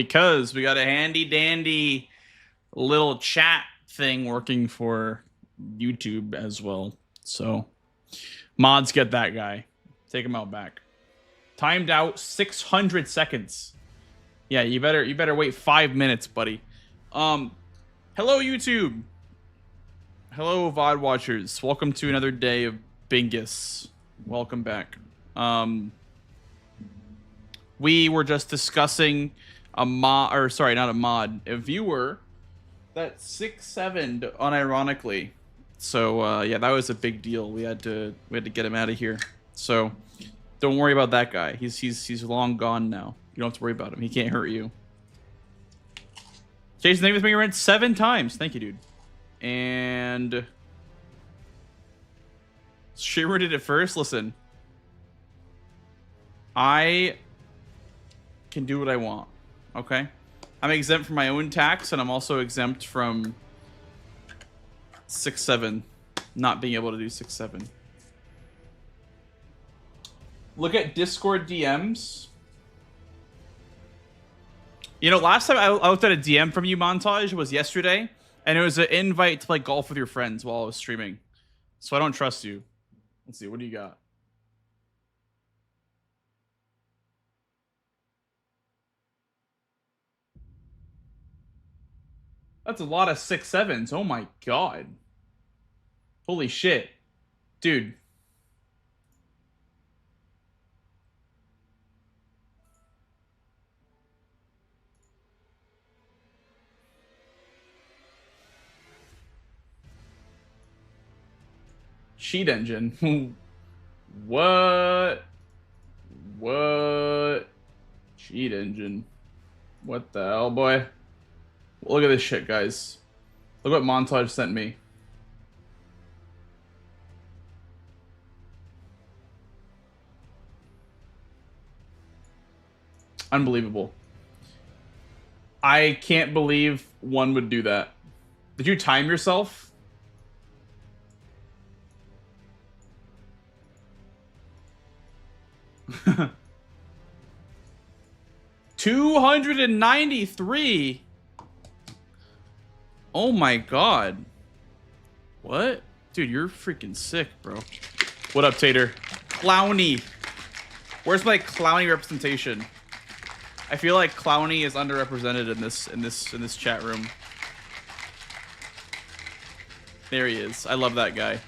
because we got a handy dandy little chat thing working for YouTube as well. So mods get that guy. Take him out back. Timed out 600 seconds. Yeah, you better wait 5 minutes, buddy. Hello YouTube. Hello VOD watchers. Welcome to another day of Bingus. Welcome back. We were just discussing a mod, or sorry, not a mod, a viewer that 6'7"'d unironically. So yeah, that was a big deal. We had to get him out of here. So don't worry about that guy. He's long gone now. You don't have to worry about him. He can't hurt you. Jason, thank you for being around 7 times. Thank you, dude. And Shimmer did it first. Listen, I can do what I want. Okay, I'm exempt from my own tax, and I'm also exempt from 6'7", not being able to do 6'7". Look at Discord DMs. You know, last time I looked at a DM from you, Montage, was yesterday, and it was an invite to play golf with your friends while I was streaming. So I don't trust you. Let's see, what do you got? That's a lot of 6'7"s. Oh my god. Holy shit. Dude. Cheat engine. What? Cheat engine. What the hell, boy? Look at this shit, guys. Look what Montage sent me. Unbelievable. I can't believe one would do that. Did you time yourself? $293. Oh my god. What? Dude, you're freaking sick, bro. What up, Tater? Clowny. Where's my Clowny representation? I feel like Clowny is underrepresented in this chat room. There he is. I love that guy.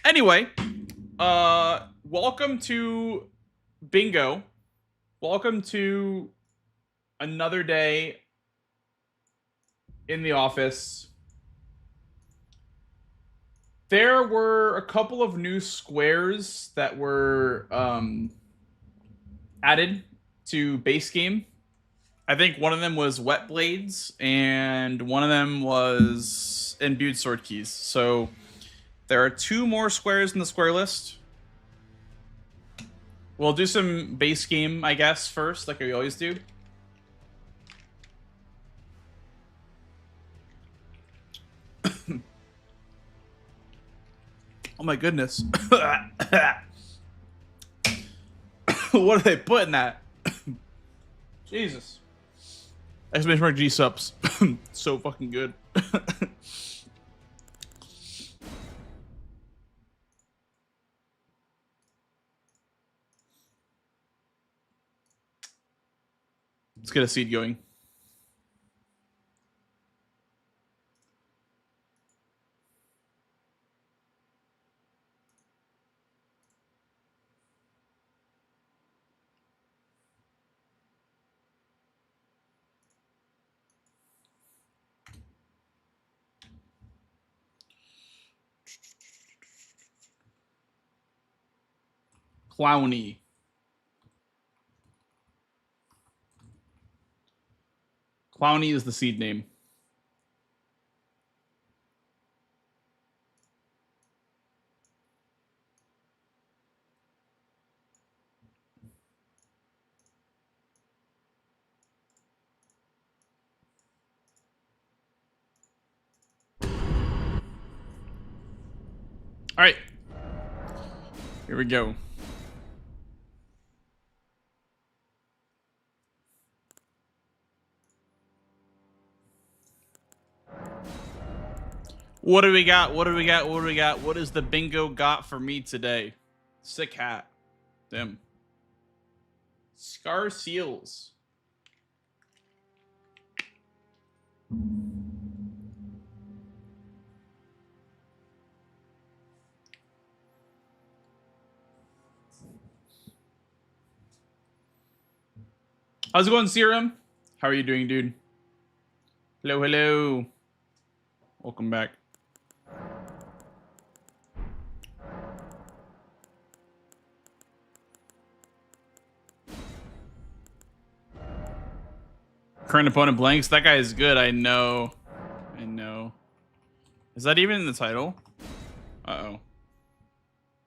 Anyway, welcome to Bingo. Welcome to another day in the office. There were a couple of new squares that were added to base game. I think one of them was wet blades, and one of them was imbued sword keys. So there are 2 more squares in the square list. We'll do some base game, I guess, first, like we always do. Oh my goodness. What are they putting that? Jesus. Exclamation mark G subs. So fucking good. Let's get a seed going. Clowny. Clowny is the seed name. All right. Here we go. What do we got? What do we got? What do we got? What is the bingo got for me today? Sick hat. Damn. Scar seals. How's it going, Serum? How are you doing, dude? Hello, hello. Welcome back. Current opponent blanks. That guy is good. I know. I know. Is that even in the title? Uh-oh.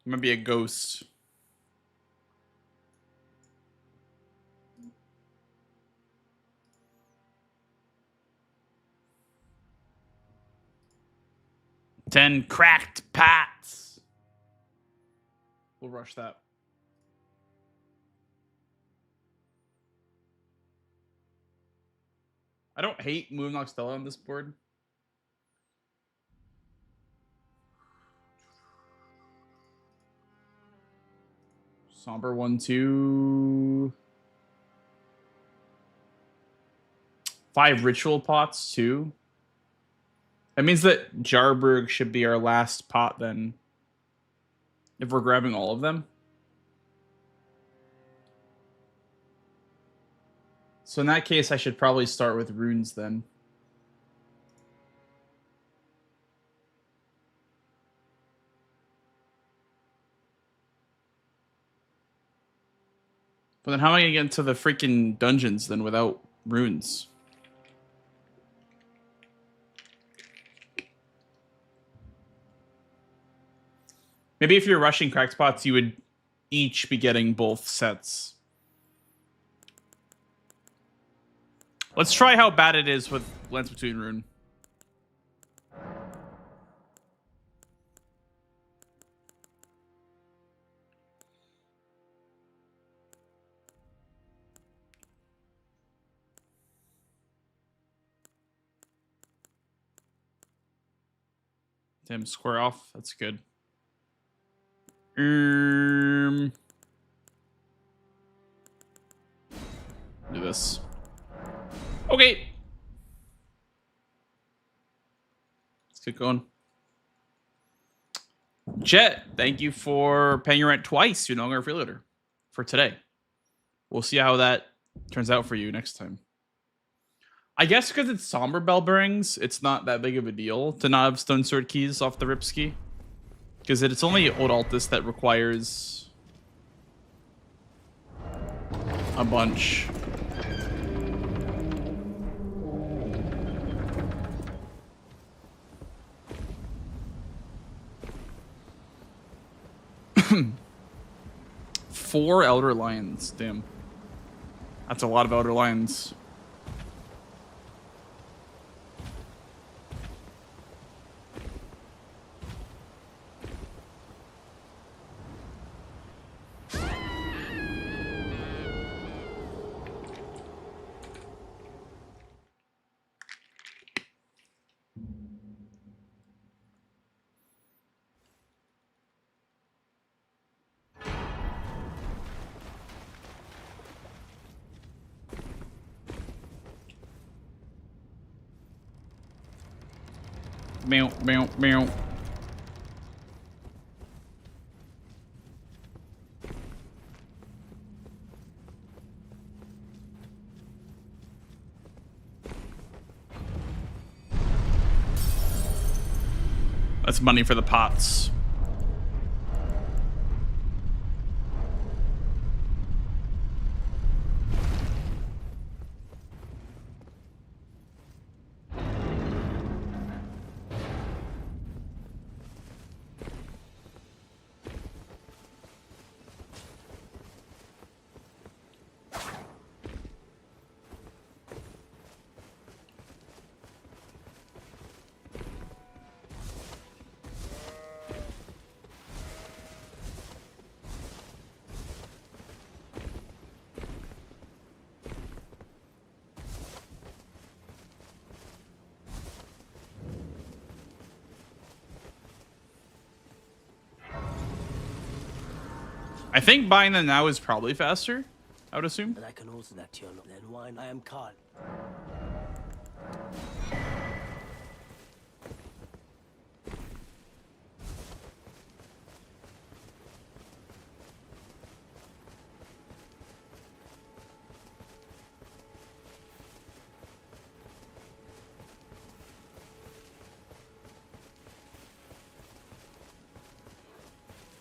It might be a ghost. Ten cracked pats. We'll rush that. I don't hate Moon Noxtella on this board. Somber 1-2. 5 ritual pots too. That means that Jarberg should be our last pot then. If we're grabbing all of them. So in that case, I should probably start with runes then. But then how am I going to get into the freaking dungeons then without runes? Maybe if you're rushing crack spots, you would each be getting both sets. Let's try how bad it is with Lance Between Rune. Damn, square off. That's good. Do this. Okay. Let's get going. Jet, thank you for paying your rent twice. You're no longer a freeloader for today. We'll see how that turns out for you next time. I guess because it's Somber Bell Bearings, it's not that big of a deal to not have Stone Sword keys off the Ripski. Because it's only Old Altus that requires a bunch. Four Elder Lions, damn. That's a lot of Elder Lions. Meow, meow, meow. That's money for the pots. I think buying them now is probably faster, I would assume. And I can also that you then wine I am caught.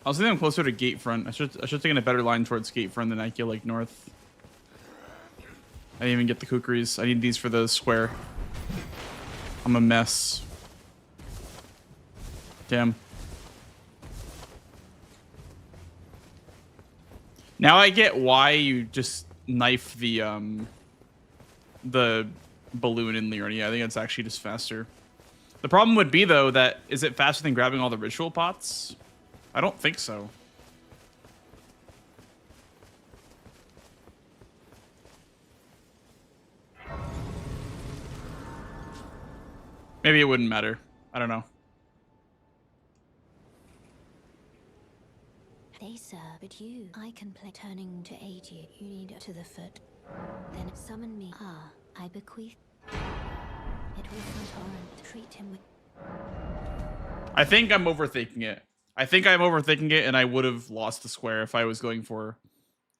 I was thinking I'm closer to gate front. I should take in a better line towards gate front than Ikea Lake North. I didn't even get the kukris. I need these for the square. I'm a mess. Damn. Now I get why you just knife the balloon in Liurnia. I think it's actually just faster. The problem would be though that is it faster than grabbing all the ritual pots? I don't think so. Maybe it wouldn't matter. I don't know. They sir, but you, I can play turning to aid you. You need to the foot. Then summon me. Ah, I bequeath. It was not torrent. Treat him with. I think I'm overthinking it. I think I'm overthinking it, and I would have lost the square if I was going for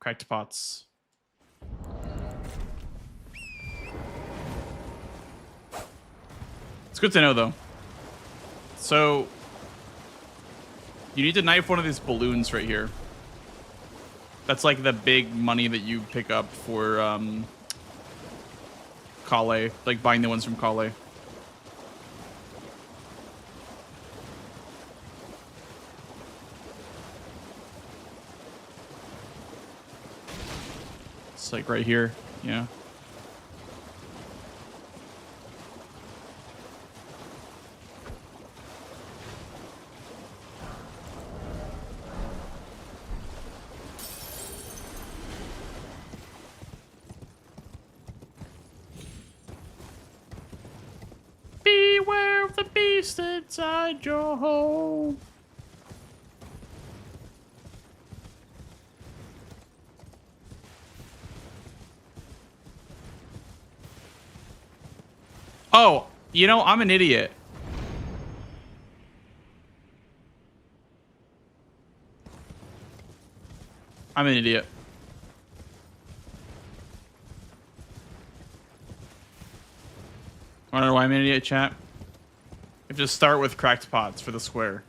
cracked pots. It's good to know, though. So, you need to knife one of these balloons right here. That's like the big money that you pick up for Kale, like buying the ones from Kale. It's like right here, yeah. Beware of the beast inside your home. Oh, you know, I'm an idiot. I'm an idiot. Wanna know why I'm an idiot, chat? You have to start with cracked pots for the square.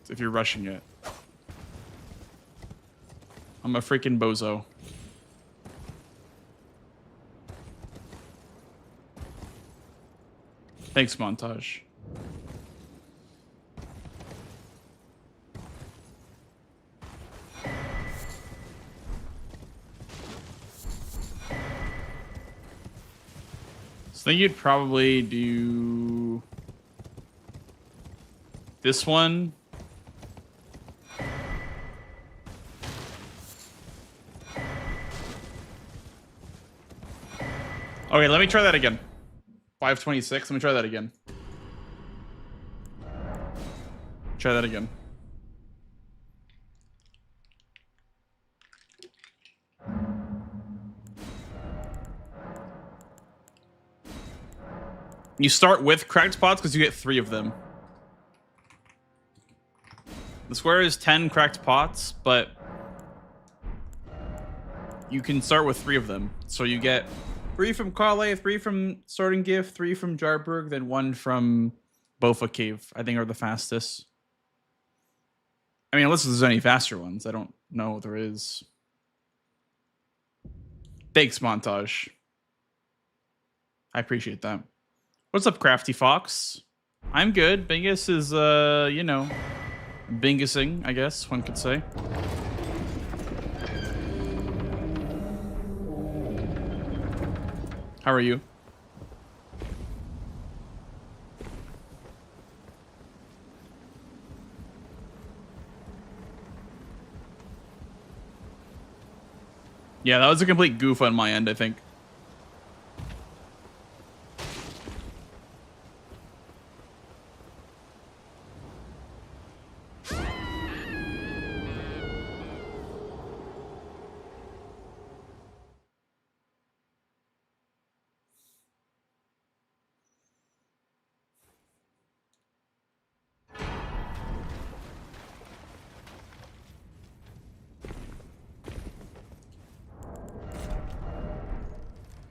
If you're rushing it. I'm a freaking bozo. Thanks, montage. So I think you'd probably do this one. Okay, let me try that again. 526. Let me try that again. Try that again. You start with cracked pots because you get 3 of them. The square is 10 cracked pots, but you can start with 3 of them. So you get 3 from Kale, 3 from Sorting Gift, 3 from Jarburg, then 1 from Bofa Cave, I think are the fastest. I mean, unless there's any faster ones. I don't know if there is. Thanks, montage. I appreciate that. What's up, Crafty Fox? I'm good. Bingus is, you know, bingusing, I guess one could say. How are you? Yeah, that was a complete goof on my end, I think.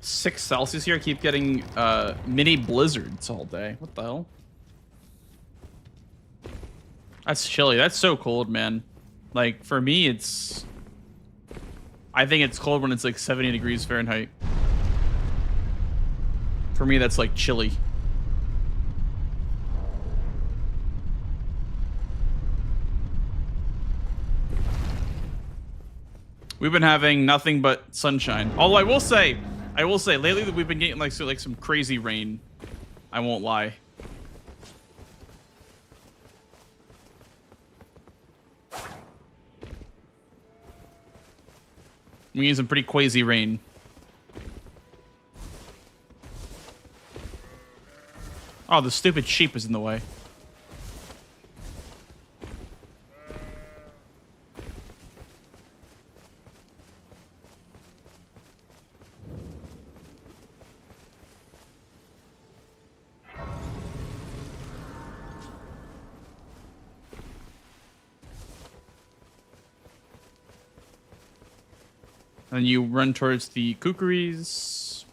6 Celsius here. I keep getting mini blizzards all day. What the hell? That's chilly. That's so cold, man. Like, for me, it's... I think it's cold when it's like 70 degrees Fahrenheit. For me, that's like chilly. We've been having nothing but sunshine. Although I will say, lately that we've been getting like some crazy rain. I won't lie. We get some pretty crazy rain. Oh, the stupid sheep is in the way. And you run towards the kookaries.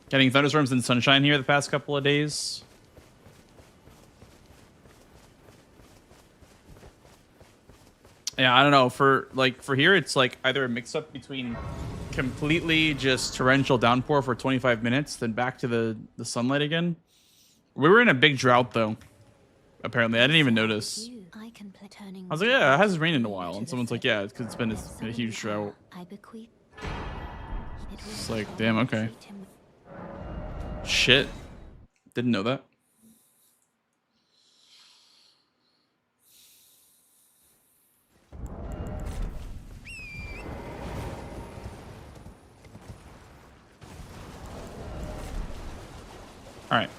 Getting thunderstorms and sunshine here the past couple of days. Yeah, I don't know. For here, it's like either a mix up between completely just torrential downpour for 25 minutes, then back to the sunlight again. We were in a big drought though. Apparently, I didn't even notice. I was like, yeah, it hasn't rained in a while, and someone's like, yeah, it's because it's been a huge drought. It's like, damn, okay. Shit. Didn't know that. All right.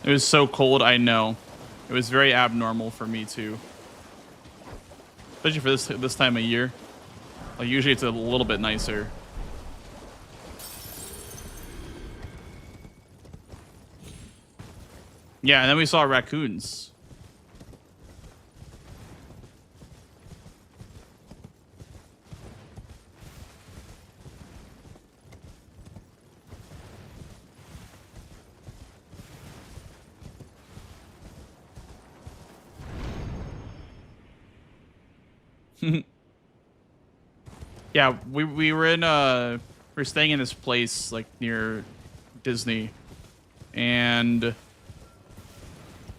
It was so cold, I know. It was very abnormal for me too. Especially for this time of year. Like usually it's a little bit nicer. Yeah, and then we saw raccoons. Yeah, we were in we were staying in this place like near Disney, and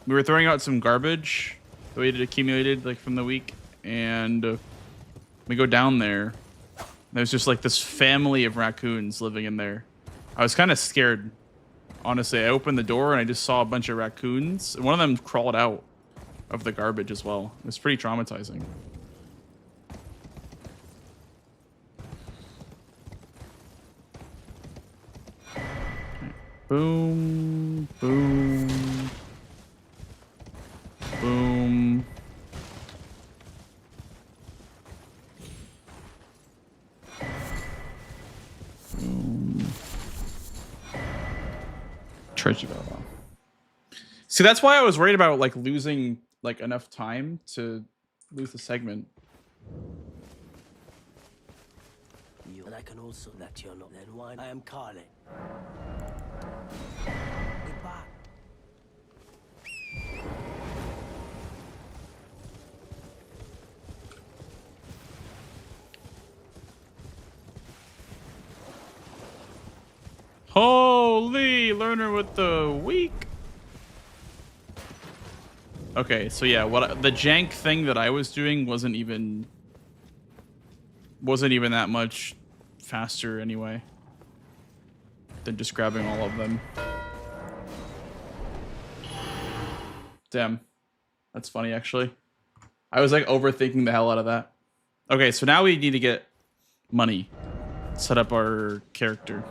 we were throwing out some garbage that we had accumulated like from the week, and we go down there. There's just like this family of raccoons living in there. I was kind of scared, honestly. I opened the door and I just saw a bunch of raccoons, and one of them crawled out of the garbage as well. It was pretty traumatizing. Boom, boom, boom. Boom. Treasure bell. See, that's why I was worried about like losing like enough time to lose the segment. And I can also that you're not then why I am Carly. Goodbye. Holy learner with the week. Okay, so yeah, the jank thing that I was doing wasn't even that much faster anyway than just grabbing all of them. Damn. That's funny, actually. I was like overthinking the hell out of that. Okay, so now we need to get money. Set up our character.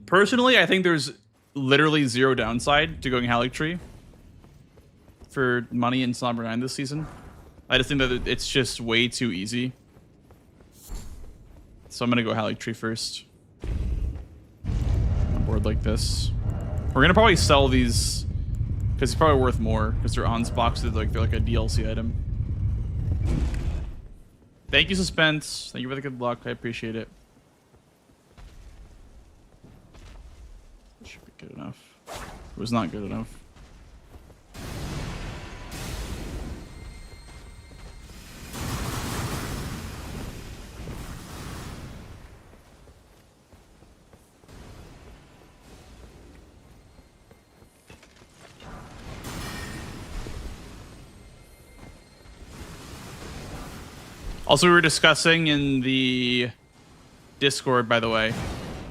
Personally, I think there's literally zero downside to going Halictree for money in Slumber 9 this season. I just think that it's just way too easy. So I'm going to go Halictree first. On a board like this. We're going to probably sell these because it's probably worth more because they're on boxed. Like they're like a DLC item. Thank you, Suspense. Thank you for the good luck. I appreciate it. Should be good enough. It was not good enough. Also, we were discussing in the Discord, by the way,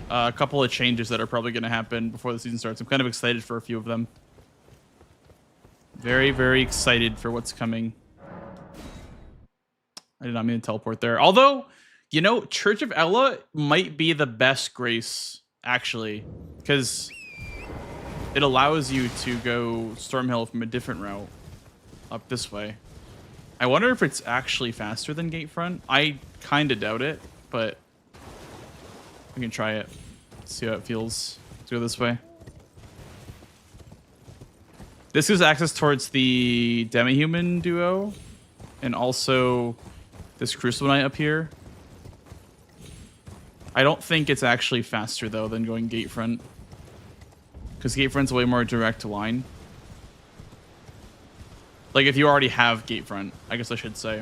a couple of changes that are probably going to happen before the season starts. I'm kind of excited for a few of them. Very, very excited for what's coming. I did not mean to teleport there. Although, you know, Church of Ella might be the best grace, actually, because it allows you to go Stormhill from a different route up this way. I wonder if it's actually faster than Gatefront. I kind of doubt it, but we can try it. See how it feels to go this way. This gives access towards the Demi-Human duo and also this Crucible Knight up here. I don't think it's actually faster, though, than going Gatefront. Because Gatefront's way more direct line. Like, if you already have Gatefront, I guess I should say.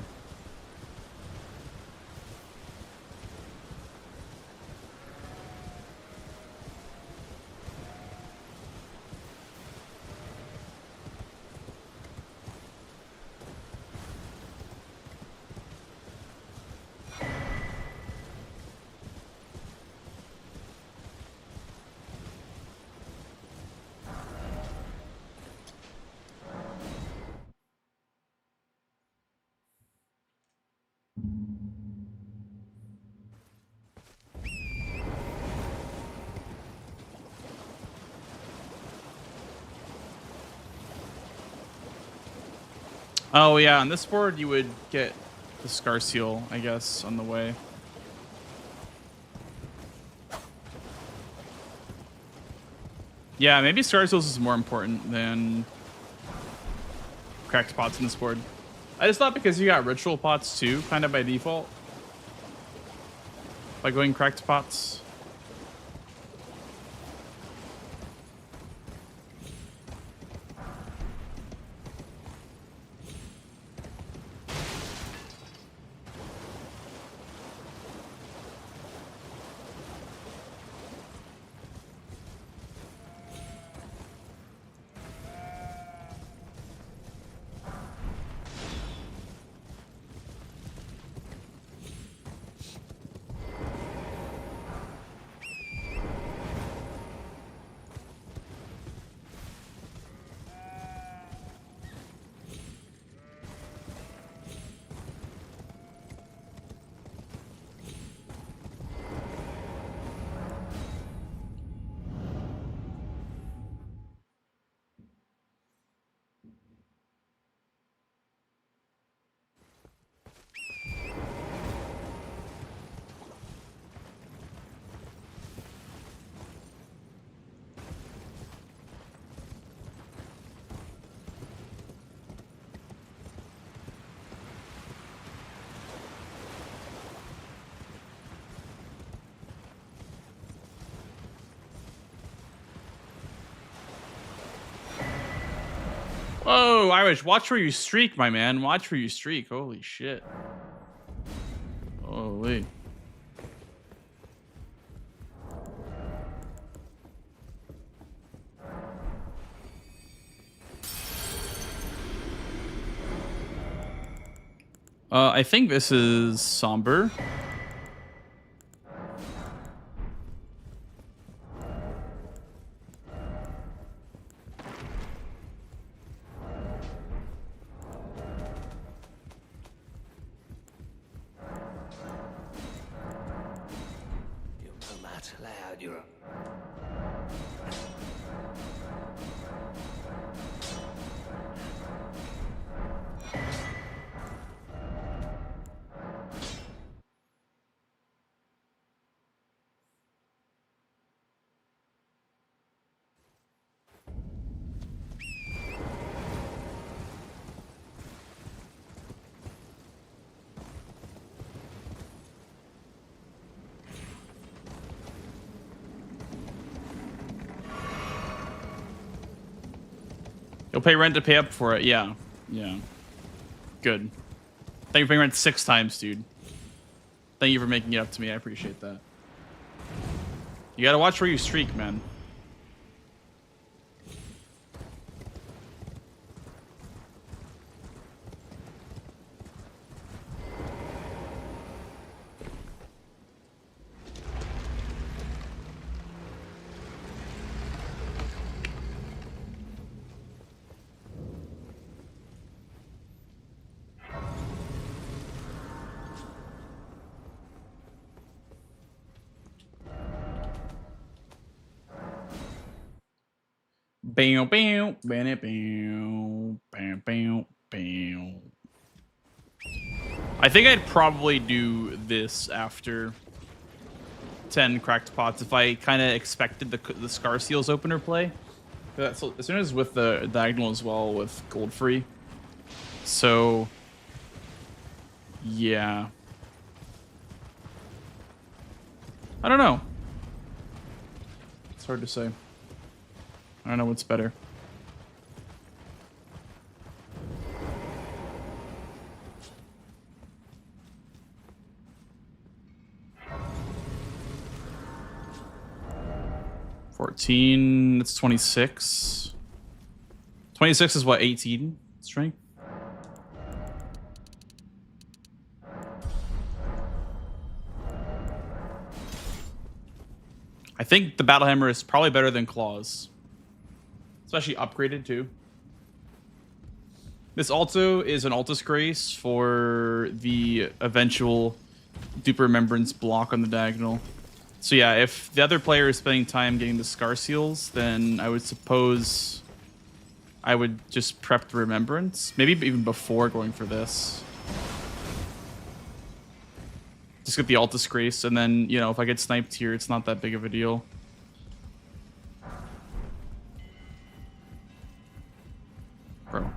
Oh, yeah, on this board, you would get the Scar Seal, I guess, on the way. Yeah, maybe Scar Seals is more important than Cracked Pots on this board. I just thought because you got Ritual Pots, too, kind of by default. By going Cracked Pots. Whoa, Irish, watch where you streak, my man. Watch where you streak. Holy shit. Holy. I think this is somber. No matter loud, you're a... You'll pay rent to pay up for it. Yeah. Yeah. Good. Thank you for paying rent 6 times, dude. Thank you for making it up to me. I appreciate that. You gotta watch where you streak, man. Bam, bam, bam, bam, bam, bam, bam. I think I'd probably do this after 10 cracked pots if I kind of expected the Scar Seals opener play. As soon as with the diagonal as well with gold free. So, yeah. I don't know. It's hard to say. I don't know what's better. $14, it's 26. 26 is what, 18 strength? I think the Battle Hammer is probably better than Claws. Especially upgraded too. This also is an Altus Grace for the eventual Duper Remembrance block on the diagonal. So yeah, if the other player is spending time getting the Scar Seals, then I would suppose I would just prep the Remembrance. Maybe even before going for this. Just get the Altus Grace, and then, you know, if I get sniped here, it's not that big of a deal. Bro.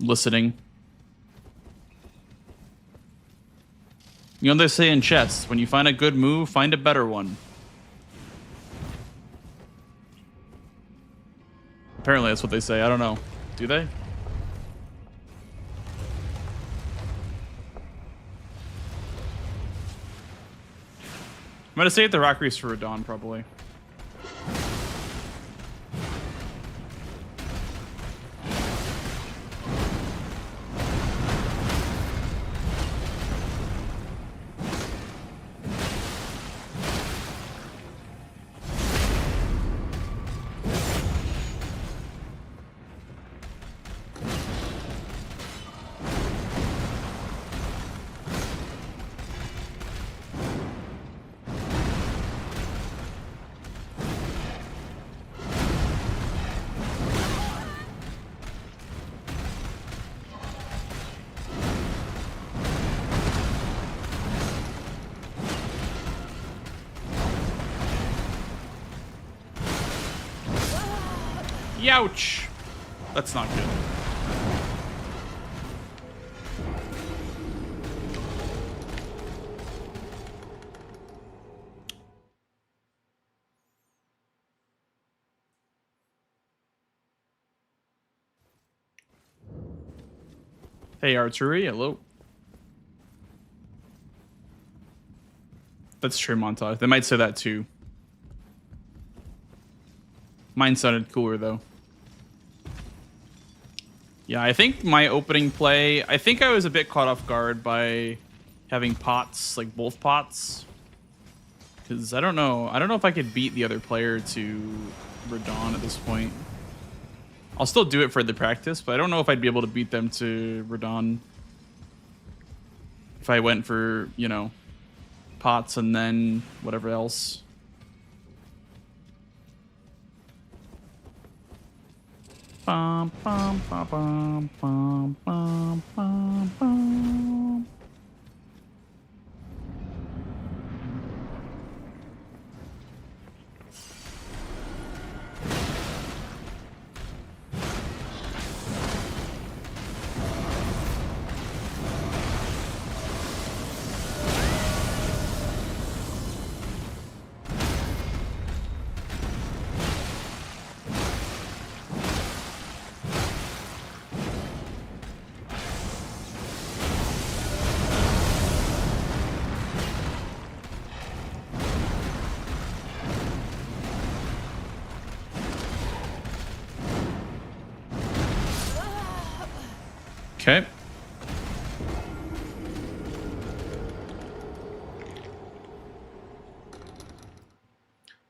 Listening. You know what they say in chess, when you find a good move, find a better one. Apparently that's what they say, I don't know. Do they? I'm gonna save the Rock Reefs for Radon, probably. Youch! That's not good. Hey, Arturi, hello. That's true, montage. They might say that too. Mine sounded cooler, though. Yeah. Yeah, I think my opening play, I think I was a bit caught off guard by having pots, like both pots. Because I don't know if I could beat the other player to Radon at this point. I'll still do it for the practice, but I don't know if I'd be able to beat them to Radon if I went for, you know, pots and then whatever else. Bum, bum, bum, bum, bum, bum, bum, bum. Okay.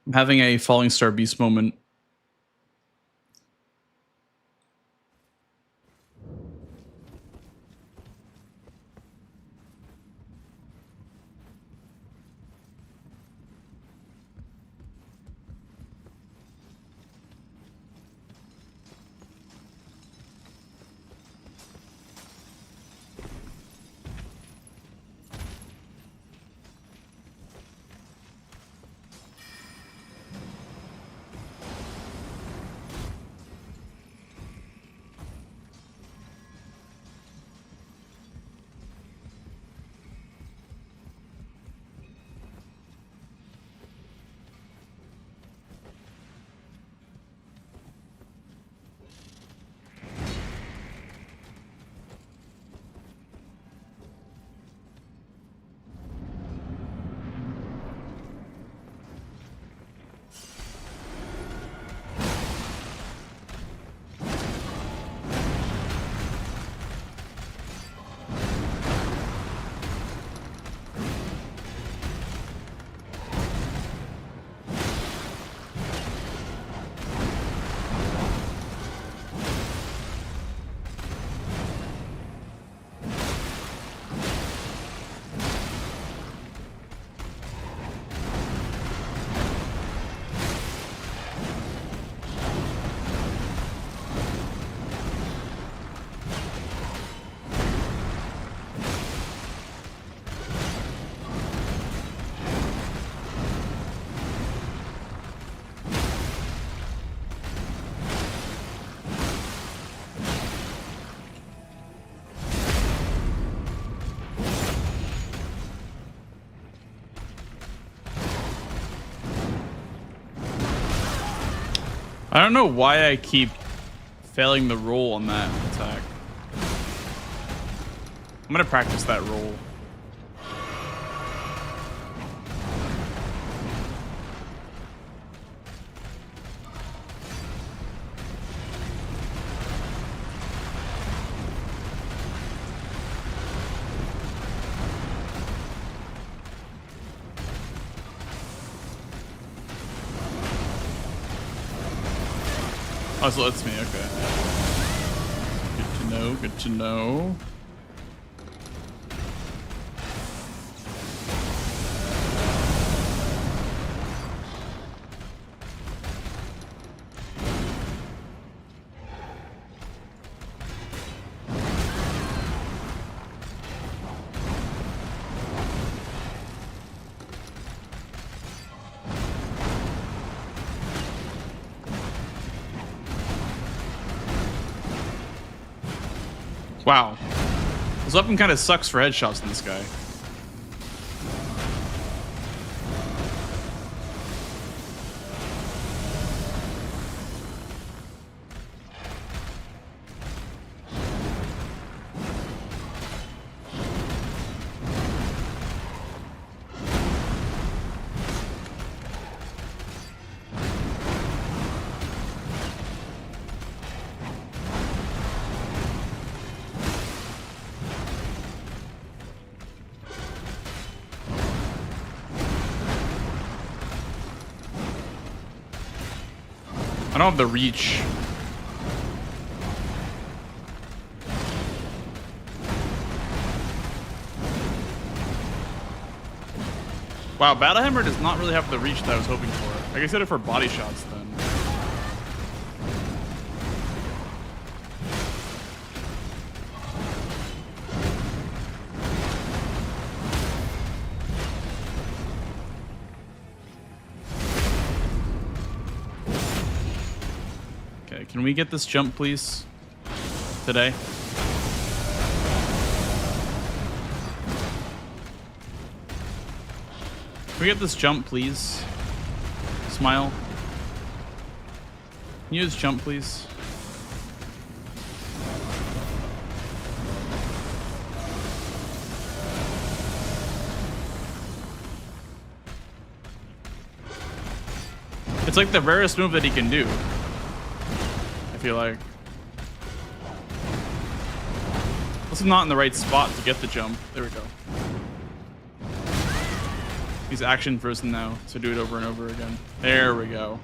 I'm having a Falling Star Beast moment. I don't know why I keep failing the roll on that attack. I'm gonna practice that roll. Oh, so that's me, okay. Good to know, good to know. Wow. This weapon kind of sucks for headshots in this guy. I don't have the reach. Wow, Battlehammer does not really have the reach that I was hoping for. I guess I did it for body shots then. Okay, can we get this jump, please? Today? Can we get this jump, please? Smile. Can you just jump, please? It's like the rarest move that he can do. I feel like. This is not in the right spot to get the jump. There we go. He's action frozen now, so do it over and over again. There we go.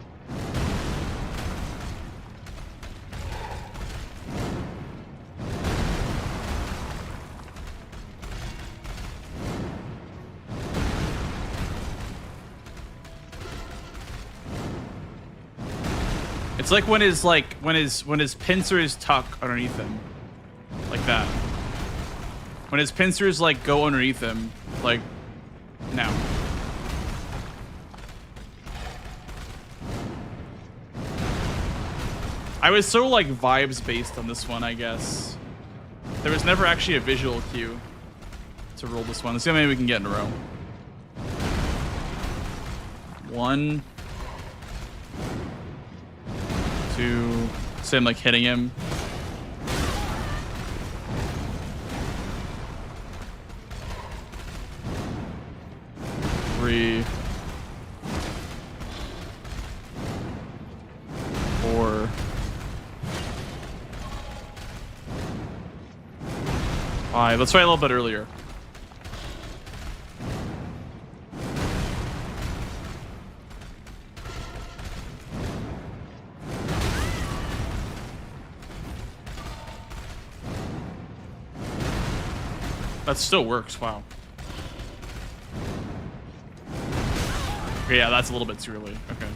It's like when his pincers tuck underneath him, like that. When his pincers like go underneath him, like now. I was so like vibes based on this one, I guess. There was never actually a visual cue to roll this one. Let's see how many we can get in a row. 1, 2. Say I'm like hitting him. 3, 4. 5. Let's try a little bit earlier. That still works, wow. Okay, yeah, that's a little bit too early. Okay.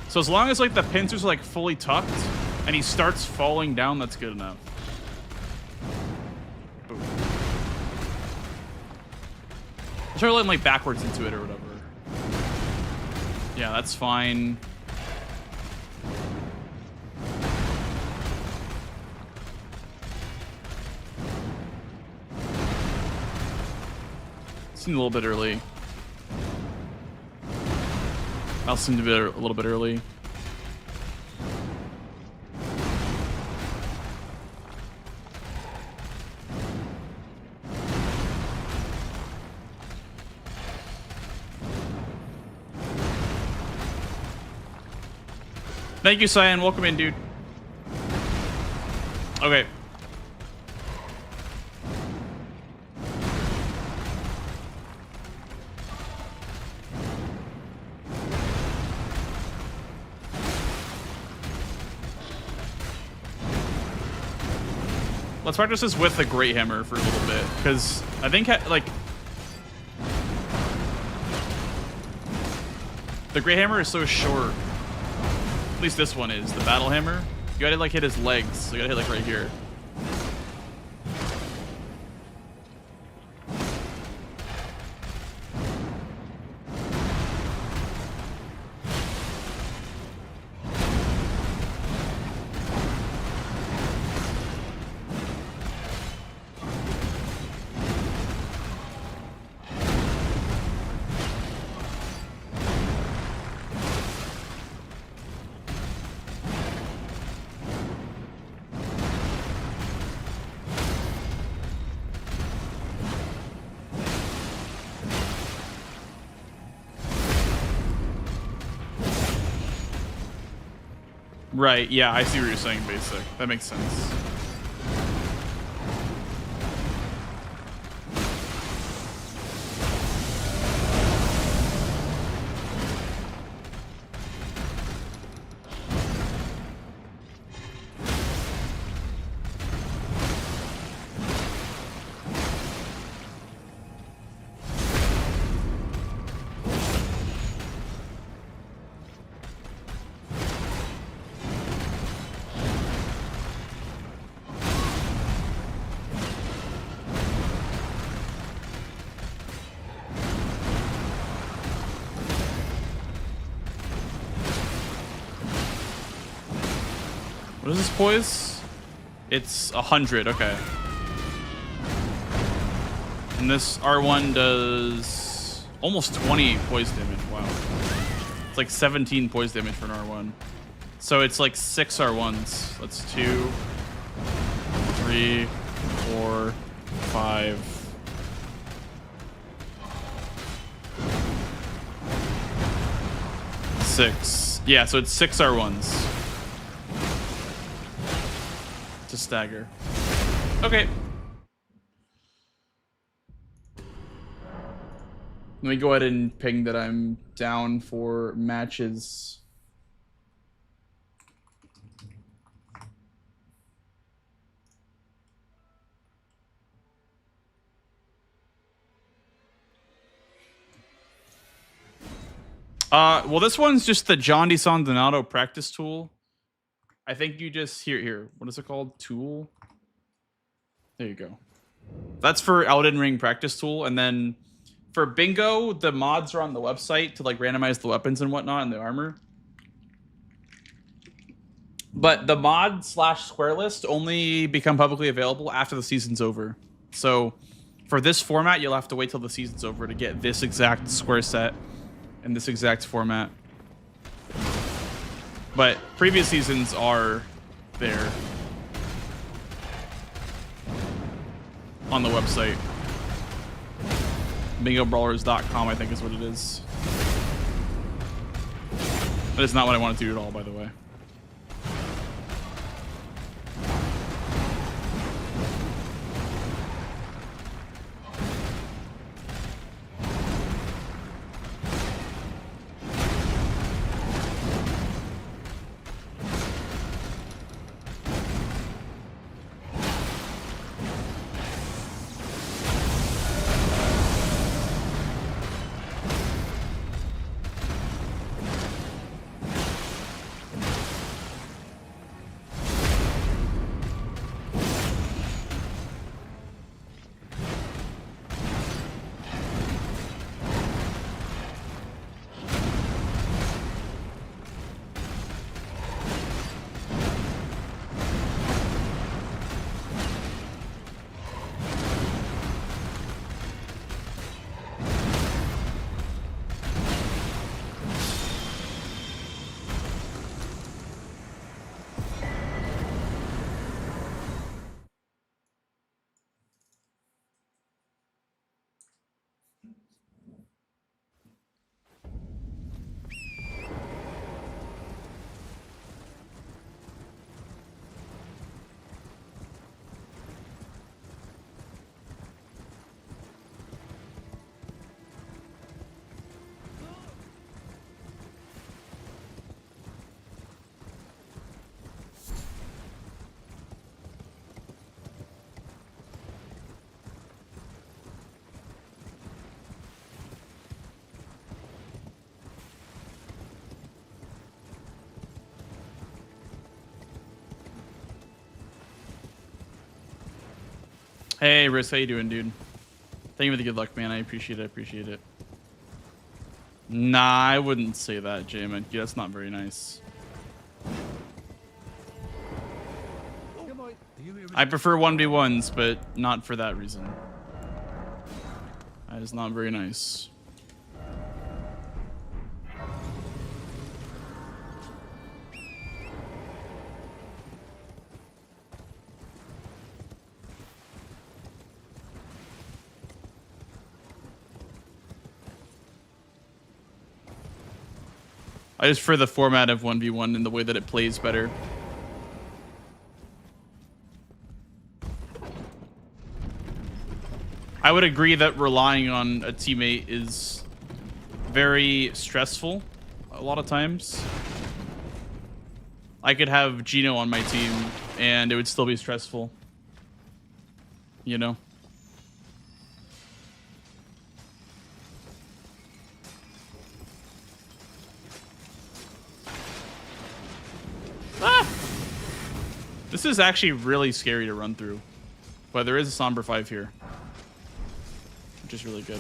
So as long as like the pincers are like fully tucked and he starts falling down, that's good enough. Boom. I'll try to let him like backwards into it or whatever. Yeah, that's fine. Seemed a little bit early. I'll seem to be a little bit early. Thank you, Cyan. Welcome in, dude. Okay. Let's practice this with the Great Hammer for a little bit, because I think like the Great Hammer is so short. At least this one is. The Battle Hammer, you gotta like hit his legs. So you gotta hit like right here. Right, yeah, I see what you're saying, basic. That makes sense. What is this poise? It's 100. Okay. And this R1 does almost 20 poise damage. Wow. It's like 17 poise damage for an R1. So it's like 6 R1s. That's 2, 3, 4, 5. Six. Yeah, so it's 6 R1s. To stagger. Okay. Let me go ahead and ping that I'm down for matches. Well, this one's just the John DeSan Donato practice tool. I think you just here. What is it called? Tool. There you go. That's for Elden Ring practice tool, and then for bingo, the mods are on the website to like randomize the weapons and whatnot and the armor. But the mod / square list only become publicly available after the season's over. So for this format, you'll have to wait till the season's over to get this exact square set in this exact format. But previous seasons are there on the website. BingoBrawlers.com, I think is what it is. That is not what I wanted to do at all, by the way. Hey, Riz, how you doing, dude? Thank you for the good luck, man. I appreciate it. I appreciate it. Nah, I wouldn't say that, J-Man. Yeah, that's not very nice. I prefer 1v1s, but not for that reason. That is not very nice. I just prefer the format of 1v1 and the way that it plays better. I would agree that relying on a teammate is very stressful a lot of times. I could have Gino on my team and it would still be stressful. You know? This is actually really scary to run through. But there is a Somber 5 here. Which is really good.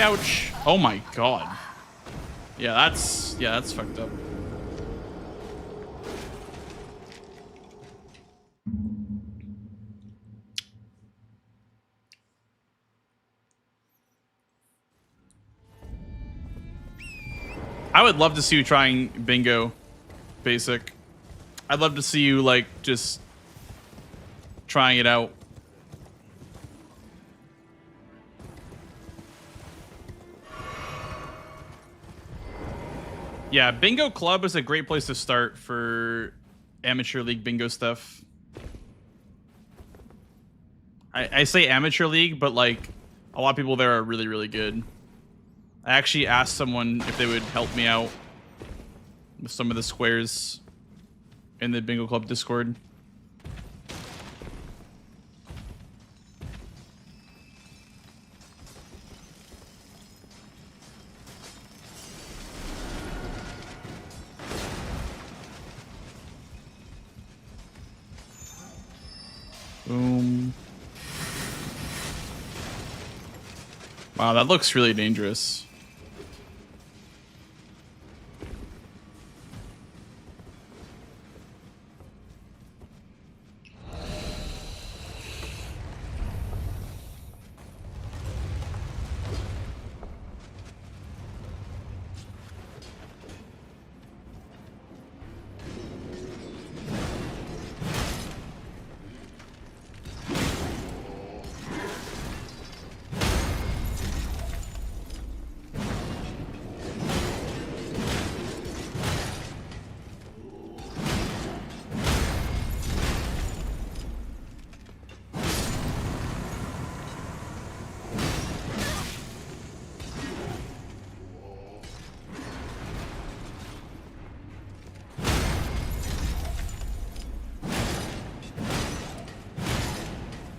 Ouch. Oh my god. Yeah, that's fucked up. I would love to see you trying bingo basic. I'd love to see you like just trying it out. Yeah, Bingo Club is a great place to start for amateur league bingo stuff. I say amateur league, but like a lot of people there are really, really good. I actually asked someone if they would help me out with some of the squares in the Bingo Club Discord. Boom. Wow, that looks really dangerous.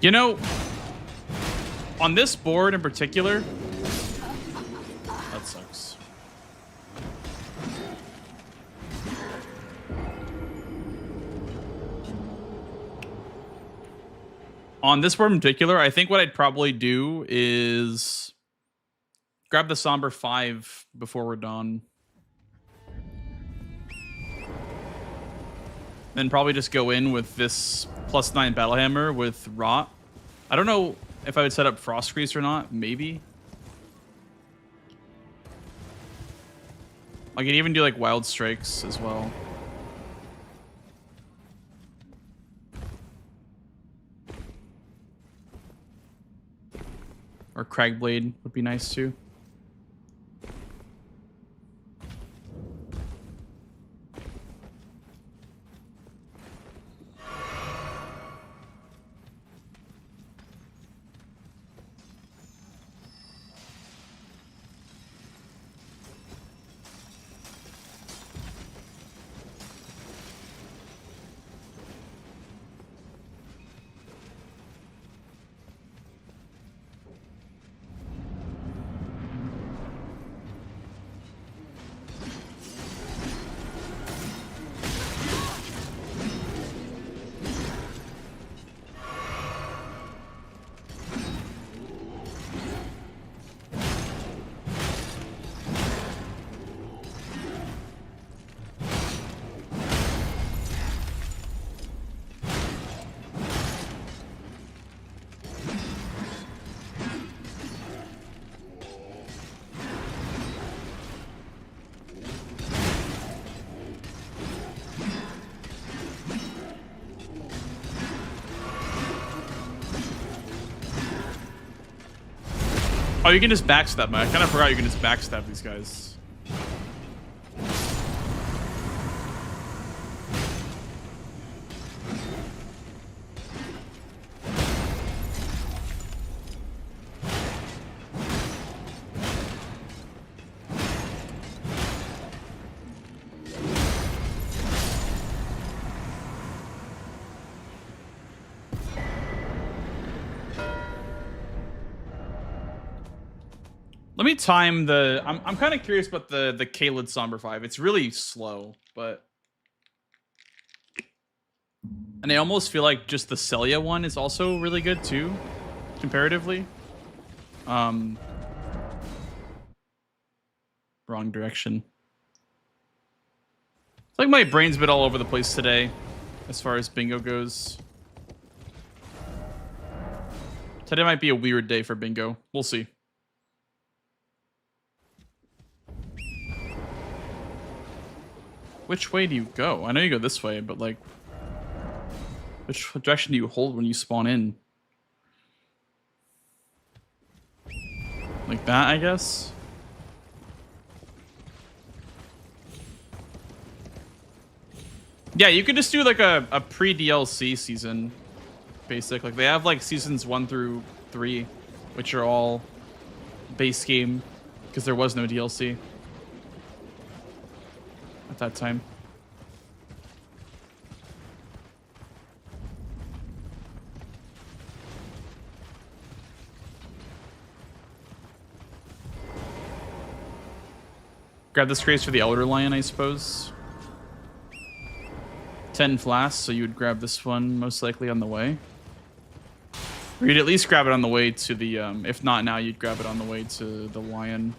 You know, on this board in particular, that sucks. On this board in particular, I think what I'd probably do is grab the Somber 5 before we're done. Then probably just go in with this +9 Battlehammer with Rot. I don't know if I would set up Frost Grease or not. Maybe. I can even do like Wild Strikes as well. Or Cragblade would be nice too. Oh, you can just backstab me. I kind of forgot you can just backstab these guys. Let me time the. I'm kind of curious about the Kaled Somber 5. It's really slow, but and I almost feel like just the Celia one is also really good too, comparatively. wrong direction. It's like my brain's been all over the place today, as far as bingo goes. Today might be a weird day for bingo. We'll see. Which way do you go? I know you go this way, but like, which direction do you hold when you spawn in? Like that, I guess? Yeah, you could just do like a pre-DLC season, basic. Like they have like seasons 1 through 3, which are all base game, because there was no DLC at that time. Grab this grace for the Elder Lion, I suppose. 10 flasks, so you would grab this one most likely on the way. Or you'd at least grab it on the way to the, if not now, you'd grab it on the way to the lion.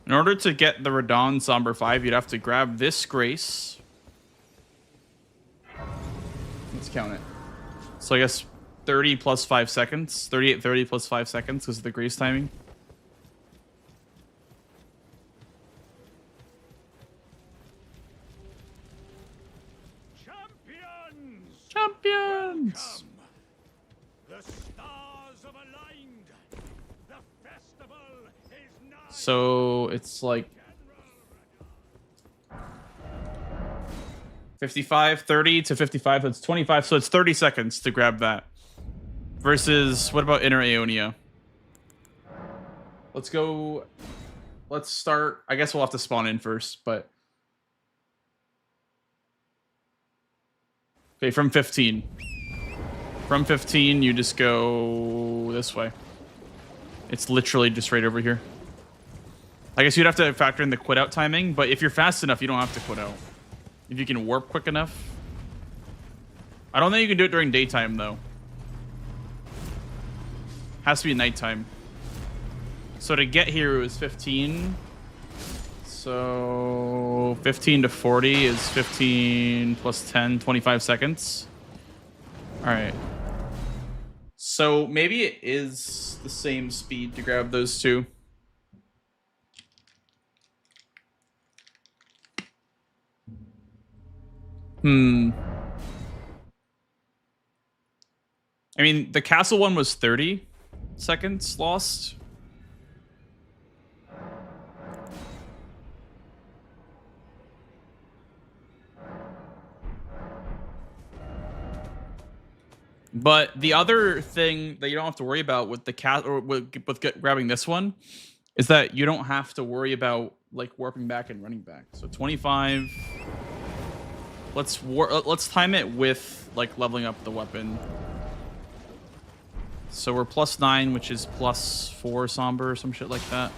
In order to get the Radon Somber 5, you'd have to grab this grace. Let's count it. So I guess 30 plus 5 seconds. 38, 30 plus 5 seconds because of the grace timing. Champions! Champions! The stars have aligned. The festival is nigh. So it's like 55, 30 to 55. That's 25. So it's 30 seconds to grab that. Versus, what about Inner Aeonia? Let's go. Let's start. I guess we'll have to spawn in first, but. Okay, from 15. From 15, you just go this way. It's literally just right over here. I guess you'd have to factor in the quit out timing, but if you're fast enough, you don't have to quit out. If you can warp quick enough. I don't think you can do it during daytime, though. Has to be nighttime. So to get here, it was 15. So 15 to 40 is 15 plus 10, 25 seconds. All right. So maybe it is the same speed to grab those two. I mean, the castle one was 30 seconds lost. But the other thing that you don't have to worry about with the cat or with grabbing this one is that you don't have to worry about like warping back and running back. So 25. Let's time it with like leveling up the weapon. So we're +9, which is +4 somber or some shit like that.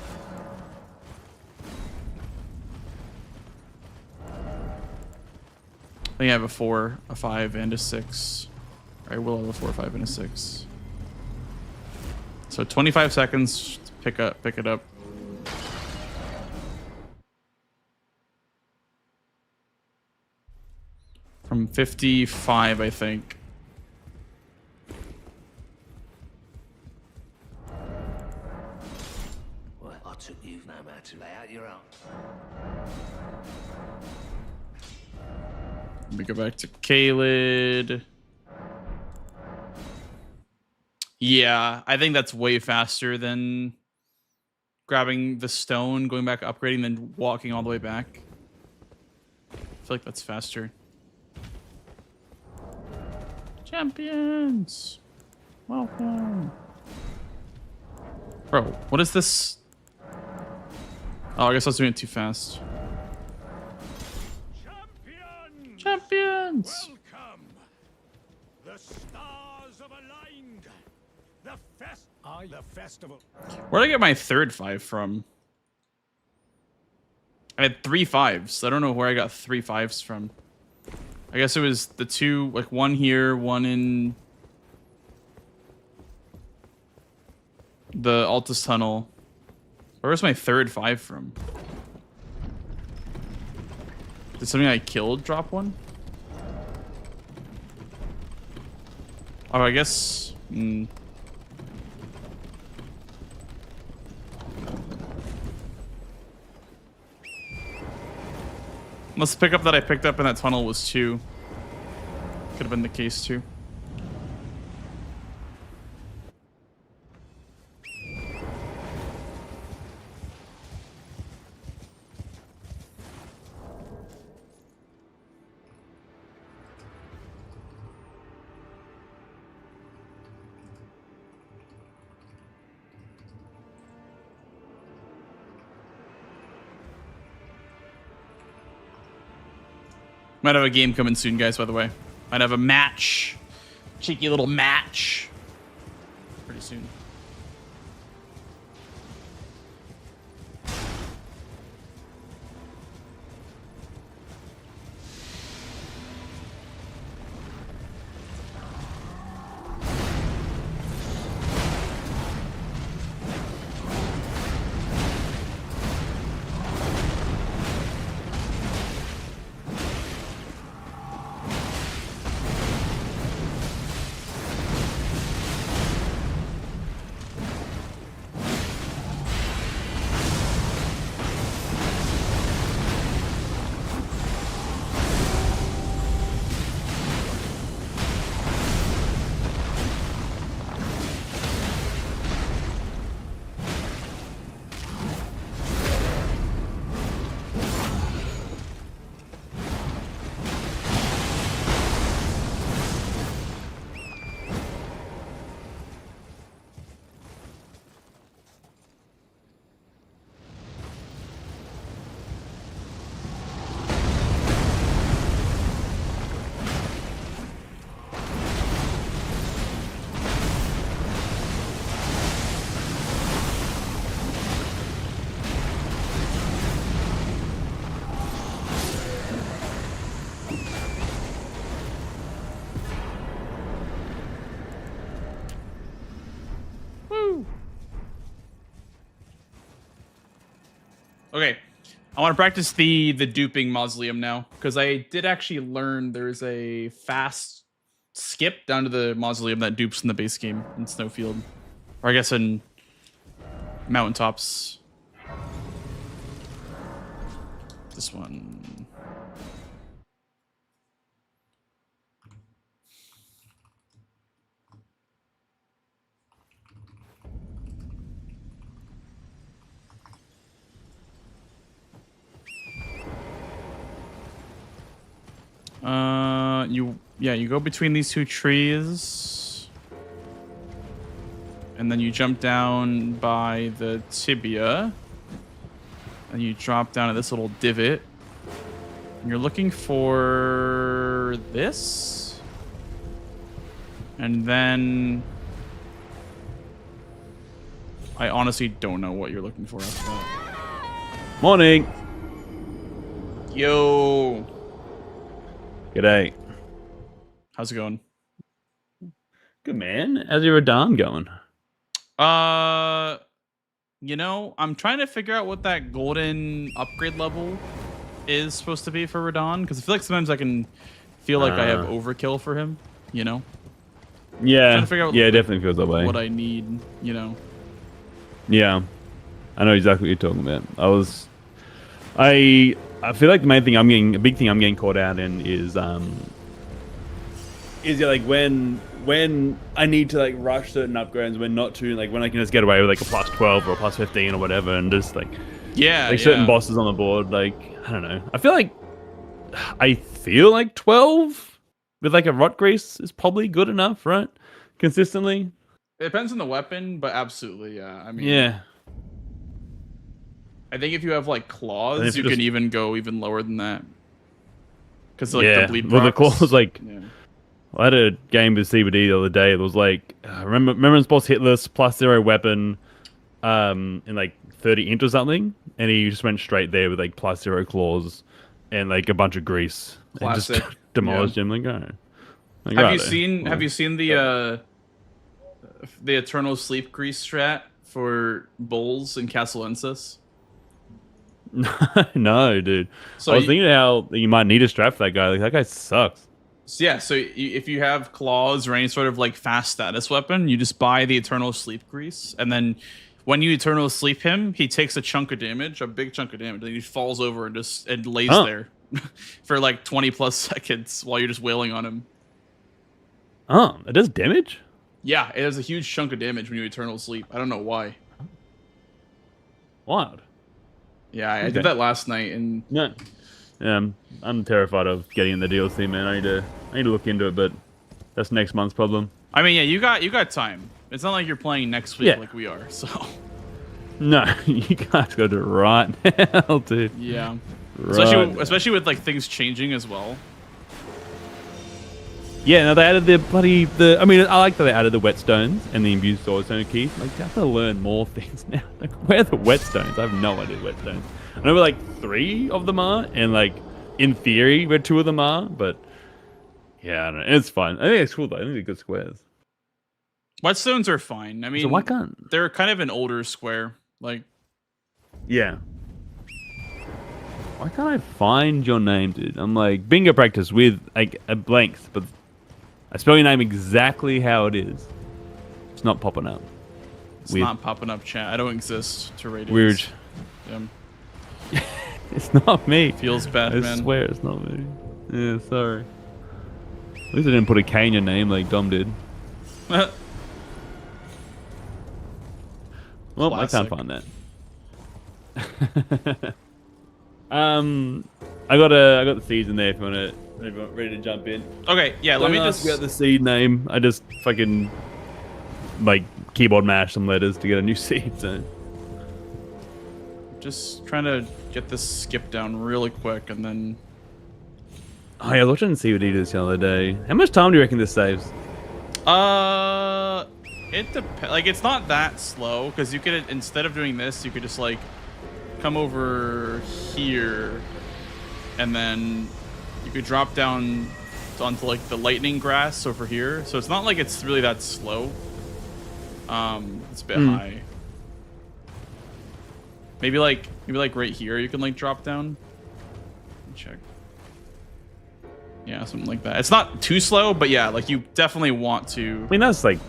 I think I have a 4, a 5, and a 6. I will have a 4, 5, and a 6. So 25 seconds to pick it up. From 55, I think. took you no matter. Lay out your arms. Let me go back to Kaled. Yeah, I think that's way faster than grabbing the stone, going back, upgrading, then walking all the way back. I feel like that's faster. Champions! Welcome. Bro, what is this? Oh, I guess I was doing it too fast. Champions! Champions! Welcome! The stars have aligned. The festival. Where did I get my third 5 from? I had 3 5s. I don't know where I got 3 5s from. I guess it was the 2, like 1 here, 1 in the Altus Tunnel. Where's my third 5 from? Did something I killed drop one? Oh, I guess... Let's pick up that I picked up in that tunnel was 2. Could have been the case too. Might have a game coming soon, guys, by the way. Might have a match. Cheeky little match. Pretty soon. Okay, I want to practice the duping mausoleum now, because I did actually learn there's a fast skip down to the mausoleum that dupes in the base game in Snowfield, or I guess in Mountaintops. This one. You go between these 2 trees, and then you jump down by the tibia, and you drop down at this little divot, and you're looking for this, and then I honestly don't know what you're looking for after that. Morning. Yo. G'day. How's it going? Good, man. How's your Radon going? You know, I'm trying to figure out what that golden upgrade level is supposed to be for Radon, because I feel like sometimes I can feel like I have overkill for him, you know? Yeah. Trying to figure out yeah, it definitely feels that way. What I need, you know? Yeah. I know exactly what you're talking about. I feel like the main thing a big thing I'm getting caught out in is yeah, like when I need to like rush certain upgrades, when not to, like when I can just get away with like a plus 12 or a plus 15 or whatever, and just like certain bosses on the board, like I don't know. I feel like 12 with like a rot grease is probably good enough, right? Consistently. It depends on the weapon, but absolutely, yeah. I mean, Yeah. I think if you have like And claws, if you you can just- even go even lower than that. Because like yeah. the bleed Well, the procs- claws like. yeah. I had a game with CBD the other day. It was like remembrance boss hitless plus 0 weapon, in like 30 int or something, and he just went straight there with like plus 0 claws and like a bunch of grease. Classic. And just demolished him. Like, oh. Like, Have you righto. seen? Well, Have you seen the Eternal Sleep Grease strat for Bulls in Castle Ensis? no, dude. So I was thinking how you might need a strap for that guy. Like that guy sucks. So yeah, so if you have claws or any sort of like fast status weapon, you just buy the Eternal Sleep Grease, and then when you Eternal Sleep him, he takes a chunk of damage, a big chunk of damage, and he falls over and lays there for like 20 plus seconds while you're just wailing on him. Oh, it does damage? Yeah, it has a huge chunk of damage when you Eternal Sleep. I don't know why. Wild. Yeah, I Okay. did that last night, and No. Yeah, I'm terrified of getting in the DLC, man. I need to look into it, but that's next month's problem. I mean, yeah, you got time. It's not like you're playing next week Yeah. like we are. So No, you guys got to do it right now, dude. yeah, Right. especially with like things changing as well. Yeah, no, they added I mean, I like that they added the whetstones and the imbued swordstone keys. Like, you have to learn more things now. Like, where are the whetstones? I have no idea whetstones. I know where, like, 3 of them are, and, like, in theory, where 2 of them are, but, yeah, I don't know. It's fun. I think it's cool, though. I think they're good squares. Whetstones are fine. I mean, So why can't... they're kind of an older square. Like, Yeah. Why can't I find your name, dude? I'm, like, bingo practice with, like, a blanks, but I spell your name exactly how it is. It's not popping up. it's Weird. not popping up, chat. I don't exist to radios. Weird. Yeah, It's not me. feels bad, I man. swear it's not me. Yeah, sorry. At least I didn't put a K in your name like Dom did. Well, I Classic. can't find that. I got the seeds in there if you want to ready to jump in. Okay, yeah. Let me Don't ask just. about the seed name. I just fucking like keyboard mash some letters to get a new seed. So. Just trying to get this skip down really quick, and then Oh yeah, I was watching CBD this the other day. How much time do you reckon this saves? it depends. Like, it's not that slow because you could, instead of doing this, you could just like come over here, and then you could drop down onto like the lightning grass over here. So it's not like it's really that slow. It's a bit high. Maybe like right here you can like drop down. Let me check. Yeah, something like that. It's not too slow, but yeah, like you definitely want to. I mean, that's like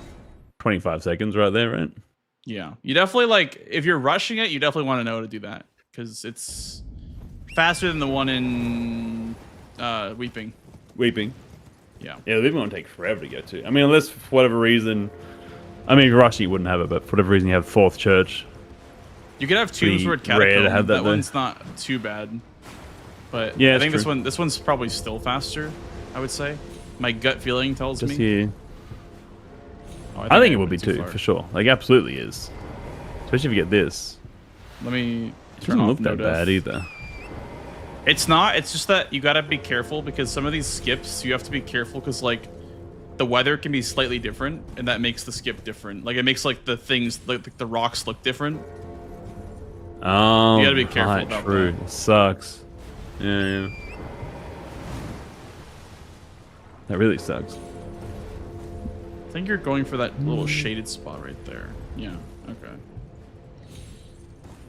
25 seconds right there, right? Yeah, you definitely like if you're rushing it, you definitely want to know how to do that because it's faster than the one in Weeping. Weeping. Yeah. Yeah, the Weeping one take forever to get to. I mean, unless for whatever reason, I mean, Rush you wouldn't have it, but for whatever reason you have Fourth Church. You could have Pretty Tombsword rare to Catacomb. have that That though. one's not too bad. But Yeah, I it's think true. this one's probably still faster, I would say. My gut feeling tells Just me. here. Oh, I think it went will be too too, far. for sure. Like, absolutely is. Especially if you get this. Let me It turn doesn't off look no that death. bad either. It's not. It's just that you gotta be careful because some of these skips you have to be careful because like the weather can be slightly different and that makes the skip different. Like it makes like the things like the rocks look different. Oh, You gotta be careful right, about true. that. It sucks. Yeah. That really sucks. I think you're going for that little shaded spot right there. Yeah. Okay.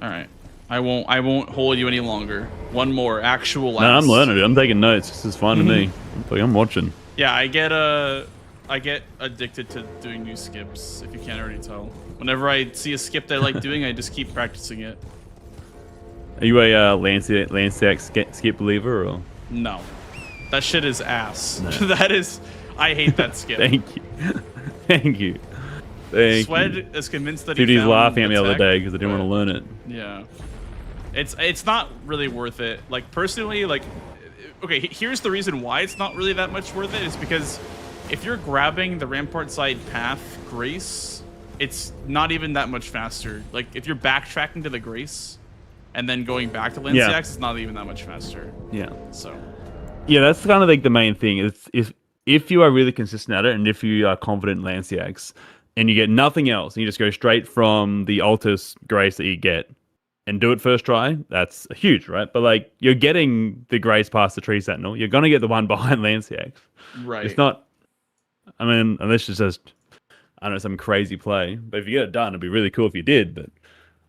All right. I won't hold you any longer. One more actual. No, I'm learning it. I'm taking notes. This is fine to me. I'm watching. Yeah, I get I get addicted to doing new skips, if you can't already tell. Whenever I see a skip that I like doing, I just keep practicing it. Are you a Lanceac skip believer or? No. That shit is ass. No. That is... I hate that skip. Thank you. Thank you. Thank Swed you. is convinced that Dude, he he's found laughing at me the other tech, day because I didn't want to learn it. Yeah. It's not really worth it. Like, personally, like... Okay, here's the reason why it's not really that much worth it, is because if you're grabbing the Rampart side path Grace, it's not even that much faster. Like, if you're backtracking to the Grace and then going back to Lanceax, it's not even that much faster. Yeah. So... Yeah, that's kind of like the main thing. It's if you are really consistent at it, and if you are confident in Lanceax, and you get nothing else, and you just go straight from the Altus Grace that you get, and do it first try, that's huge, right? But like, you're getting the Grace past the Tree Sentinel, you're gonna get the one behind Lanceax. Right. It's not. I mean, unless it's just, I don't know, some crazy play. But if you get it done, it'd be really cool if you did. But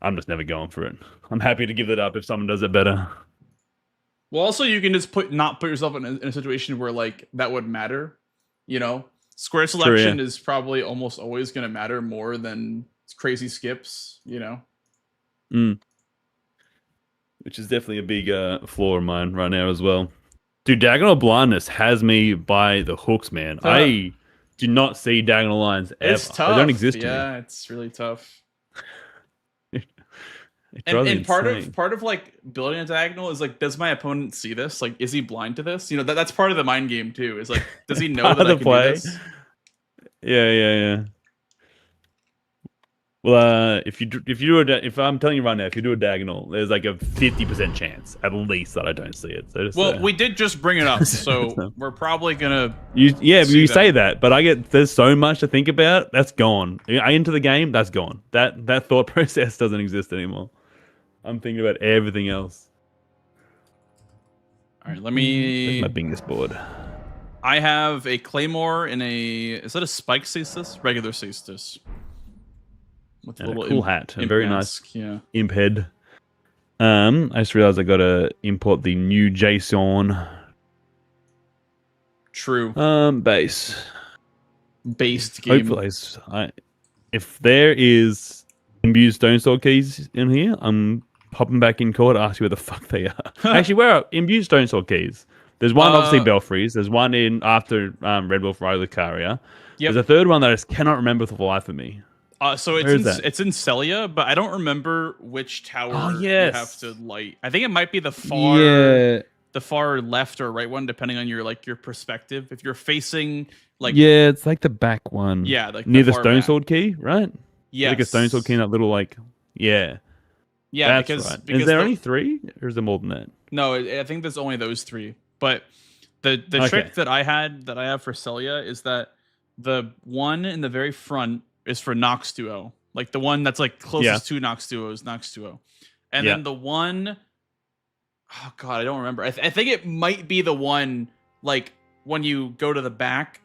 I'm just never going for it. I'm happy to give it up if someone does it better. Well, also, you can just not put yourself in a situation where, like, that would matter, you know? Square selection is probably almost always going to matter more than crazy skips, you know? Which is definitely a big flaw of mine right now as well. Dude, Diagonal Blindness has me by the hooks, man. I do not see Diagonal Lines ever. It's tough. They don't exist to me. Yeah, it's really tough. And part of like building a diagonal is like, does my opponent see this? Like, is he blind to this? You know, that's part of the mind game too. Is like, does he know that I can do this? Yeah. Well, if I'm telling you right now, if you do a diagonal, there's like a 50% chance at least that I don't see it. So just, we did just bring it up, so we're probably gonna. You say that, but there's so much to think about. That's gone. I enter the game, that's gone. That thought process doesn't exist anymore. I'm thinking about everything else. All right, let me. Where's my Bingus board? I have a Claymore in a. Is that a spike cestus? Regular cestus. With And a cool hat. A very nice yeah. imp head. I just realized I gotta import the new JSON. True. Base. Based game. Hopefully, if there is imbued stone sword keys in here, I'm popping back in call to ask you where the fuck they are. Actually, where are imbued stone sword keys? There's one obviously Belfries. There's one in after Red Wolf Rylucaria. Yep. There's a third one that I just cannot remember for the life of me. So it's in Celia, but I don't remember which tower you have to light. I think it might be the far left or right one, depending on your perspective. If you're facing it's like the back one. Yeah, like near the stone sword key, right? Yeah, like a stone sword key in that little yeah. That's because right. Is there only 3, or is there more than that? No, I think there's only those 3. But the trick that I have for Celia is that the one in the very front is for Nox Duo. Like the one that's like closest to Nox Duo is Nox Duo. And then the one, oh God, I don't remember. I think it might be the one like when you go to the back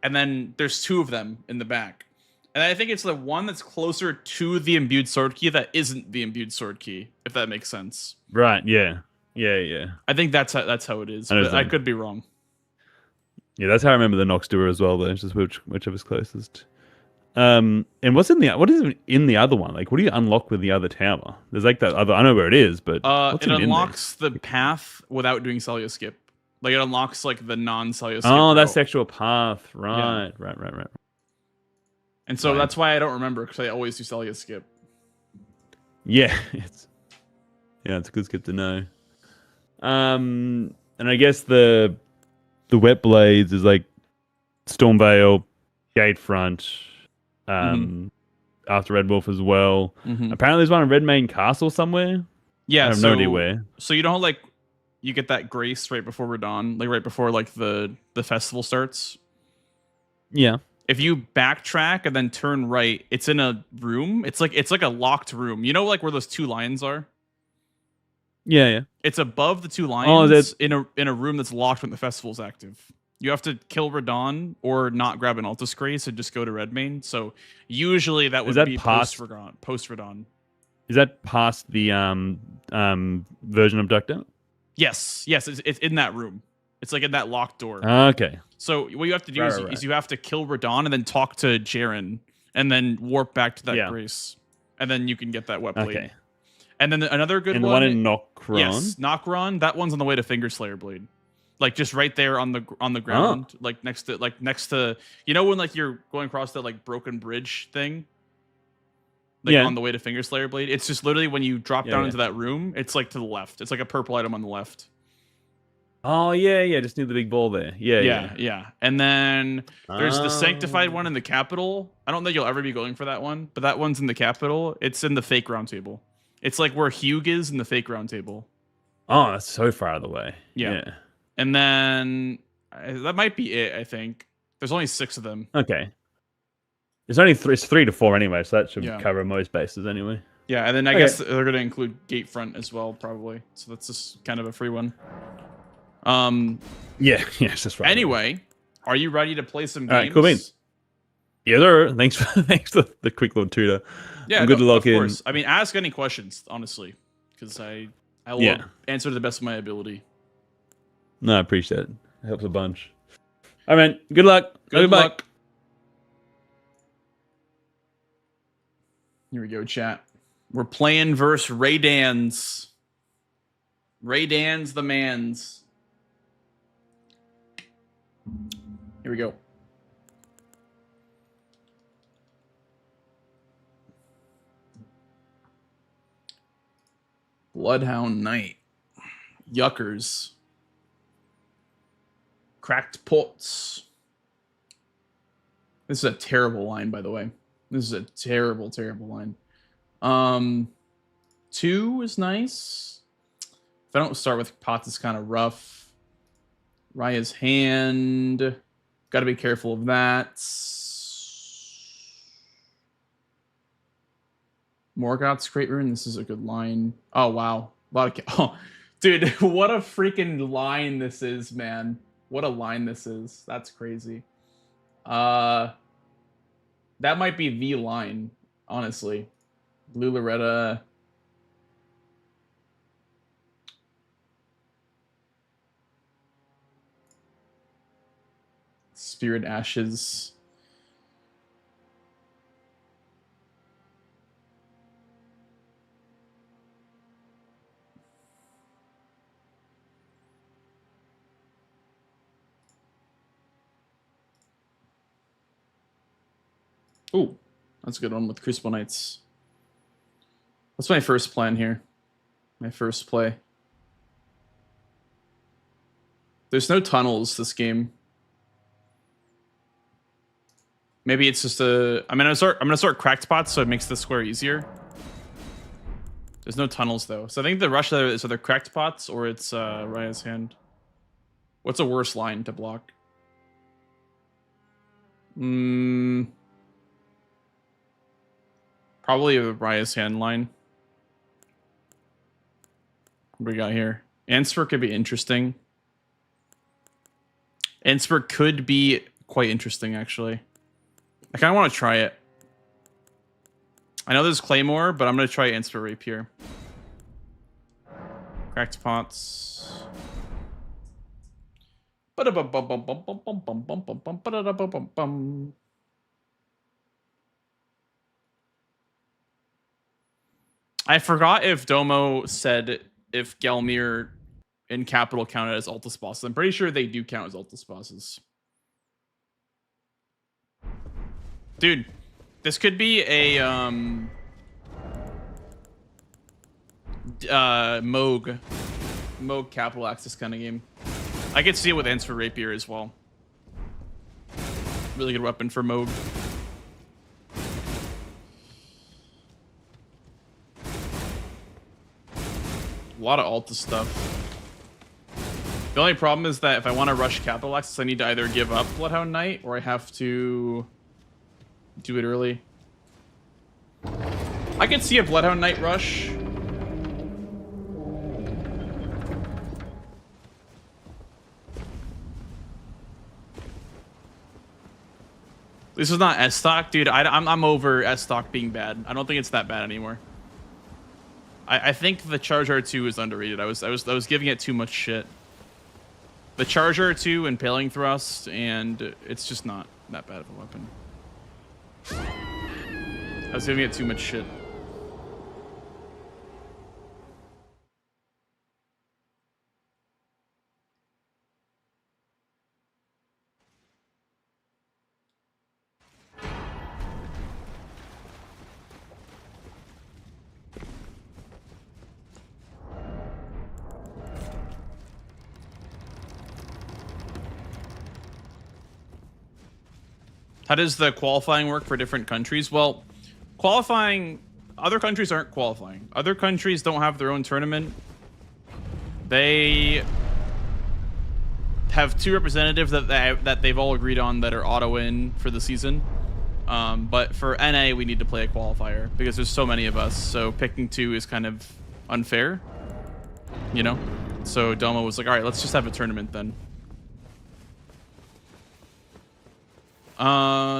and then there's 2 of them in the back. And I think it's the one that's closer to the imbued sword key that isn't the imbued sword key, if that makes sense. Right, yeah. I think that's how it is, but I could be wrong. Yeah, that's how I remember the Nox Duo as well, though. It's just whichever's closest. And what is in the other one? Like, what do you unlock with the other tower? There's like that other. I know where it is, but it unlocks the path without doing Celia skip. Like it unlocks like the non-Celia skip. Oh, that's the actual path. Right. And so that's why I don't remember, because I always do Celia skip. Yeah, it's a good skip to know. And I guess the wet blades is like Stormveil, Gatefront. After Red Wolf as well. Apparently there's one in Redmane Castle somewhere. Yeah, I have no idea where. So you know how you get that grace right before Radon, like right before the festival starts? Yeah. If you backtrack and then turn right, it's in a room. It's like a locked room. You know like where those 2 lions are? Yeah. It's above the 2 lions in a room that's locked when the festival's active. You have to kill Radon or not grab an Altus Grace and just go to Redmane. So usually that would be post Radon. Is that past the version abductor? Yes, it's in that room. It's like in that locked door. Okay. So what you have to do Right, is, right. is you have to kill Radon and then talk to Jaren and then warp back to that Yeah. grace. And then you can get that wet blade. Okay. And then another good And the one. one in Nokron? Yes, Nokron. That one's on the way to Fingerslayer Blade. Like just right there on the ground, like next to you know when like you're going across that like broken bridge thing, like on the way to Fingerslayer Blade. It's just literally when you drop down into that room, it's like to the left. It's like a purple item on the left. Oh yeah, just near the big ball there. Yeah. And then there's the Sanctified one in the capital. I don't think you'll ever be going for that one, but that one's in the capital. It's in the fake round table. It's like where Hugh is in the fake round table. Oh, that's so far out of the way. Yeah. And then that might be it, I think. There's only 6 of them. Okay. It's only it's 3 to 4 anyway, so that should Yeah. cover most bases anyway. Yeah, and then I guess they're going to include Gatefront as well, probably. So that's just kind of a free one. Yeah, it's just right. Anyway, are you ready to play some games? All right, cool beans. Yeah, there. Thanks for the quick little tutor. Yeah, I'm good to log in. Course. I mean, ask any questions, honestly, because I will answer to the best of my ability. No, I appreciate it. It helps a bunch. All right, man. Good luck. Good luck. Here we go, chat. We're playing versus Raydans. Raydans the mans. Here we go. Bloodhound Knight. Yuckers. Cracked pots. This is a terrible line, by the way. This is a terrible, terrible line. 2 is nice. If I don't start with pots, it's kind of rough. Raya's hand. Got to be careful of that. Morgoth's Great Rune. This is a good line. Oh, wow. A lot of... Oh, dude, what a freaking line this is, man. What a line this is. That's crazy. That might be the line, honestly. Blue Loretta. Spirit Ashes. Ooh, that's a good one with Crucible Knights. What's my first plan here? My first play. There's no tunnels this game. Maybe it's just a... I'm gonna start cracked pots so it makes the square easier. There's no tunnels though. So I think the rush there is either cracked pots or it's Raya's hand. What's a worse line to block? Probably a Raya's hand line. What do we got here? Answer could be interesting. Answer could be quite interesting, actually. I kind of want to try it. I know there's Claymore, but I'm going to try Answer Rapier. Cracked pots. I forgot if Domo said if Gelmir and Capital counted as Altus bosses. I'm pretty sure they do count as Altus bosses. Dude, this could be a Moog Capital Access kind of game. I could see it with Answer Rapier as well. Really good weapon for Moog. A lot of Alta stuff. The only problem is that if I want to rush Capital Access, I need to either give up Bloodhound Knight or I have to do it early. I could see a Bloodhound Knight rush. This is not S stock, dude. I'm over S stock being bad. I don't think it's that bad anymore. I think the Charge R2 is underrated. I was giving it too much shit. The Charger 2 Impaling Thrust, and it's just not that bad of a weapon. I was giving it too much shit. How does the qualifying work for different countries? Well, other countries aren't qualifying. Other countries don't have their own tournament. They have 2 representatives that they've all agreed on that are auto-in for the season. But for NA, we need to play a qualifier because there's so many of us. So picking 2 is kind of unfair, you know? So Domo was like, all right, let's just have a tournament then.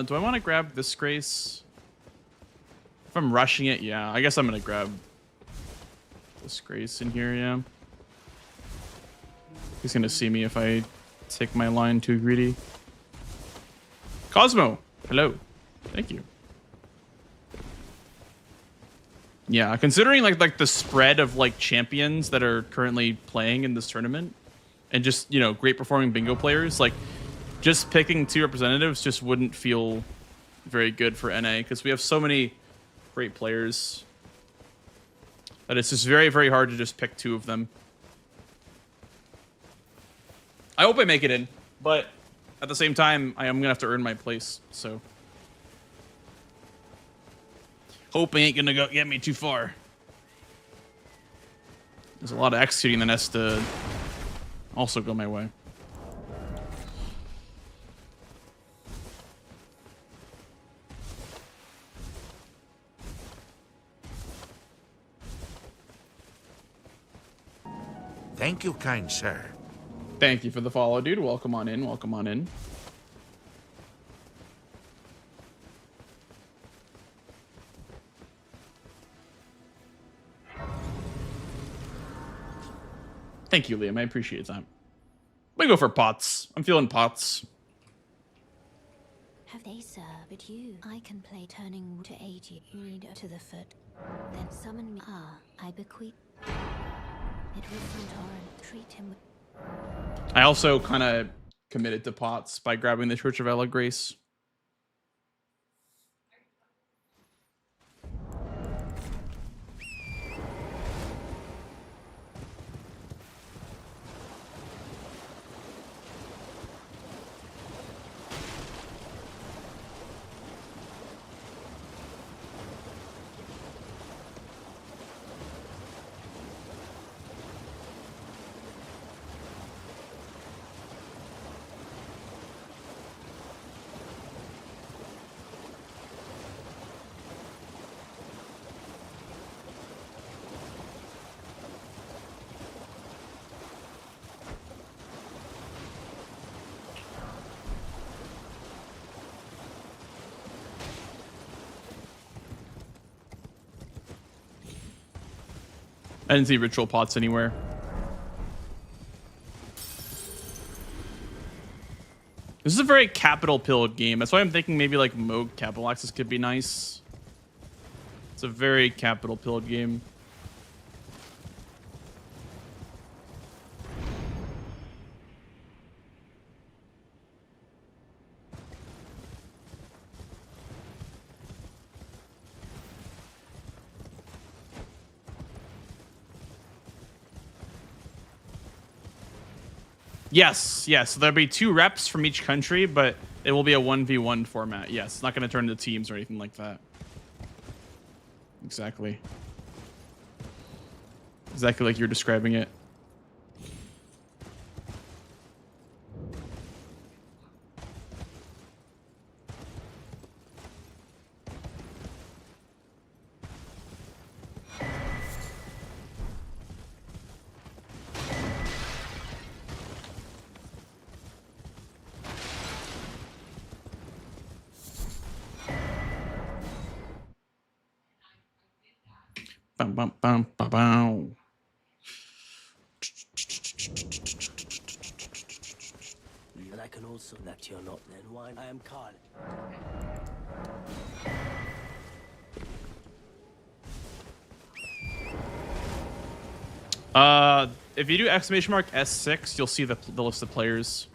Do I want to grab this Grace? If I'm rushing it, yeah. I guess I'm going to grab this Grace in here, yeah. He's going to see me if I take my line too greedy. Cosmo, hello. Thank you. Yeah, considering like the spread of like champions that are currently playing in this tournament and just, you know, great performing bingo players, like just picking 2 representatives just wouldn't feel very good for NA because we have so many great players that it's just very, very hard to just pick 2 of them. I hope I make it in, but at the same time, I am going to have to earn my place, so. Hoping ain't going to get me too far. There's a lot of executing that has to also go my way. Thank you, kind sir. Thank you for the follow, dude. Welcome on in. Welcome on in. Thank you, Liam. I appreciate that. We go for pots. I'm feeling pots. Have they, sir? But you, I can play turning to aid you. You need to the foot. Then summon me. Ah, I bequeath. It was Santorin. Treat him with. I also kind of committed to pots by grabbing the Church of Ella Grace. I didn't see ritual pots anywhere. This is a very capital pilled game. That's why I'm thinking maybe like Moog Capital Access could be nice. It's a very capital pilled game. Yes, yes. So there'll be 2 reps from each country, but it will be a 1v1 format. Yes, it's not going to turn into teams or anything like that. Exactly. Exactly like you're describing it. Bum, bum, bum, bum, bum. can also that you're not. Then why I am Carl. If you do exclamation mark S6, you'll see the list of players.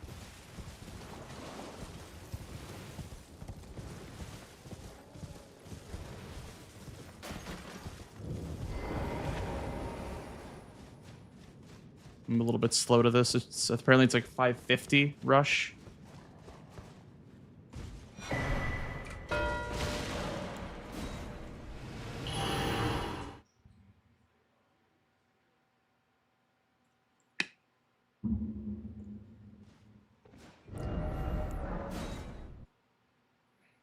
I'm a little bit slow to this. It's apparently it's like 550 rush.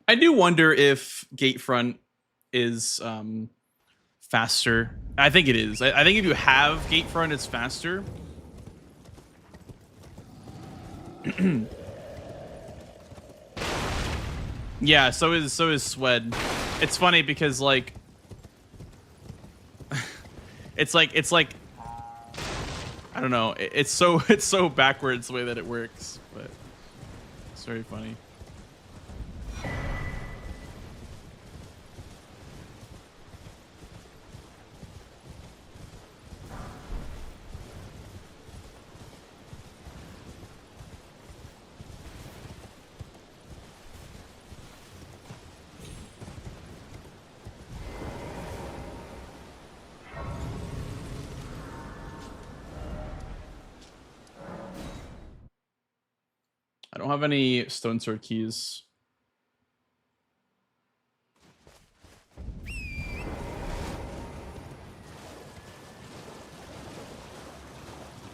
I do wonder if Gatefront is faster. I think it is. I think if you have Gatefront, it's faster. Yeah, so is Swed. It's funny because like it's like I don't know. It's so backwards the way that it works, but it's very funny. I don't have any stone sword keys.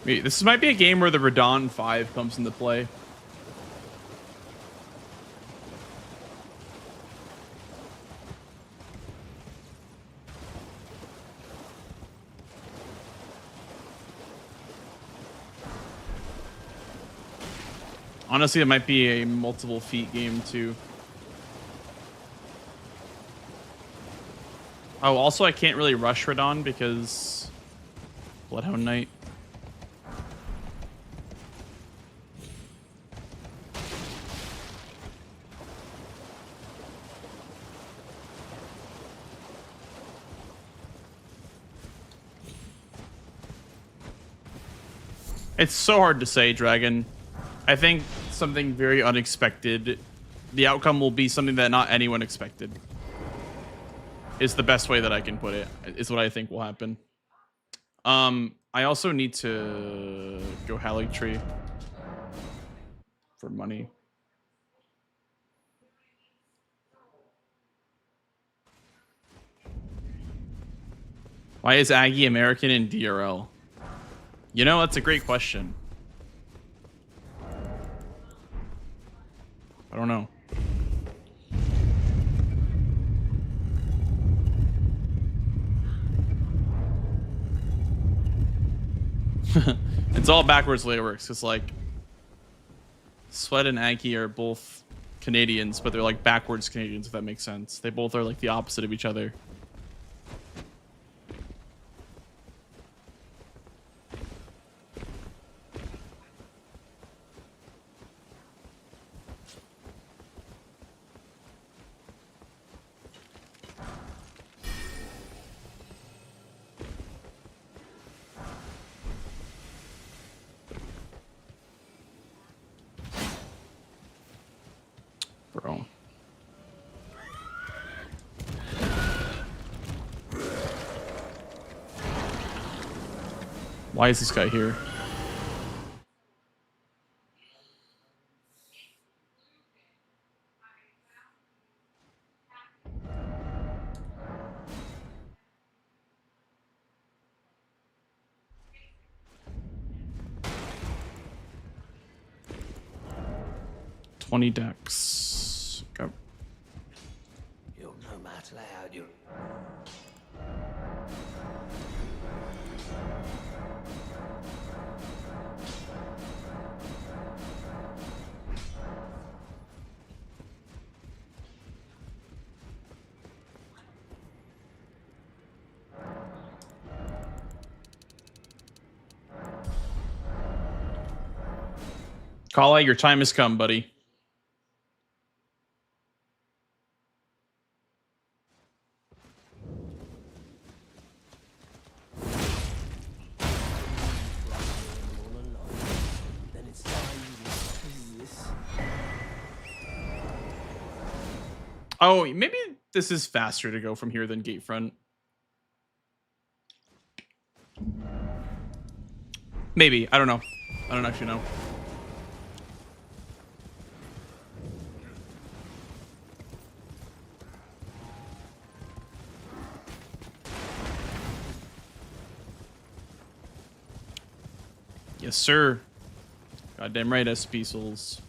Wait, this might be a game where the Radon 5 comes into play. Honestly, it might be a multiple feet game too. Oh, also I can't really rush Radon because Bloodhound Knight. It's so hard to say, Dragon. I think something very unexpected. The outcome will be something that not anyone expected. Is the best way that I can put it. Is what I think will happen. I also need to go Haligtree for money. Why is Aggie American in DRL? You know, that's a great question. I don't know. It's all backwards the way it works. Because, like, Sweat and Aggie are both Canadians, but they're, like, backwards Canadians, if that makes sense. They both are, like, the opposite of each other. Bro. Why is this guy here? $20 decks. Go. You're no matter loud, you. Kala, your time has come, buddy. Then it's time you this. Oh, maybe this is faster to go from here than Gatefront. Maybe. I don't know. I don't actually know. Yes, sir. Goddamn right, SP Souls.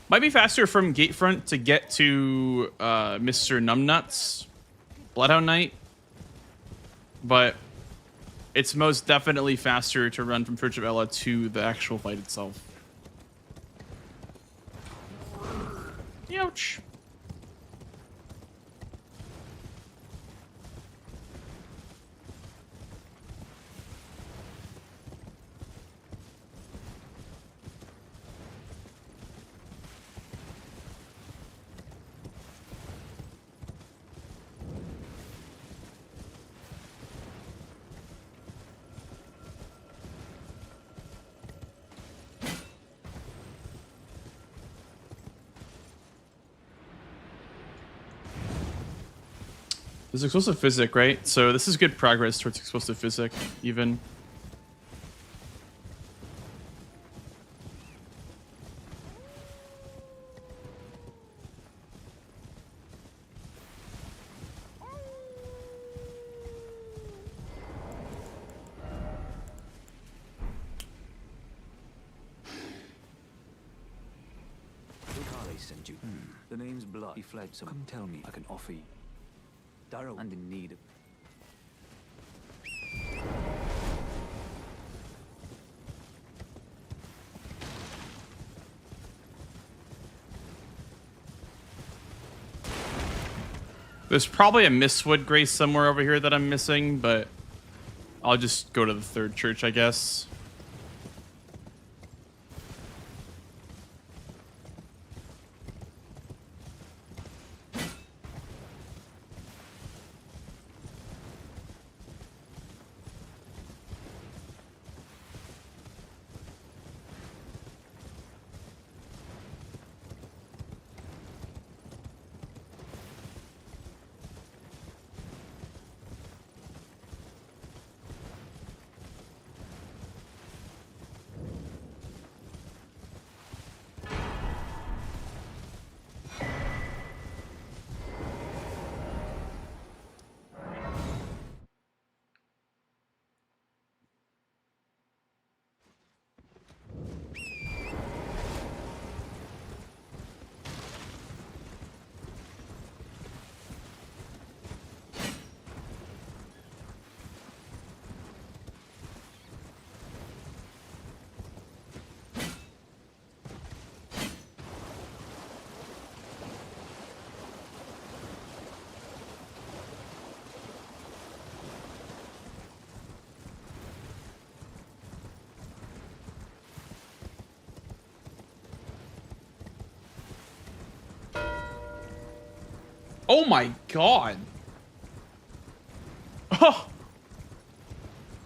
Might be faster from Gatefront to get to Mr. Numbnuts, Bloodhound Knight, but it's most definitely faster to run from Church of Ella to the actual fight itself. Ouch. There's explosive physic, right? So this is good progress towards explosive physic, even. Look how they sent you. The name's Blood. He fled, so come tell me. I can offer you. Darrow and in need of. There's probably a Mistwood Grace somewhere over here that I'm missing, but I'll just go to the third church, I guess. Oh my god.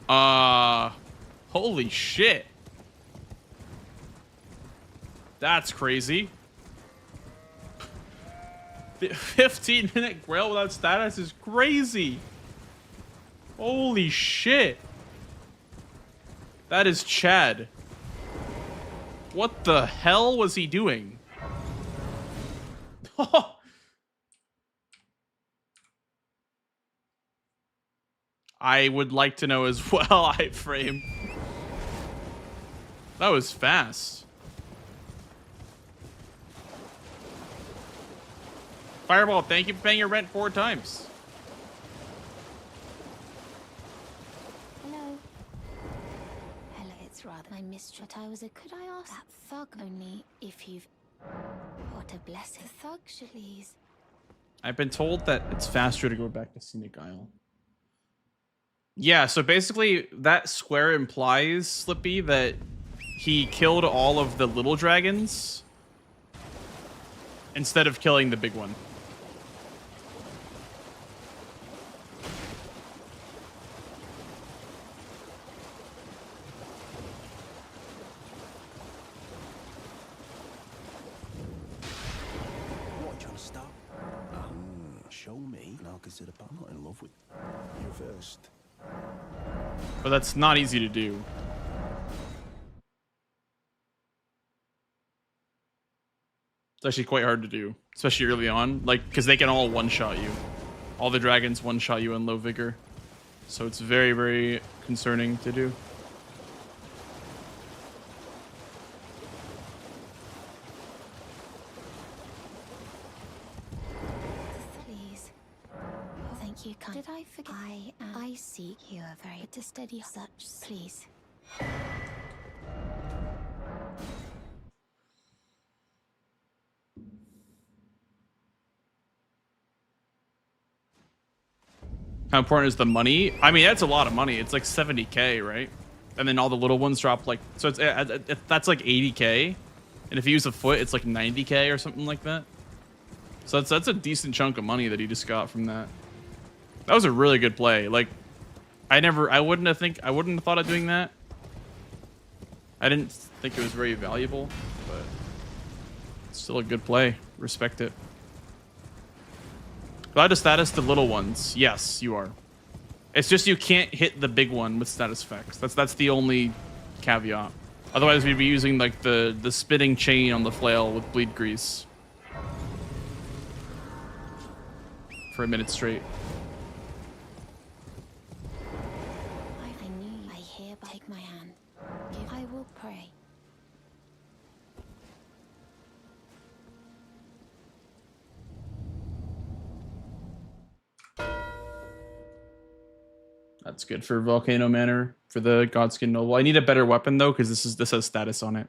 Oh. Holy shit. That's crazy. 15-minute Grail without status is crazy. Holy shit. That is Chad. What the hell was he doing? I would like to know as well, iframe. That was fast. Fireball, thank you for paying your rent 4 times. Hello. Hello, it's rather my mistress. I was a. Could I ask that thug only if you've. What a blessing. The thug should please. I've been told that it's faster to go back to Scenic Isle. Yeah, so basically that square implies, Slippy, that he killed all of the little dragons instead of killing the big one. What, you trying to stop? Show me, and I'll consider. I'm not in love with you first. But that's not easy to do. It's actually quite hard to do, especially early on, like, because they can all one-shot you. All the dragons one-shot you in low vigor. So it's very, very concerning to do. Please. Thank you, kind. Did I forget? I seek you a very to steady such. Please. How important is the money? I mean, that's a lot of money. It's like 70k, right? And then all the little ones drop like, so it's that's like 80k. And if you use a foot, it's like 90k or something like that. So that's a decent chunk of money that he just got from that. That was a really good play. Like, I wouldn't have thought of doing that. I didn't think it was very valuable, but it's still a good play. Respect it. Allowed to status the little ones. Yes, you are. It's just you can't hit the big one with status effects. That's the only caveat. Otherwise, we'd be using like the spitting chain on the flail with bleed grease for a minute straight. I knew. I hereby take my hand. I will pray. That's good for Volcano Manor for the Godskin Noble. I need a better weapon though, because this has status on it.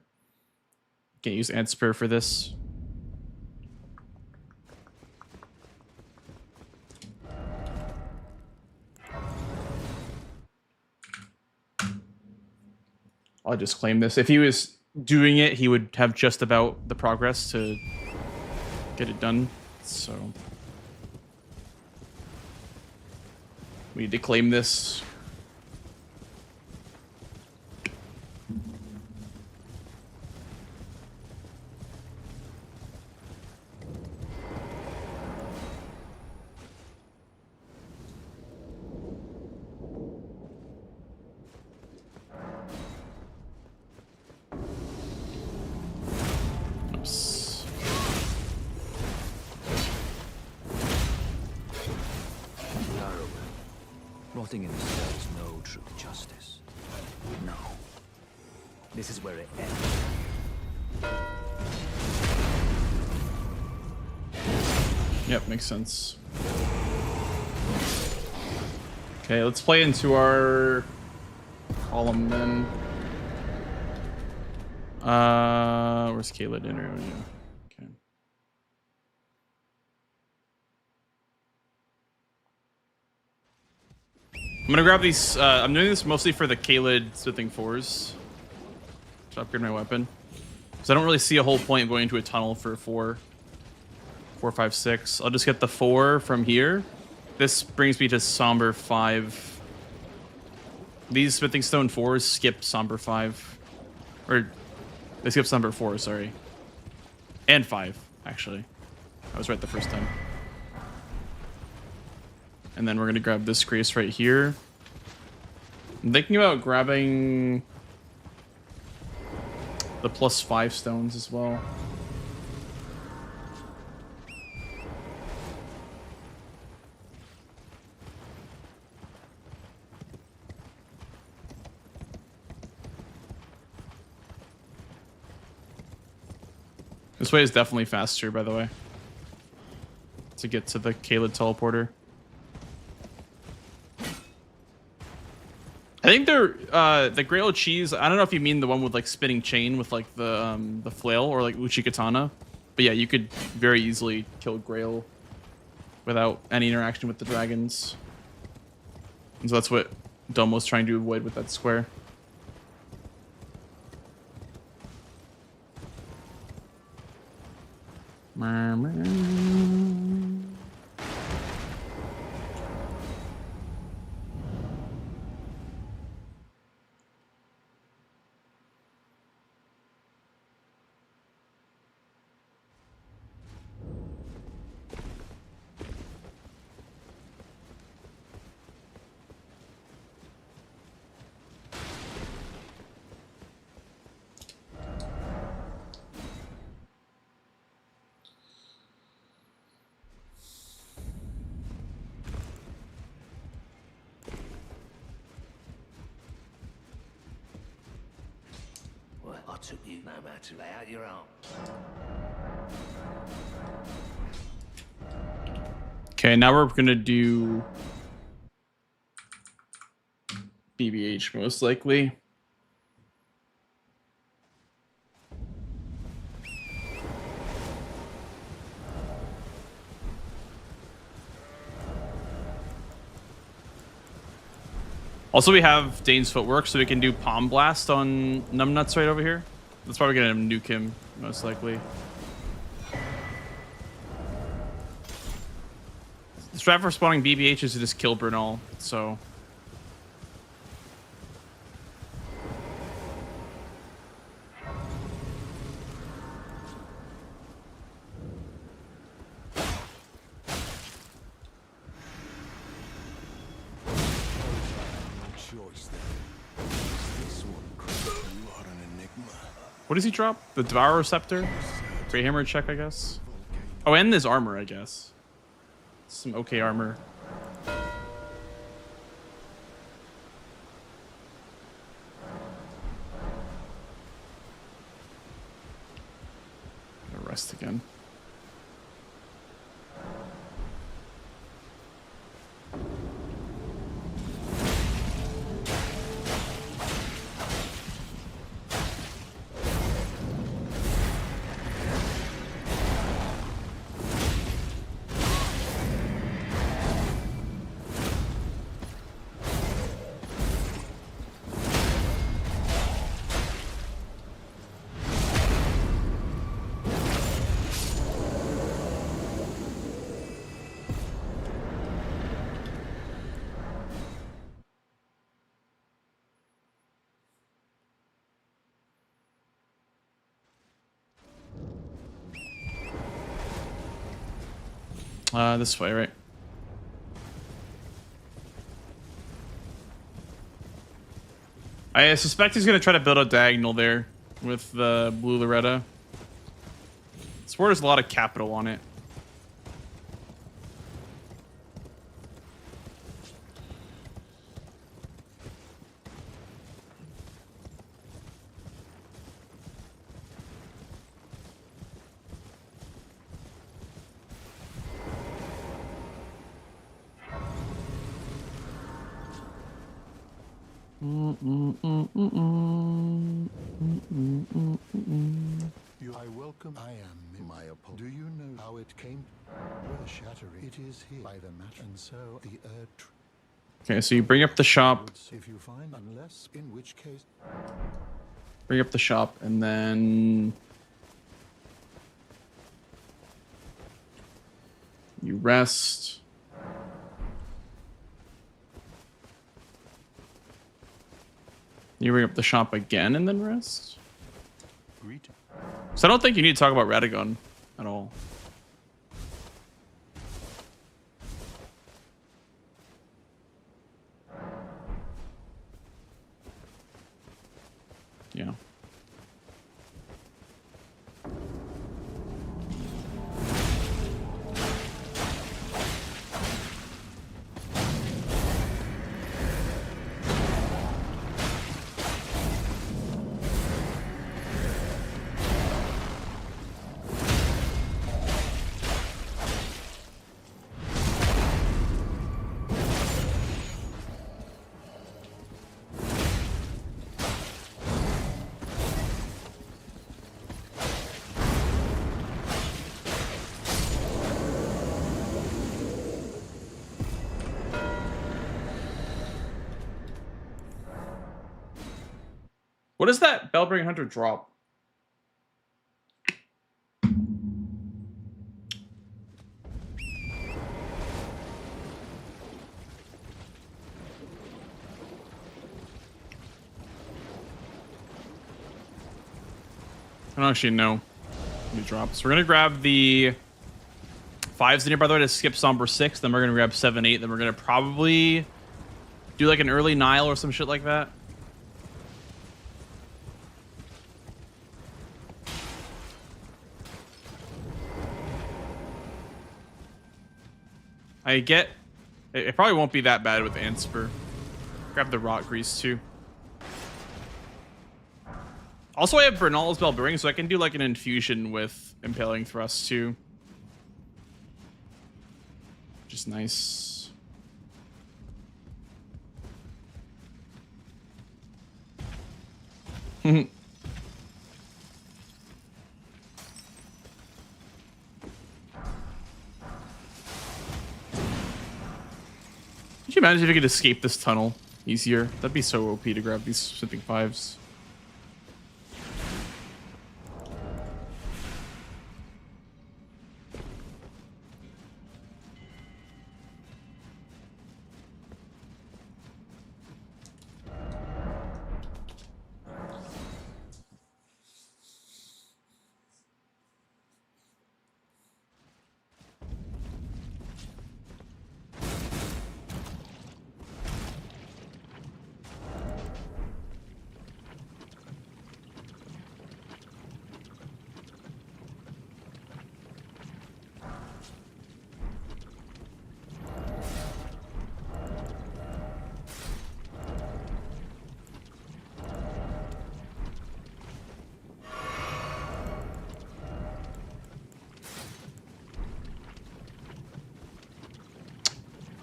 Can't use Ant Spear for this. I'll just claim this. If he was doing it, he would have just about the progress to get it done. So we need to claim this. Oops. Rotting in the cell is no true justice. No. This is where it ends. Yep, makes sense. Okay, let's play into our column then. Where's Kayla dinner? Oh, yeah. Okay. I'm gonna grab these. I'm doing this mostly for the Kaled Smithing 4s to upgrade my weapon. Because I don't really see a whole point of going into a tunnel for 4, 5, 6. I'll just get the 4 from here. This brings me to Somber 5. These Smithing Stone 4s skip Somber 5. Or, they skip Somber 4, sorry. And 5, actually. I was right the first time. And then we're going to grab this grace right here. I'm thinking about grabbing the +5 stones as well. This way is definitely faster, by the way, to get to the Kaled teleporter. I think they're the Grail cheese. I don't know if you mean the one with like spinning chain with like the flail or like Uchi Katana, but yeah, you could very easily kill Grail without any interaction with the dragons. And so that's what Dom was trying to avoid with that square. Well, I took you no matter to lay out your arm. Okay, now we're gonna do BBH most likely. Also, we have Dane's footwork, so we can do Palm Blast on Numbnuts right over here. That's probably gonna nuke him, most likely. The strat for spawning BBH is to just kill Bernal, so... What does he drop? The Devour Receptor? Great Hammer check, I guess. Oh, and this armor, I guess. Some okay armor. Gotta rest again. This way, right? I suspect he's gonna try to build a diagonal there with the blue Loretta. Sword has a lot of capital on it. I welcome. I am my apology. Do you know how it came? Where shattering it is here by the match, and so the earth. Okay, so you bring up the shop. If you find, unless in which case. Bring up the shop, and then you rest. You bring up the shop again, and then rest. Greet. So I don't think you need to talk about Radagon at all. Yeah. What does that Bellbring Hunter drop? I don't actually know what it drops. We're gonna grab the 5s in here, by the way, to skip Somber 6. Then we're gonna grab 7, 8. Then we're gonna probably do like an early Nile or some shit like that. I get it probably won't be that bad with Anspur. Grab the Rot Grease too. Also, I have Bernal's Bellbearing, so I can do like an infusion with Impaling Thrust too. Which is nice. Could you imagine if you could escape this tunnel easier? That'd be so OP to grab these Slipping 5s.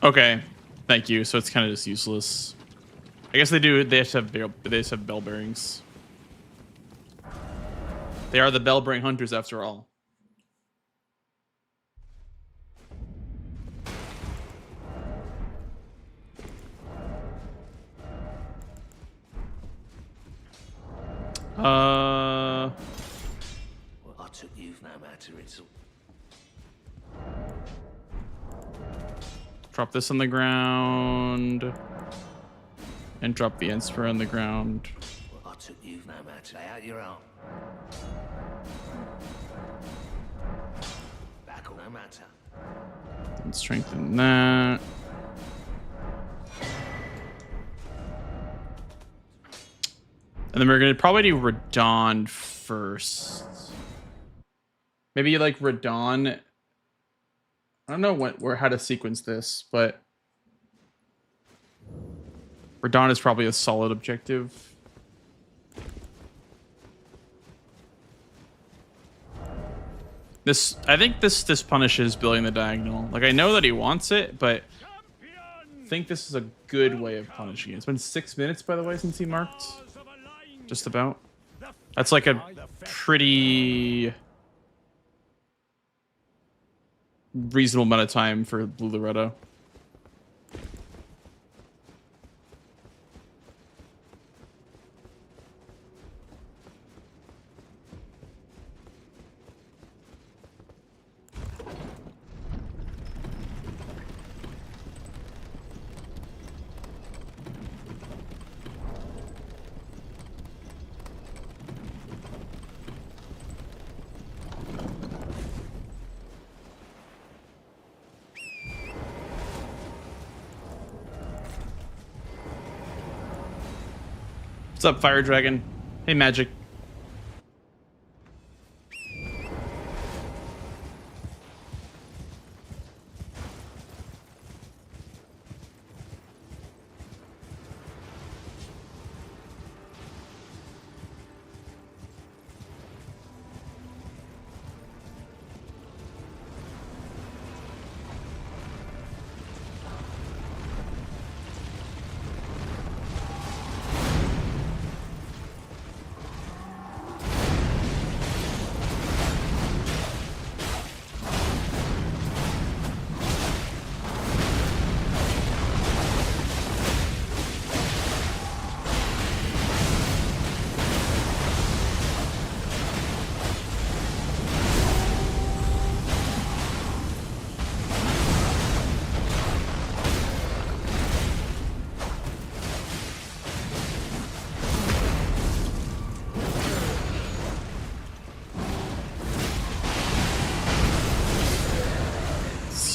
Okay, thank you. So it's kind of just useless. I guess they do. They just have bell bearings. They are the bell bearing hunters after all. I took you no matter it's all. Drop this on the ground. And drop the Enspur on the ground. I took you no matter. Lay out your arm. Back on no matter. And strengthen that. And then we're gonna probably do Radon first. Maybe like Radon. I don't know how to sequence this, but Radon is probably a solid objective. I think this punishes building the diagonal. Like I know that he wants it, but I think this is a good way of punishing it. It's been 6 minutes, by the way, since he marked. Just about. That's like a pretty reasonable amount of time for Blue Loretto. What's up, Fire Dragon? Hey, Magic.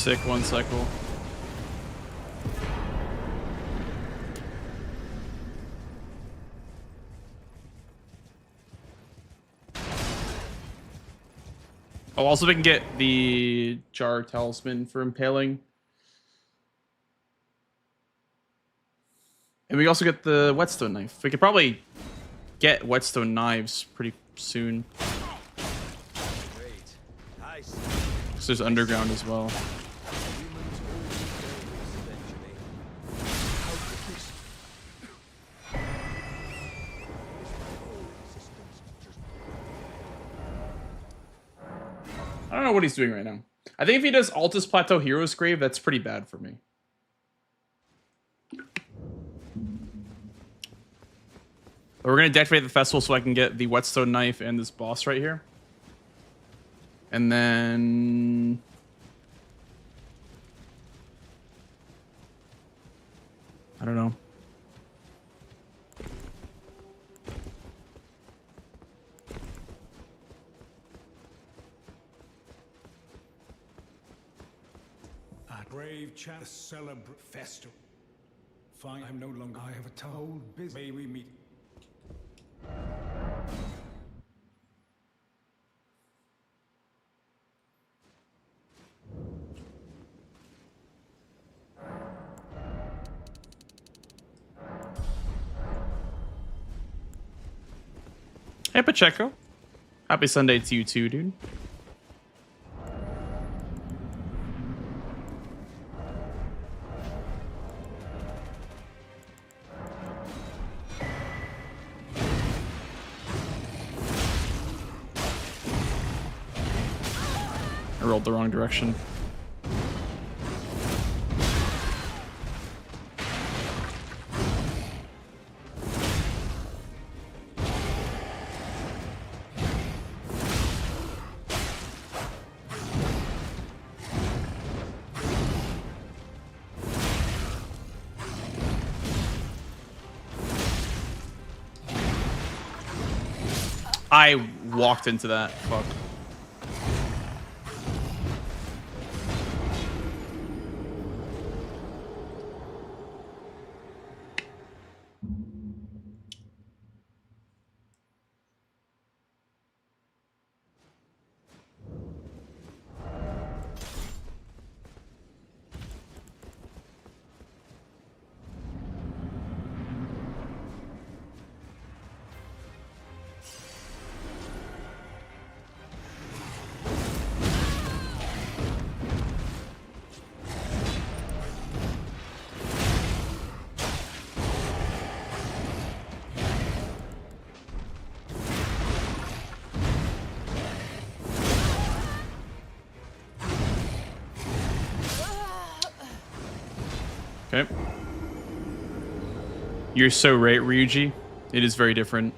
sick one cycle. Oh, also we can get the jar talisman for impaling. And we also get the whetstone knife. We could probably get whetstone knives pretty soon. Because there's underground as well. I don't know what he's doing right now. I think if he does Altus Plateau Hero's Grave, that's pretty bad for me. But we're going to deactivate the festival so I can get the whetstone knife and this boss right here. And then... I don't know. Brave chap, celebrate festival. Fine, I'm no longer. I have a told business. May we meet? Hey, Pacheco. Happy Sunday to you too, dude. I rolled the wrong direction. I walked into that. Fuck. Okay. You're so right, Ryuji. It is very different.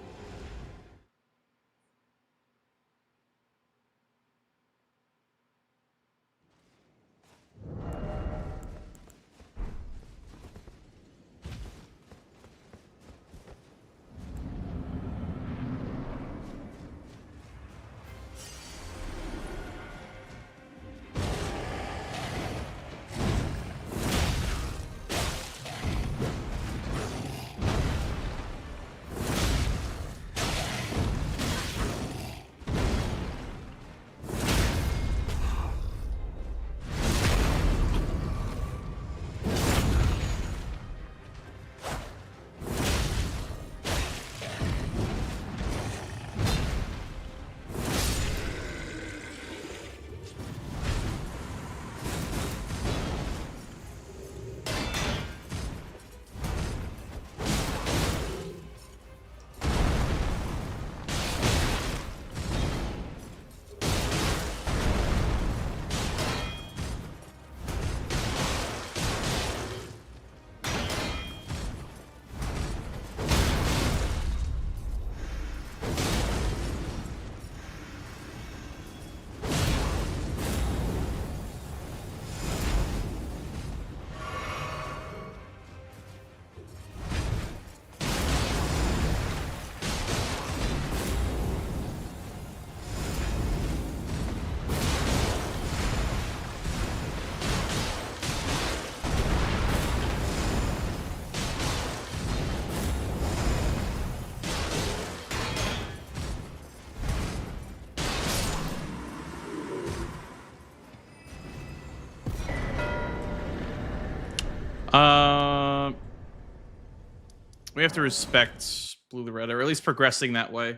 We have to respect Blue Loretta, or at least progressing that way.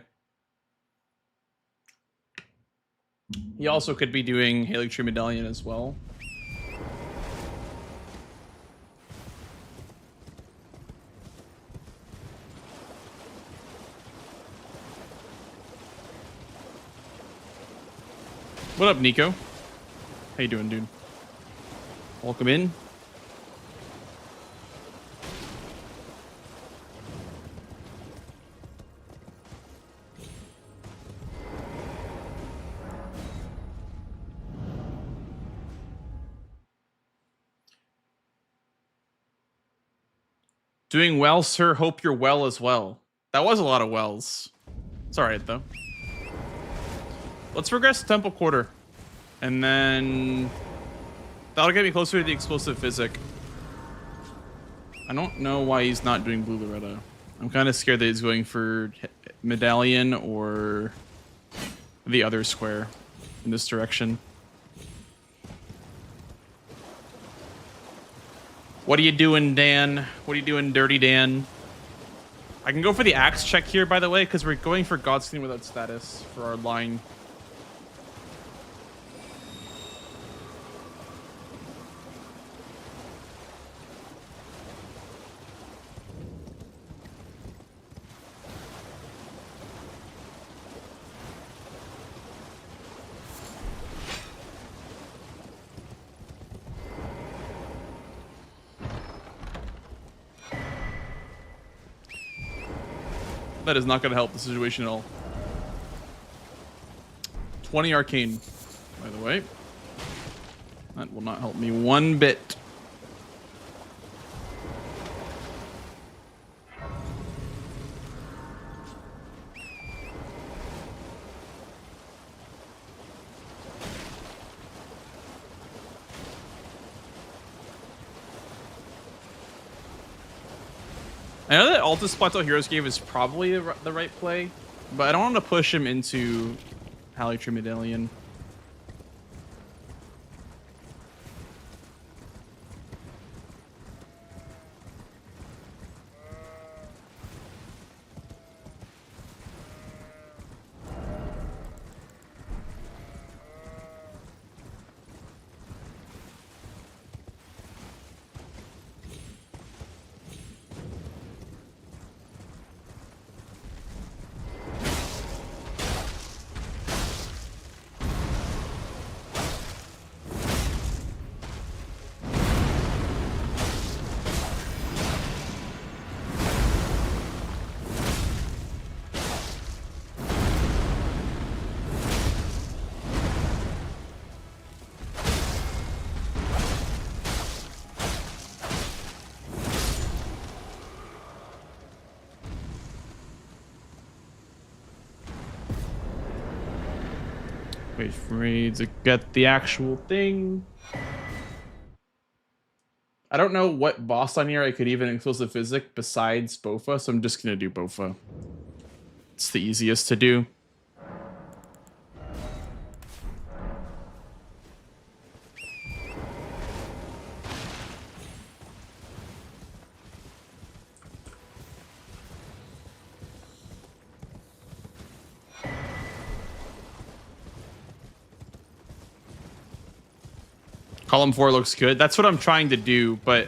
He also could be doing Hailing True Medallion as well. What up, Nico? How you doing, dude? Welcome in. Doing well, sir. Hope you're well as well. That was a lot of wells. It's alright, though. Let's progress to Temple Quarter. And then... that'll get me closer to the explosive physic. I don't know why he's not doing Blue Loretta. I'm kind of scared that he's going for Medallion or the other square in this direction. What are you doing, Dan? What are you doing, Dirty Dan? I can go for the axe check here, by the way, because we're going for Godskin without status for our line. That is not going to help the situation at all. 20 arcane, by the way. That will not help me one bit. I know that Altus Plateau Heroes Cave is probably the right play, but I don't want to push him into Hailing True Medallion. Wait for me to get the actual thing. I don't know what boss on here I could even explosive physic besides Bofa, so I'm just gonna do Bofa. It's the easiest to do. Column 4 looks good. That's what I'm trying to do, but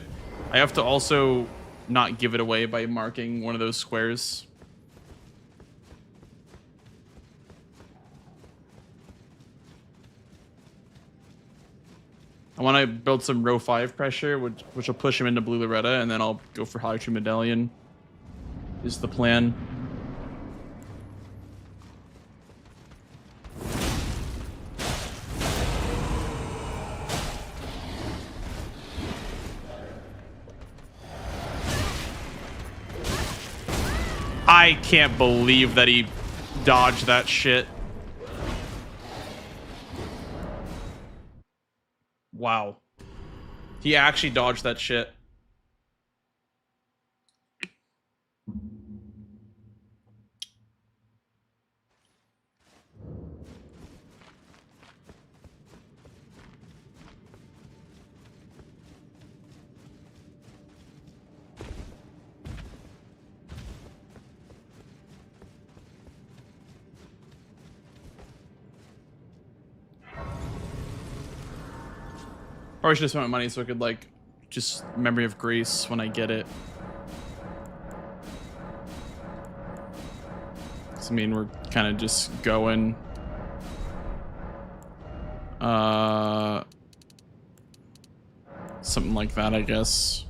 I have to also not give it away by marking one of those squares. I want to build some row 5 pressure, which will push him into Blue Loretta, and then I'll go for Hailing True Medallion. Is the plan. I can't believe that he dodged that shit. Wow. He actually dodged that shit. Probably should have spent my money so I could like just Memory of Grace when I get it. I mean, we're kind of just going. Something like that, I guess.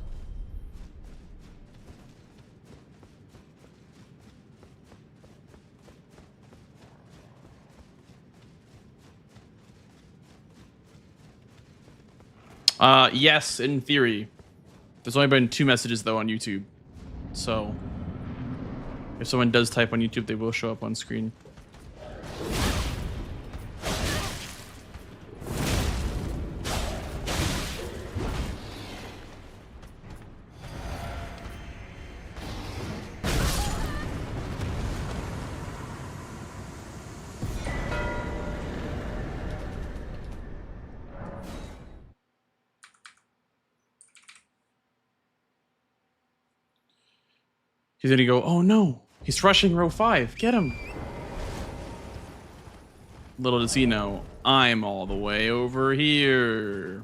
Yes, in theory. There's only been 2 messages though on YouTube. So if someone does type on YouTube, they will show up on screen. He's gonna go, oh no, he's rushing row 5. Get him. Little does he know, I'm all the way over here.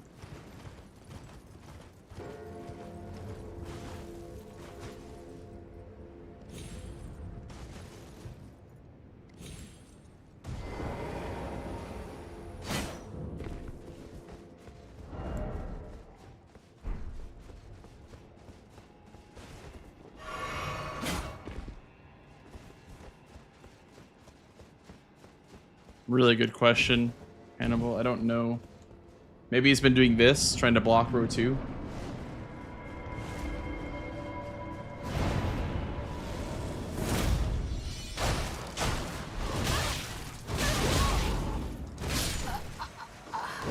Really good question, Hannibal. I don't know. Maybe he's been doing this, trying to block row 2.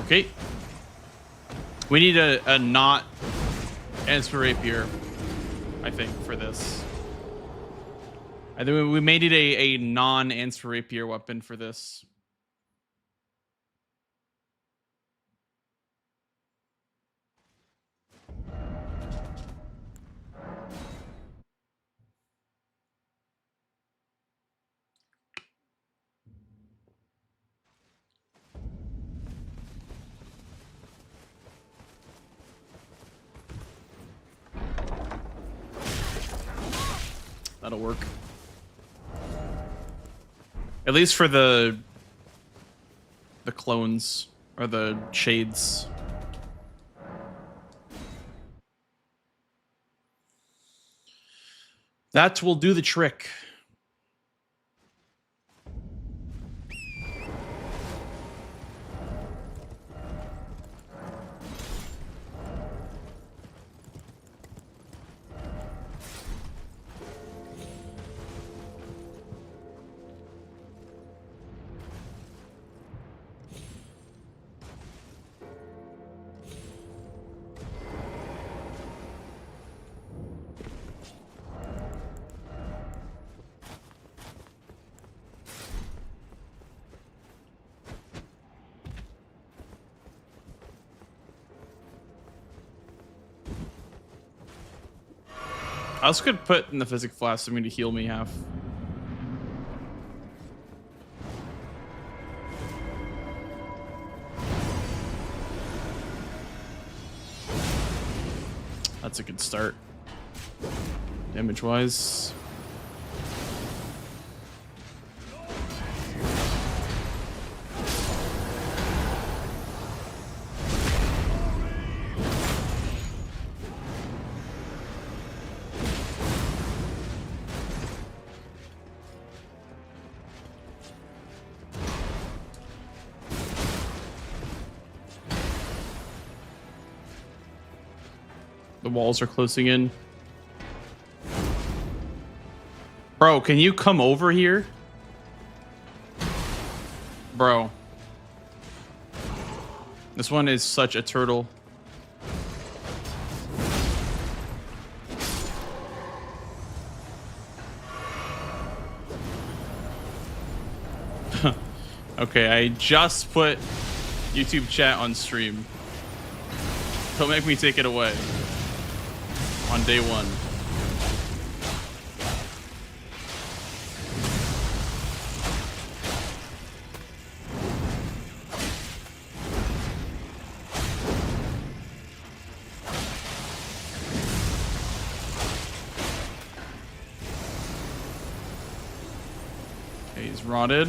Okay. We need a not answer rapier, I think, for this. I think we may need a non-answer rapier weapon for this. That'll work. At least for the clones or the shades. That will do the trick. I also could put in the physic flask something to heal me half. That's a good start. Damage wise. The walls are closing in. Bro, can you come over here? Bro. This one is such a turtle. Okay, I just put YouTube chat on stream. Don't make me take it away. On day 1. He's rotted.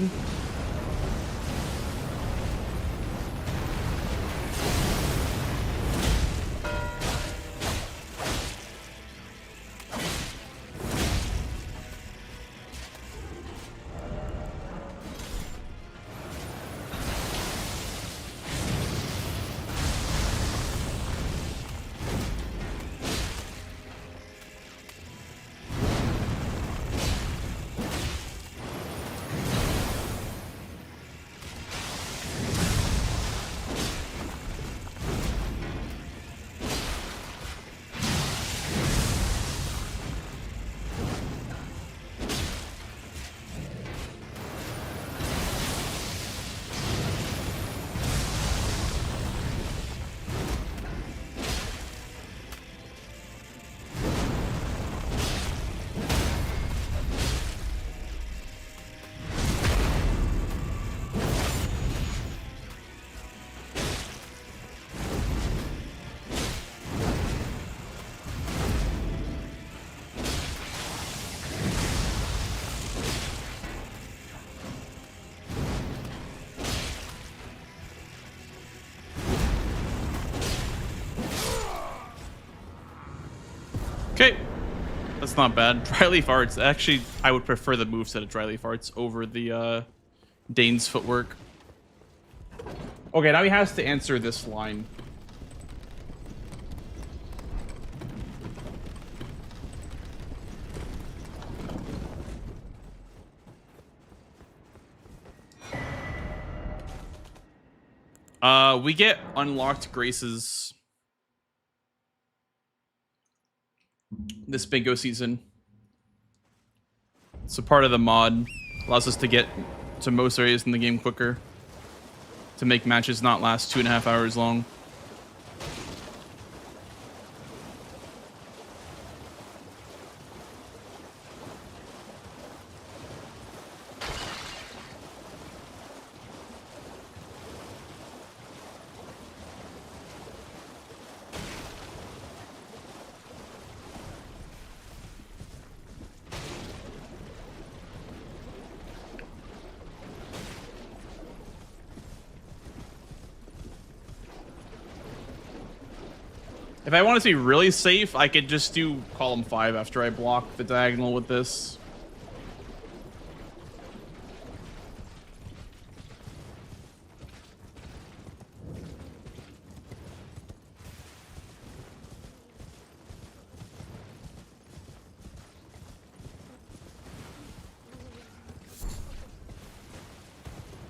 Okay, that's not bad. Dryleaf Arts. Actually, I would prefer the moveset of Dryleaf Arts over the Dane's footwork. Okay, now he has to answer this line. We get unlocked graces this bingo season. It's a part of the mod. Allows us to get to most areas in the game quicker. To make matches not last 2.5 hours long. If I want to be really safe, I could just do column 5 after I block the diagonal with this.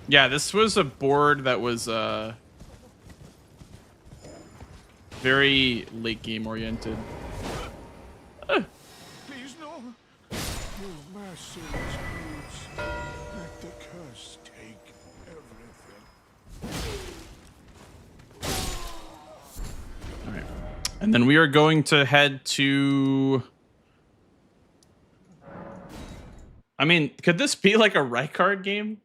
Yeah, this was a board that was very late game oriented. Please, no. Your mercy, please. Let the curse take everything. All right. And then we are going to head to... I mean, could this be like a right card game?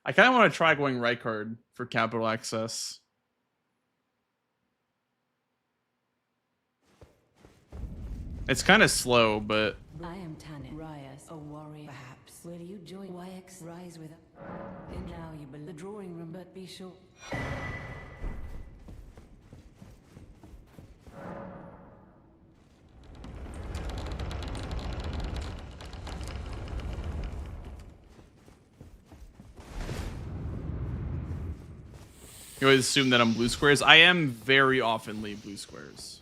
I kind of want to try going right card for capital access. It's kind of slow, but... I am Tanit Ryas, a warrior. Perhaps. Will you join YX Rise with us? Invaluable. The drawing room, but be sure. You always assume that I'm blue squares. I am very oftenly blue squares.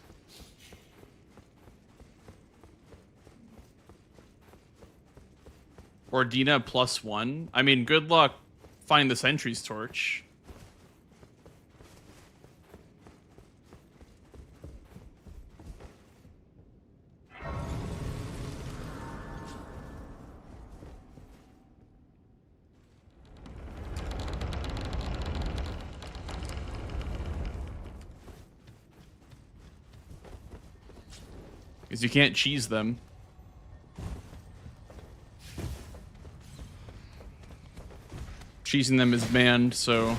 Ordina +1. I mean, good luck finding the Sentry's Torch. Because you can't cheese them. Cheesing them is banned, so...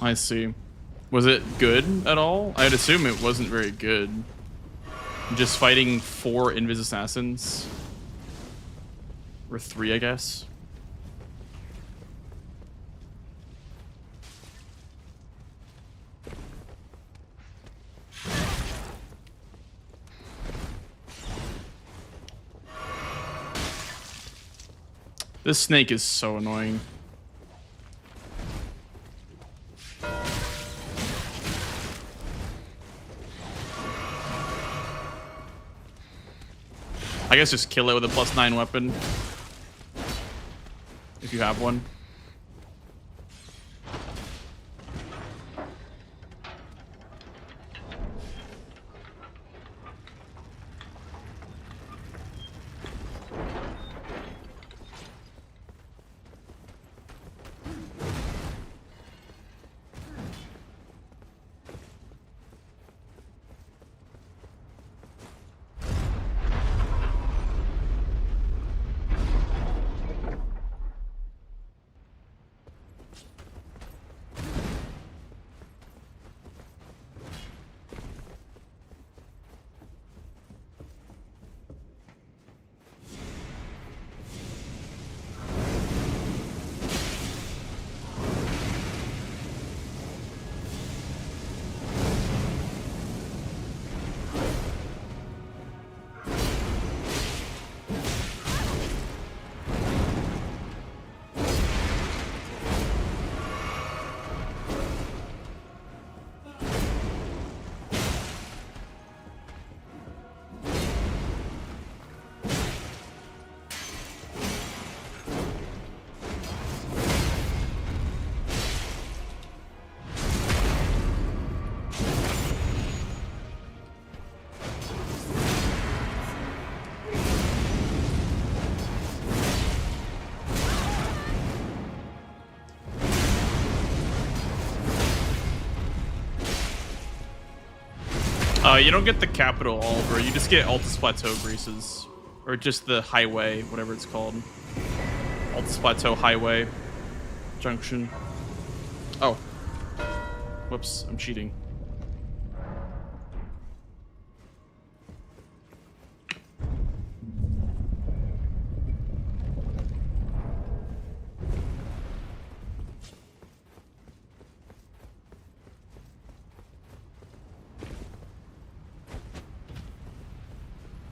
I see. Was it good at all? I'd assume it wasn't very good. Just fighting 4 Invis assassins. Or 3, I guess. This snake is so annoying. I guess just kill it with a +9 weapon. If you have one. You don't get the capital Oliver, you just get Altus Plateau greases. Or just the highway, whatever it's called. Altus Plateau Highway Junction. Oh. Whoops, I'm cheating.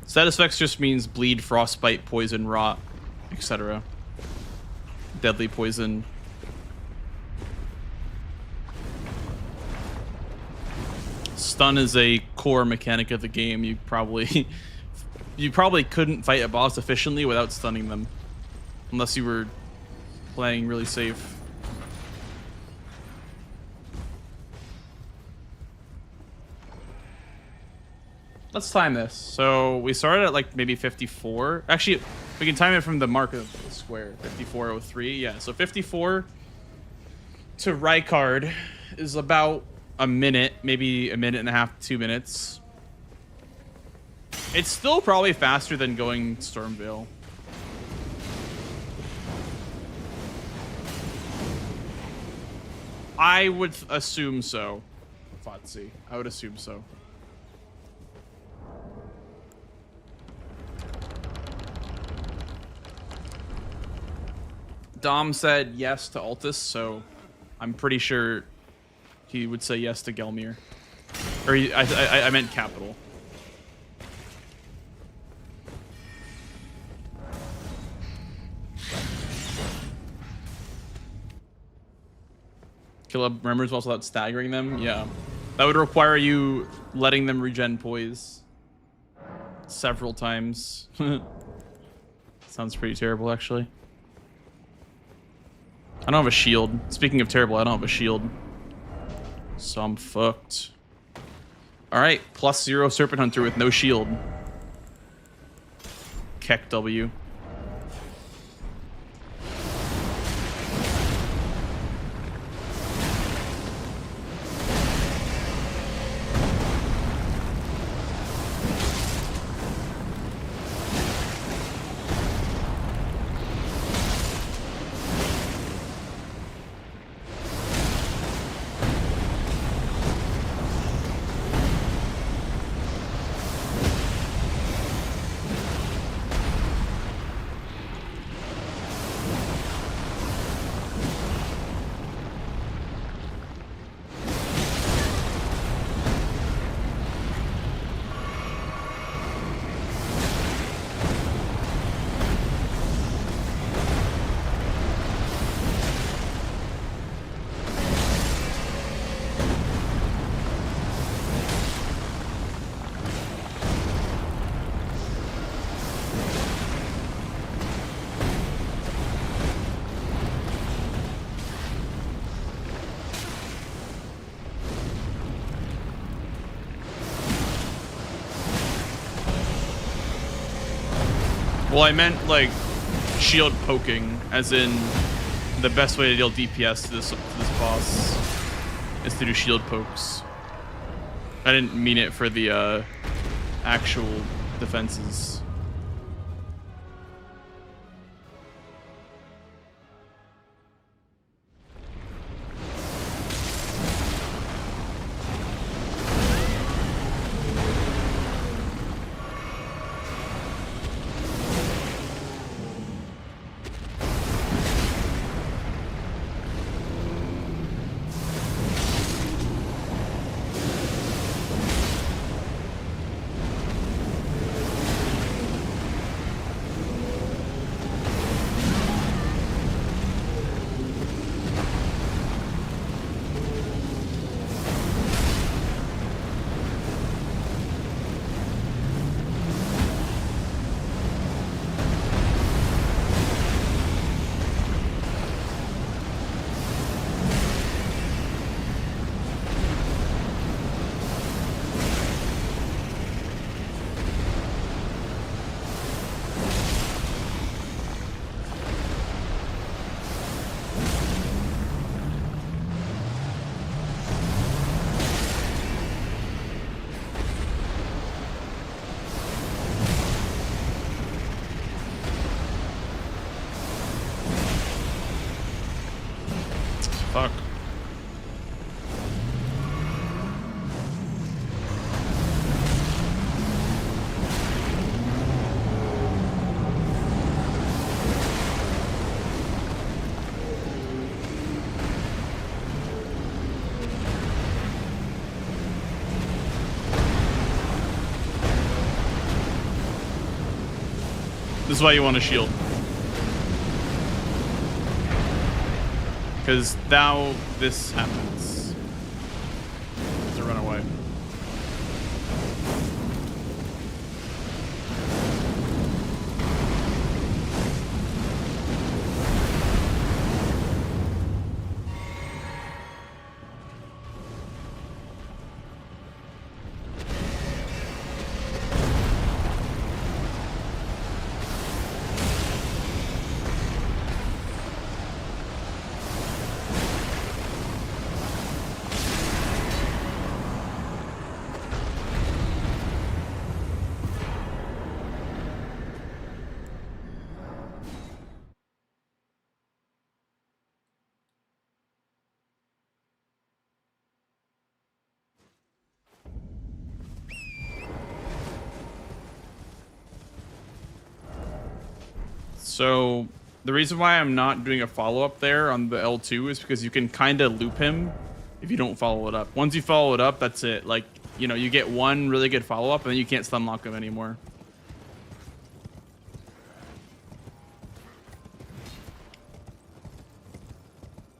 Status effects just means bleed, frostbite, poison, rot, etc. Deadly poison. Stun is a core mechanic of the game. You probably couldn't fight a boss efficiently without stunning them. Unless you were playing really safe. Let's time this. So we started at like maybe 54. Actually, we can time it from the mark of the square. 54:03. Yeah, so 54 to Rykard is about a minute, maybe a minute and a half, 2 minutes. It's still probably faster than going Stormvale. I would assume so, Fotsy. I would assume so. Dom said yes to Altus, so I'm pretty sure he would say yes to Gelmir. Or I meant capital. Kill up members whilst without staggering them? Yeah. That would require you letting them regen poise several times. Sounds pretty terrible, actually. I don't have a shield. Speaking of terrible, I don't have a shield. So I'm fucked. Alright, +0 Serpent Hunter with no shield. Keck W. Well, I meant like shield poking, as in the best way to deal DPS to this boss is to do shield pokes. I didn't mean it for the actual defenses. Fuck. This is why you want a shield. Because now this happens. To run away. So the reason why I'm not doing a follow-up there on the L2 is because you can kind of loop him if you don't follow it up. Once you follow it up, that's it. Like, you know, you get one really good follow-up and then you can't stun lock him anymore.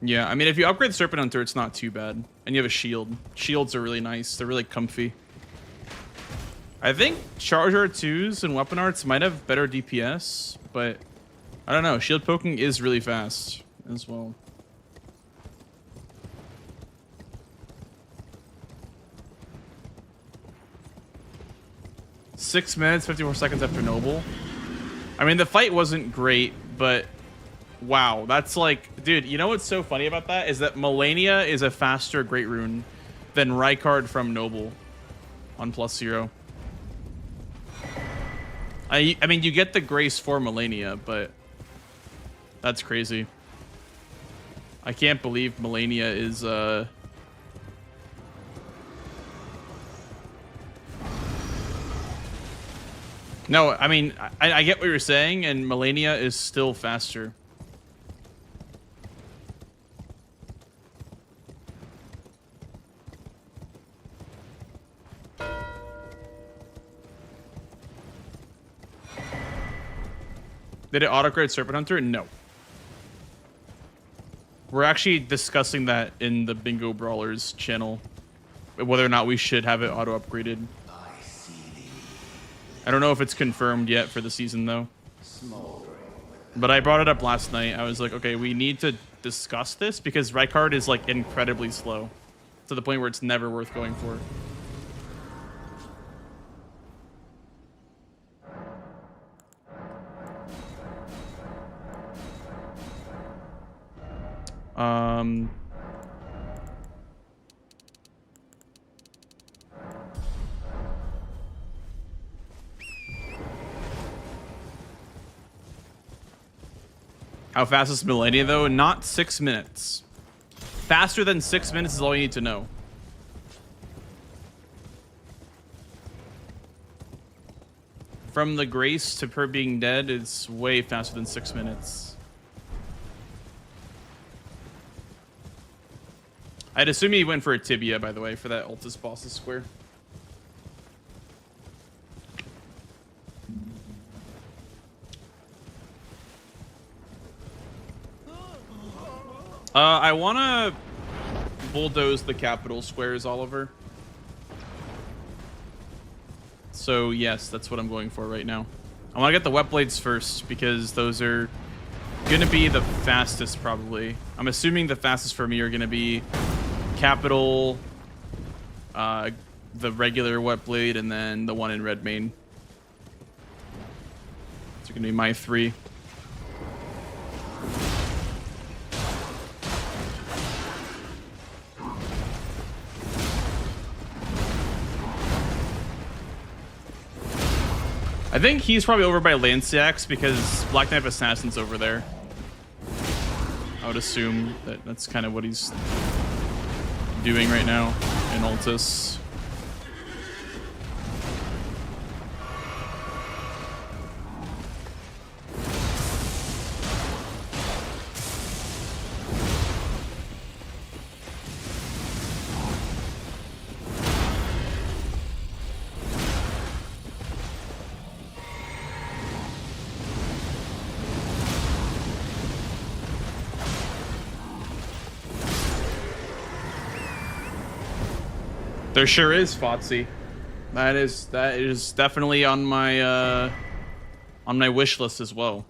Yeah, I mean, if you upgrade the Serpent Hunter, it's not too bad. And you have a shield. Shields are really nice. They're really comfy. I think Charge R2s and Weapon Arts might have better DPS, but I don't know. Shield poking is really fast as well. Six minutes, 54 seconds after Noble. I mean, the fight wasn't great, but wow, that's like, dude, you know what's so funny about that is that Melania is a faster Great Rune than Rykard from Noble on +0. I mean, you get the Grace for Melania, but that's crazy. I can't believe Melania is No, I mean, I get what you're saying, and Melania is still faster. Did it auto-grade Serpent Hunter? No. We're actually discussing that in the Bingo Brawlers channel, whether or not we should have it auto-upgraded. I don't know if it's confirmed yet for the season, though. But I brought it up last night. I was like, okay, we need to discuss this because Rykard is, like, incredibly slow to the point where it's never worth going for. Um. How fast is Millennia though? Not 6 minutes. Faster than 6 minutes is all you need to know. From the Grace to her being dead, it's way faster than 6 minutes. I'd assume he went for a tibia, by the way, for that Ultis boss's square. I want to bulldoze the capital squares, Oliver. So, yes, that's what I'm going for right now. I want to get the wet blades first, because those are going to be the fastest, probably. I'm assuming the fastest for me are going to be capital, the regular wet blade, and then the one in red main. It's going to be my 3. I think he's probably over by Lanciax because Black Knife Assassin's over there. I would assume that that's kind of what he's doing right now in Ultis. There sure is, Fotsy. That is definitely on my wish list as well.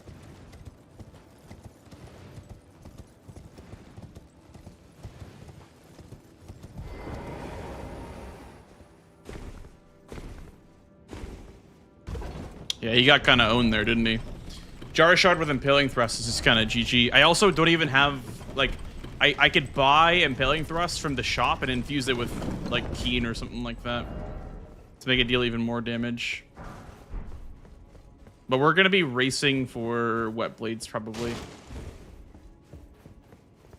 Yeah, he got kind of owned there, didn't he? Jar Shard with Impaling Thrust is just kind of GG. I also don't even have, like, I could buy Impaling Thrust from the shop and infuse it with, like, Keen or something like that to make it deal even more damage. But we're going to be racing for Wet Blades, probably.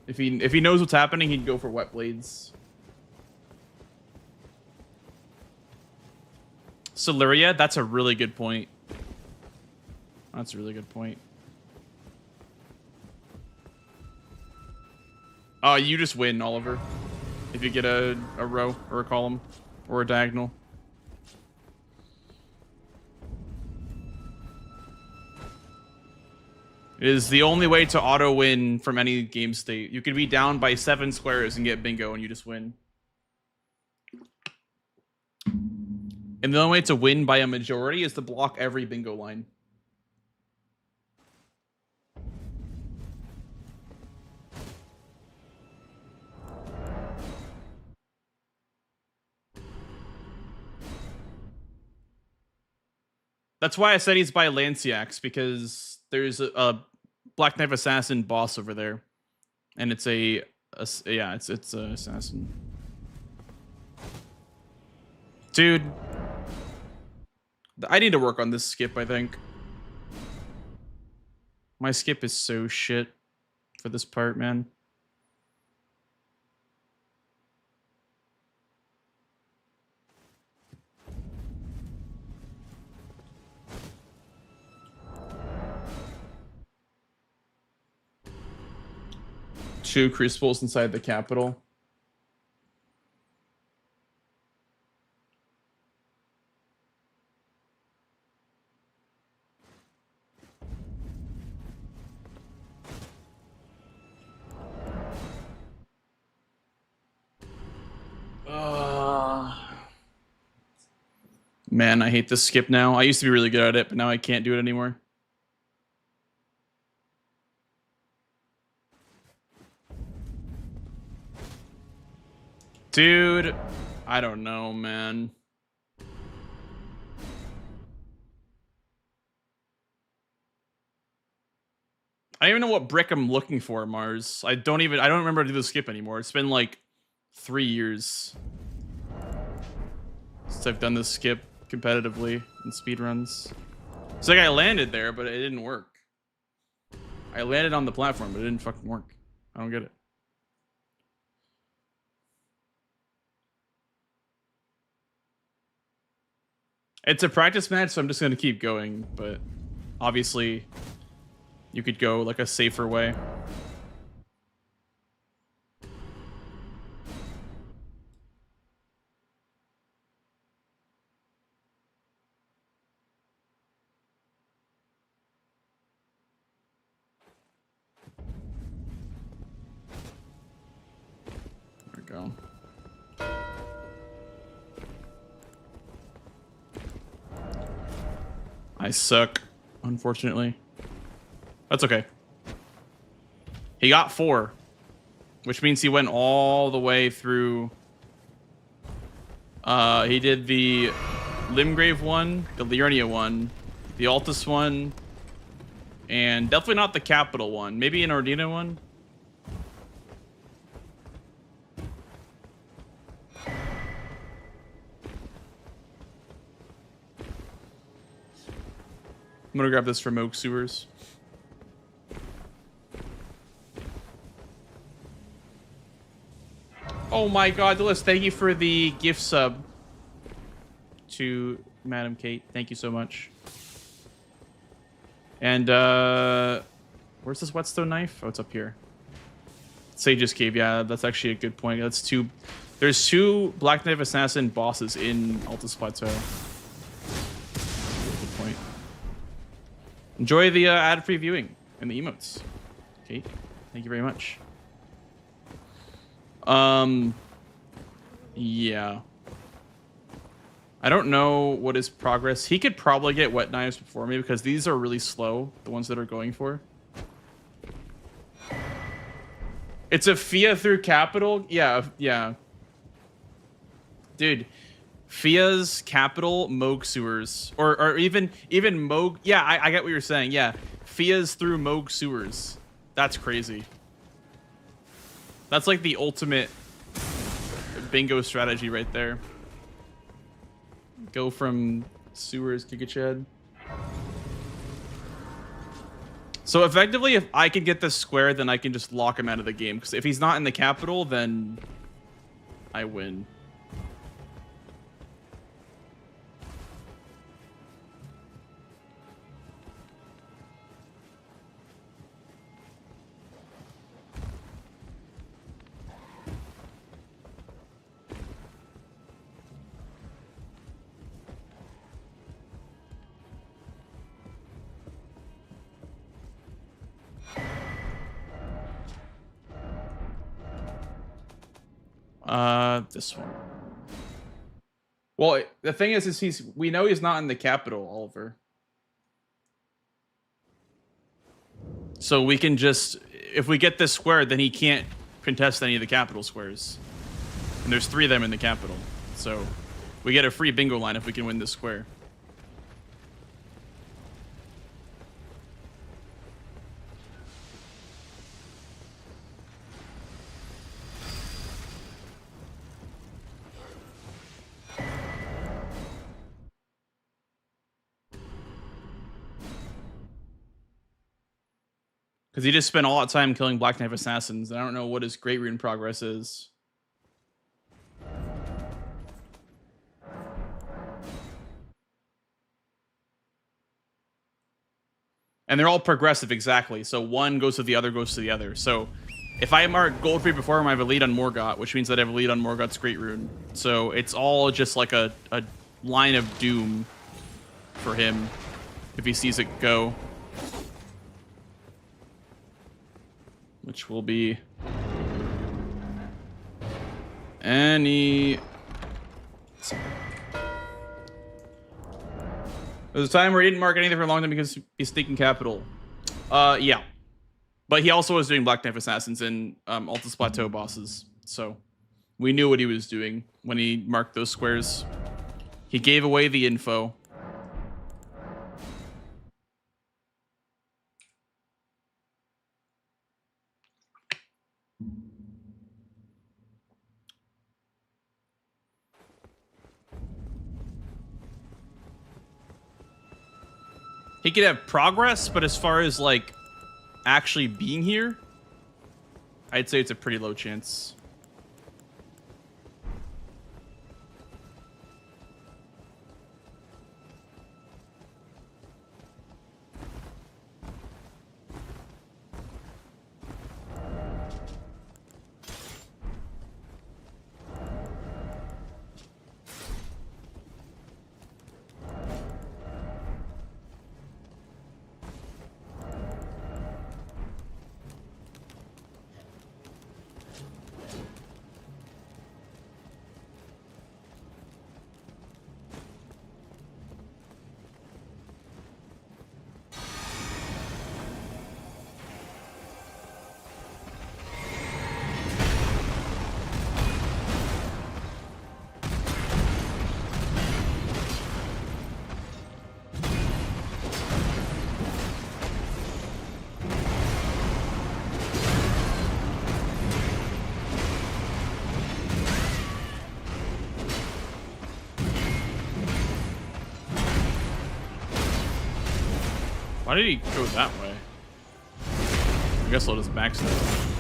If he knows what's happening, he'd go for Wet Blades. Siluria, that's a really good point. That's a really good point. You just win, Oliver. If you get a row or a column or a diagonal. It is the only way to auto win from any game state. You could be down by 7 squares and get bingo and you just win. And the only way to win by a majority is to block every bingo line. That's why I said he's by Lanciax, because there's a Black Knife Assassin boss over there. And it's yeah, it's a assassin. Dude. I need to work on this skip, I think. My skip is so shit for this part, man. Two crucibles inside the capital. Man, I hate this skip now. I used to be really good at it, but now I can't do it anymore. Dude, I don't know, man. I don't even know what brick I'm looking for, Mars. I don't remember how to do the skip anymore. It's been like 3 years since I've done this skip competitively in speedruns. It's like I landed there, but it didn't work. I landed on the platform, but it didn't fucking work. I don't get it. It's a practice match, so I'm just gonna keep going, but obviously you could go like a safer way. There we go. I suck, unfortunately. That's okay. He got 4, which means he went all the way through. He did the Limgrave one, the Liurnia one, the Altus one, and definitely not the Capital one. Maybe an Ordina one. I'm gonna grab this from Oak Sewers. Oh my god, Dillis, thank you for the gift sub to Madam Kate. Thank you so much. And where's this whetstone knife? Oh, it's up here. Sage's Cave, yeah, that's actually a good point. That's 2. There's 2 Black Knife Assassin bosses in Altus Plateau. Good point. Enjoy the ad-free viewing and the emotes. Kate, thank you very much. Yeah. I don't know what his progress. He could probably get wet knives before me because these are really slow, the ones that are going for. It's a Fia through Capital? Yeah, yeah. Dude, Fia's Capital, Moog Sewers. Or even Moog. Yeah, I get what you're saying. Yeah. Fia's through Moog Sewers. That's crazy. That's like the ultimate bingo strategy right there. Go from Sewers, Gigachad. So effectively, if I can get this square, then I can just lock him out of the game. Because if he's not in the capital, then I win. This one. Well, the thing is we know he's not in the capital, Oliver. So we can just, if we get this square, then he can't contest any of the capital squares. And there's 3 of them in the capital. So we get a free bingo line if we can win this square. Because he just spent all that time killing Black Knife Assassins. And I don't know what his Great Rune progress is. And they're all progressive, exactly. So one goes to the other, goes to the other. So if I mark gold free before him, I have a lead on Morgott, which means that I have a lead on Morgott's Great Rune. So it's all just like a line of doom for him if he sees it go. Which will be any... There's a time where he didn't mark anything for a long time because he's thinking capital. Yeah. But he also was doing Black Knife Assassins and Altus Plateau bosses. So we knew what he was doing when he marked those squares. He gave away the info. He could have progress, but as far as like actually being here, I'd say it's a pretty low chance. Why did he go that way? I guess I'll just backstab.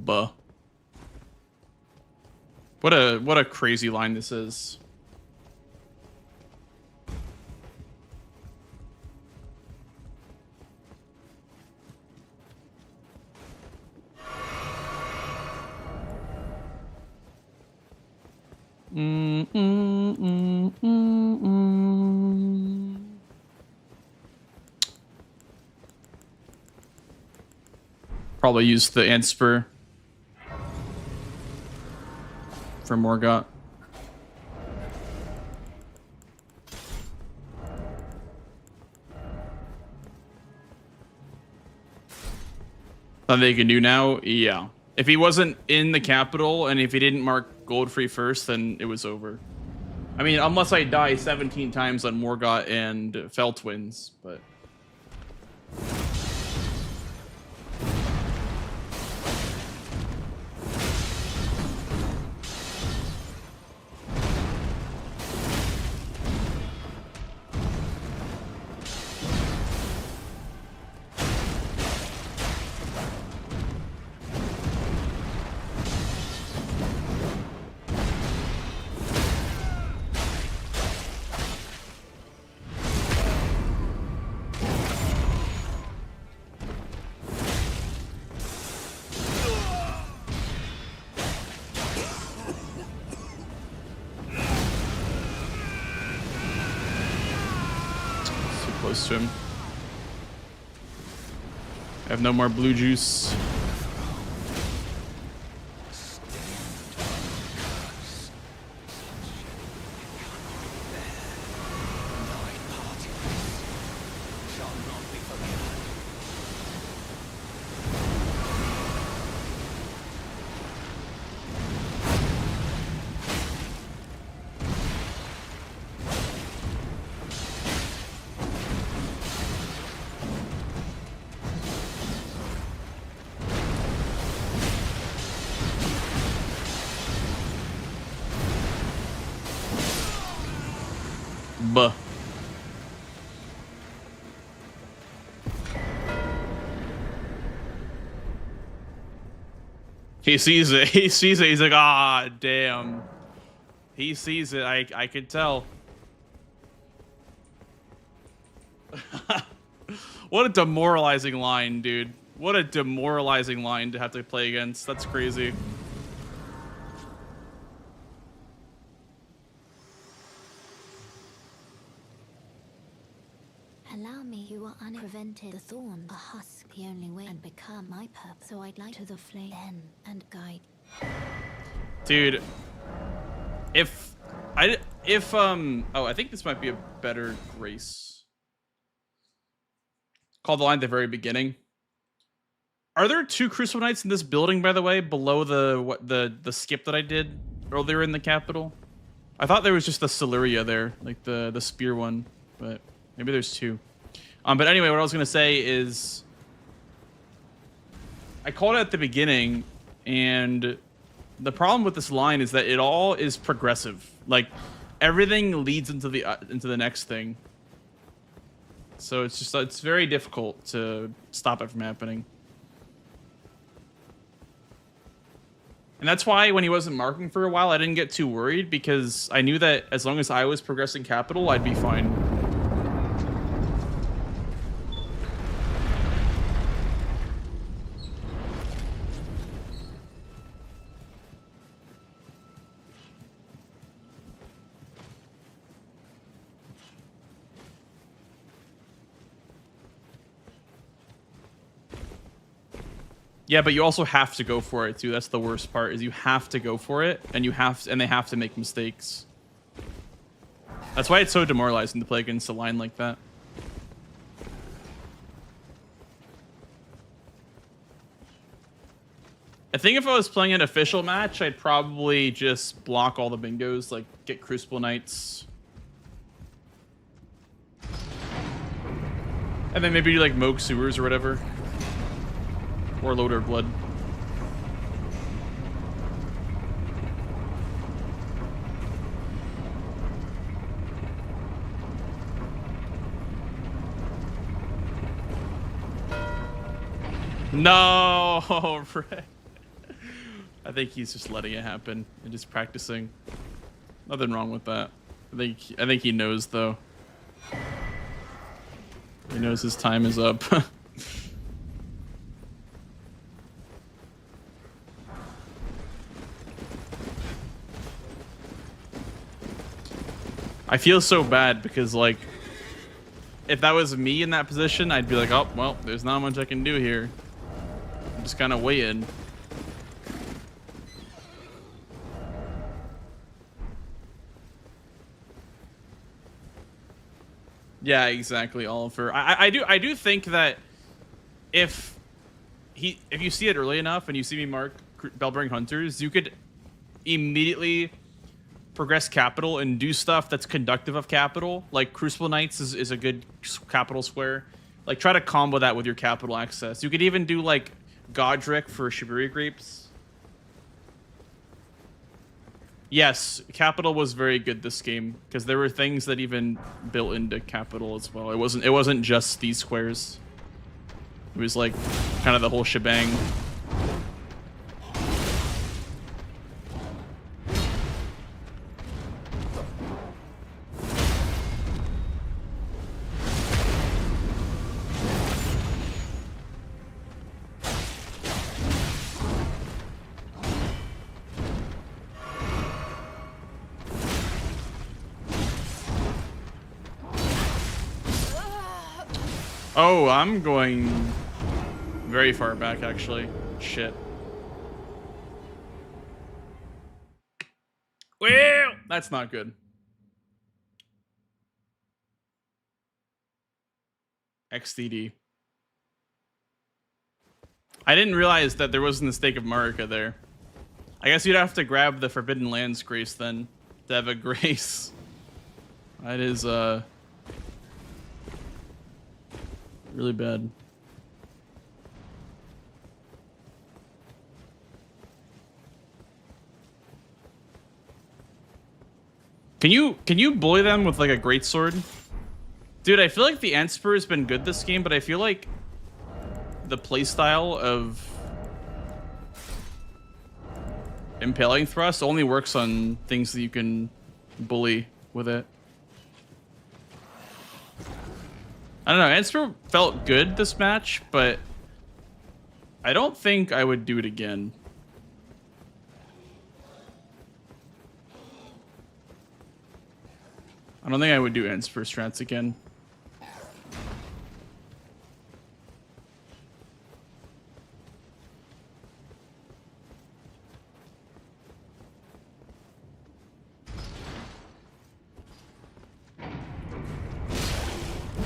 Buh. What a crazy line this is. Probably use the Anspur for Morgott. Something they can do now? Yeah. If he wasn't in the capital and if he didn't mark Goldfree first, then it was over. I mean, unless I die 17 times on Morgott and Fell Twins, but... Close to him. I have no more blue juice. Buh. He sees it. He sees it. He's like, ah, damn. He sees it. I could tell. What a demoralizing line, dude. What a demoralizing line to have to play against. That's crazy. Allow me, you are unprevented. The thorn, a husk, the only way, and become my purpose. So I'd like to the flame then and guide. Dude, if I think this might be a better race. Call the line at the very beginning. Are there 2 Crucible Knights in this building, by the way, below the skip that I did earlier in the capital? I thought there was just the Siluria there, like the spear one, but maybe there's 2. But anyway, what I was gonna say is I called it at the beginning, and the problem with this line is that it all is progressive. Like everything leads into the next thing. So it's very difficult to stop it from happening. And that's why when he wasn't marking for a while, I didn't get too worried, because I knew that as long as I was progressing capital, I'd be fine. Yeah, but you also have to go for it too. That's the worst part, is you have to go for it, and they have to make mistakes. That's why it's so demoralizing to play against a line like that. I think if I was playing an official match, I'd probably just block all the bingos, like get Crucible Knights. And then maybe do like Moog Sewers or whatever. Or Loader Blood. No, Red. I think he's just letting it happen and just practicing. Nothing wrong with that. I think he knows though. He knows his time is up. I feel so bad because, like, if that was me in that position, I'd be like, oh, well, there's not much I can do here. I'm just kind of waiting. Yeah, exactly, Oliver. I do think that if you see it early enough and you see me mark Bellbearing Hunters, you could immediately progress capital and do stuff that's conductive of capital. Like Crucible Knights is a good capital square. Like try to combo that with your capital access. You could even do like Godric for Shiburi Grapes. Yes, capital was very good this game because there were things that even built into capital as well. It wasn't just these squares. It was like kind of the whole shebang. Oh, I'm going very far back, actually. Shit. Well, that's not good. XDD. I didn't realize that there wasn't the stake of Marika there. I guess you'd have to grab the Forbidden Lands Grace then to have a Grace. That is, really bad. Can you bully them with like a greatsword? Dude, I feel like the Antspur has been good this game, but I feel like the playstyle of Impaling Thrust only works on things that you can bully with it. I don't know, Antspur felt good this match, but I don't think I would do it again. I don't think I would do Antspur strats again.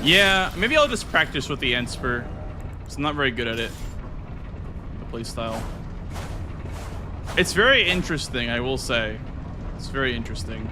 Yeah, maybe I'll just practice with the Enspur. I'm not very good at it. The playstyle. It's very interesting, I will say. It's very interesting.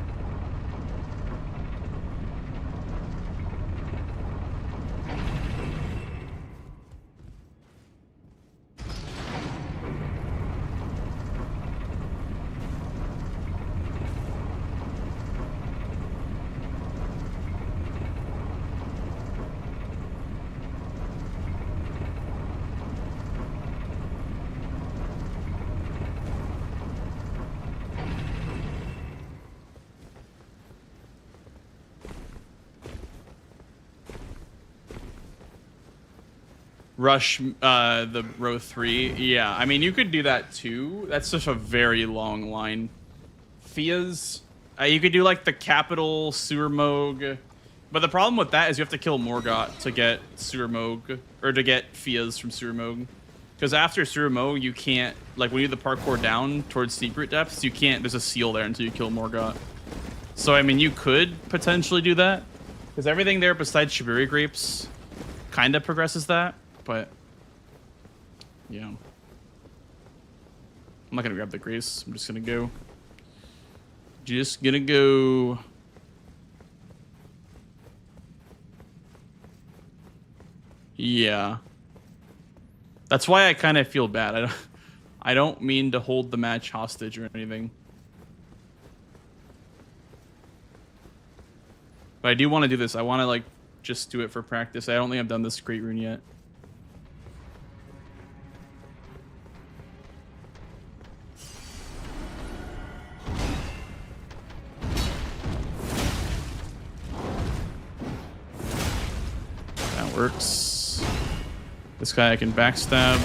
Rush the row 3. Yeah, I mean, you could do that too. That's just a very long line. Fia's, you could do like the capital Sewer Moog. But the problem with that is you have to kill Morgott to get Sewer Moog, or to get Fia's from Sewer Moog. Because after Sewer Moog, you can't, like when you do the parkour down towards secret depths, you can't, there's a seal there until you kill Morgott. So, I mean, you could potentially do that. Because everything there besides Shiburi Grapes kind of progresses that. But, yeah. I'm not going to grab the Grace. I'm just going to go. Just going to go. Yeah. That's why I kind of feel bad. I don't mean to hold the match hostage or anything. But I do want to do this. I want to, like, just do it for practice. I don't think I've done this Great Rune yet. Works. This guy I can backstab.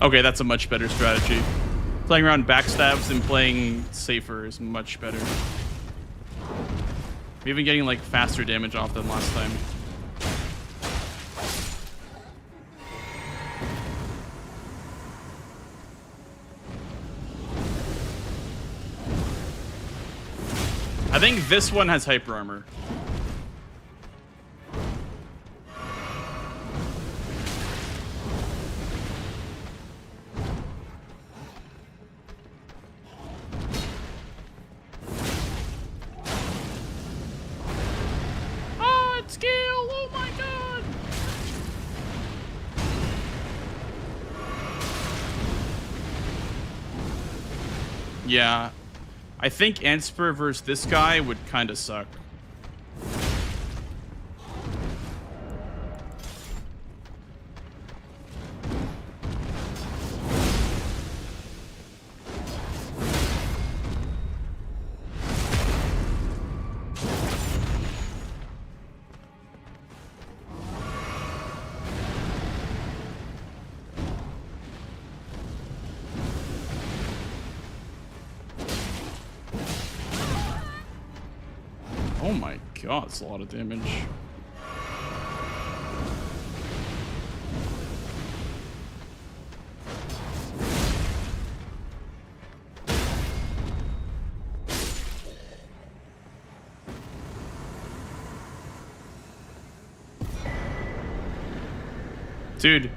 Okay, that's a much better strategy. Playing around backstabs and playing safer is much better. I'm even getting like faster damage off than last time. I think this one has hyper armor. Oh, it's skill! Oh my god! Yeah. I think Enspur versus this guy would kind of suck. Oh my god, it's a lot of damage. Dude,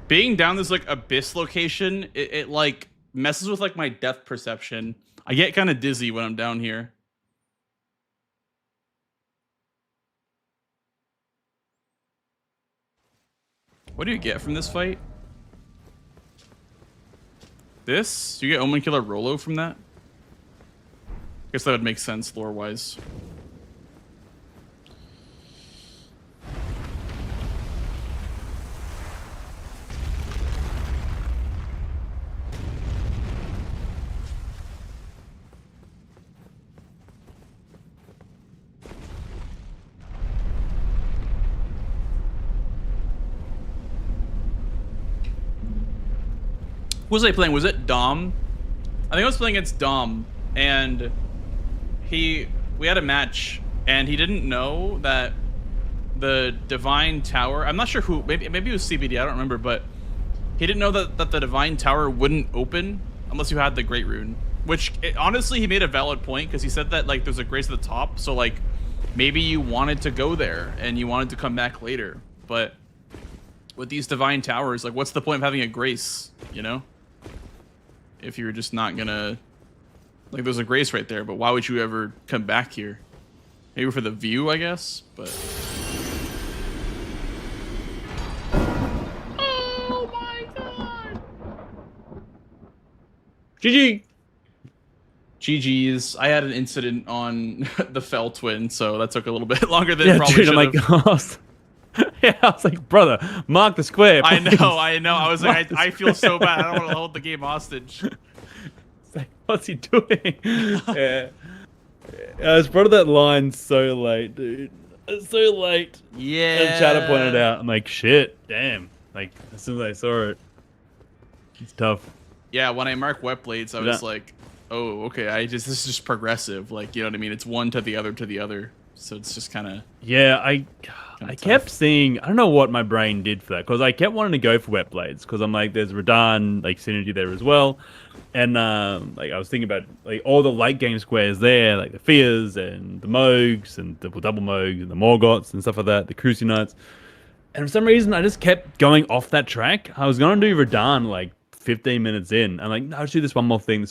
being down this like abyss location, it like messes with like my depth perception. I get kind of dizzy when I'm down here. What do you get from this fight? This? Do you get Omen Killer Rolo from that? I guess that would make sense lore-wise. Who was I playing? Was it Dom? I think I was playing against Dom, and we had a match, and he didn't know that the Divine Tower, I'm not sure who, maybe it was CBD, I don't remember, but he didn't know that the Divine Tower wouldn't open unless you had the Great Rune. Which, honestly, he made a valid point, because he said that, like, there's a grace at the top, so, like, maybe you wanted to go there, and you wanted to come back later. But with these Divine Towers, like, what's the point of having a grace, you know? If you're just not gonna... Like, there's a grace right there, but why would you ever come back here? Maybe for the view, I guess, but... Oh my god! GG! GG's. I had an incident on the Fell Twin, so that took a little bit longer than probably should have. Yeah, I was like, brother, mark the square. I know. I was like, I feel so bad. I don't want to hold the game hostage. It's like, what's he doing? Yeah. I was brought that line so late, dude. It's so late. Yeah. And Chatter pointed out, I'm like, shit, damn. Like, as soon as I saw it, it's tough. Yeah, when I mark wet blades, I was like, oh, okay, this is just progressive. Like, you know what I mean? It's one to the other to the other. So it's just kind of... Yeah, I kept seeing... I don't know what my brain did for that. Because I kept wanting to go for wet blades. Because I'm like, there's Radahn, like, synergy there as well. And, like, I was thinking about, like, all the late game squares there. Like, the Fears and the Mogs and the double Mogs and the Morgoths and stuff like that. The Cruci Knights. And for some reason, I just kept going off that track. I was going to do Radahn, like, 15 minutes in. I'm like, no, let's do this one more thing.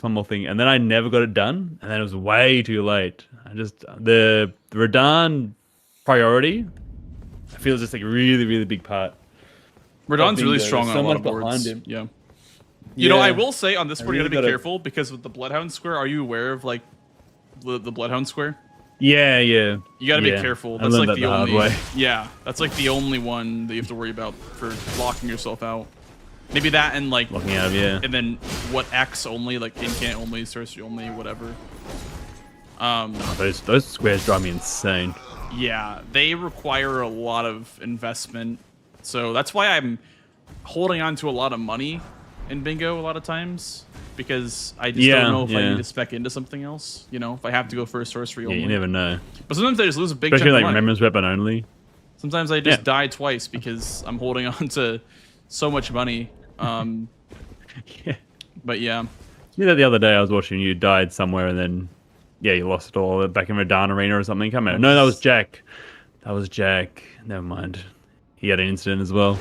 And then I never got it done. And then it was way too late. The Radahn priority, I feel is just like a really, really big part. Radahn's really strong on a lot of boards. Behind him. Yeah. You know, I will say on this board, you gotta be careful because with the Bloodhound square, are you aware of like the Bloodhound square? Yeah. You gotta be careful. That's like the only way. Yeah, that's like the only one that you have to worry about for locking yourself out. Maybe that and like locking out, yeah. And then what X only, like incant only, sorcery only, whatever. Those squares drive me insane. Yeah, they require a lot of investment. So that's why I'm holding on to a lot of money in bingo a lot of times. Because I just don't know if I need to spec into something else. You know, if I have to go for a sorcery only. Yeah, you never know. But sometimes I just lose a big Especially chunk like of money. Remembrance Weapon only. Sometimes I just die twice because I'm holding on to so much money. But yeah. You know, the other day I was watching you died somewhere and then, you lost it all back in Radahn Arena or something. Come out. No, that was Jack. Never mind. He had an incident as well.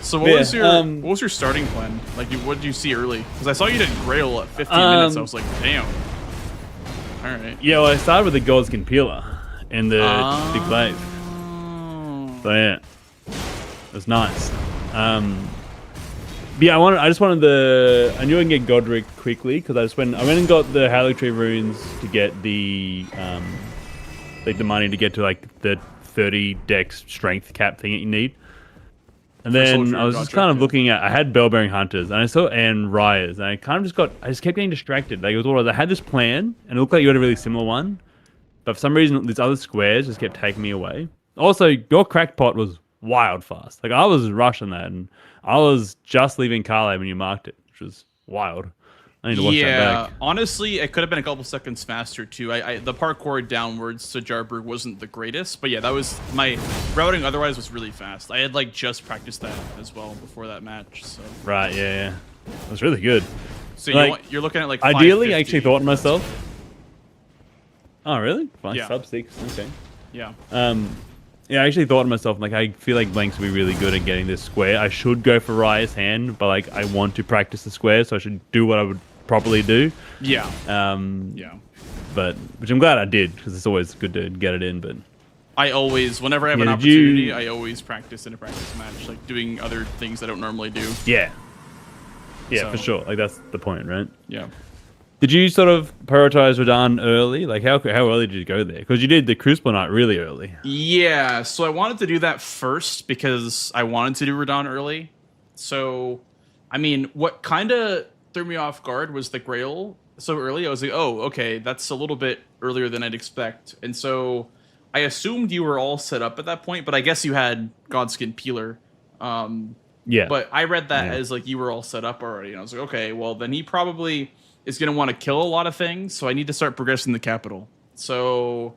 So what was your starting plan? Like, what did you see early? Because I saw you did Grail at 15 minutes. I was like, damn. All right. Yeah, well, I started with the Godskin Peeler and the Big Glaive. So yeah, it was nice. Yeah, I just wanted I knew I could get Godric quickly because I went and got the Haligtree runes to get the like the money to get to like the 30 dex strength cap thing that you need. And then I was just kind of looking at, I had Bellbearing Hunters and I saw and Ryers, and I just kept getting distracted. Like I had this plan and it looked like you had a really similar one, but for some reason these other squares just kept taking me away. Also, your crackpot was wild fast. Like I was rushing that and I was just leaving Carly when you marked it, which was wild. I need to watch that back. Honestly, it could have been a couple seconds faster too. The parkour downwards to Jarburg wasn't the greatest, but yeah, that was my routing. Otherwise, was really fast. I had like just practiced that as well before that match. So right, yeah, it was really good. So like, you're looking at like ideally, I actually thought to myself, oh really? Fine, yeah. Sub 6, okay. Yeah. Yeah, I actually thought to myself, like, I feel like Blanks will be really good at getting this square. I should go for Raya's hand, but like, I want to practice the square, so I should do what I would properly do. Yeah. Yeah. But which I'm glad I did because it's always good to get it in. But I always, whenever I have an opportunity, I always practice in a practice match, like doing other things I don't normally do. Yeah. Yeah, so, for sure. Like that's the point, right? Yeah. Did you sort of prioritize Radahn early? Like how early did you go there? Because you did the Crucible Knight really early. Yeah, so I wanted to do that first because I wanted to do Radahn early. So, I mean, what kind of threw me off guard was the Grail so early. I was like, oh, okay, that's a little bit earlier than I'd expect. And so I assumed you were all set up at that point, but I guess you had Godskin Peeler. Yeah. But I read that as like you were all set up already. And I was like, okay, well, then he probably is going to want to kill a lot of things, so I need to start progressing the capital. So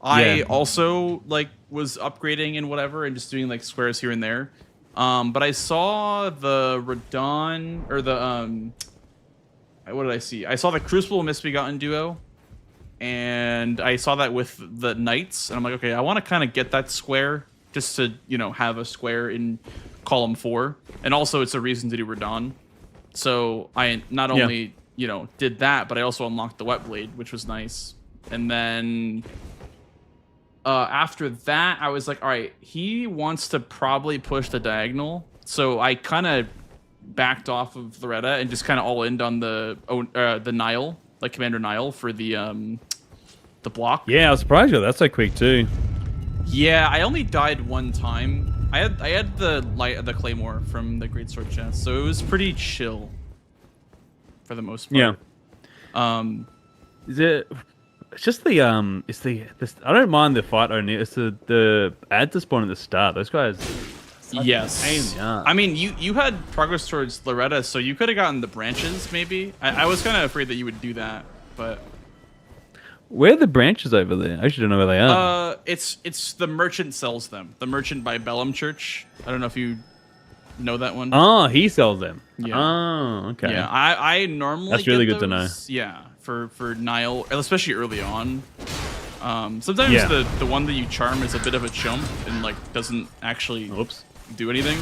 I also like was upgrading and whatever and just doing like squares here and there. But I saw the Radahn or the what did I see? I saw the Crucible Misbegotten duo, and I saw that with the Knights, and I'm like, okay, I want to kind of get that square just to, have a square in column 4, and also it's a reason to do Radahn. So I not only did that, but I also unlocked the Wet Blade, which was nice. And then after that, I was like, all right, he wants to probably push the diagonal, so I kind of backed off of Loretta and just kind of all in on the Nile, like Commander Nile for the block. Yeah, I was surprised you. That's so quick too. Yeah, I only died one time. I had the Claymore from the Greatsword chest, so it was pretty chill for the most part. Yeah. Is it? It's just the I don't mind the fight only. It's the add to spawn at the start. Those guys. Yes. I mean, you had progress towards Loretta, so you could have gotten the branches, maybe. I was kind of afraid that you would do that, but... Where are the branches over there? I actually don't know where they are. It's the merchant sells them. The merchant by Bellum Church. I don't know if you know that one. Oh, he sells them. Yeah. Oh, okay. Yeah, I normally That's really get good to know. Yeah, for Nile, especially early on. Sometimes the one that you charm is a bit of a chump and like doesn't actually do anything.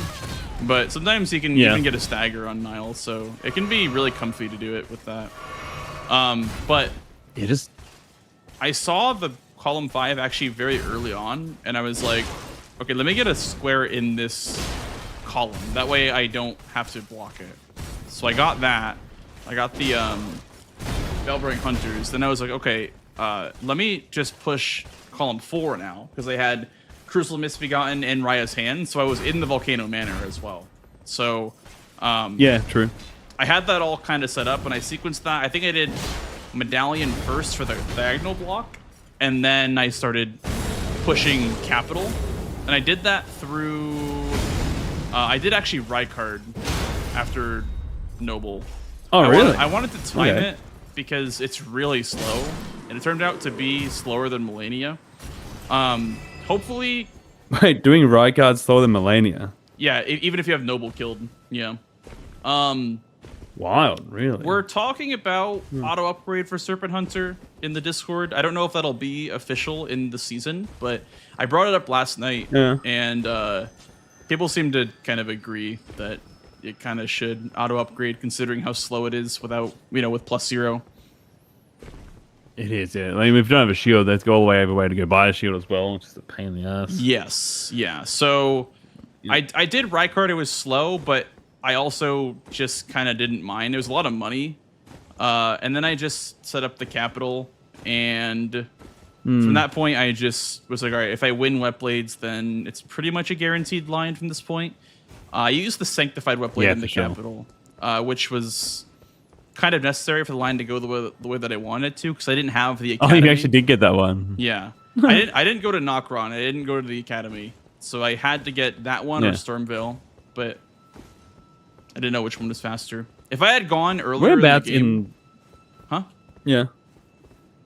But sometimes you can even get a stagger on Nile, so it can be really comfy to do it with that. But it is. I saw the column 5 actually very early on, and I was like, okay, let me get a square in this column. That way I don't have to block it. So I got that. I got the Bellbearing Hunters. Then I was like, okay, let me just push column 4 now, because I had Crucible Misbegotten and Raya's Hand, so I was in the Volcano Manor as well. So, yeah, true. I had that all kind of set up, and I sequenced that. I think I did Medallion first for the diagonal block, and then I started pushing Capital, and I did that through... I did actually Rykard after Noble. Oh, really? I wanted to time it because it's really slow, and it turned out to be slower than Melania. Hopefully... Wait, doing Rykard slower than Melania? Yeah, even if you have Noble killed. Yeah. Wild, really. We're talking about auto upgrade for Serpent Hunter in the Discord. I don't know if that'll be official in the season, but I brought it up last night, and people seem to kind of agree that it kind of should auto upgrade considering how slow it is without, with +0. It is, yeah. I mean, if you don't have a shield, let's go all the way over to go buy a shield as well, which is a pain in the ass. Yes, yeah. So I did Rykard. It was slow, but I also just kind of didn't mind. It was a lot of money. And then I just set up the Capital, and from that point, I just was like, all right, if I win Wet Blades, then it's pretty much a guaranteed line from this point. I used the Sanctified Wet Blade in the Capital, which was kind of necessary for the line to go the way that I wanted to, because I didn't have the Academy. Oh, you actually did get that one. Yeah. I didn't go to Nokron. I didn't go to the Academy. So I had to get that one or Stormvale, but I didn't know which one was faster. If I had gone earlier whereabouts in the game... Huh? Yeah.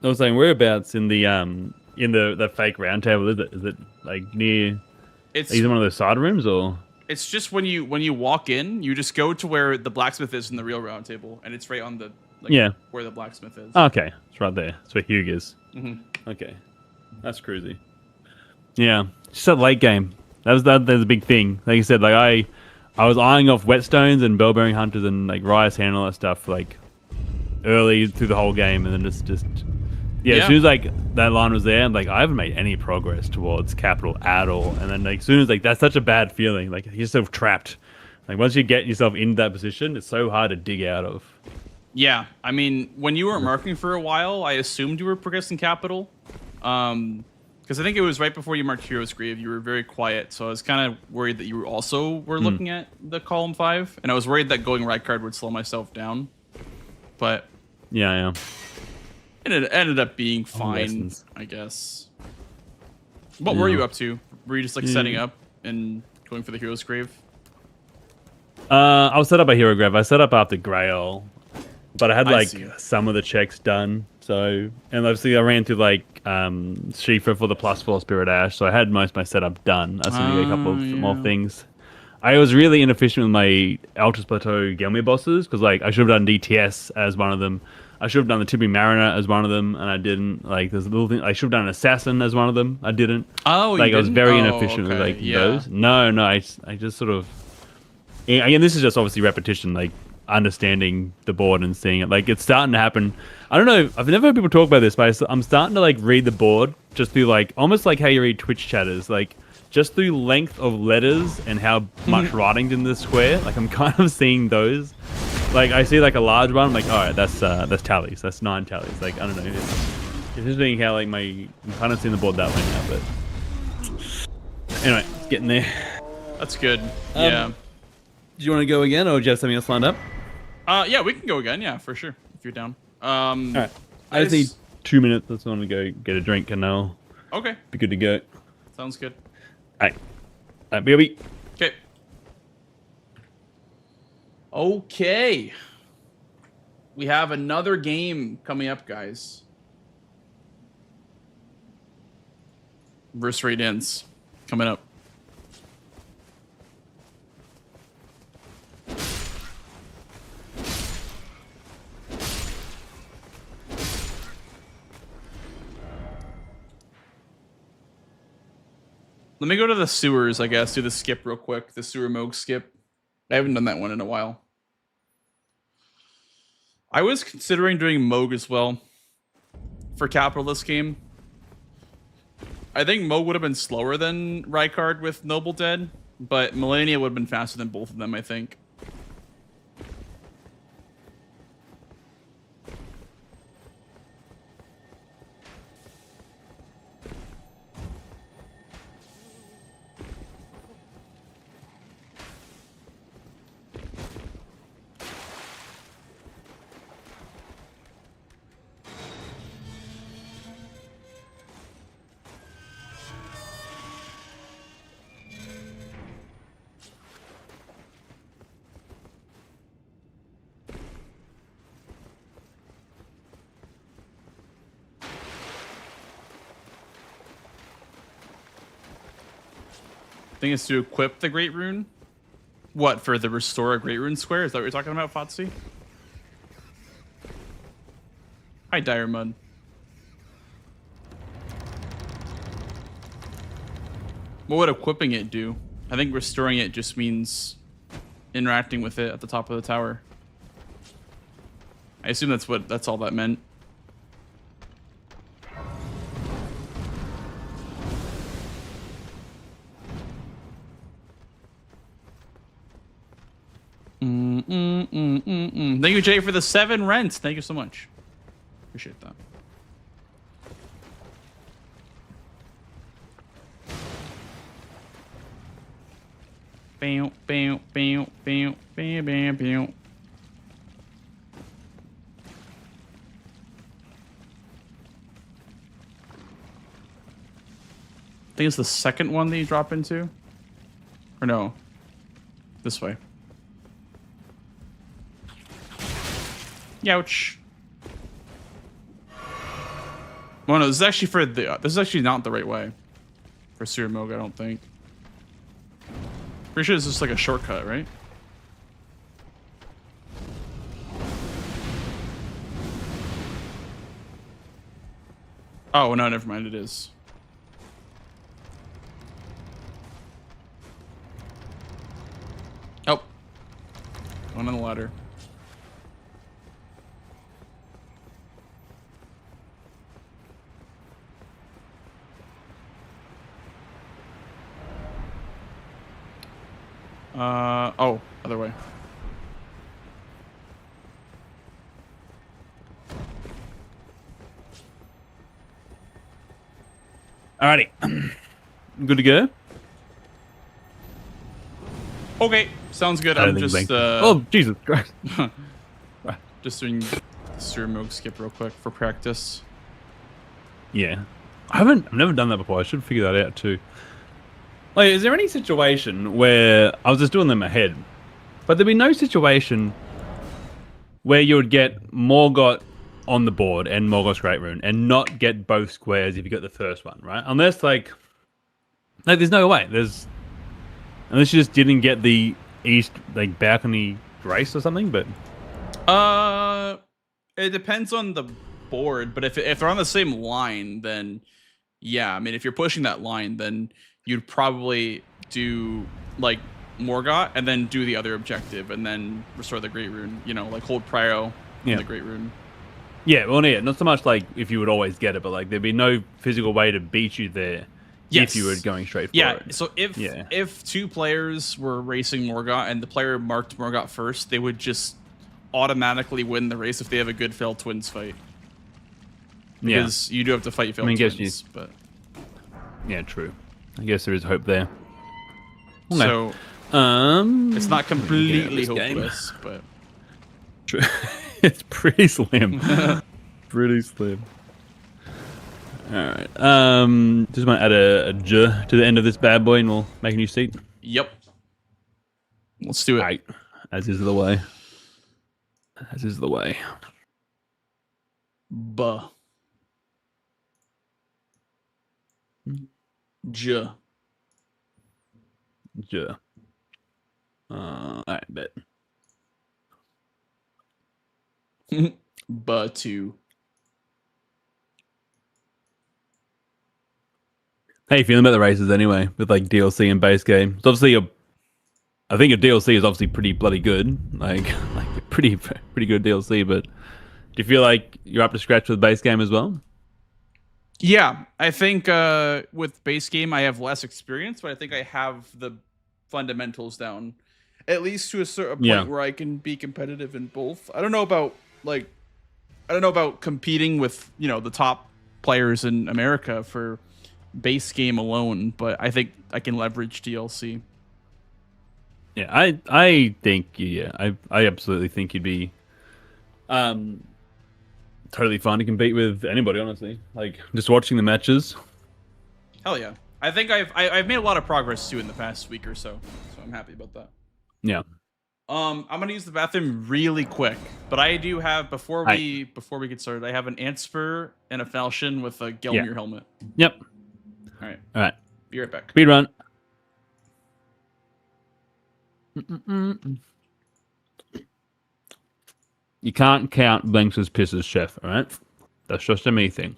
I was saying, whereabouts in the fake round table is it? Is it like near... Is it one of those side rooms, or...? It's just when you walk in, you just go to where the blacksmith is in the real round table, and it's right on the where the blacksmith is. Oh, okay, it's right there. It's where Hugh is. Okay, that's crazy. Yeah, just a late game. That's a big thing. Like you said, like I was eyeing off Whetstones and Bellbearing Hunters and like Raya's Hand and all that stuff like early through the whole game, and then just as soon as like that line was there, I'm like, I haven't made any progress towards Capital at all. And then like as soon as like that's such a bad feeling, like you're so trapped. Like once you get yourself in that position, it's so hard to dig out of. Yeah, I mean, when you were marking for a while, I assumed you were progressing Capital, because I think it was right before you marked Hero's Grave. You were very quiet, so I was kind of worried that you also were looking at the column 5, and I was worried that going Rykard would slow myself down. But yeah. And it ended up being fine, I guess. What were you up to? Were you just like setting up and going for the Hero's Grave? I was set up a Hero Grave. I set up after Grail, but I had like some of the checks done. So, and obviously I ran through like Shifa for the +4 Spirit Ash, so I had most of my setup done. I was going to get a couple of more things. I was really inefficient with my Altus Plateau Gelmir bosses because like I should have done DTS as one of them. I should have done the Tipping Mariner as one of them, and I didn't. Like there's a little thing. I should have done an Assassin as one of them. I didn't. Oh, like you I was didn't? very Oh, inefficient with okay, like yeah. those. No, I just sort of. Again, this is just obviously repetition, like understanding the board and seeing it. Like it's starting to happen. I don't know. I've never heard people talk about this, but I'm starting to like read the board just through like almost like how you read Twitch chatters, like just through length of letters and how much writing's in the square. Like I'm kind of seeing those. Like I see like a large one. I'm like, all right, that's tallies. That's 9 tallies. Like I don't know. It's just being how like I'm kind of seeing the board that way now. But anyway, it's getting there. That's good. Yeah. Do you want to go again, or do you have something else lined up? Yeah, we can go again. Yeah, for sure. If you're down. All right. I just need 2 minutes. I just want to go get a drink, and I'll be good to go. Sounds good. All right. BRB. Okay. Okay. We have another game coming up, guys. Verse rate ends coming up. Let me go to the sewers, I guess. Do the skip real quick. The sewer Moog skip. I haven't done that one in a while. I was considering doing Moog as well for capital this game. I think Moog would have been slower than Rykard with Noble Dead, but Millennia would have been faster than both of them, I think. I think it's to equip the Great Rune. What, for the Restore a Great Rune Square? Is that what you're talking about, Fotsy? Hi, Dire Mud. What would equipping it do? I think restoring it just means interacting with it at the top of the tower. I assume that's all that meant. Thank you, Jay, for the 7 rents. Thank you so much. Appreciate that. Bam, bam, bam, bam, bam, bam, bam. I think it's the second one that you drop into. Or no. This way. Youch. Well, no, this is actually for the. This is actually not the right way for Sewer Moog, I don't think. Pretty sure this is just like a shortcut, right? Oh no, never mind. It is. Oh, one on the ladder. Oh, other way. Alrighty. Good to go? Okay, sounds good. I'm just oh, Jesus Christ. just doing Sewer Moog skip real quick for practice. Yeah. I've never done that before. I should figure that out too. Like, is there any situation where I was just doing them ahead, but there'd be no situation where you would get Morgott on the board and Morgott's Great Rune and not get both squares if you got the first one, right? Unless like there's no way. Unless you just didn't get the east like balcony grace or something, but it depends on the board. But if they're on the same line, then yeah. I mean, if you're pushing that line, then you'd probably do like Morgott and then do the other objective and then restore the Great Rune. You know, like hold Prio in the Great Rune. Yeah, well, yeah, not so much like if you would always get it, but like there'd be no physical way to beat you there if you were going straight for it. Yeah, so if two players were racing Morgott and the player marked Morgott first, they would just automatically win the race if they have a good failed twins fight. Because you do have to fight failed twins, but... Yeah, true. I guess there is hope there. Okay. So, it's not completely hopeless, but... True. It's pretty slim. Pretty slim. Alright. Just want to add a J to the end of this bad boy and we'll make a new seat. Yep. Let's do it. Right. As is the way. As is the way. Buh. J. J. Alright, bet. But to. How you feeling about the races anyway, with like DLC and base game? It's obviously I think your DLC is obviously pretty bloody good, like pretty good DLC. But do you feel like you're up to scratch with base game as well? Yeah, I think with base game I have less experience, but I think I have the fundamentals down, at least to a certain point where I can be competitive in both. I don't know about competing with the top players in America for base game alone, but I think I can leverage DLC. Yeah, I think I absolutely think you'd be totally fun to compete with anybody, honestly. Like just watching the matches. Hell yeah. I think I've made a lot of progress too in the past week or so. So I'm happy about that. Yeah. I'm gonna use the bathroom really quick, but I do have before we get started, I have an Antspur and a falchion with a Gelmir helmet. Yep. All right. Be right back. Speed run. You can't count Blanks' pisses, chef. All right, that's just a me thing.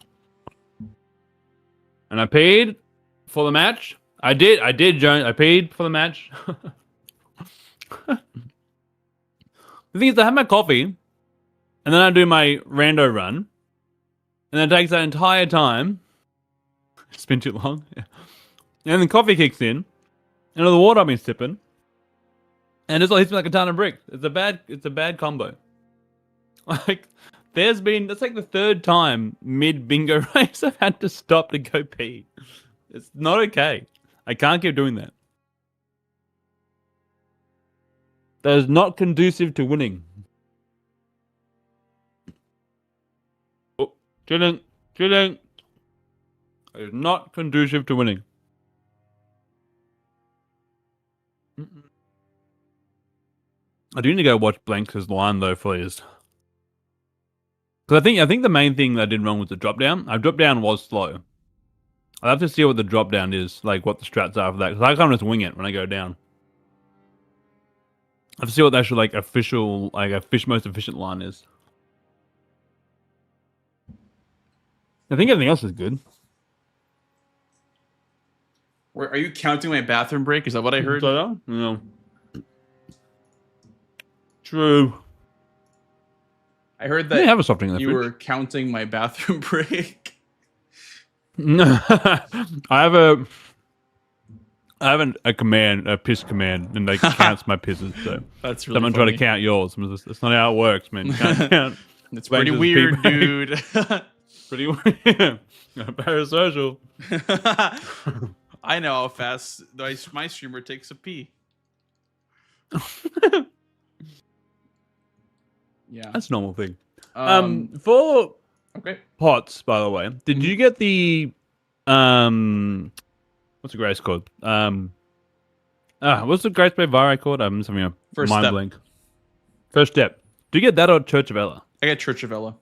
And I paid for the match. I did, Jones. I paid for the match. The thing is, I have my coffee, and then I do my rando run, and it takes that entire time. It's been too long. And then the coffee kicks in, and all the water I've been sipping, and it hits me like a ton of bricks. It's a bad combo. Like, that's like the third time mid bingo race I've had to stop to go pee. It's not okay. I can't keep doing that. That is not conducive to winning. Oh, chilling. It is not conducive to winning. I do need to go watch Blanks' line though, please. Because I think the main thing that I did wrong was the drop down. Our drop down was slow. I'll have to see what the drop down is, like what the strats are for that. Because I can't just wing it when I go down. I have to see what the actual official, most efficient line is. I think everything else is good. Are you counting my bathroom break? Is that what I heard? No. True. I heard that have a soft drink in the you fridge. were counting my bathroom break. No, I have a command, a piss command, and they counts my pisses. So that's really someone funny. try to count yours. That's not how it works, man. You can't count. It's pretty weird, dude. Pretty weird. Parasocial. I know how fast my streamer takes a pee. Yeah, that's a normal thing. For pots, by the way, did you get the what's the grace called? What's the grace by Vare called? I'm having a mind blank. First step. Do you get that or Church of Ella? I get Church of Ella.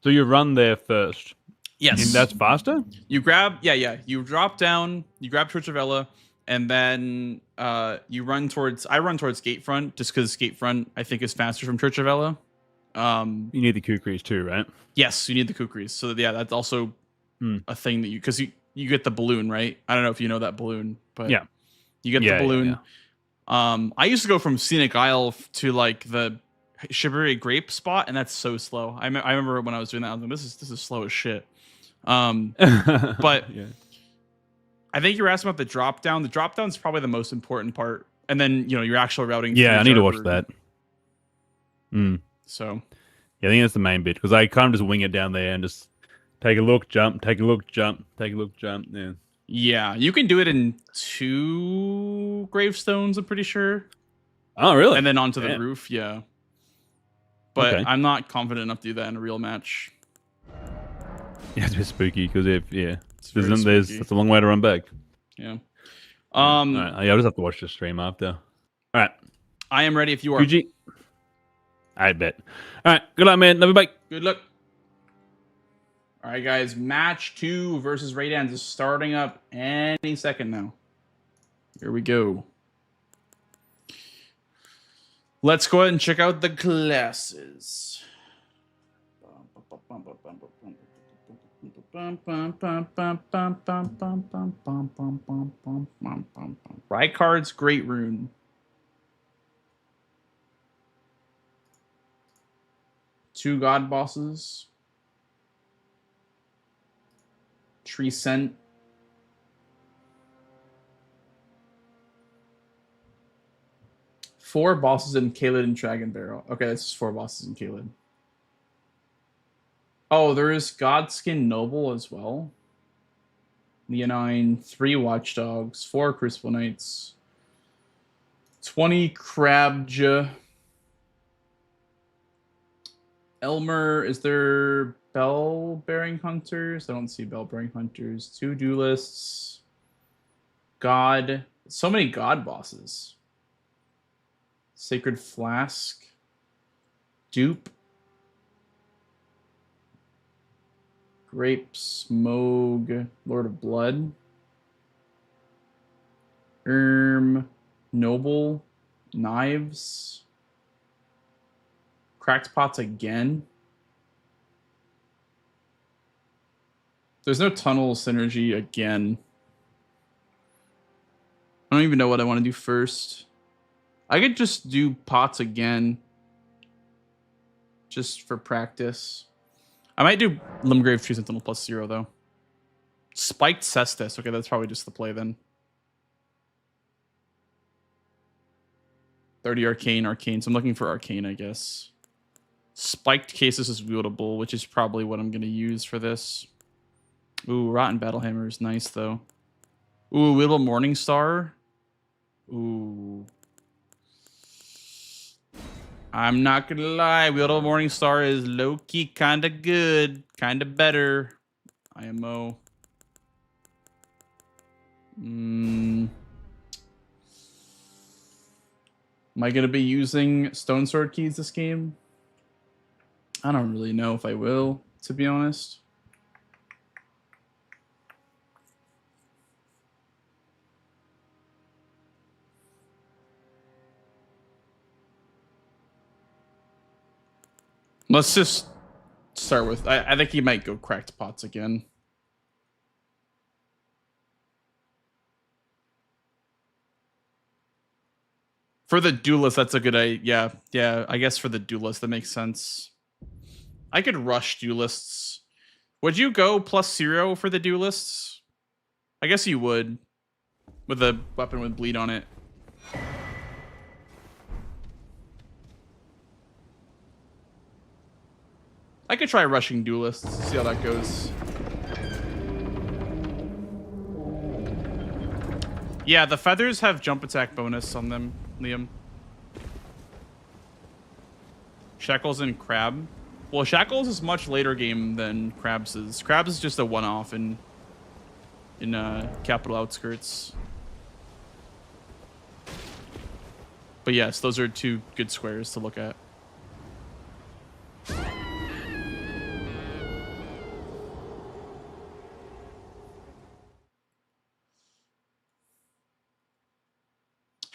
So you run there first. Yes. And that's faster? You grab, you drop down, you grab Church of Ella, and then you run towards. I run towards Gatefront just because Gatefront I think is faster from Church of Ella. You need the Kukris too, right? Yes, you need the Kukris. So yeah, that's also a thing that because you get the balloon, right? I don't know if you know that balloon, but Yeah, you get the balloon. Yeah. I used to go from Scenic Isle to like the Shibari Grape spot, and that's so slow. I remember when I was doing that, I was like, this is slow as shit. But yeah. I think you're asking about the drop down. The drop down is probably the most important part, and then your actual routing. Yeah, I need to watch that. So, yeah, I think that's the main bit because I kind of just wing it down there and just take a look, jump, take a look, jump, take a look, jump. Yeah. Yeah, you can do it in 2 gravestones. I'm pretty sure. Oh, really? And then onto the roof. Yeah. But Okay. I'm not confident enough to do that in a real match. Yeah, it's a bit spooky because It's a long way to run back. Yeah. All right. Yeah, I'll just have to watch the stream after. All right. I am ready if you are. UG. I bet. All right. Good luck, man. Love you. Bye. Good luck. All right, guys. Match 2 versus Raydans is starting up any second now. Here we go. Let's go ahead and check out the classes. Rykard's Great Rune. Two God Bosses. Tree Scent. Four bosses in Caelid and Dragon Barrel. Okay, that's just 4 bosses in Caelid. Oh, there is Godskin Noble as well. Leonine, 3 Watchdogs, 4 Crucible Knights, 20 Crabja. Elmer, is there Bell-Bearing Hunters? I don't see Bell-Bearing Hunters. 2 Duelists. God. So many God bosses. Sacred Flask. Dupe. Grapes, Moog, Lord of Blood. Noble, Knives. Cracked Pots again. There's no tunnel synergy again. I don't even know what I want to do first. I could just do Pots again. Just for practice. I might do Limgrave Tree Sentinel +0 though. Spiked Cestus. Okay, that's probably just the play then. 30 Arcane. So I'm looking for Arcane, I guess. Spiked Cases is wieldable, which is probably what I'm going to use for this. Ooh, Rotten Battlehammer is nice though. Ooh, Wieldable Morningstar. Ooh. I'm not gonna lie, Wieldable Morningstar is low-key kinda good. Kinda better. IMO. Am I gonna be using Stone Sword keys this game? I don't really know if I will, to be honest. Let's just start with... I think he might go Cracked Pots again. For the Duelist, that's a good idea. Yeah, I guess for the Duelist, that makes sense. I could rush Duelists. Would you go +0 for the Duelists? I guess you would. With a weapon with bleed on it. I could try rushing Duelists, see how that goes. Yeah, the feathers have jump attack bonus on them, Liam. Shackles and Crab. Well, Shackles is much later game than Crabs is. Crabs is just a one-off in Capital Outskirts. But yes, those are 2 good squares to look at.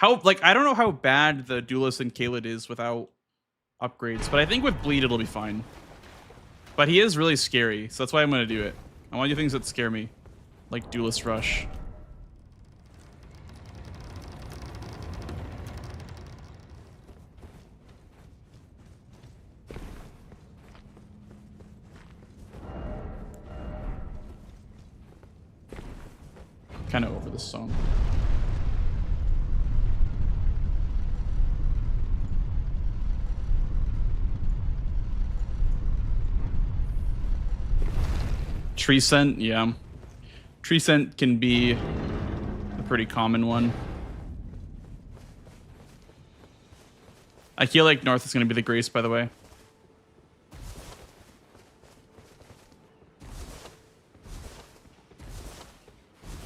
I don't know how bad the Duelist and Kaled is without upgrades, but I think with Bleed it'll be fine. But he is really scary, so that's why I'm gonna do it. I want to do things that scare me, like Duelist Rush. Kind of over this song. Tree Scent, yeah. Tree Scent can be a pretty common one. I feel like North is going to be the Grace, by the way.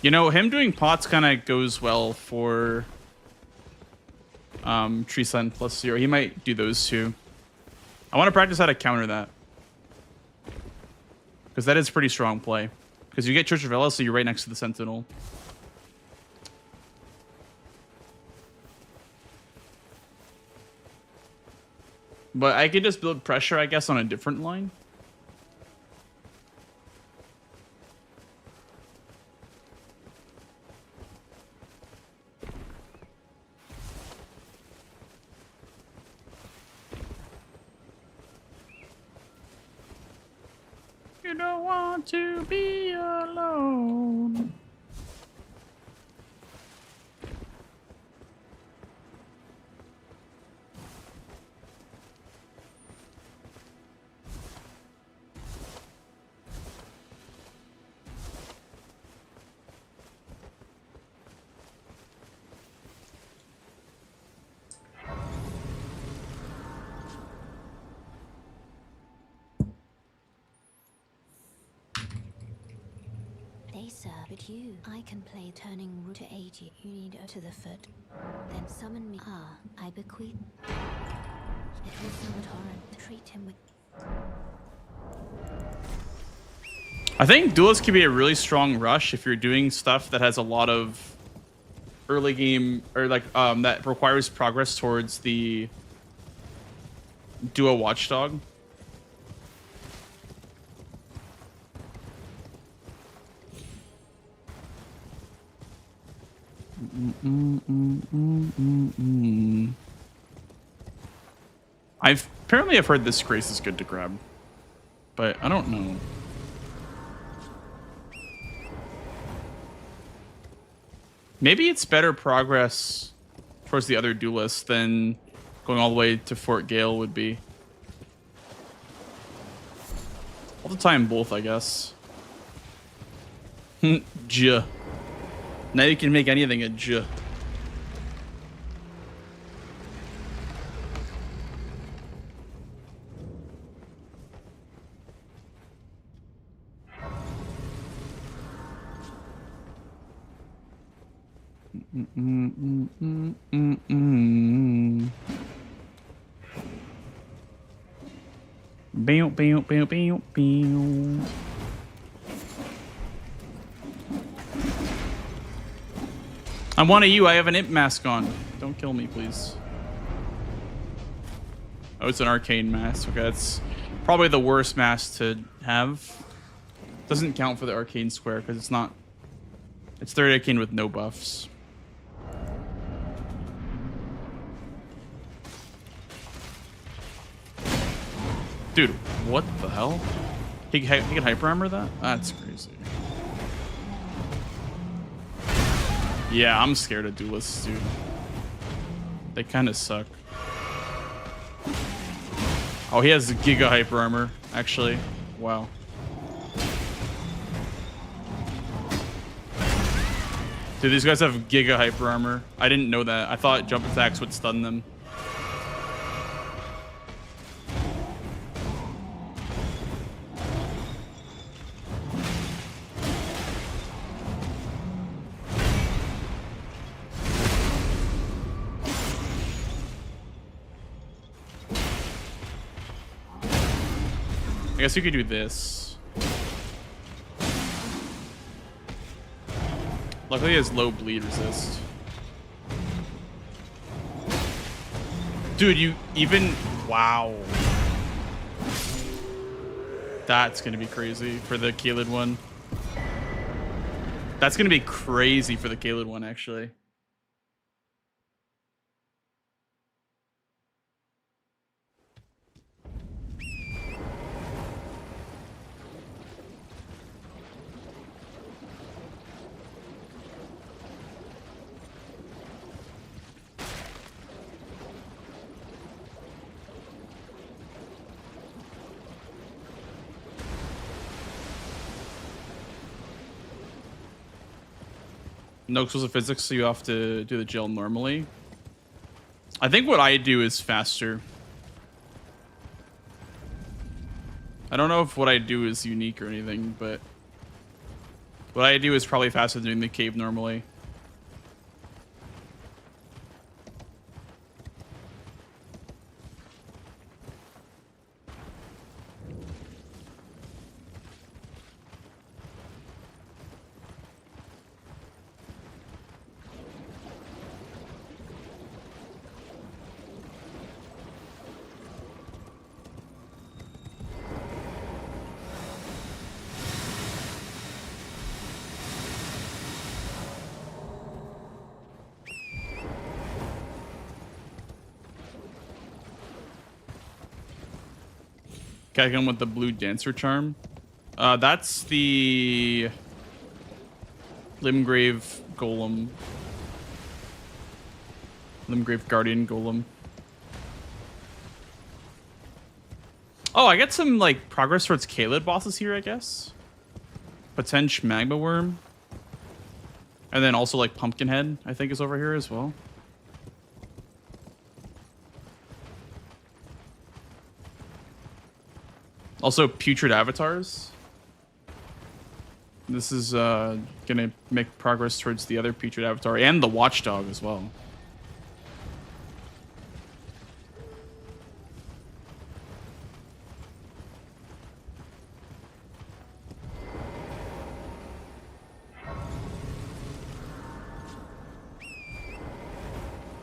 You know, him doing pots kind of goes well for Tree Scent plus 0. He might do those too. I want to practice how to counter that. Because that is pretty strong play. Because you get Church of Ella, so you're right next to the Sentinel. But I could just build pressure, I guess, on a different line. You don't want to be alone. They serve but you. I can play turning root to aid you. You need to the foot. Then summon me. Ah, I bequeath. It will summon torrent. Treat him with. I think Duelist can be a really strong rush if you're doing stuff that has a lot of early game or like that requires progress towards the Duo Watchdog. Apparently I've heard this Grace is good to grab, but I don't know. Maybe it's better progress towards the other Duelists than going all the way to Fort Gale would be. All the time both, I guess. J. Now you can make anything a J. Bow, bow, bow, bow, bow. I'm one of you. I have an imp mask on. Don't kill me, please. Oh, it's an arcane mask. Okay, that's probably the worst mask to have. Doesn't count for the arcane square because it's not. It's third arcane with no buffs. Dude, what the hell? He can hyper armor that? That's crazy. Yeah, I'm scared of duelists, dude. They kind of suck. Oh, he has Giga hyper armor, actually. Wow. Dude, these guys have Giga hyper armor. I didn't know that. I thought jump attacks would stun them. I guess you could do this. Luckily, he has low bleed resist. Dude, you even... Wow. That's going to be crazy for the Caelid one. That's going to be crazy for the Caelid one, actually. No explosive physics, so you have to do the gel normally. I think what I do is faster. I don't know if what I do is unique or anything, but what I do is probably faster than doing the cave normally. Got him with the blue dancer charm. That's the Limgrave Golem. Limgrave Guardian Golem. Oh, I get some like progress towards Caelid bosses here, I guess. Potential Magma Worm. And then also like Pumpkinhead, I think, is over here as well. Also, Putrid Avatars. This is gonna make progress towards the other Putrid Avatar and the Watchdog as well.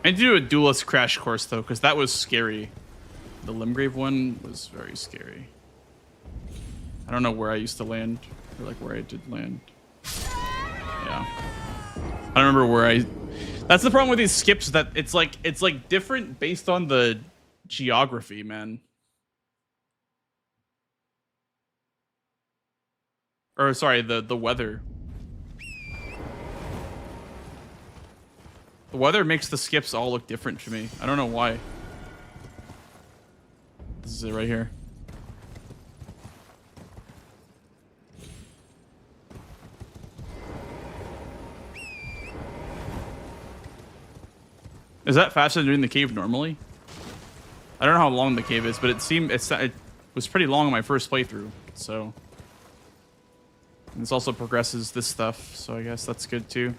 I need to do a Duelist crash course though, because that was scary. The Limgrave one was very scary. I don't know where I used to land, or like where I did land. Yeah, I don't remember where I. That's the problem with these skips, that it's like different based on the geography, man. Or sorry, the weather. The weather makes the skips all look different to me. I don't know why. This is it right here. Is that faster than doing the cave normally? I don't know how long the cave is, but it was pretty long on my first playthrough, so. And this also progresses this stuff, so I guess that's good too.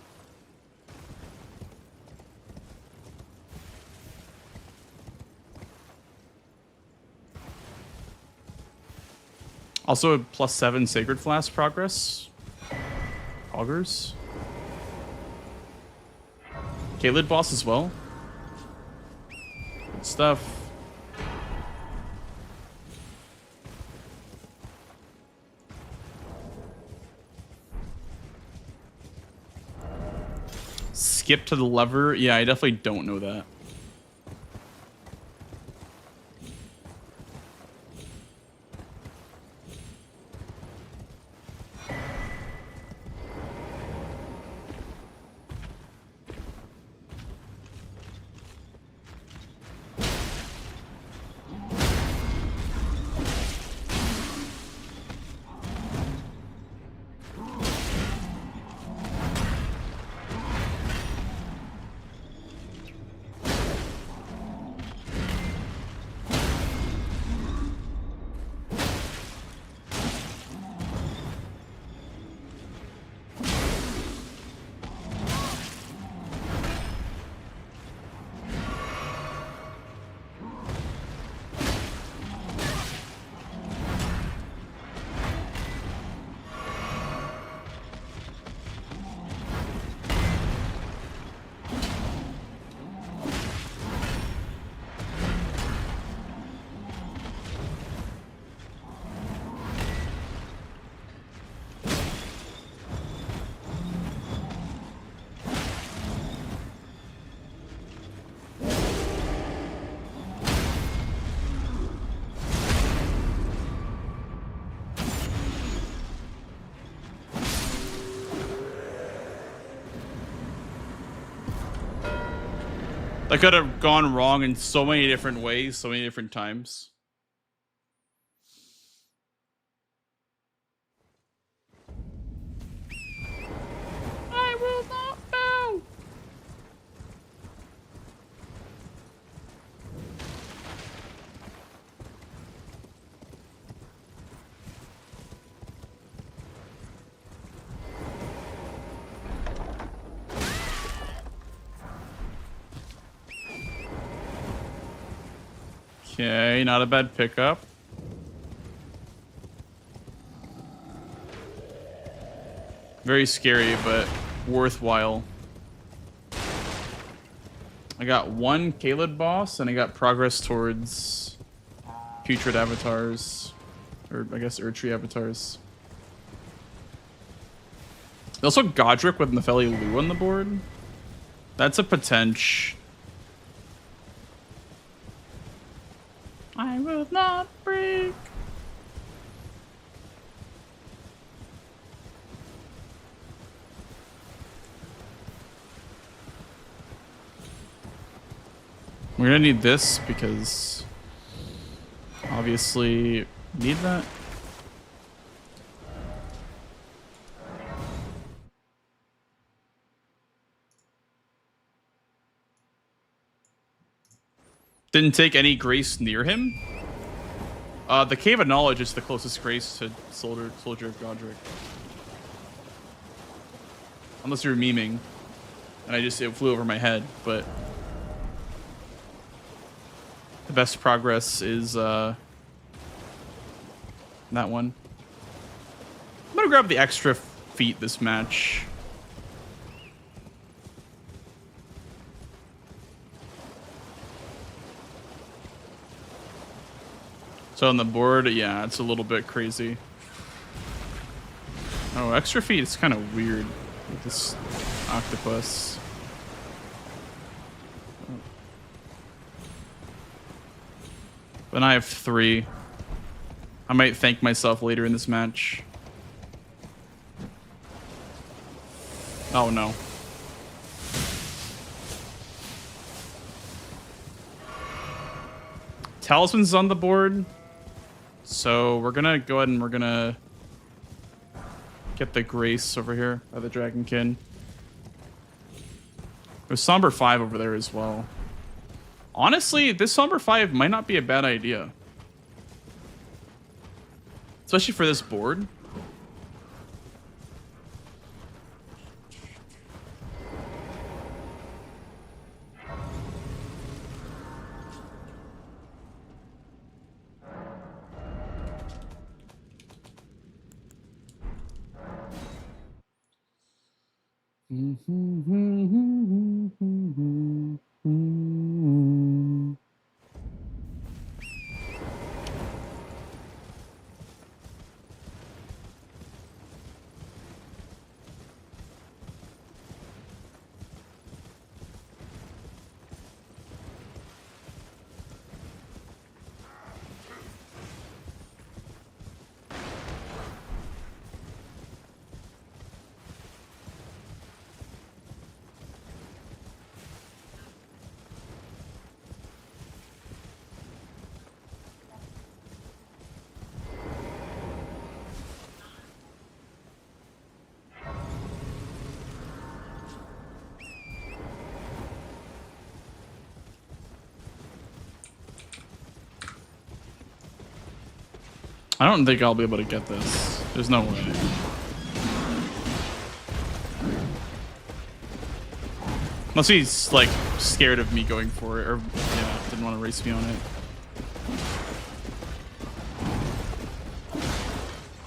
Also a +7 Sacred Flask progress. Augurs. Caelid boss as well. Good stuff. Skip to the lever. Yeah, I definitely don't know that. That could have gone wrong in so many different ways, so many different times. I will not bow. Okay, not a bad pickup. Very scary, but worthwhile. I got one Kaled boss, and I got progress towards putrid avatars. Or, I guess, Erdtree avatars. There's also Godric with Nefeli Lu on the board. That's a potential. I will not break. We're gonna need this because obviously need that. Didn't take any grace near him. The Cave of Knowledge is the closest grace to Soldier of Godric. Unless you're memeing. And it flew over my head, but the best progress is that one. I'm gonna grab the extra feat this match. So on the board, yeah, it's a little bit crazy. Oh, extra feet is kind of weird with this octopus. Then I have 3. I might thank myself later in this match. Oh no. Talisman's on the board. So we're gonna go ahead and we're gonna get the Grace over here by the Dragonkin. There's Somber 5 over there as well. Honestly, this Somber 5 might not be a bad idea. Especially for this board. I don't think I'll be able to get this. There's no way. Unless he's like scared of me going for it, or yeah, didn't want to race me on it.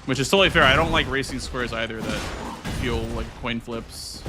Which is totally fair. I don't like racing squares either that feel like coin flips.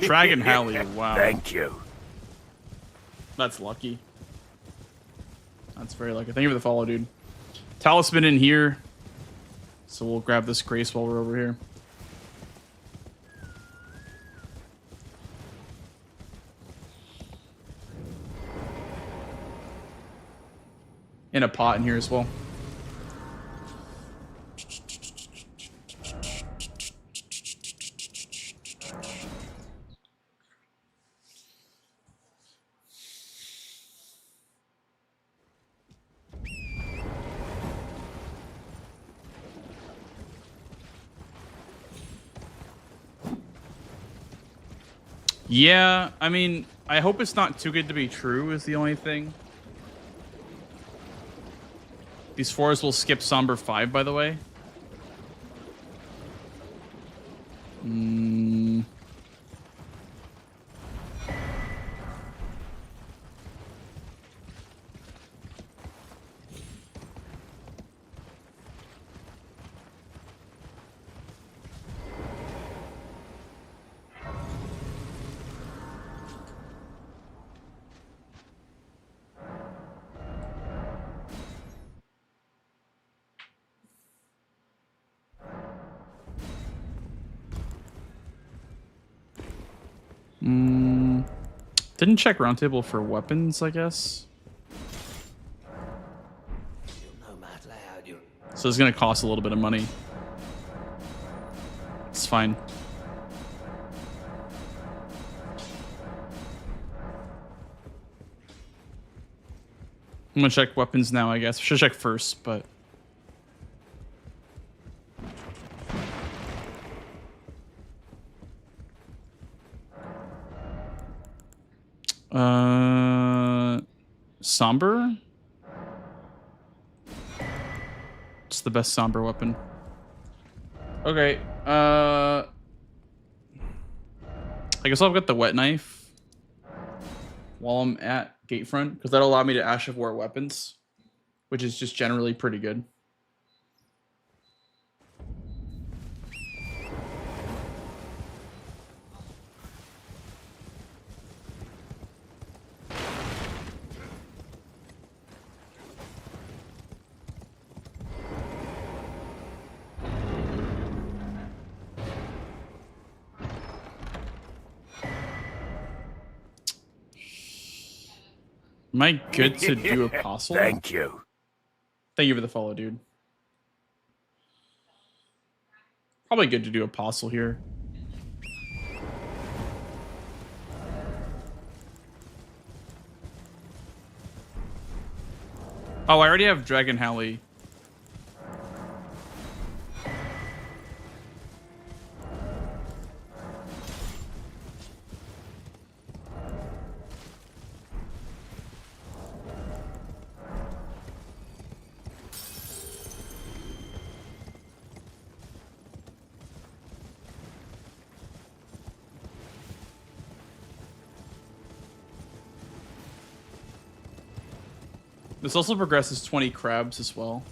Dragon Halley, wow. Thank you. That's lucky. That's very lucky. Thank you for the follow, dude. Talisman in here. So we'll grab this Grace while we're over here. In a pot in here as well. Yeah, I mean, I hope it's not too good to be true is the only thing. These fours will skip Somber 5, by the way. Didn't check roundtable for weapons, I guess. So it's gonna cost a little bit of money. It's fine. I'm gonna check weapons now, I guess. Should check first, but Somber? It's the best Somber weapon. Okay, I guess I've got the wet knife while I'm at Gatefront, because that'll allow me to Ash of War weapons, which is just generally pretty good. Am I good to do Apostle? Thank you. Thank you for the follow, dude. Probably good to do Apostle here. Oh, I already have Dragon Halley. This also progresses 20 crabs as well.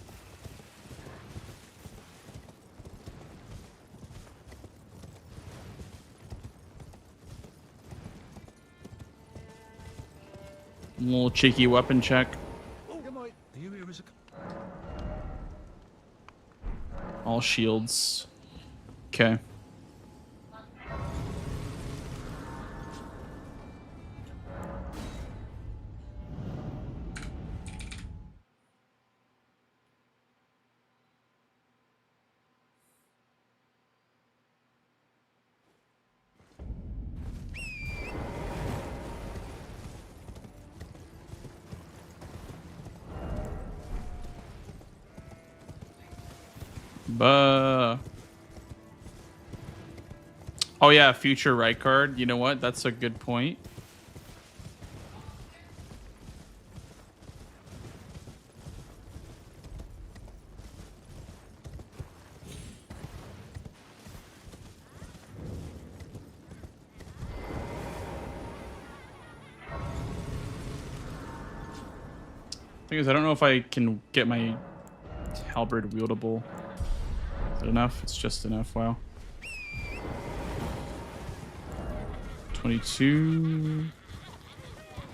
A little cheeky weapon check. All shields. Okay. Oh yeah, future right card. You know what? That's a good point. Thing is, I don't know if I can get my halberd wieldable. Is that enough? It's just enough. Wow. 22.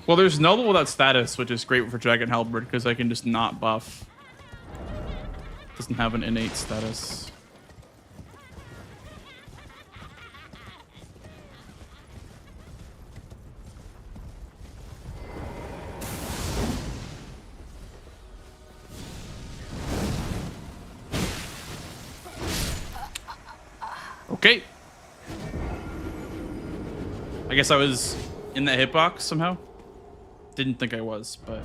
Well, there's Noble without status, which is great for Dragon Halberd because I can just not buff. Doesn't have an innate status. Okay. I guess I was in that hitbox somehow. Didn't think I was, but...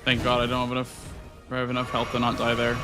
Thank God I don't have enough health to not die there.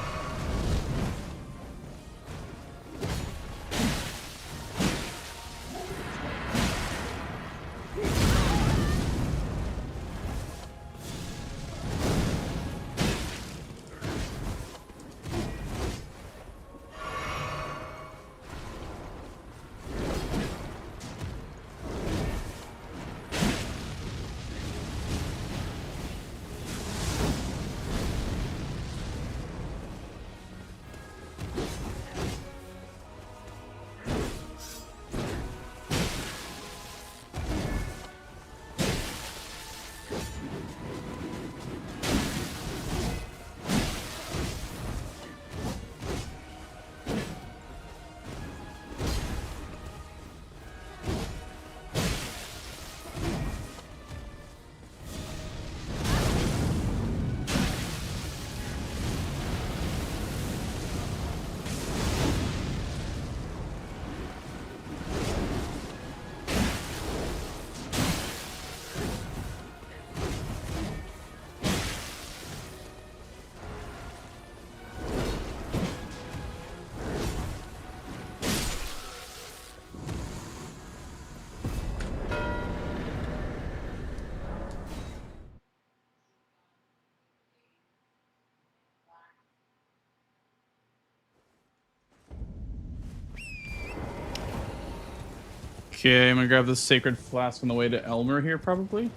Okay, I'm gonna grab this sacred flask on the way to Elmer here, probably.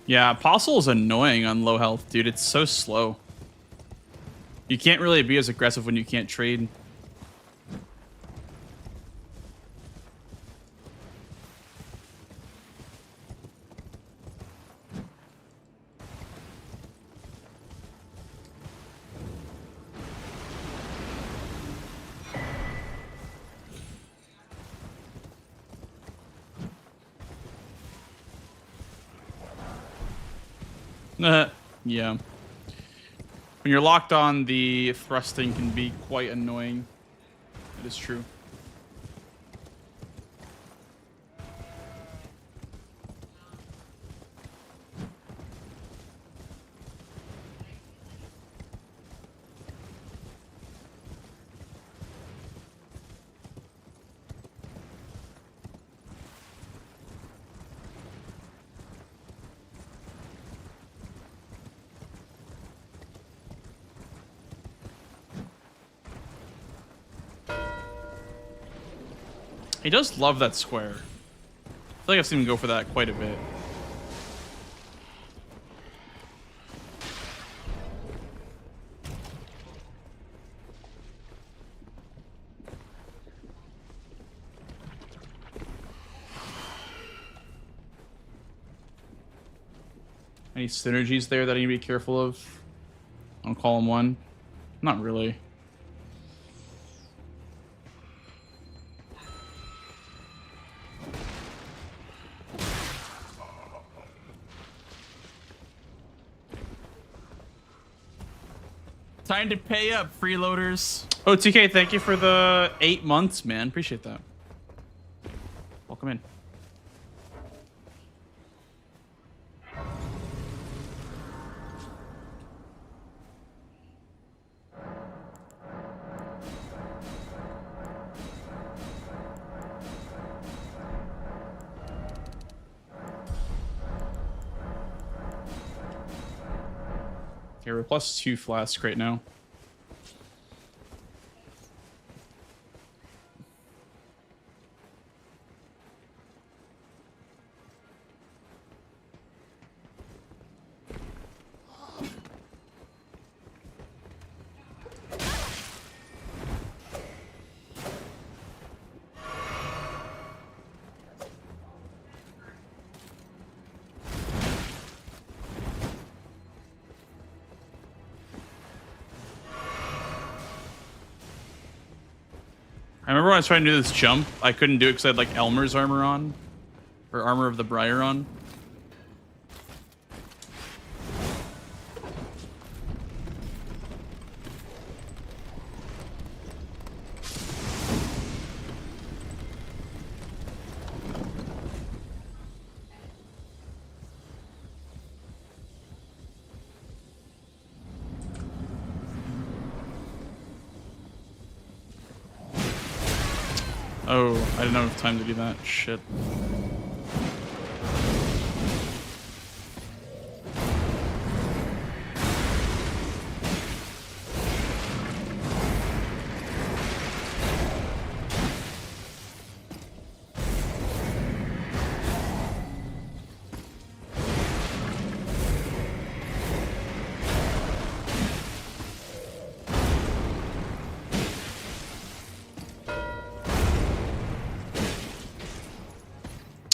Yeah, Apostle is annoying on low health, dude. It's so slow. You can't really be as aggressive when you can't trade. Yeah. When you're locked on, the thrusting can be quite annoying. It is true. He does love that square. I feel like I've seen him go for that quite a bit. Any synergies there that I need to be careful of on column 1? Not really. Time to pay up, freeloaders. Oh, TK, thank you for the 8 months, man. Appreciate that. Welcome in. Okay, we're +2 flask right now. I remember when I was trying to do this jump, I couldn't do it because I had like Elmer's armor on. Or Armor of the Briar on. Oh, I didn't have time to do that. Shit.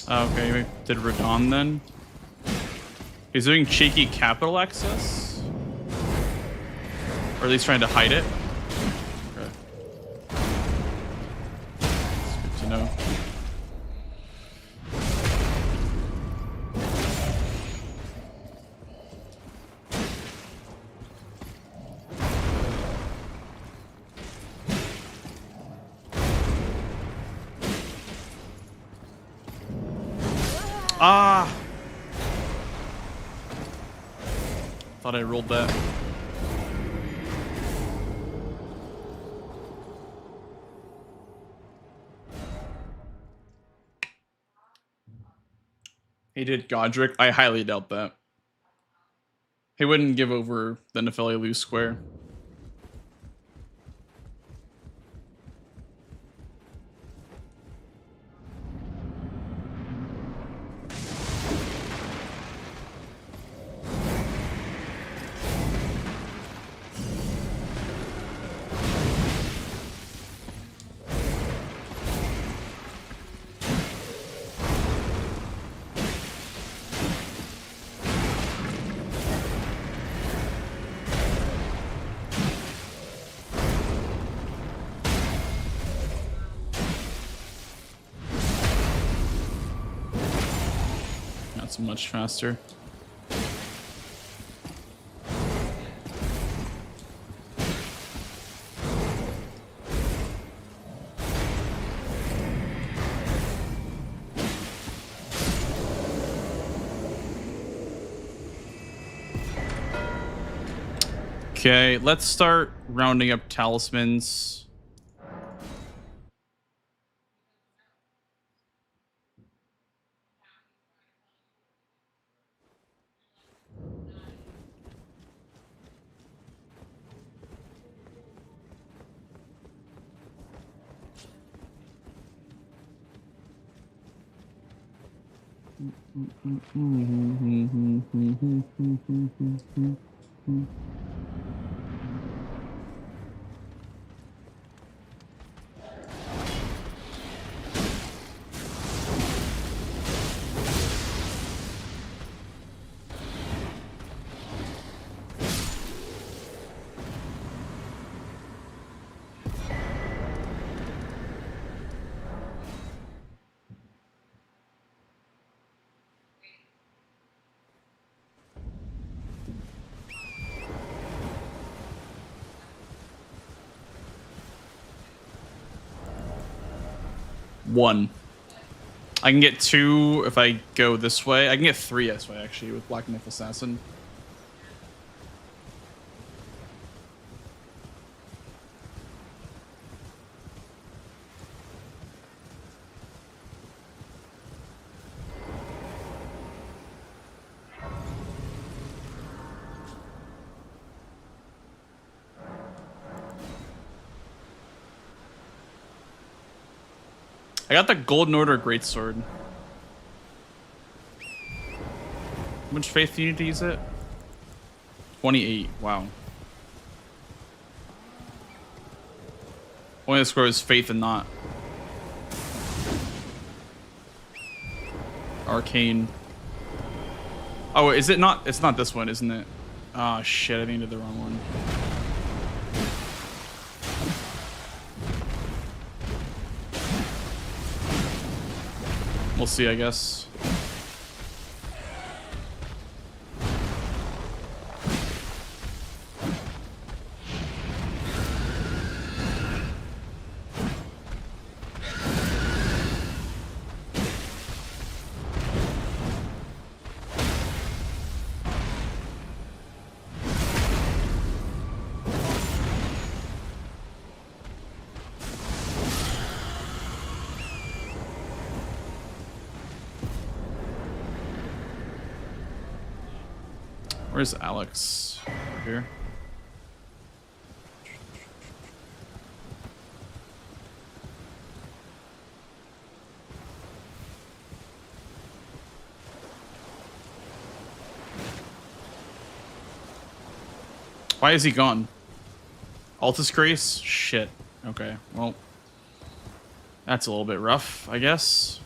Okay, we did Radon then. He's doing cheeky capital access? Or at least trying to hide it? Okay. It's good to know. Ah! Thought I rolled that. He did Godric. I highly doubt that. He wouldn't give over the Nephili loose square. Not so much faster. Okay, let's start rounding up talismans. 1. I can get 2 if I go this way. I can get 3 this way, actually, with Black Knife Assassin. I got the Golden Order Greatsword. How much faith do you need to use it? 28. Wow. Only the score is faith and not arcane. Oh, is it not? It's not this one, isn't it? Oh shit! I think I did the wrong one. We'll see, I guess. Where's Alex? Over here. Why is he gone? Altus Grace? Shit. Okay, well. That's a little bit rough, I guess.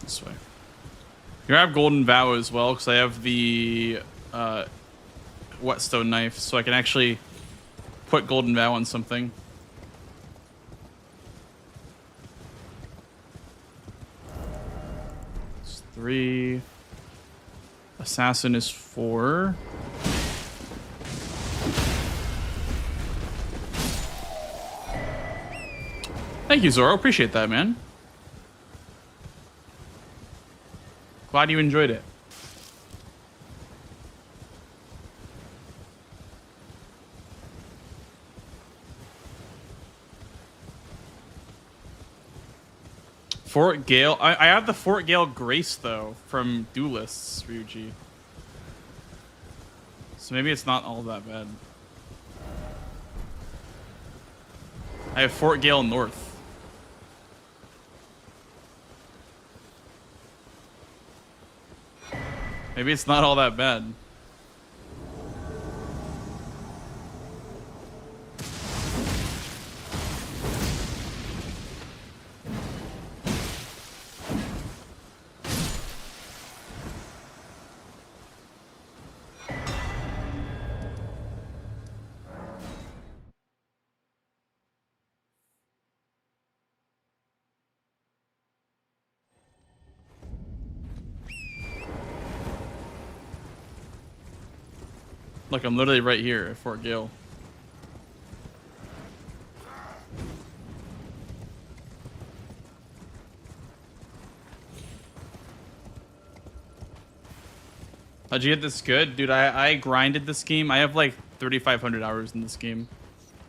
This way. Here I have Golden Vow as well, because I have the whetstone knife, so I can actually put Golden Vow on something. It's 3. Assassin is 4. Thank you, Zoro. Appreciate that, man. Glad you enjoyed it. Fort Gale. I have the Fort Gale Grace, though, from Duelists, Ryuji. So maybe it's not all that bad. I have Fort Gale North. Maybe it's not all that bad. Look, I'm literally right here at Fort Gale. How'd you get this good? Dude, I grinded this game. I have like 3,500 hours in this game.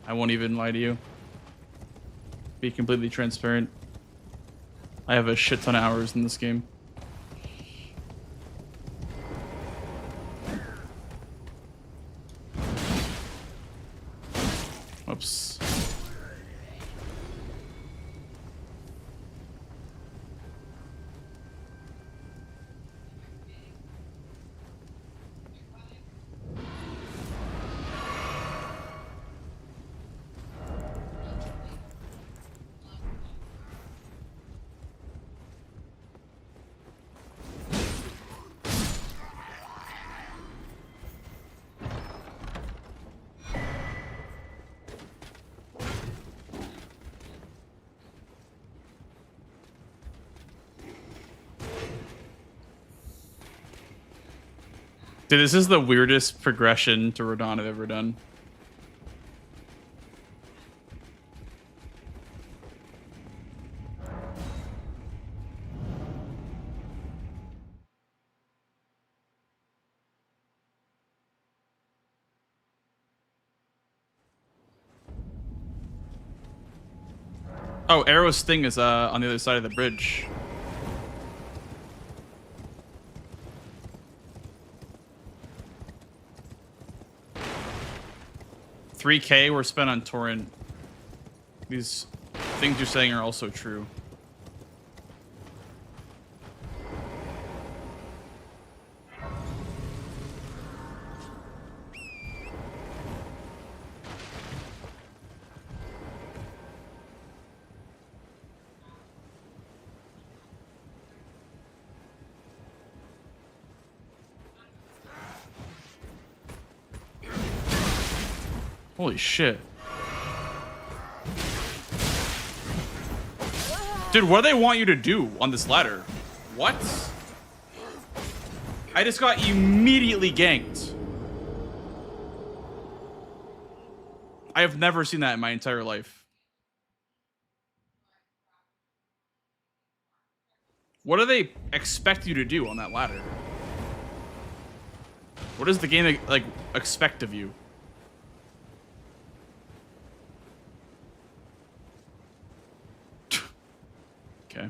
I won't even lie to you. Be completely transparent. I have a shit ton of hours in this game. Whoops. Dude, this is the weirdest progression to Radon I've ever done. Oh, Arrow's thing is on the other side of the bridge. $3K were spent on torrent. These things you're saying are also true. Holy shit. Dude, what do they want you to do on this ladder? What? I just got immediately ganked. I have never seen that in my entire life. What do they expect you to do on that ladder? What does the game like expect of you? Okay.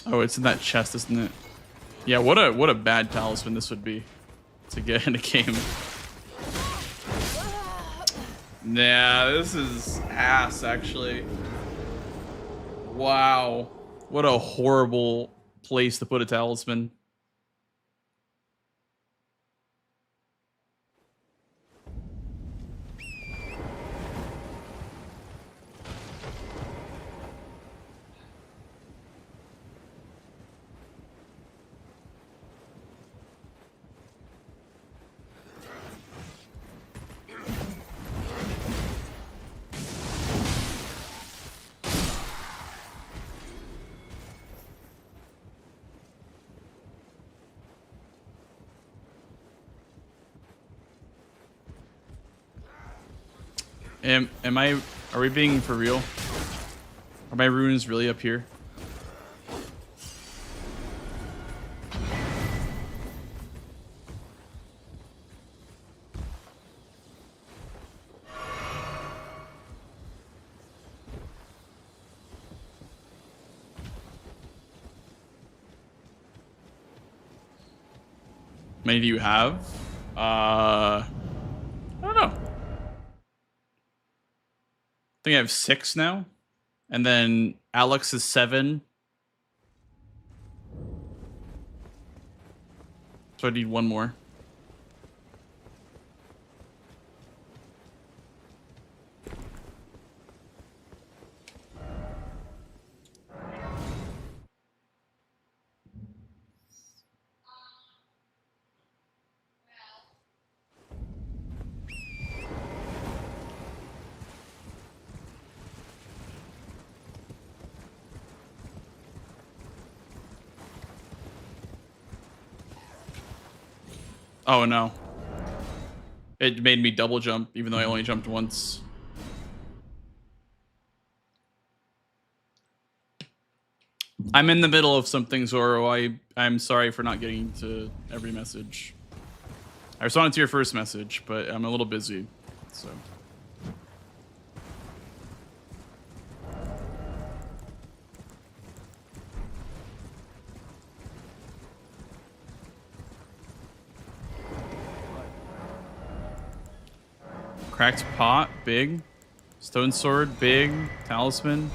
Oh, it's in that chest, isn't it? Yeah, what a bad talisman this would be to get in a game. Nah, this is ass, actually. Wow. What a horrible place to put a talisman. Are we being for real? Are my runes really up here? How many do you have? I don't know. I think I have 6 now. And then Alex is 7. So I need 1 more. Oh no. It made me double jump, even though I only jumped once. I'm in the middle of something, Zoro. I'm sorry for not getting to every message. I responded to your first message, but I'm a little busy, so. Cracked pot, big. Stone sword, big. Talisman.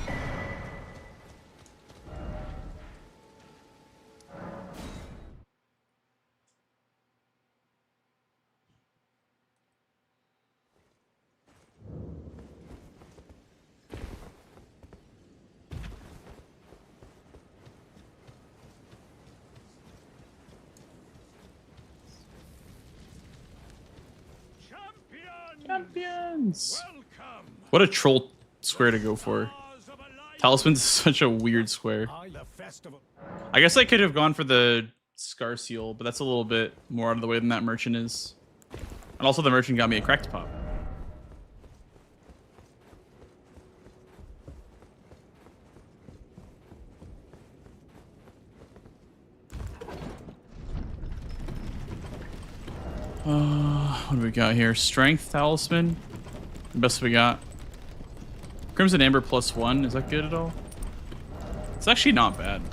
Champions! What a troll square to go for. Talisman's such a weird square. I guess I could have gone for the Scar Seal, but that's a little bit more out of the way than that merchant is. And also the merchant got me a cracked pop. What do we got here? Strength Talisman. Best we got. Crimson Amber +1. Is that good at all? It's actually not bad.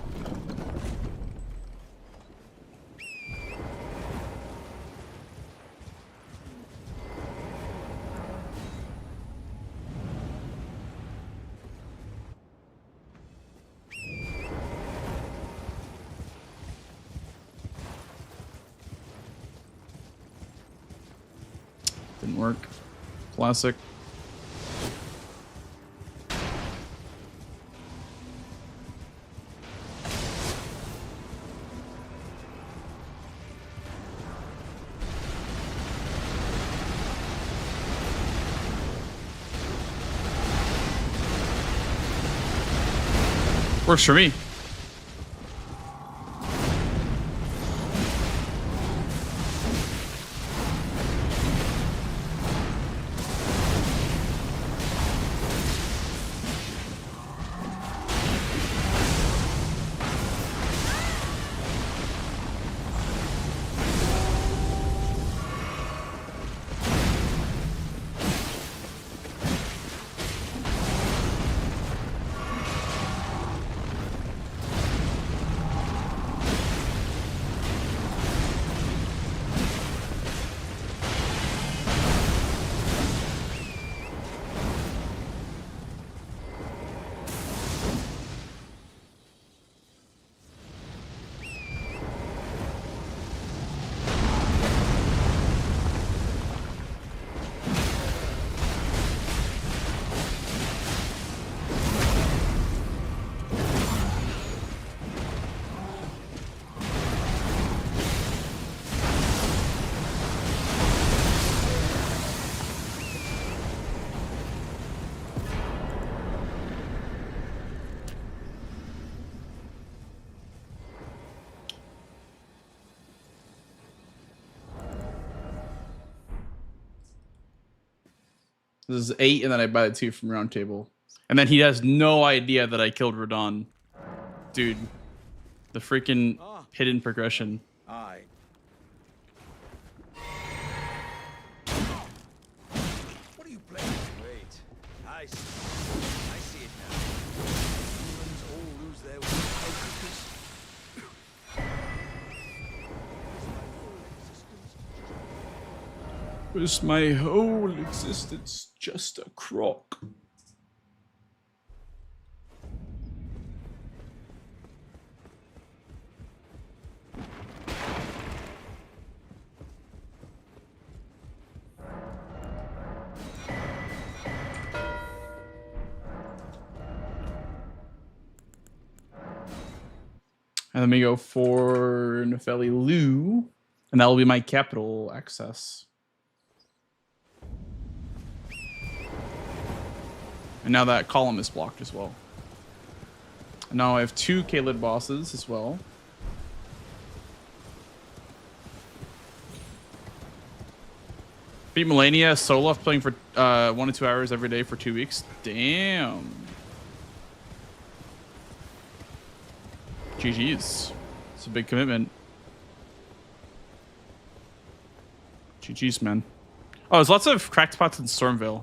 Didn't work. Classic. Works for me. This is 8, and then I buy the 2 from Round Table. And then he has no idea that I killed Radon. Dude. The freaking hidden progression. Aye. What are you playing? Wait. I see it now. Humans all lose their Is my whole existence just a crock? And then we go for Nefeli Lu, and that will be my capital access. And now that column is blocked as well. And now I have 2 Kaled bosses as well. Beat Melania solo after playing for 1 to 2 hours every day for 2 weeks. Damn. GG's. It's a big commitment. GG's, man. Oh, there's lots of cracked spots in Stormville.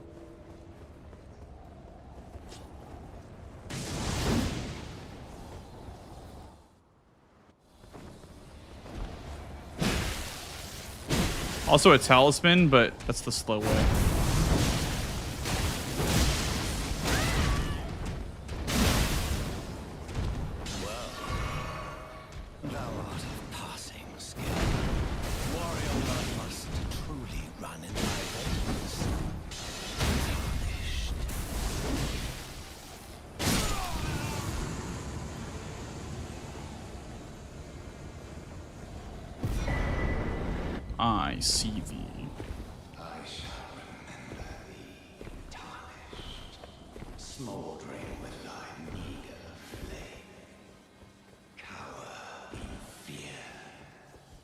Also a talisman, but that's the slow way. I see thee. I shall remember thee, tarnished, smoldering with thy meager flame. Cower in fear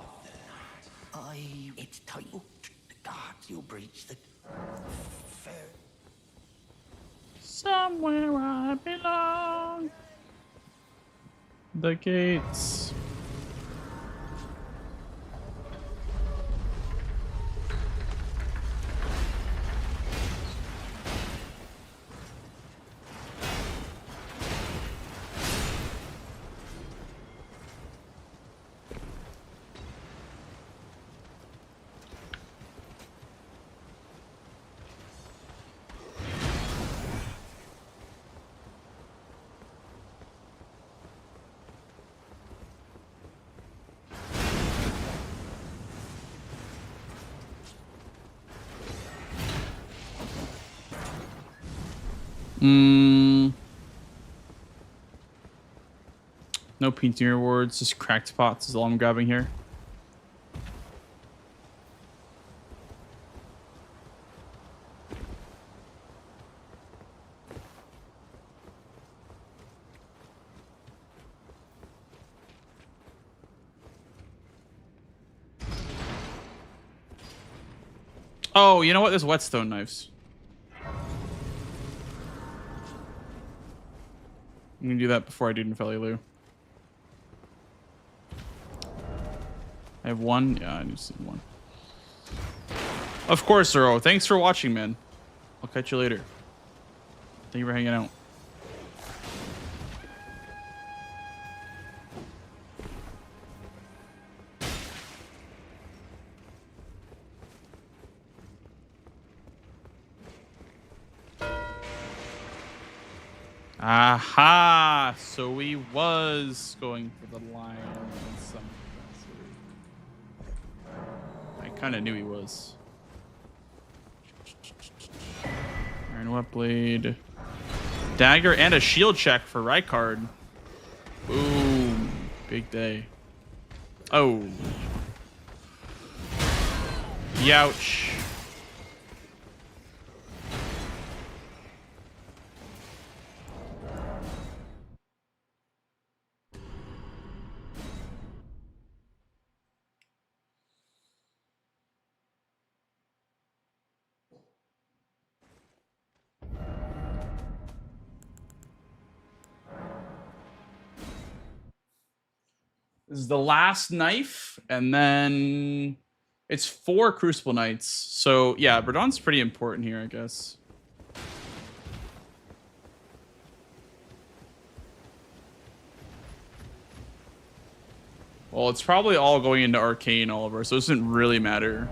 of the night. It's titled the gods you'll breach the fair. Somewhere I belong. The gates. No painting rewards, just cracked spots is all I'm grabbing here. Oh, you know what? There's whetstone knives. I'm gonna do that before I do Nefelilu. I have one. Yeah, I need to see one. Of course, Zero. Thanks for watching, man. I'll catch you later. Thank you for hanging out. Aha! So he was going for the lion in some capacity. I kind of knew he was. Iron Wet Blade. Dagger and a shield check for Rykard. Boom. Big day. Oh. Youch. This is the last knife, and then it's 4 Crucible Knights. So yeah, Bradon's pretty important here, I guess. Well, it's probably all going into Arcane, Oliver, so it doesn't really matter.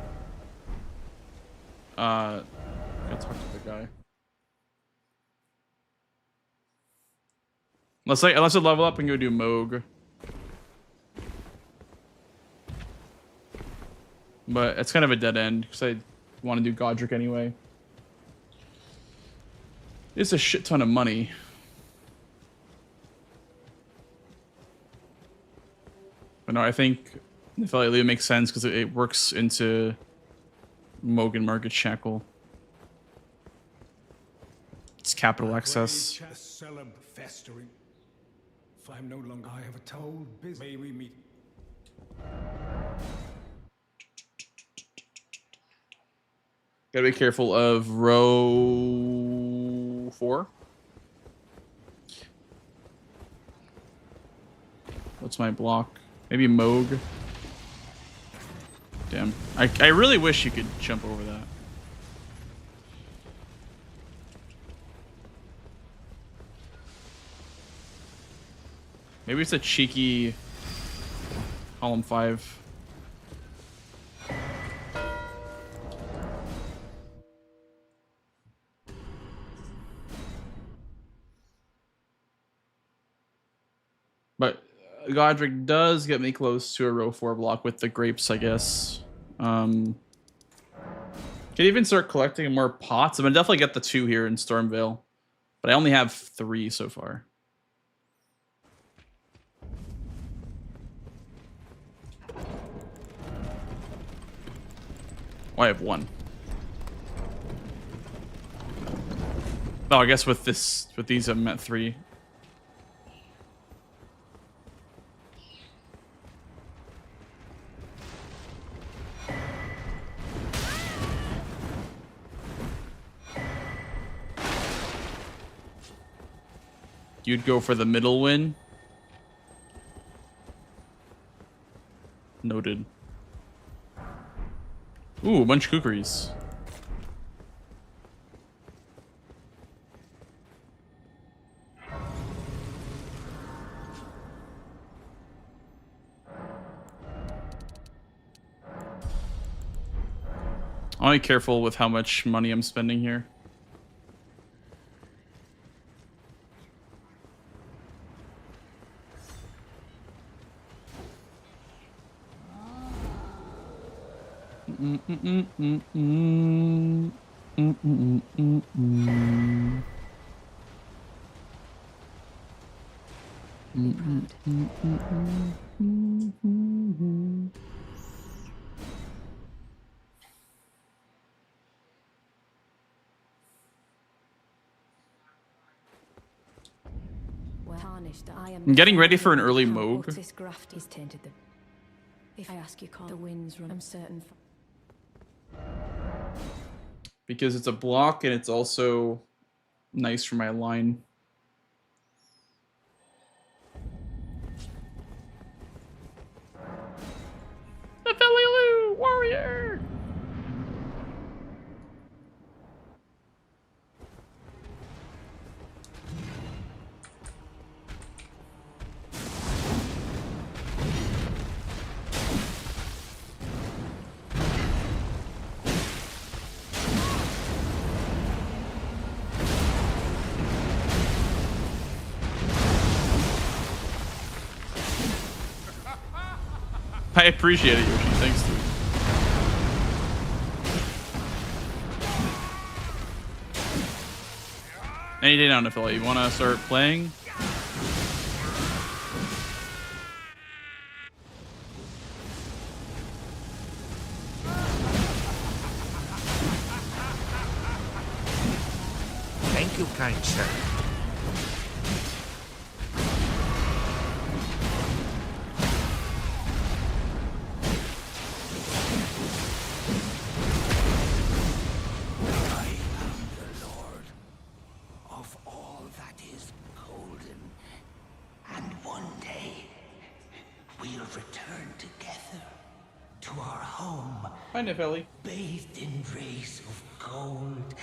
I gotta talk to the guy. Unless I level up and go do Moog. But it's kind of a dead end because I want to do Godric anyway. It's a shit ton of money. But no, I think Nefelilu makes sense because it works into Moog and Market Shackle. It's capital access. Festering. If I'm no longer, I have a told business. May we meet? Gotta be careful of row 4. What's my block? Maybe Moog. Damn. I really wish you could jump over that. Maybe it's a cheeky column 5. But Godric does get me close to a row 4 block with the grapes, I guess. Can even start collecting more pots. I'm gonna definitely get the 2 here in Stormvale, but I only have 3 so far. Oh, I have 1. Oh, I guess with these I'm at 3. You'd go for the middle win. Noted. Ooh, a bunch of kukris. I'll be careful with how much money I'm spending here. I'm getting ready for an early Moog. This graft is tainted them. If I ask you, call the winds run. I'm certain. Because it's a block and it's also nice for my line. The Philly warrior. I appreciate it, Yoshi. Thanks, dude. Any day now, Nafila. You want to start playing? Thank you, kind sir. Find it, Ellie. Bathed in rays of gold.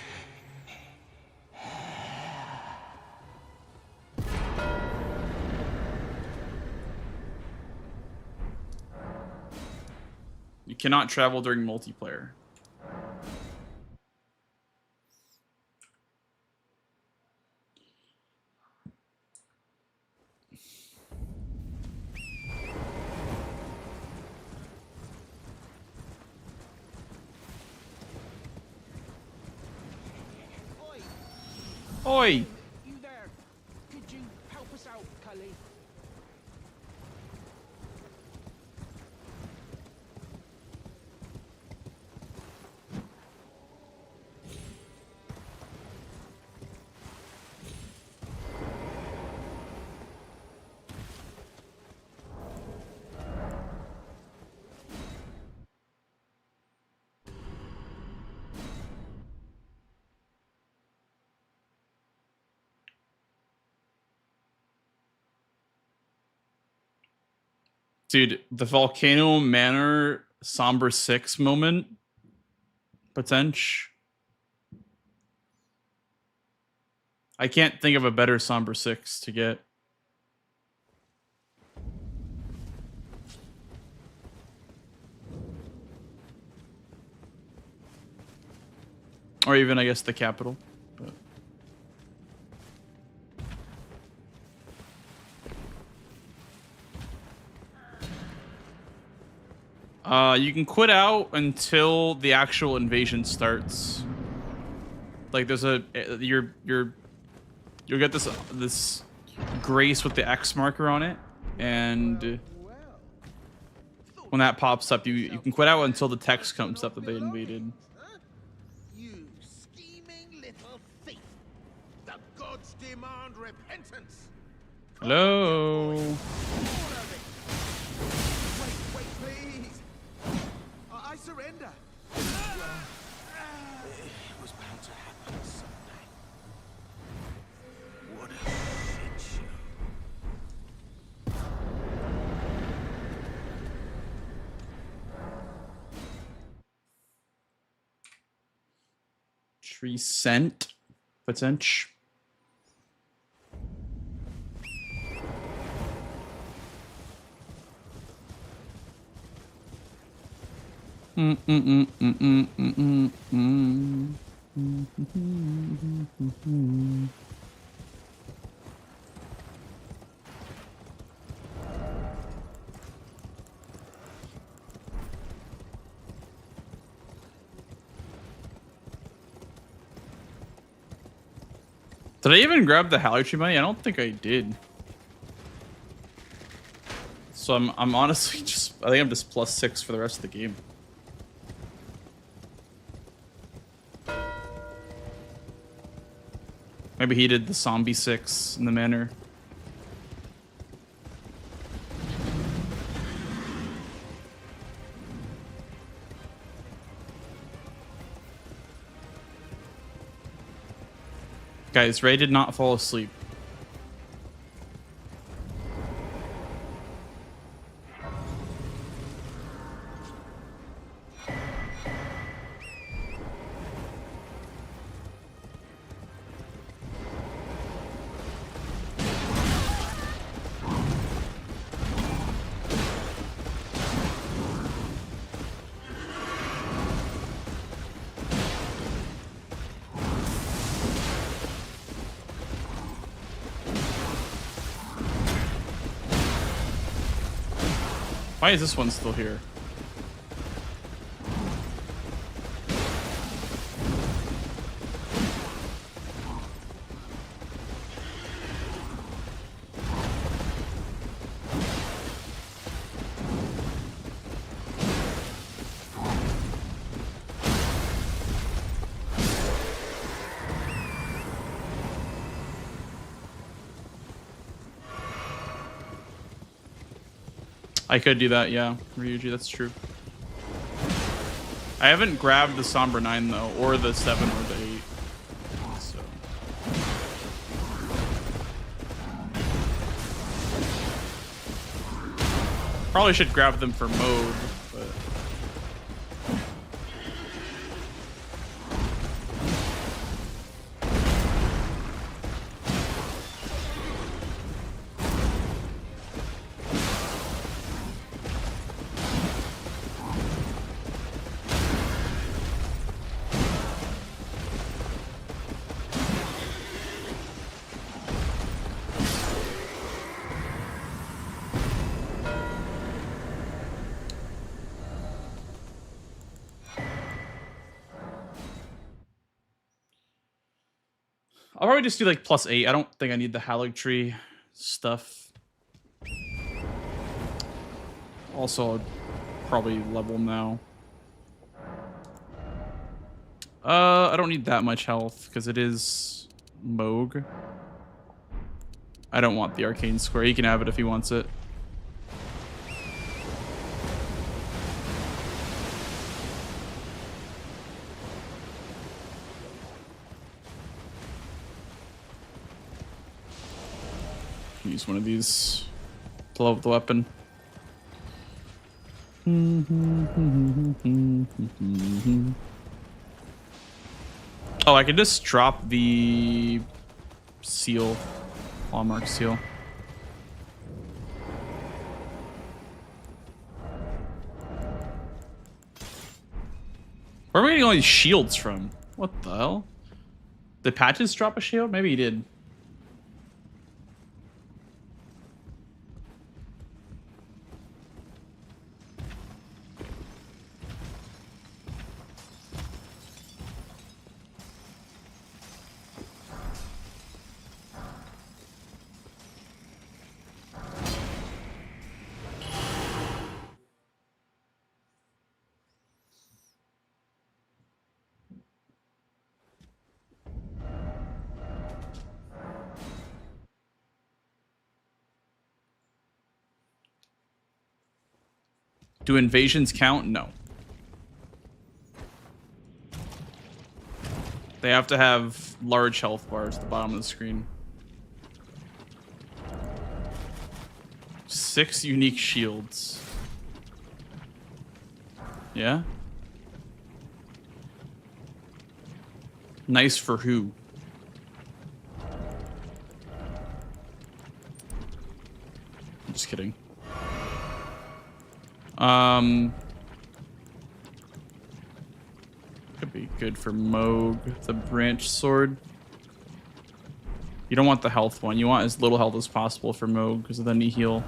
You cannot travel during multiplayer. Oi! You there? Could you help us out, Cully? Dude, the Volcano Manor Somber 6 moment. Potential. I can't think of a better Somber 6 to get. Or even, I guess, the capital. You can quit out until the actual invasion starts. Like there's you'll get this grace with the X marker on it, and when that pops up, you can quit out until the text comes up that they invaded. You scheming little thief! The gods demand repentance. Hello. Wait, please. I surrender. It was bound to happen someday. What a shit show. Tree scent potential. Did I even grab the Hallertree money? I don't think I did. So I'm honestly just, I think I'm just +6 for the rest of the game. Maybe he did the zombie 6 in the manor. Guys, Ray did not fall asleep. Why is this one still here? I could do that, yeah, Ryuji, that's true. I haven't grabbed the Somber 9 though, or the 7 or the 8. So. Probably should grab them for mode, but I'll probably just do like +8. I don't think I need the Hallertree stuff. Also, I'd probably level now. I don't need that much health because it is Moog. I don't want the arcane square. He can have it if he wants it. Use one of these to level the weapon. Oh, I could just drop the seal, hallmark seal. Where are we getting all these shields from? What the hell? Did Patches drop a shield? Maybe he did. Do invasions count? No. They have to have large health bars at the bottom of the screen. 6 unique shields. Yeah? Nice for who? I'm just kidding. Could be good for Moog, the branch sword. You don't want the health one. You want as little health as possible for Moog because of the knee heal.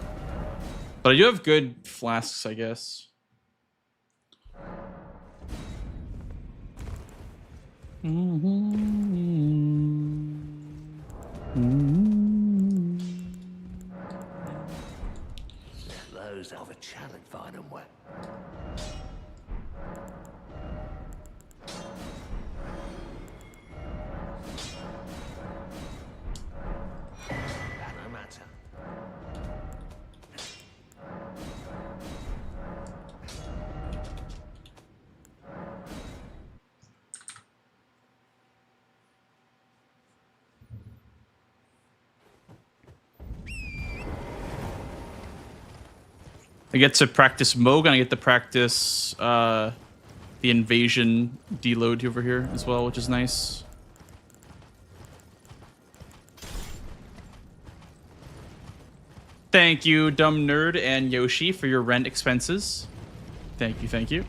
But I do have good flasks, I guess. Those of a challenge, find them wet. No matter. I get to practice Moog, and I get to practice the invasion deload over here as well, which is nice. Thank you, Dumb Nerd and Yoshi, for your rent expenses. Thank you, thank you.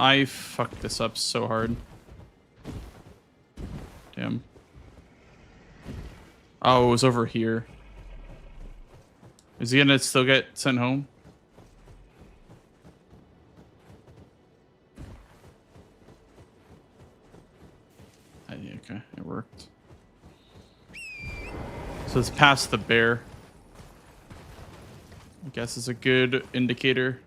I fucked this up so hard. Damn. Oh, it was over here. Is he gonna still get sent home? Okay, it worked. So it's past the bear. I guess it's a good indicator.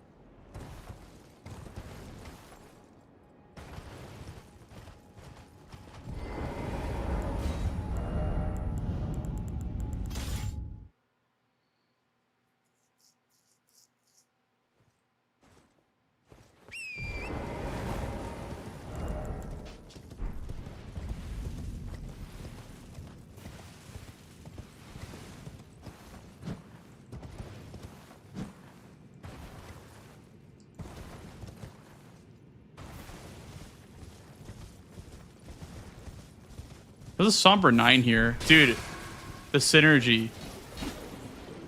There's a somber 9 here. Dude, the synergy.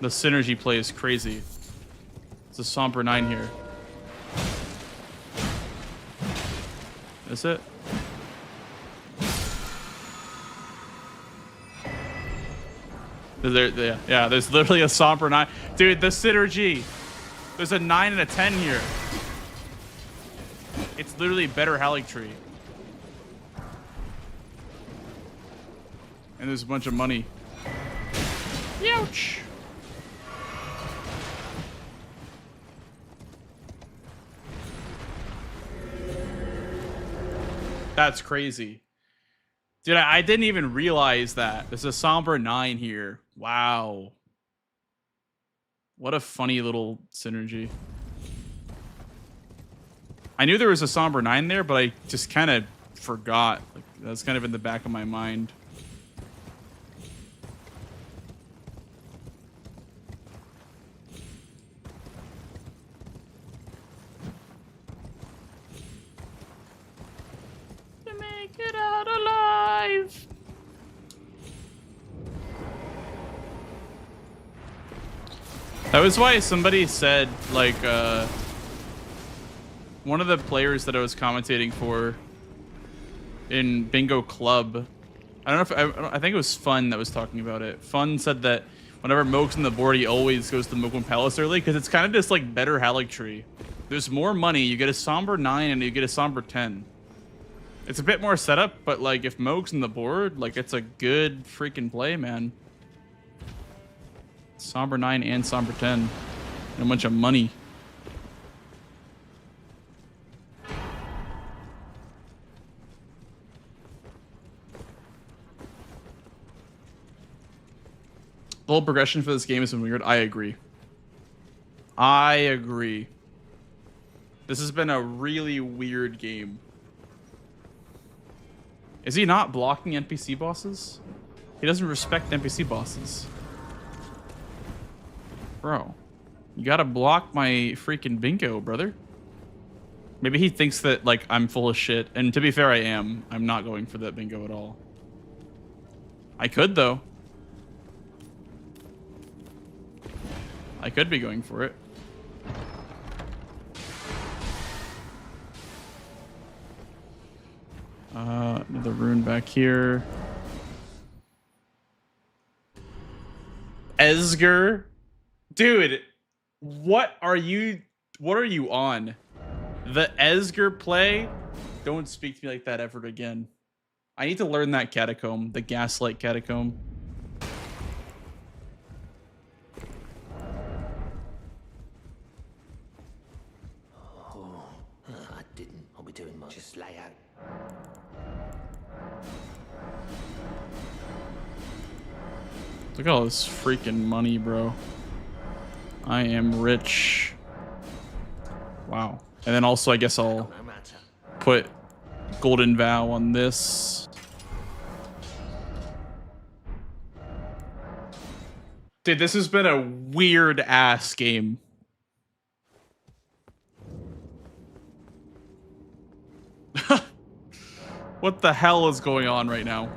The synergy play is crazy. There's a somber 9 here. Is it? Yeah, there's literally a somber 9. Dude, the synergy. There's a 9 and a 10 here. It's literally better Haligtree. And there's a bunch of money. Ouch! That's crazy. Dude, I didn't even realize that. There's a Somber 9 here. Wow. What a funny little synergy. I knew there was a Somber 9 there, but I just kind of forgot. Like, that's kind of in the back of my mind. To make it out alive. That was why somebody said, like, one of the players that I was commentating for in Bingo Club, I don't know if I think it was Fun that was talking about it. Fun said that whenever Moke's on the board, he always goes to Mokeland Palace early because it's kind of just like better Haligtree. There's more money. You get a Somber 9 and you get a Somber 10. It's a bit more setup, but like if Moke's on the board, like it's a good freaking play, man. Somber 9 and Somber 10. And a bunch of money. The whole progression for this game has been weird. I agree. I agree. This has been a really weird game. Is he not blocking NPC bosses? He doesn't respect NPC bosses. Bro, you gotta block my freaking bingo, brother. Maybe he thinks that, like, I'm full of shit. And to be fair, I am. I'm not going for that bingo at all. I could, though. I could be going for it. Another rune back here. Esger. Dude, what are you on? The Esger play? Don't speak to me like that ever again. I need to learn that catacomb, the Gaslight catacomb. I didn't. I'll be doing much. Just lay out. Look at all this freaking money, bro. I am rich. Wow. And then also, I guess I'll put Golden Vow on this. Dude, this has been a weird ass game. What the hell is going on right now?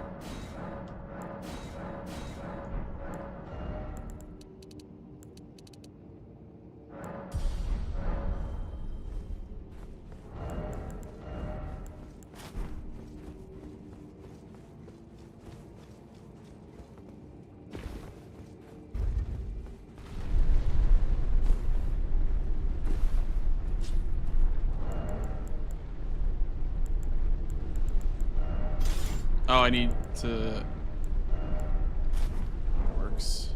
Oh, I need to... Works.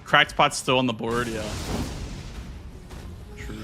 Cracked pot's still on the board, yeah. True.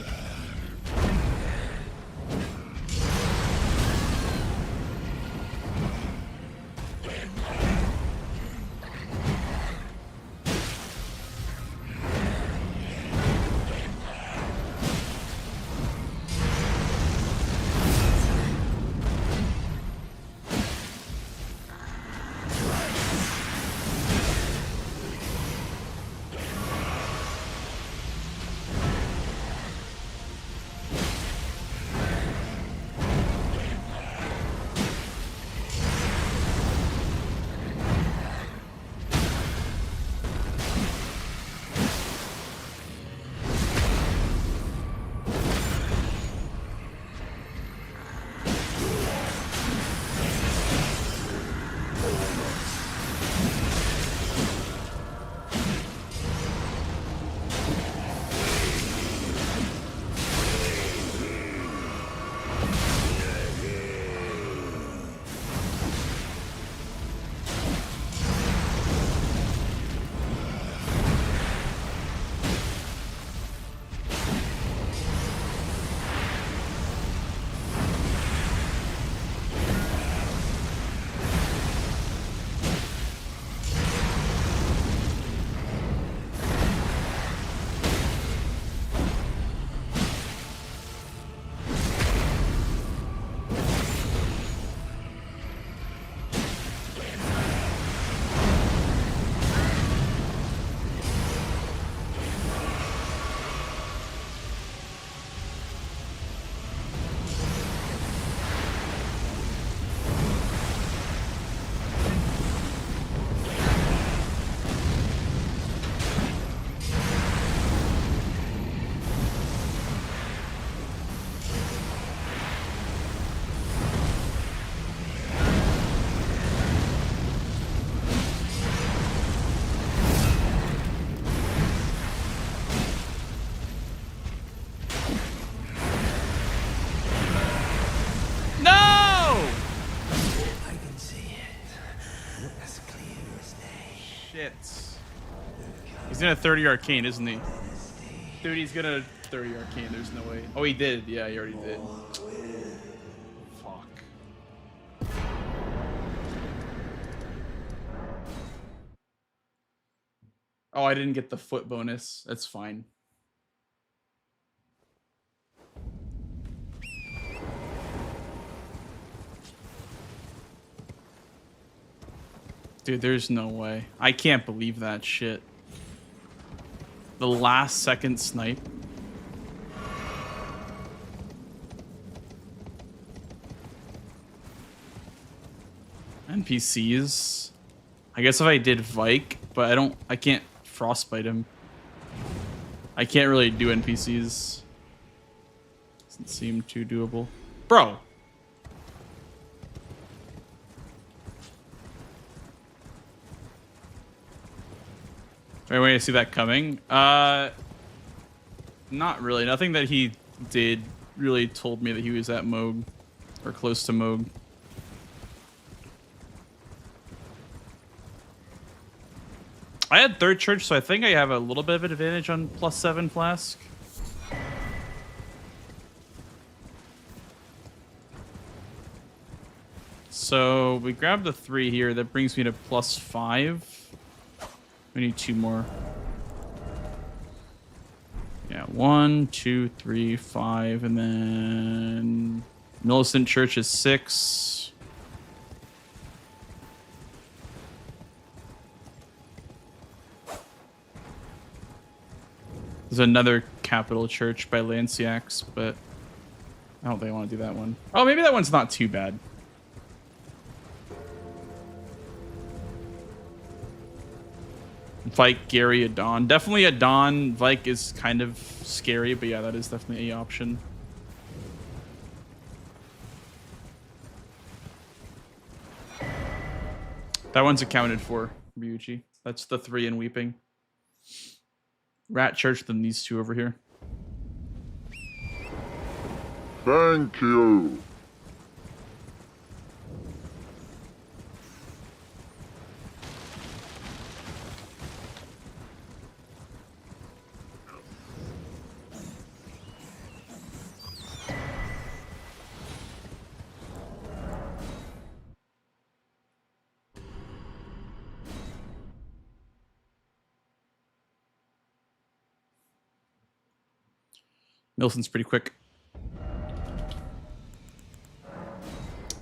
see it. As clear as day. Shit. He's gonna 30 arcane, isn't he? Dude, he's gonna 30 arcane. There's no way. Oh, he did. Yeah, he already did. Fuck. Oh, I didn't get the foot bonus. That's fine. Dude, there's no way. I can't believe that shit. The last second snipe. NPCs. I guess if I did Vike, but I can't frostbite him. I can't really do NPCs. Doesn't seem too doable. Bro! Right, when I see that coming? Not really. Nothing that he did really told me that he was at Moog. Or close to Moog. I had third church, so I think I have a little bit of an advantage on +7 flask. So we grab the 3 here. That brings me to +5. We need 2 more. Yeah, 1, 2, 3, 5, and then Millicent Church is 6. There's another capital church by Lanciax, but I don't think I want to do that one. Oh, maybe that one's not too bad. Vike, Gary, Adon. Definitely Adon. Vike is kind of scary, but yeah, that is definitely an option. That one's accounted for, Ryuji. That's the 3 in Weeping. Rat Church, then these 2 over here. Thank you. Millicent's pretty quick.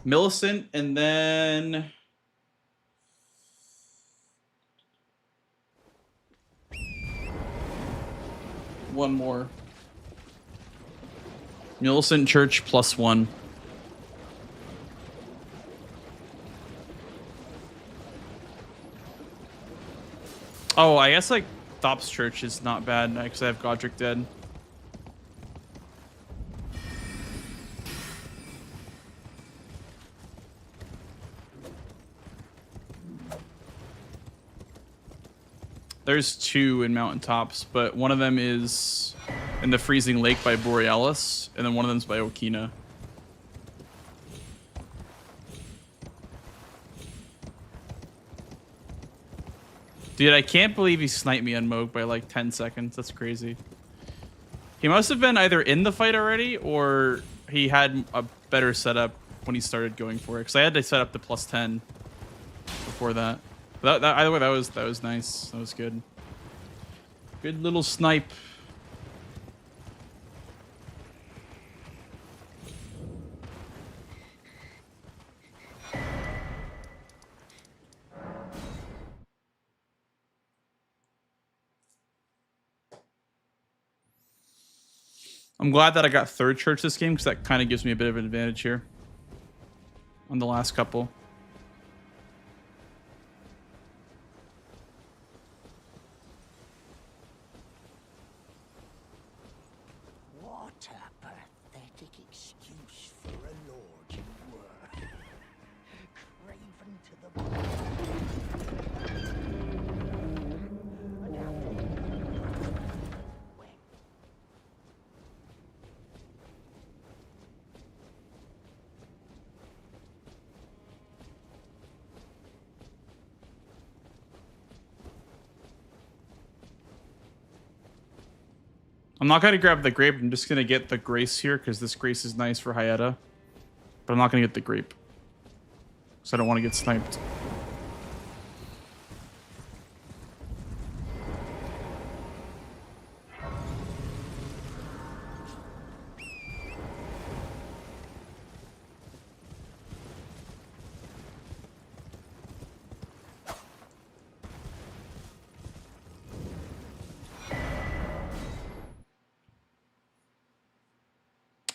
Millicent, and then one more. Millicent Church +1. Oh, I guess like Thop's Church is not bad because I have Godric dead. There's 2 in Mountaintops, but one of them is in the Freezing Lake by Borealis, and then one of them's by Okina. Dude, I can't believe he sniped me on Moog by like 10 seconds. That's crazy. He must have been either in the fight already, or he had a better setup when he started going for it. Because I had to set up the +10 before that. Either way, that was nice. That was good. Good little snipe. I'm glad that I got third church this game because that kind of gives me a bit of an advantage here on the last couple. What a pathetic excuse for a lord you were. Craven to the bone. I'm not gonna grab the grape. I'm just gonna get the grace here because this grace is nice for Hayata. But I'm not gonna get the grape. So I don't want to get sniped.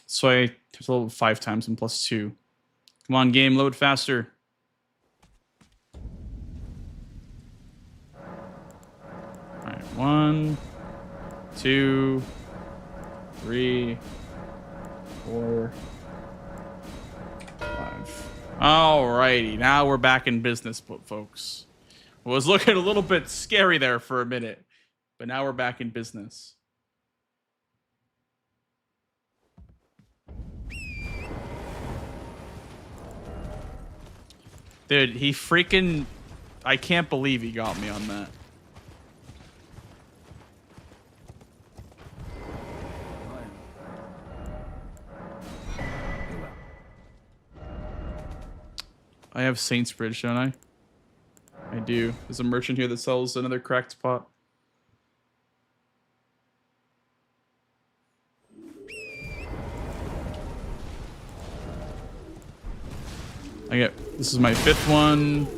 So I have to level 5 times and +2. Come on, game, load faster. Alright, 1, 2, 3, 4, 5. Alrighty, now we're back in business, folks. It was looking a little bit scary there for a minute, but now we're back in business. Dude, he freaking... I can't believe he got me on that. I have Saints Bridge, don't I? I do. There's a merchant here that sells another cracked pot. This is my 5th one.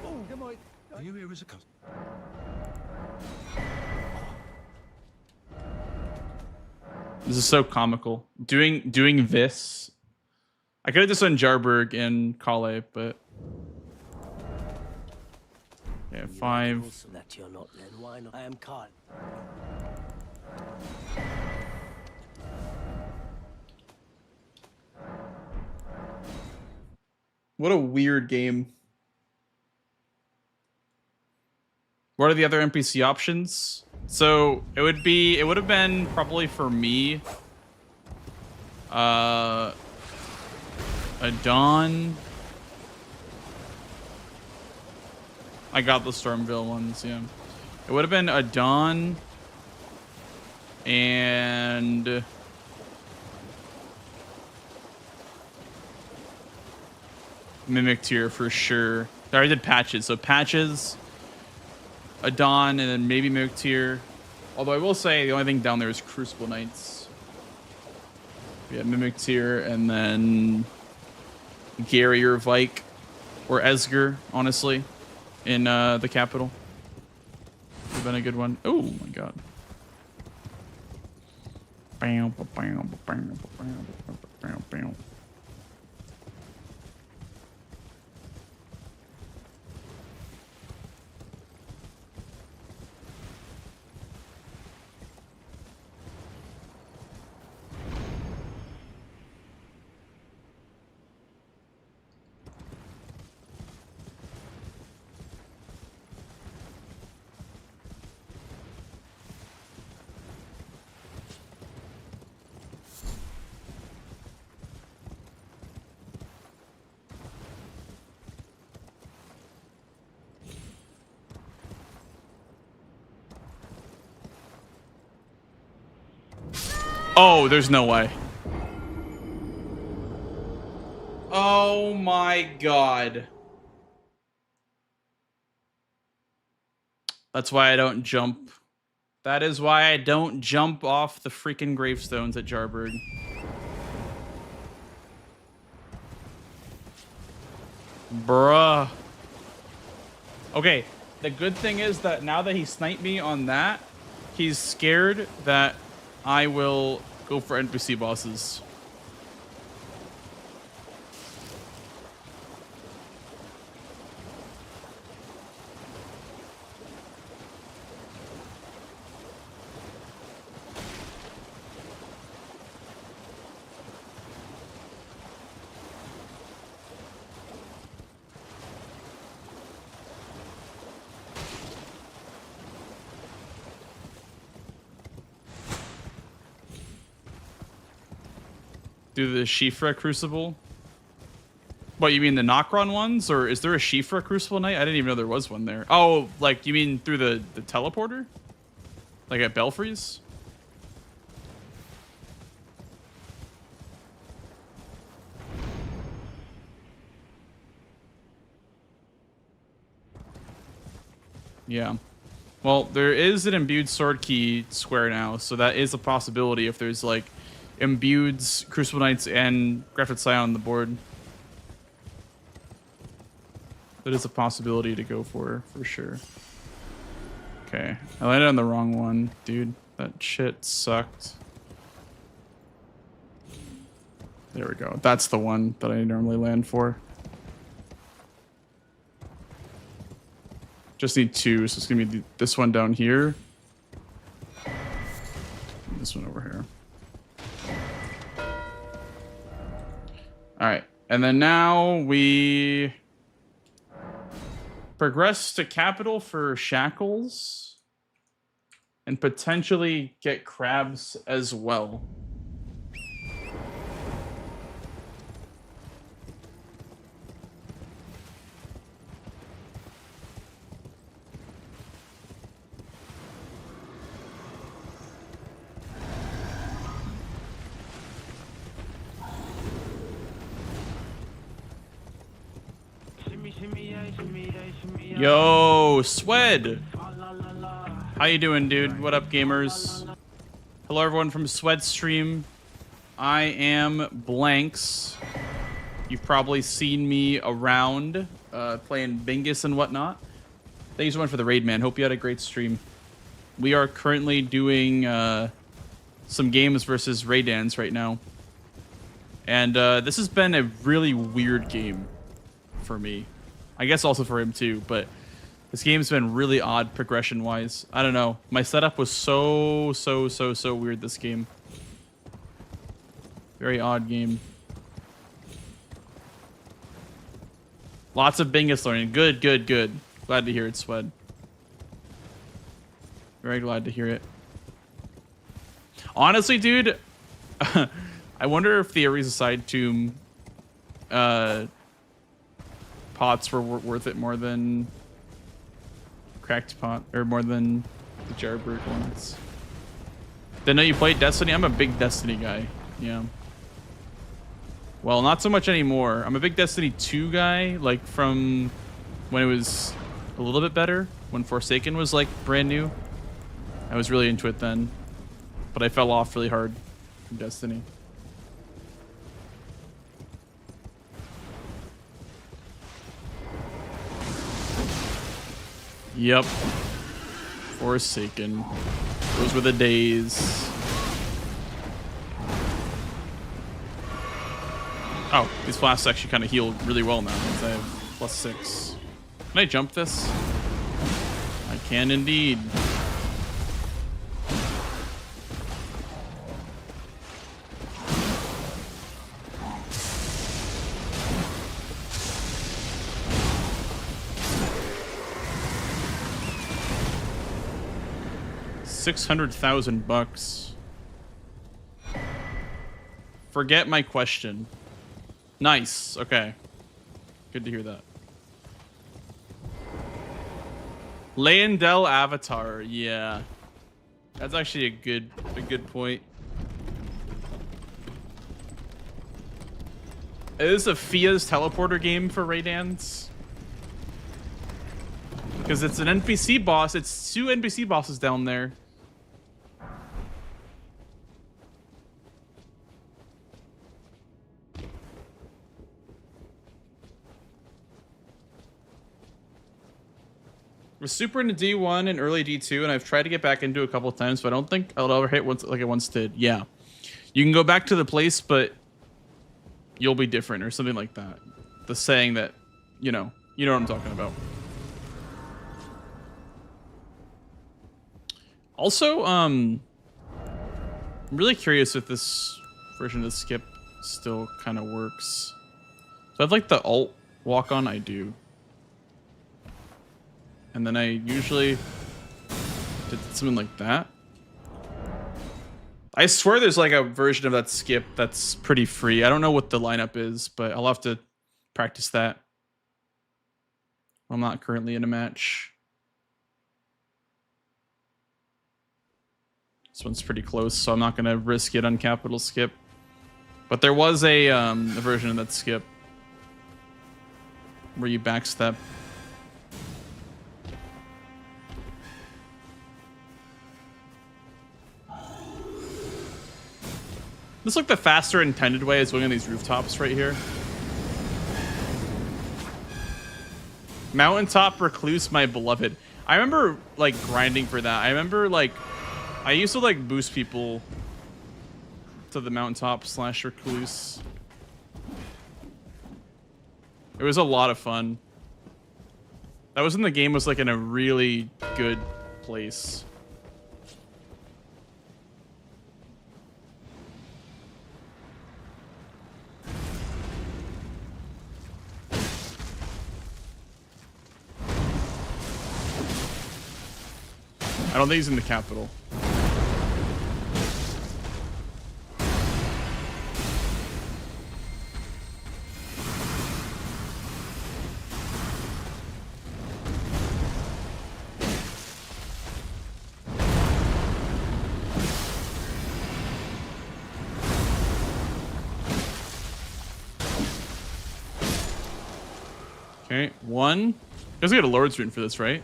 Oh, come on. Are you here as a customer? This is so comical. Doing this. I could have just done Jarberg and Kale, but yeah, 5. That you're not, then why not? I am Kyle. What a weird game. What are the other NPC options? So it would have been probably for me a Dawn. I got the Stormville ones, yeah. It would have been a Dawn and Mimic Tier for sure. I already did Patches, so Patches, a Dawn, and then maybe Mimic Tier. Although I will say the only thing down there is Crucible Knights. Yeah, Mimic Tier, and then Gary or Vike or Esger, honestly, in the capital. Would have been a good one. Oh my god. Bam, bam, bam, bam, bam, bam. Oh, there's no way. Oh my god. That's why I don't jump. That is why I don't jump off the freaking gravestones at Jarberg. Bruh. Okay, the good thing is that now that he sniped me on that, he's scared that I will go for NPC bosses. Do the Shifra Crucible. What, you mean the Nokron ones? Or is there a Shifra Crucible Knight? I didn't even know there was one there. Oh, like, you mean through the teleporter? Like at Belfries? Yeah. Well, there is an imbued sword key square now, so that is a possibility if there's like imbued Crucible Knights and Grafted Scion on the board. That is a possibility to go for sure. Okay, I landed on the wrong one, dude. That shit sucked. There we go. That's the one that I normally land for. Just need two, so it's gonna be this one down here. This one over here. All right, and then now we progress to capital for shackles and potentially get crabs as well. Yo, Swed! How you doing, dude? What up, gamers? Hello, everyone from Swed Stream. I am Blanks. You've probably seen me around playing Bingus and whatnot. Thank you so much for the raid, man. Hope you had a great stream. We are currently doing some games versus Raidans right now. And this has been a really weird game for me. I guess also for him too, but this game's been really odd progression-wise. I don't know. My setup was so weird this game. Very odd game. Lots of Bingus learning. Good. Glad to hear it, Swed. Very glad to hear it. Honestly, dude, I wonder if the Ariza Side Tomb pots were worth it more than Cracked Pot, or more than the Jailbreak ones. Didn't know you played Destiny? I'm a big Destiny guy. Yeah. Well, not so much anymore. I'm a big Destiny 2 guy, like from when it was a little bit better, when Forsaken was like brand new. I was really into it then, but I fell off really hard from Destiny. Yep. Forsaken. Those were the days. Oh, these flasks actually kind of heal really well now because I have +6. Can I jump this? I can indeed. $600,000. Forget my question. Nice. Okay. Good to hear that. Leyendell Avatar. Yeah. That's actually a good point. Is a Fia's teleporter game for Raidans? Because it's an NPC boss. It's 2 NPC bosses down there. I was super into D1 and early D2, and I've tried to get back into it a couple of times, but I don't think I'll ever hit once like I once did. Yeah. You can go back to the place, but you'll be different or something like that. The saying that, you know what I'm talking about. Also, I'm really curious if this version of the skip still kind of works. So I have like the alt walk on, I do. And then I usually did something like that. I swear there's like a version of that skip that's pretty free. I don't know what the lineup is, but I'll have to practice that. I'm not currently in a match. This one's pretty close, so I'm not going to risk it on capital skip. But there was a version of that skip where you backstep. This is like the faster intended way is going on these rooftops right here. Mountaintop Recluse, my beloved. I remember like grinding for that. I remember like I used to like boost people to the mountaintop / recluse. It was a lot of fun. That was when the game was like in a really good place. I don't think he's in the capital. Okay, one. You guys get a Lord's Rune for this, right?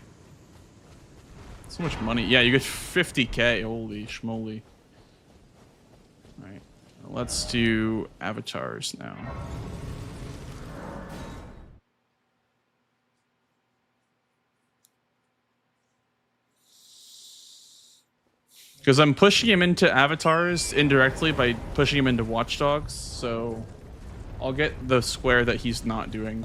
So much money. Yeah, you get 50k. Holy schmoly. Alright. Let's do avatars now. Because I'm pushing him into avatars indirectly by pushing him into watchdogs, so I'll get the square that he's not doing.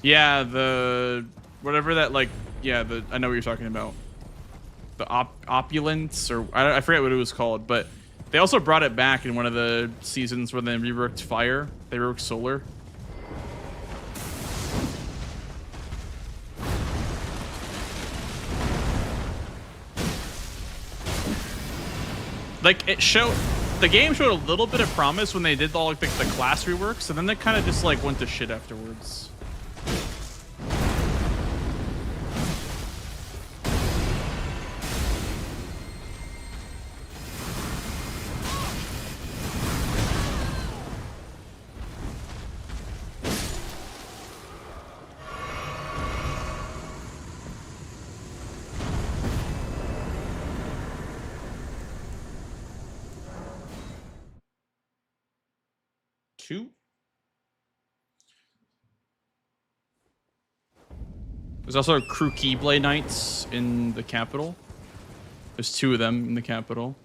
Yeah, the whatever that like, yeah, the I know what you're talking about. The opulence, or I forget what it was called, but they also brought it back in one of the seasons where they reworked fire. They reworked solar. Like the game showed a little bit of promise when they did all like the class reworks, and then they kind of just like went to shit afterwards. There's also crew Keyblade Knights in the capital. There's 2 of them in the capital.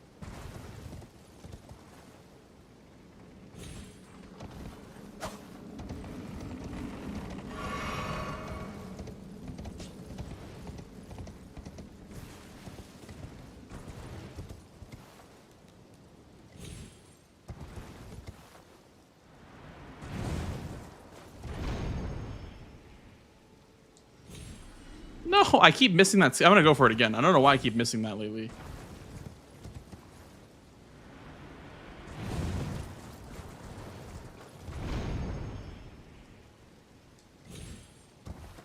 No, I keep missing that. I'm gonna go for it again. I don't know why I keep missing that lately.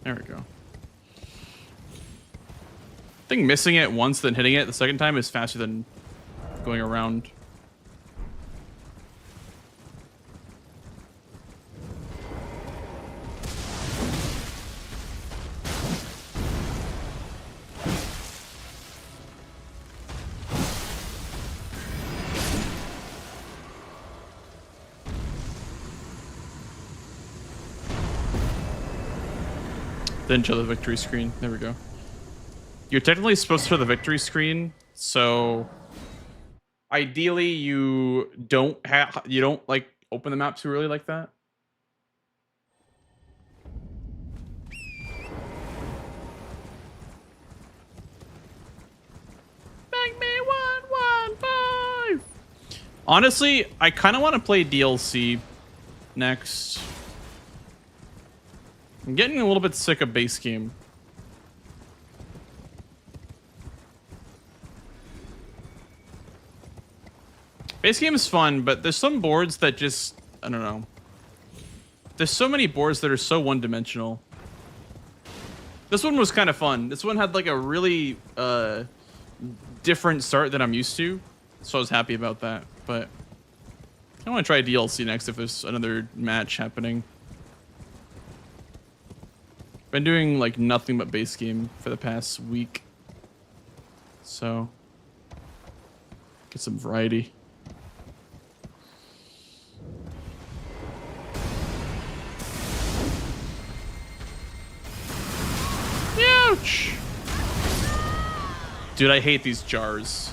There we go. I think missing it once, then hitting it the second time is faster than going around. Then show the victory screen. There we go. You're technically supposed to show the victory screen, so ideally you don't like open the map too early like that. Bang me 115. Honestly, I kind of want to play DLC next. I'm getting a little bit sick of base game. Base game is fun, but there's some boards that just, I don't know. There's so many boards that are so one-dimensional. This one was kind of fun. This one had like a really different start than I'm used to, so I was happy about that. But I want to try DLC next if there's another match happening. Been doing like nothing but base game for the past week, so get some variety. Ouch! Dude, I hate these jars.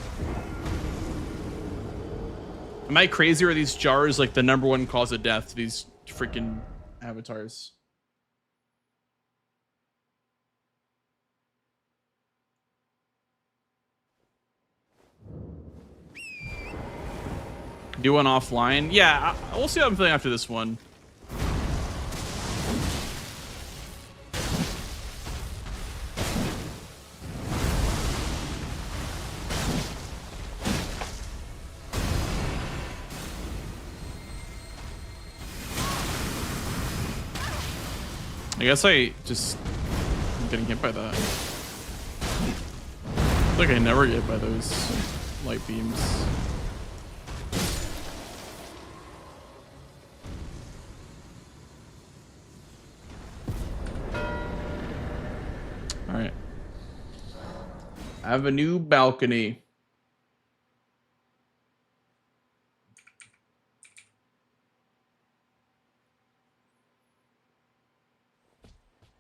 Am I crazy, or are these jars like the #1 cause of death to these freaking avatars? Do one offline? Yeah, we'll see how I'm feeling after this one. I guess I just am getting hit by that. I feel like I never get by those light beams. Alright. I have a new balcony.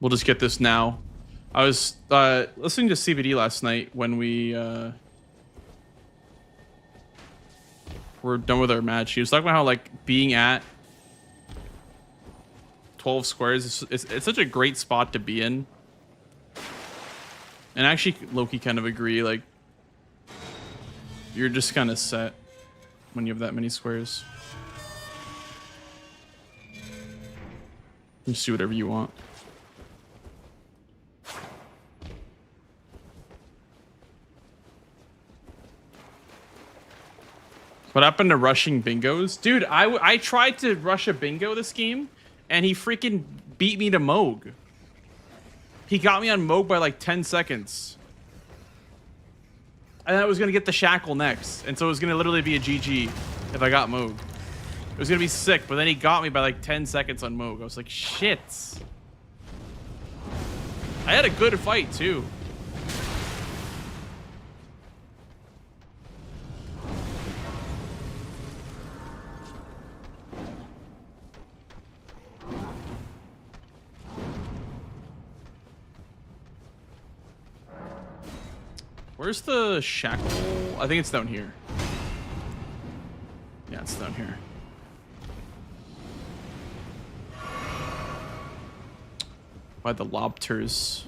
We'll just get this now. I was listening to CBD last night when we were done with our match. He was talking about how like being at 12 squares, it's such a great spot to be in. And actually, Loki kind of agree. Like, you're just kind of set when you have that many squares. You can just do whatever you want. What happened to rushing bingos? Dude, I tried to rush a bingo this game, and he freaking beat me to Moog. He got me on Moog by like 10 seconds. And I was going to get the shackle next. And so it was going to literally be a GG if I got Moog. It was going to be sick, but then he got me by like 10 seconds on Moog. I was like, shit. I had a good fight, too. Where's the shackle? I think it's down here. Yeah, it's down here. By the lobsters.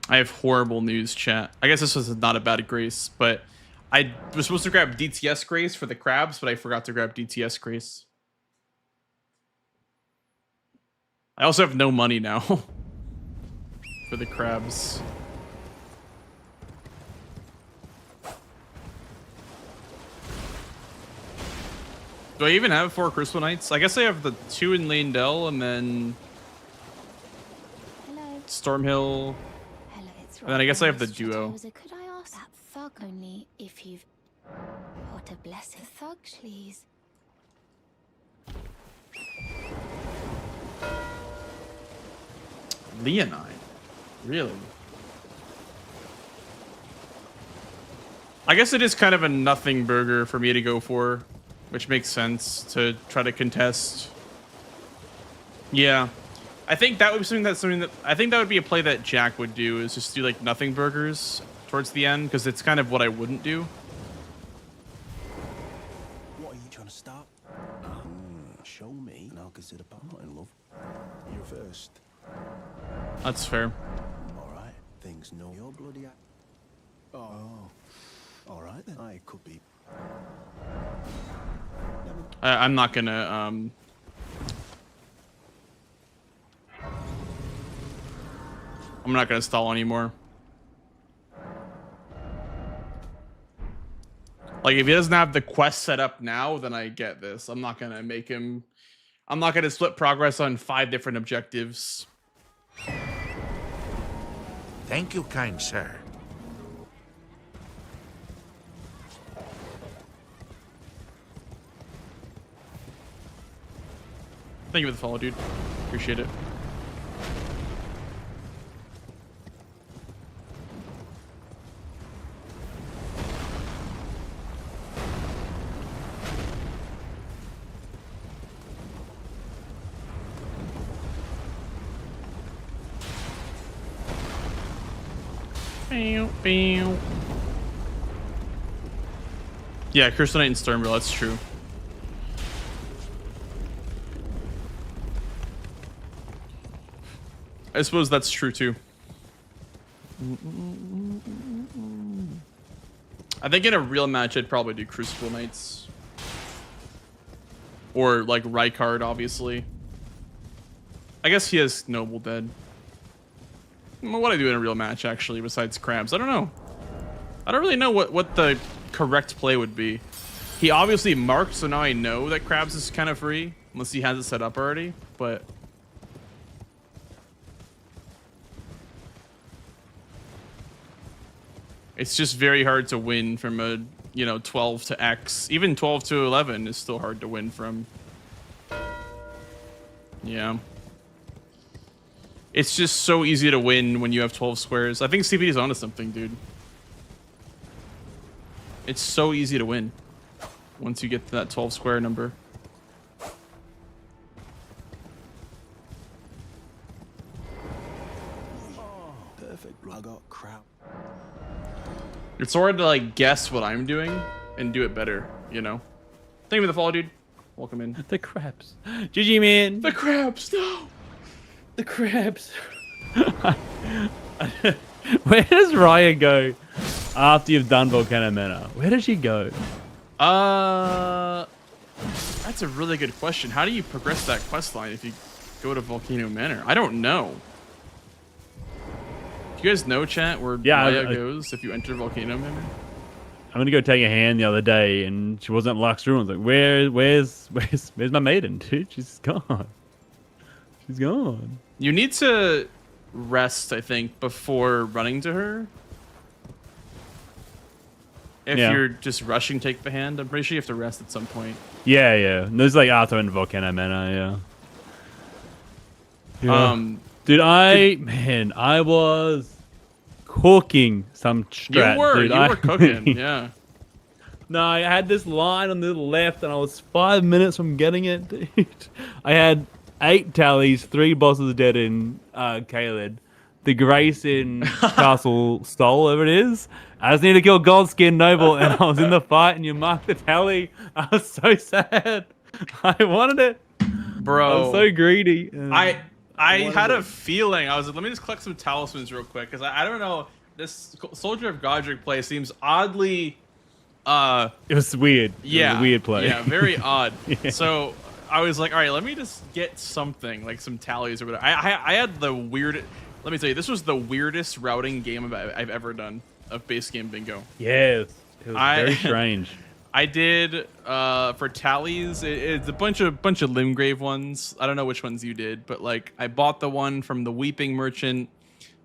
I have horrible news, chat. I guess this was not a bad grace, but I was supposed to grab DTS grace for the crabs, but I forgot to grab DTS grace. I also have no money now for the crabs. Do I even have 4 Crucible Knights? I guess I have the 2 in Leyndell and then Stormhill. And then I guess I have the duo. Could I ask that thug only if you've... What a blessed thug, please. Leonine? Really? I guess it is kind of a nothing burger for me to go for, which makes sense to try to contest. Yeah. I think that would be something that I think that would be a play that Jack would do, is just do like nothing burgers towards the end, because it's kind of what I wouldn't do. What are you trying to start? Show me, and I'll consider part in love. You're first. That's fair. All right, things know you're bloody. Oh, all right then. I could be. I'm not gonna I'm not gonna stall anymore. Like, if he doesn't have the quest set up now, then I get this. I'm not gonna make him. I'm not gonna split progress on 5 different objectives. Thank you, kind sir. Thank you for the follow, dude. Appreciate it. Yeah, Kryptonite and Sternbill, that's true. I suppose that's true too. I think in a real match, I'd probably do Crucible Knights. Or like Rykard, obviously. I guess he has Noble Dead. What do I do in a real match, actually, besides Crabs? I don't know. I don't really know what the correct play would be. He obviously marked, so now I know that Crabs is kind of free. Unless he has it set up already, but... It's just very hard to win from a, 12 to X. Even 12 to 11 is still hard to win from. Yeah. It's just so easy to win when you have 12 squares. I think CPD is onto something, dude. It's so easy to win once you get to that 12 square number. Perfect. I got crap. It's hard to like guess what I'm doing and do it better, Thank you for the follow, dude. Welcome in. The crabs. GG, man. The crabs, no. The crabs. Where does Raya go after you've done Volcano Manor? Where does she go? That's a really good question. How do you progress that quest line if you go to Volcano Manor? I don't know. Do you guys know, chat, where Raya goes if you enter Volcano Manor? I'm gonna go take a hand the other day, and she wasn't at Lux Ruins. Like, where's my maiden, dude? She's gone. She's gone. You need to rest, I think, before running to her. If you're just rushing, take the hand. I'm pretty sure you have to rest at some point. Yeah. There's like after in Volcano Manor, yeah. Dude, I was cooking some strat. You were cooking, yeah. No, I had this line on the left, and I was 5 minutes from getting it, dude. I had 8 tallies, 3 bosses dead in Caelid. The Grace in Castle Stole, whatever it is. I just need to kill Goldskin Noble, and I was in the fight, and you marked the tally. I was so sad. I wanted it. Bro. I was so greedy. I had a feeling. I was like, let me just collect some talismans real quick, because I don't know. This Soldier of Godric play seems oddly... it was weird. Yeah. It was a weird play. Yeah, very odd. Yeah. So I was like, all right, let me just get something, like some tallies or whatever. I had the weird... Let me tell you, this was the weirdest routing game I've ever done of base game bingo. Yes. It was very strange. I did for tallies. It's a bunch of Limgrave ones. I don't know which ones you did, but like I bought the one from the Weeping Merchant.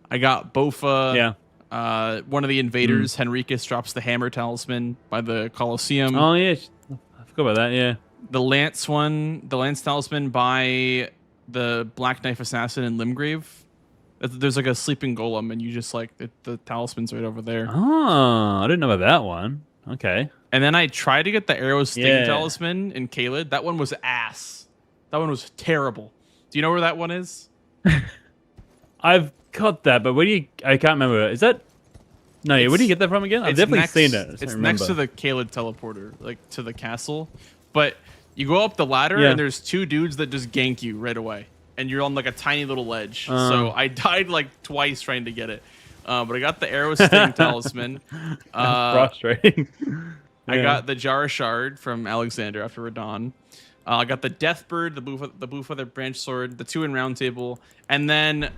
I got Bofa. Yeah. One of the invaders, Henricus, drops the Hammer Talisman by the Colosseum. Oh yeah, I forgot about that. Yeah. The Lance Talisman by the Black Knife Assassin in Limgrave. There's like a sleeping golem, and you just like the talisman's right over there. Oh, I didn't know about that one. Okay. And then I tried to get the Arrow Sting talisman in Caelid. That one was ass. That one was terrible. Do you know where that one is? I've got that, but where do you? I can't remember. Is that? No, yeah. Where do you get that from again? I've definitely seen it. It's next to the Kaled teleporter, like to the castle. But you go up the ladder, and there's two dudes that just gank you right away, and you're on like a tiny little ledge. So I died like twice trying to get it, but I got the arrow sting talisman. Frustrating. I got the Jar Shard from Alexander after Radon. I got the Deathbird, the blue feather branch sword, the 2 in round table, and then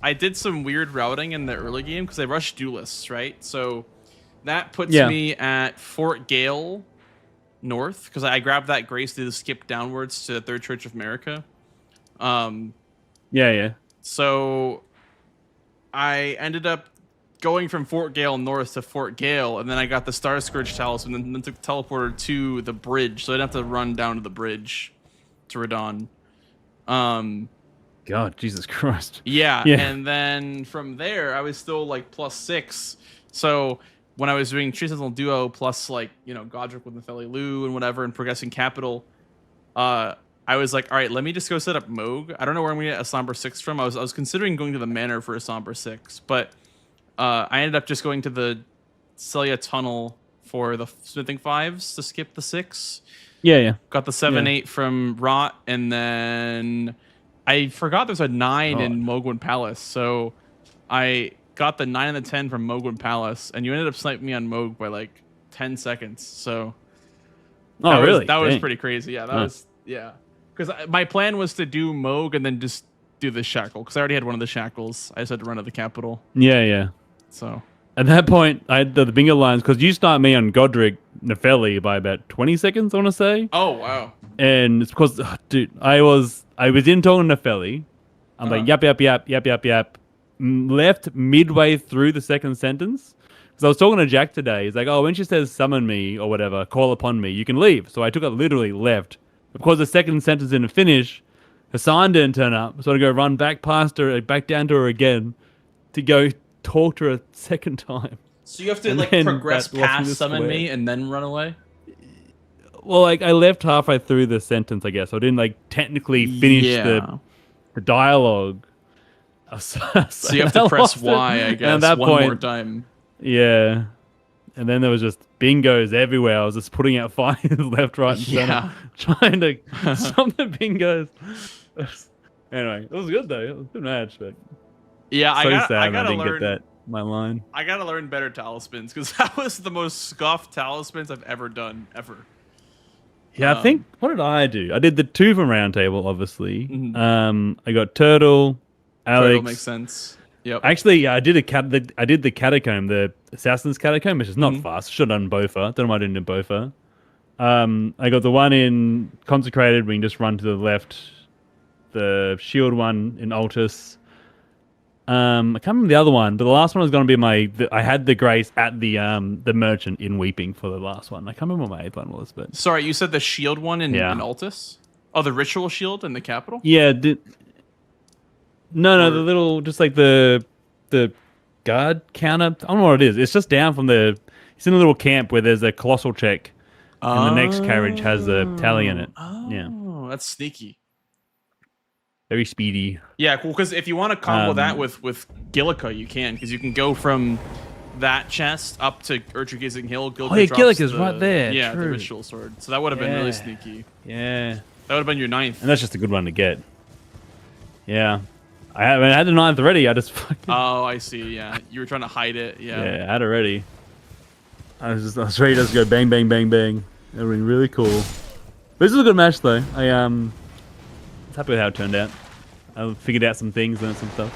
I did some weird routing in the early game because I rushed duelists, right? So that puts me at Fort Gale North because I grabbed that grace to skip downwards to the Third Church of America. So I ended up going from Fort Gale North to Fort Gale, and then I got the Star Scourge Talisman, and then took the teleporter to the bridge, so I didn't have to run down to the bridge to Radon. God, Jesus Christ. Yeah, and then from there, I was still like +6. So when I was doing Tree Sentinel Duo plus like, you know, Godric with Nefeli Lu and whatever, and Progressing Capital, I was like, all right, let me just go set up Moog. I don't know where I'm gonna get a Somber 6 from. I was considering going to the Manor for a Somber 6, but I ended up just going to the Celia Tunnel for the Smithing 5s to skip the 6. Got the 7-8 from Rot, and then I forgot there's a 9 in Mogwin Palace, so I got the 9 and the 10 from Mogwin Palace, and you ended up sniping me on Moog by like 10 seconds. So that was pretty crazy. Yeah, that was because my plan was to do Moog and then just do the shackle because I already had one of the shackles. I just had to run to the capital. So at that point, I had the bingo lines because you start me on Godric Nefeli by about 20 seconds, I want to say. Oh wow! And it's because, dude, I was in talking to Nefeli. I'm like yap. Left midway through the second sentence because I was talking to Jack today. He's like, "Oh, when she says summon me or whatever, call upon me, you can leave." So I took it literally left. Because the second sentence didn't finish, Hassan didn't turn up, so I had to go run back past her, back down to her again, to go talk to her a second time. So you have to like progress past summon me and then run away? Well, like I left halfway through the sentence, I guess. I didn't like technically finish the dialogue. So you have to press Y, I guess, at that point, more time. Yeah. And then there was just bingos everywhere. I was just putting out fires left, right, and center, trying to stop the bingos. Anyway, it was good though. It was a good match, but I didn't get that my line. I gotta learn better talismans because that was the most scuffed talismans I've ever done ever. Yeah, I think what did I do? I did the 2 from Round Table, obviously. I got Turtle, Alex. Turtle makes sense. Yep. Actually, I did the Catacomb, the Assassin's Catacomb, which is not fast. Should have done Bofa. Don't know why I didn't do Bofa. I got the one in Consecrated. We can just run to the left. The shield one in Altus. I can't remember the other one, but the last one was going to be I had the Grace at the Merchant in Weeping for the last one. I can't remember what my 8th one was, but sorry, you said the shield one in Altus? Oh, the ritual shield in the capital? Yeah. No, the little, just like the guard counter. I don't know what it is. It's just down from it's in a little camp where there's a colossal check, and the next carriage has a tally in it. Oh, that's sneaky. Very speedy. Yeah, cool. Because if you want to combo that with Gillica, you can, because you can go from that chest up to Urtragazing Hill. Gillica's right there. Yeah, true. The ritual sword. So that would have been really sneaky. Yeah, that would have been your 9th. And that's just a good one to get. Yeah. I had the 9th already. I just fucking... Oh, I see. Yeah, you were trying to hide it. Yeah, I had it ready. I was ready to just go bang, bang, bang, bang. It would be really cool. But this is a good match, though. I was happy with how it turned out. I figured out some things, learned some stuff.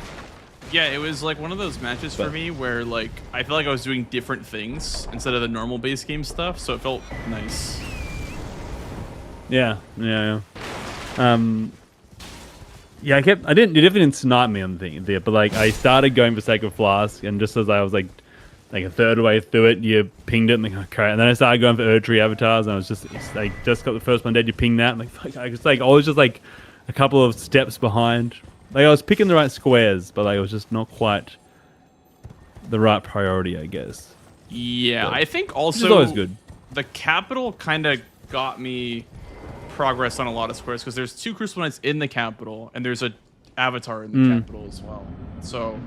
Yeah, it was like one of those matches for me where like I feel like I was doing different things instead of the normal base game stuff, so it felt nice. Yeah. Yeah, you definitely didn't snipe me on the thing there, but like I started going for Sacred Flask, and just as I was like a third way through it, you pinged it, and like, okay, and then I started going for Erdtree avatars, and I was just got the first one dead, you ping that, and like fuck, I was just like a couple of steps behind. Like I was picking the right squares, but like it was just not quite the right priority, I guess. Yeah, but I think also it's always good. The capital kind of got me progress on a lot of squares because there's 2 Crucible Knights in the capital, and there's a avatar in the capital as well. So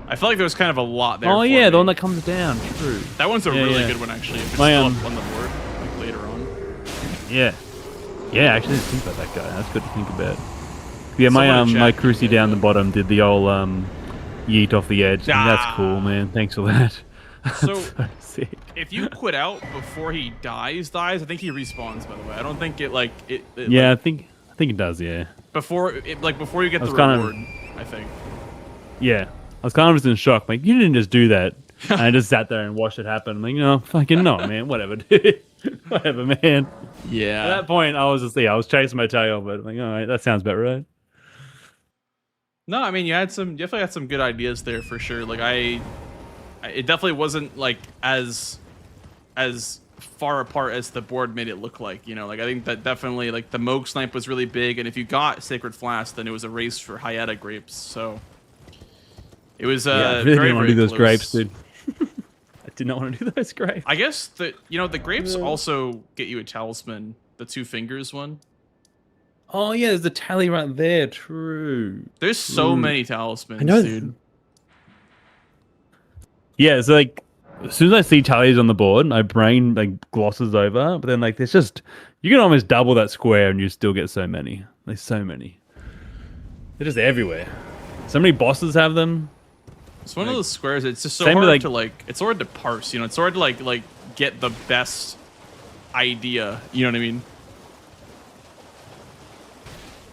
I feel like there was kind of a lot there. Oh for yeah, me. the one that comes down. True. That one's a really good one actually. If it's still up on the board, like later on. Yeah. Yeah, actually, I didn't think about that guy. That's good to think about. Yeah, my Cruci down the bottom did the old yeet off the edge. That's cool, man. Thanks for that. So, sick. If you quit out before he dies, I think he respawns. By the way, I don't think it like it. Yeah, like, I think it does. Yeah. Before you get the reward, I think. Yeah, I was kind of just in shock. Like, you didn't just do that. And I just sat there and watched it happen. I'm like, no, fucking no, man. Whatever, dude. Whatever, man. Yeah. At that point, I was just I was chasing my tail, but like, all right, that sounds about right. No, I mean, you definitely had some good ideas there for sure. Like it definitely wasn't like as far apart as the board made it look like, you know. Like I think that definitely like the Moog Snipe was really big, and if you got Sacred Flask, then it was a race for Hyeta grapes. So it was I really very, didn't want to do those close. grapes, dude. I did not want to do those grapes. I guess that the grapes also get you a talisman, the 2 fingers one. Oh yeah, there's the tally right there. True. There's so many talismans, dude. Yeah, so like as soon as I see tallies on the board, my brain like glosses over. But then like there's just you can almost double that square and you still get so many. There's so many. They're just everywhere. So many bosses have them. It's one of those squares. It's just so hard to it's hard to parse. You know, it's hard to like get the best idea. You know what I mean?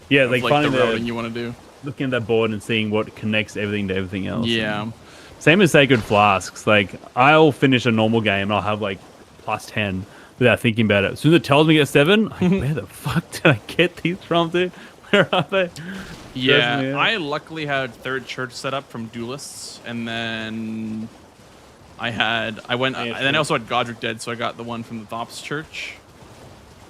Yeah, like finding the routing you want to do. Looking at that board and seeing what connects everything to everything else. Yeah. Same as Sacred Flasks. Like I'll finish a normal game and I'll have like +10 without thinking about it. As soon as it tells me to get 7, like, where the fuck did I get these from, dude? Where are they? Yeah, I luckily had Third Church set up from Duelists, and then and then I also had Godric Dead, so I got the one from the Thops Church,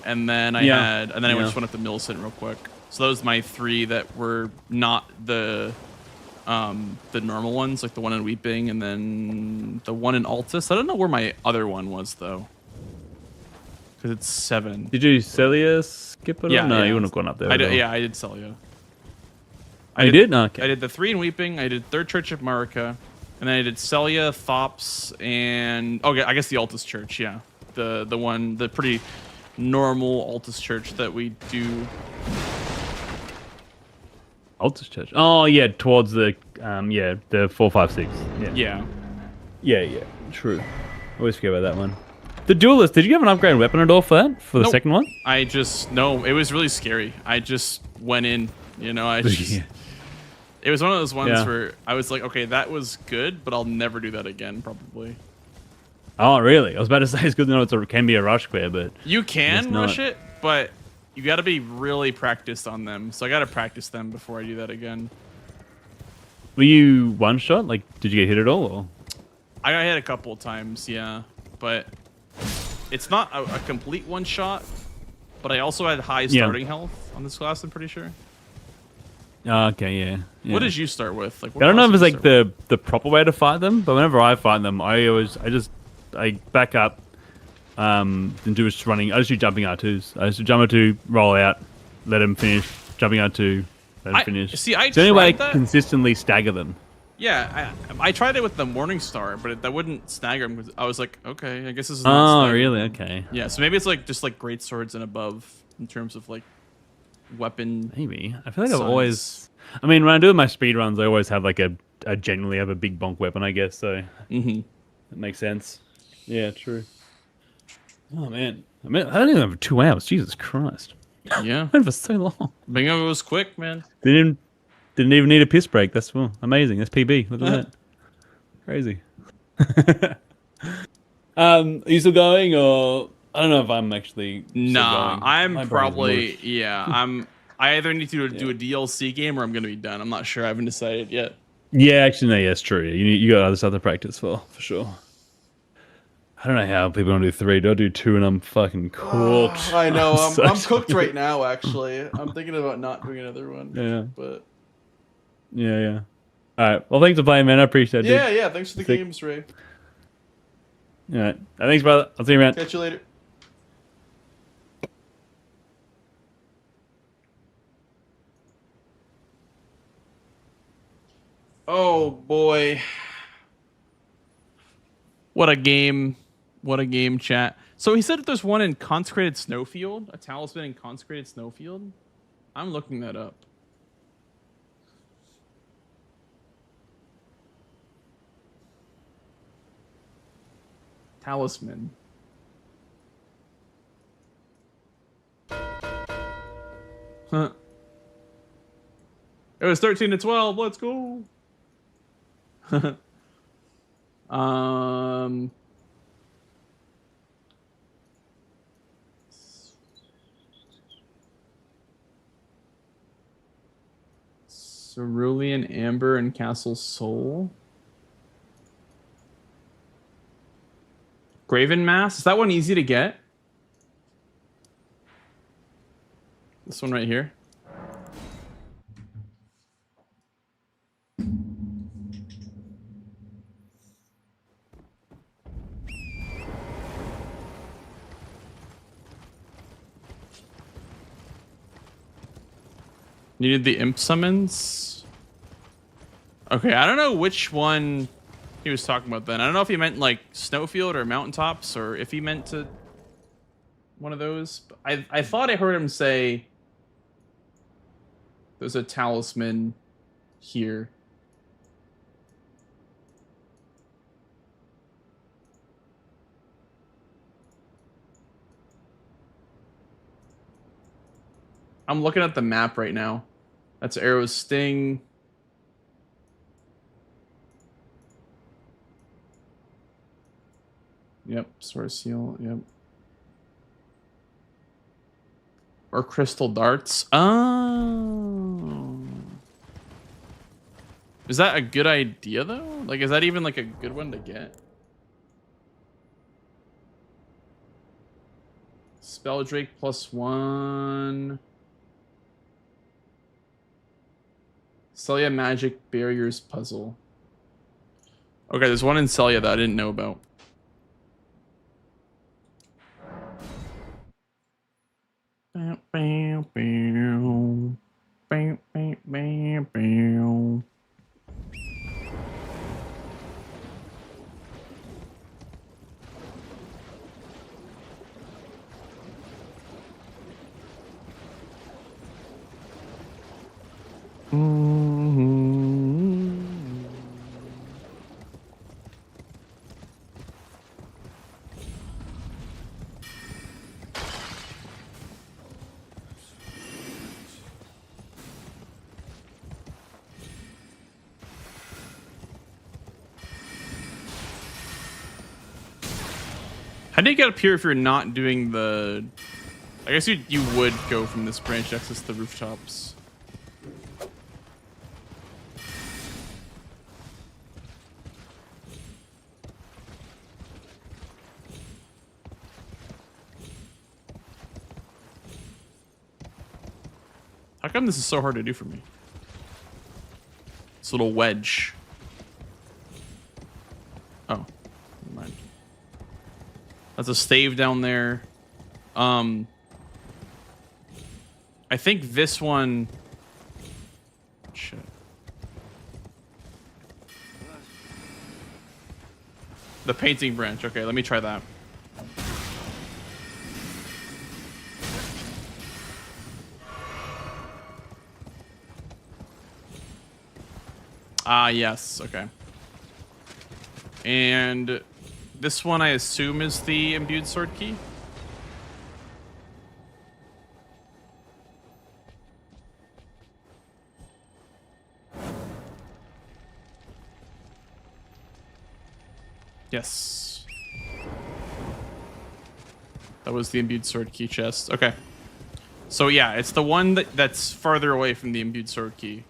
and then I just went up to Millicent real quick. So those my 3 that were not the normal ones, like the one in Weeping, and then the one in Altus. I don't know where my other one was though, because it's 7. Did you Celia skip it? Yeah, no, you wouldn't have gone up there. I did Celia. I did? No, okay. I did the 3 in Weeping, I did Third Church of Marika, and then I did Celia, Thops, and I guess the Altus Church, yeah. The pretty normal Altus Church that we do. Altus Church. Oh yeah, towards the the 4, 5, 6. Yeah. Yeah. True. Always forget about that one. The Duelist, did you have an upgraded weapon at all for that? For the second one? No, it was really scary. I just went in, you know, It was one of those ones where I was like, okay, that was good, but I'll never do that again, probably. Oh, really? I was about to say it's good to know it can be a rush clear, but... You can rush it, but you got to be really practiced on them. So I got to practice them before I do that again. Were you one-shot? Like, did you get hit at all? Or? I got hit a couple of times, yeah. But it's not a complete one-shot. But I also had high starting health on this class, I'm pretty sure. Okay, yeah. What did you start with? Like, I don't know if it's like the proper way to fight them, but whenever I fight them, I back up, and do just running. I just do jumping R2s. I just do jump R2, roll out, let them finish. Jumping R2, let them finish. See, it's the only way I consistently stagger them. Yeah, I tried it with the Morningstar, but that wouldn't stagger them. I was like, okay, I guess this is not. Oh, really? Okay. Yeah, so maybe it's like just like great swords and above in terms of like weapon. Maybe I feel like I've always. I mean, when I do my speed runs, I always have like I generally have a big bonk weapon, I guess. So that makes sense. Yeah, true. Oh man, I don't even have 2 hours. Jesus Christ. Yeah, went for so long. Bingo was quick, man. Didn't even need a piss break. That's amazing. That's PB. Look at that. Crazy. Are you still going, or I don't know if I'm actually. Nah, I'm probably I either need to do a DLC game or I'm gonna be done. I'm not sure. I haven't decided yet. Yeah, actually, no. Yeah, it's true. You got other stuff to practice for sure. I don't know how people don't do 3. Don't do 2, and I'm fucking cooked. I know. I'm cooked right now. Actually, I'm thinking about not doing another one. Yeah. But. Yeah. All right. Well, thanks for playing, man. I appreciate it. Yeah. Thanks for the games, Ray. All right. Thanks, brother. I'll see you, man. Catch you later. Oh boy. What a game. What a game, chat. So he said that there's one in Consecrated Snowfield, a talisman in Consecrated Snowfield. I'm looking that up. Talisman. Huh. It was 13 to 12. Let's go. Cerulean Amber and Castle Soul. Graven Mass. Is that one easy to get? This one right here. Needed the imp summons. Okay, I don't know which one he was talking about then. I don't know if he meant like Snowfield or Mountaintops, or if he meant to one of those. I thought I heard him say there's a talisman here. I'm looking at the map right now. That's Arrow's Sting. Yep, Sword Seal, yep. Or Crystal Darts. Oh. Is that a good idea, though? Like, is that even, like, a good one to get? Spelldrake +1. Celia Magic Barriers Puzzle. Okay, there's one in Celia that I didn't know about. Bow, bow, bow. Bow, bow, bow, bow. How do you get up here if you're not doing the... I guess you would go from this branch access to the rooftops. How come this is so hard to do for me? This little wedge. Oh, never mind. That's a stave down there. I think this one... Shit. The painting branch. Okay, let me try that. Ah, yes. Okay. And this one, I assume, is the imbued sword key. Yes. That was the imbued sword key chest. Okay. So yeah, it's the one that's farther away from the imbued sword key.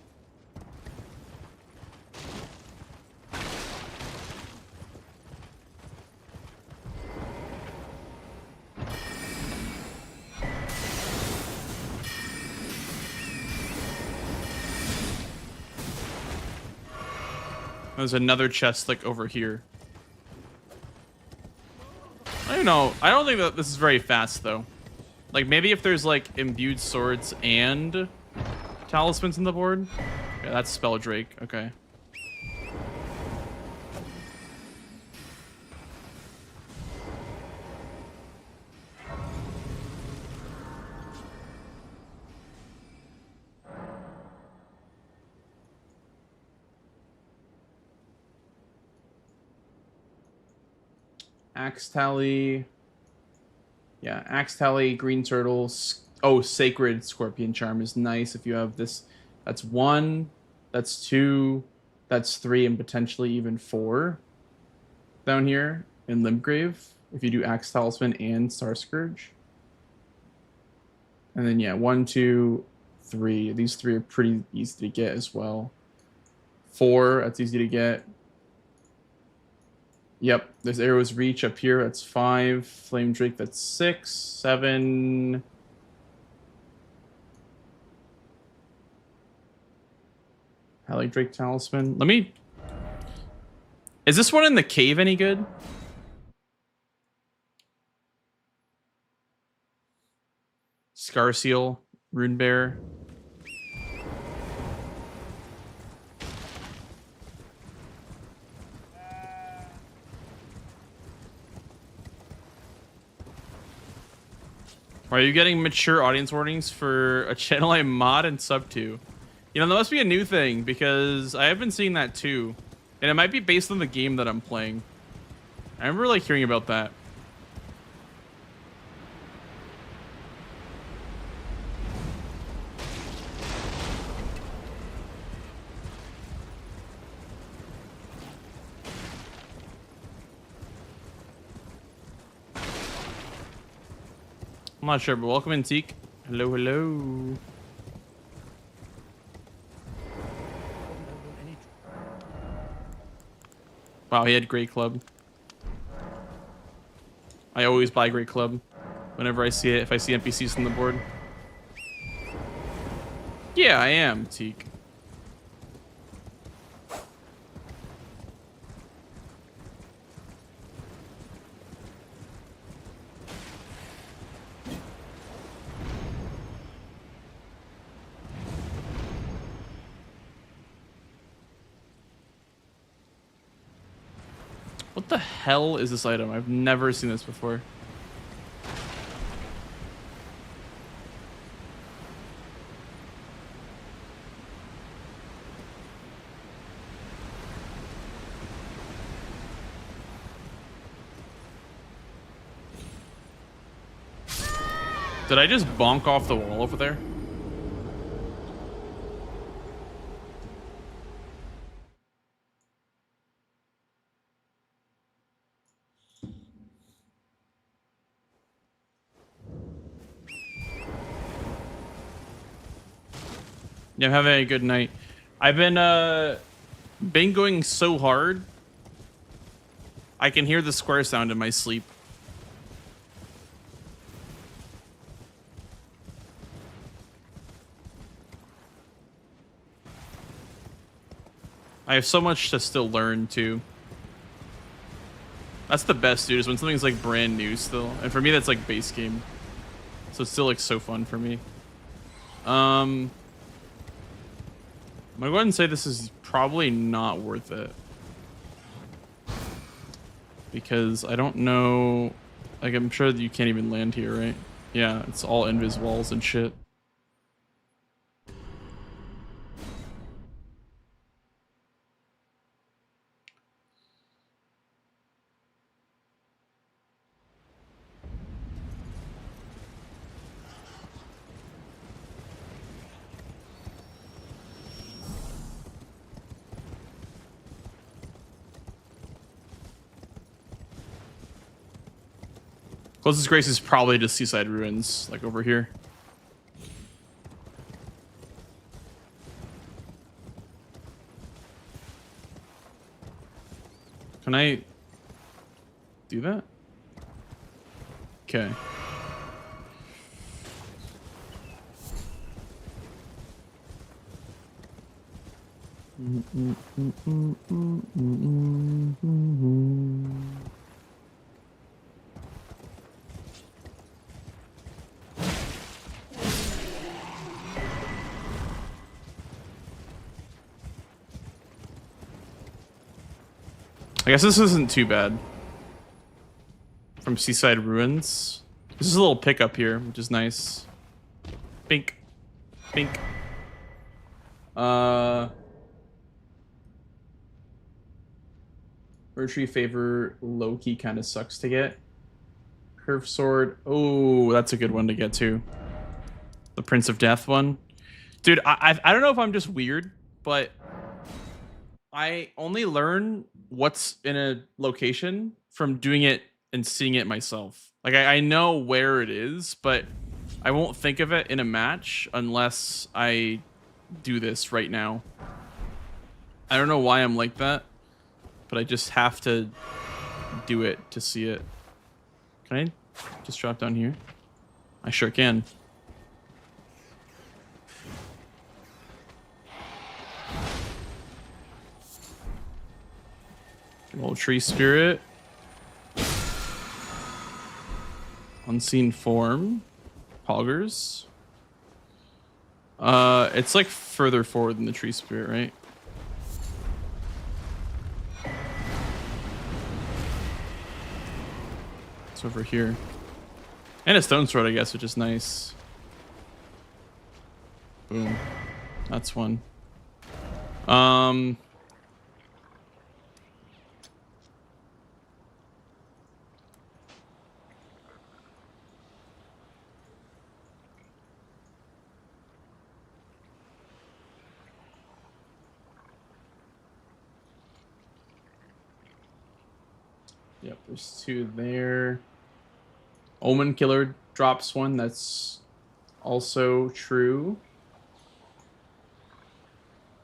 There's another chest like over here. I don't know. I don't think that this is very fast though. Like maybe if there's like imbued swords and talismans on the board. Yeah, that's Spelldrake. Okay. Axe Tally. Yeah, Axe Tally, Green Turtles. Oh, Sacred Scorpion Charm is nice if you have this. That's 1, that's 2, that's 3, and potentially even 4 down here in Limgrave if you do Axe Talisman and Star Scourge. And then, yeah, 1, 2, 3. These 3 are pretty easy to get as well. 4, that's easy to get. Yep, there's Arrow's Reach up here. That's 5. Flame Drake, that's 6. 7. Halley Drake Talisman. Let me... Is this one in the cave any good? Scar Seal, Rune Bear. Are you getting mature audience warnings for a channel I mod and sub to? You know, that must be a new thing because I have been seeing that too. And it might be based on the game that I'm playing. I remember like hearing about that. I'm not sure, but welcome in, Teak. Hello, hello. Wow, he had Great Club. I always buy Great Club whenever I see it, if I see NPCs on the board. Yeah, I am, Teak. What the hell is this item? I've never seen this before. Did I just bonk off the wall over there? Yeah, I'm having a good night. I've been going so hard. I can hear the square sound in my sleep. I have so much to still learn too. That's the best, dude, is when something's like brand new still. And for me, that's like base game. So it's still like so fun for me. I'm gonna go ahead and say this is probably not worth it. Because I don't know, like I'm sure that you can't even land here, right? Yeah, it's all invis walls and shit. Closest grace is probably just Seaside Ruins, like over here. Can I do that? Okay. I guess this isn't too bad. From Seaside Ruins. This is a little pickup here, which is nice. Bink. Bink. Rotary favor low-key kind of sucks to get. Curved sword. Oh, that's a good one to get too. The Prince of Death one. Dude, I don't know if I'm just weird, but I only learn what's in a location from doing it and seeing it myself. Like I know where it is, but I won't think of it in a match unless I do this right now. I don't know why I'm like that, but I just have to do it to see it. Can I just drop down here? I sure can. Old tree spirit. Unseen form. Poggers. It's like further forward than the tree spirit, right? It's over here. And a stone sword, I guess, which is nice. Boom. That's one. Yep, there's two there. Omen Killer drops one. That's also true.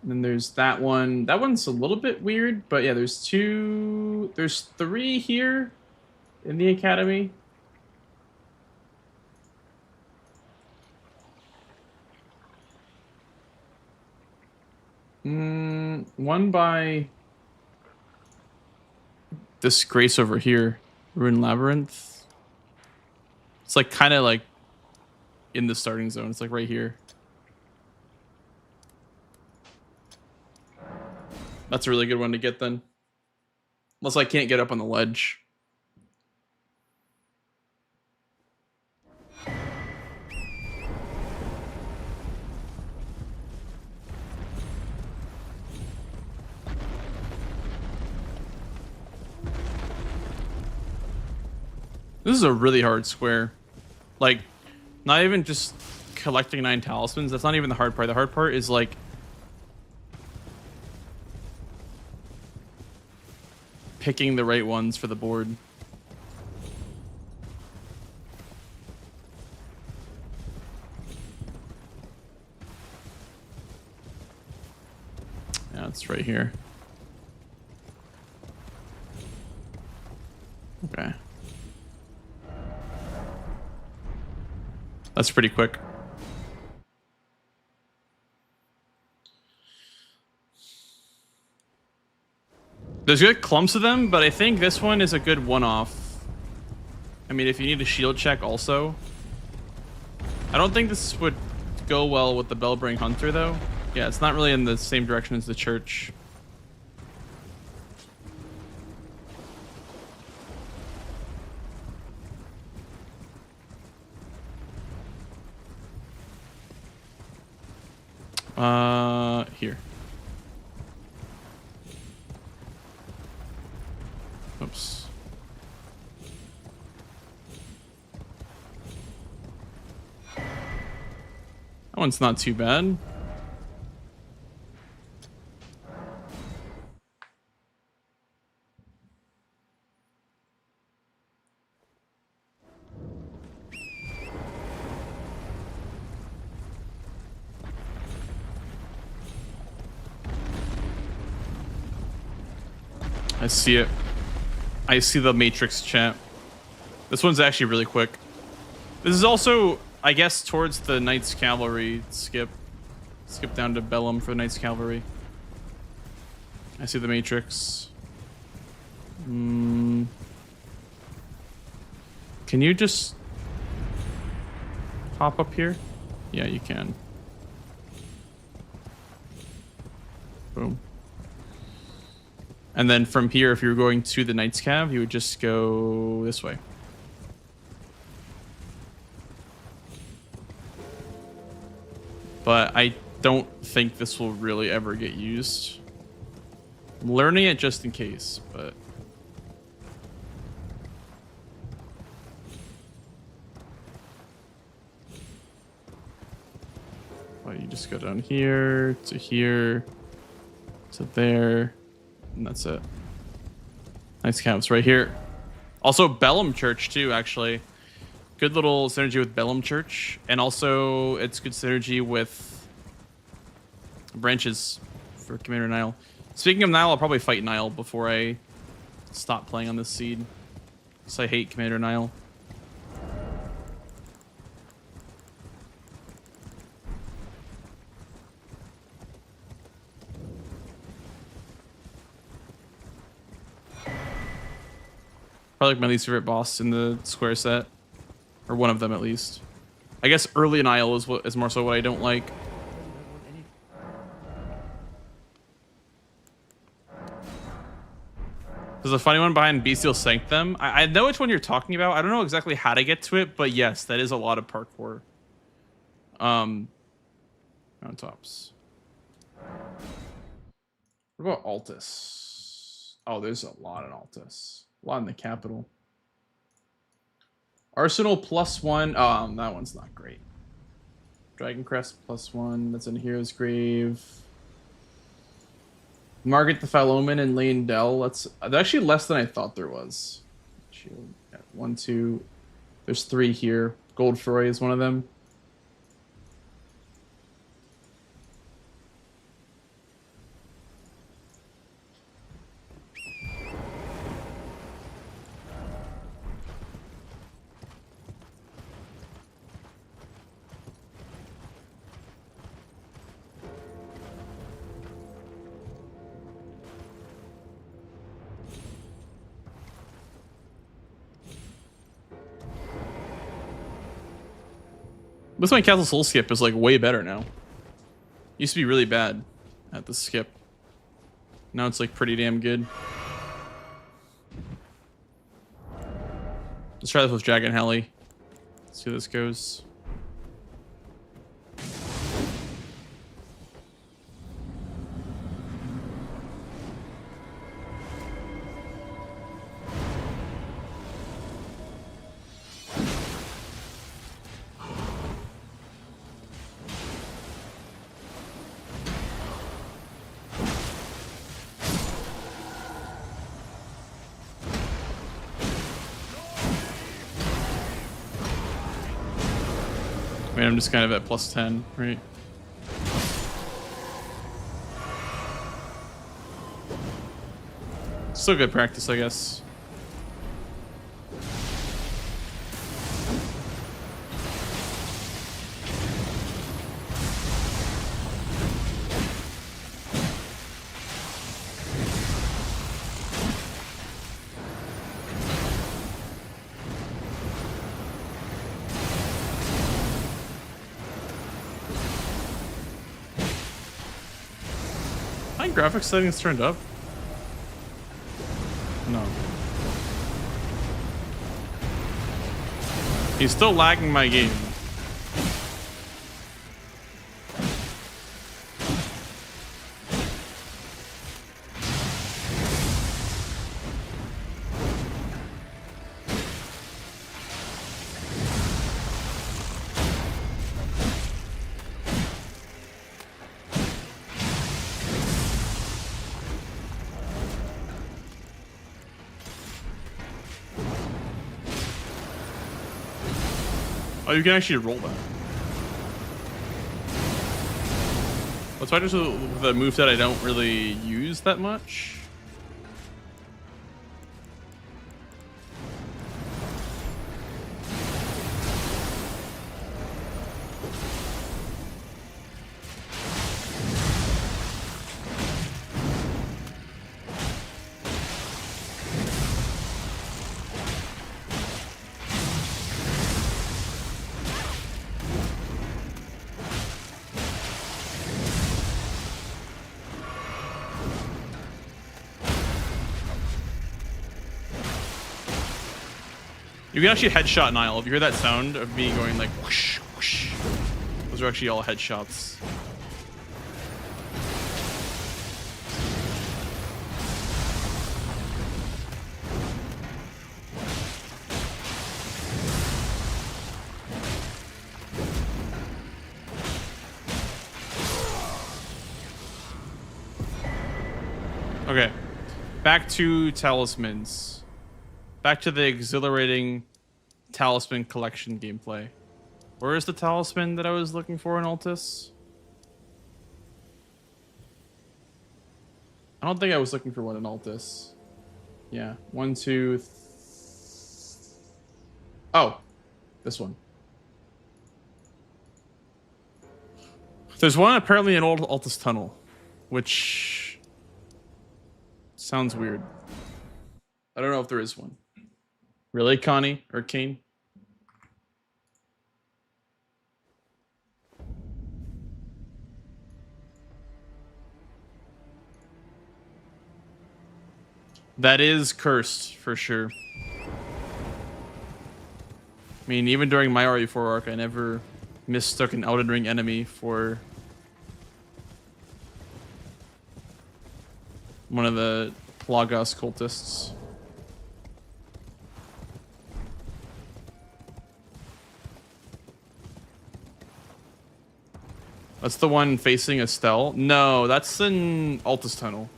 And then there's that one. That one's a little bit weird, but yeah, there's two. There's three here in the academy. One by this Grace over here, Ruin Labyrinth. It's like kind of like in the starting zone. It's like right here. That's a really good one to get then. Unless I can't get up on the ledge. This is a really hard square. Like, not even just collecting 9 talismans. That's not even the hard part. The hard part is like picking the right ones for the board. Yeah, it's right here. Okay. That's pretty quick. There's good clumps of them, but I think this one is a good one-off. I mean, if you need a shield check also. I don't think this would go well with the Bellbring Hunter, though. Yeah, it's not really in the same direction as the church. Here. Oops. That one's not too bad. I see it. I see the Matrix chat. This one's actually really quick. This is also, I guess, towards the Knights Cavalry skip. Skip down to Bellum for the Knights Cavalry. I see the Matrix. Can you just pop up here? Yeah, you can. Boom. And then from here, if you're going to the Knights Cav, you would just go this way. But I don't think this will really ever get used. I'm learning it just in case, but Well, you just go down here to there, and that's it. Nice camps right here. Also, Bellum Church too, actually. Good little synergy with Bellum Church, and also it's good synergy with branches for Commander Nile. Speaking of Nile, I'll probably fight Nile before I stop playing on this seed, because I hate Commander Nile. Probably like my least favorite boss in the square set, or one of them at least. I guess early Nile is more so what I don't like. There's a funny one behind Bestial Sanctum. I know which one you're talking about. I don't know exactly how to get to it, but yes, that is a lot of parkour. Mountaintops. What about Altus? Oh, there's a lot in Altus. A lot in the capital. Arsenal +1. That one's not great. Dragon Crest +1. That's in Hero's Grave. Margaret the Foul-Omen and Lane Dell. That's actually less than I thought there was. Shield. Yeah, 1, 2. There's 3 here. Goldfroy is one of them. This my Castle Soul skip is like way better now. Used to be really bad at the skip. Now it's like pretty damn good. Let's try this with Dragon Heli. See how this goes. I mean, I'm just kind of at +10, right? Still good practice, I guess. Graphics settings turned up? No. He's still lagging my game. Oh, you can actually roll that. Let's try just with a move that I don't really use that much. You can actually headshot Nile. If you hear that sound of me going like whoosh, whoosh, those are actually all headshots. Okay. Back to talismans. Back to the exhilarating talisman collection gameplay. Where is the talisman that I was looking for in Altus? I don't think I was looking for one in Altus. Yeah. 1, 2. Oh. This one. There's one apparently in Old Altus Tunnel, which sounds weird. I don't know if there is one. Really, Connie or Kane? That is cursed for sure. I mean, even during my RE4 arc, I never mistook an Elden Ring enemy for one of the Plagas cultists. That's the one facing Estelle? No, that's in Altus Tunnel.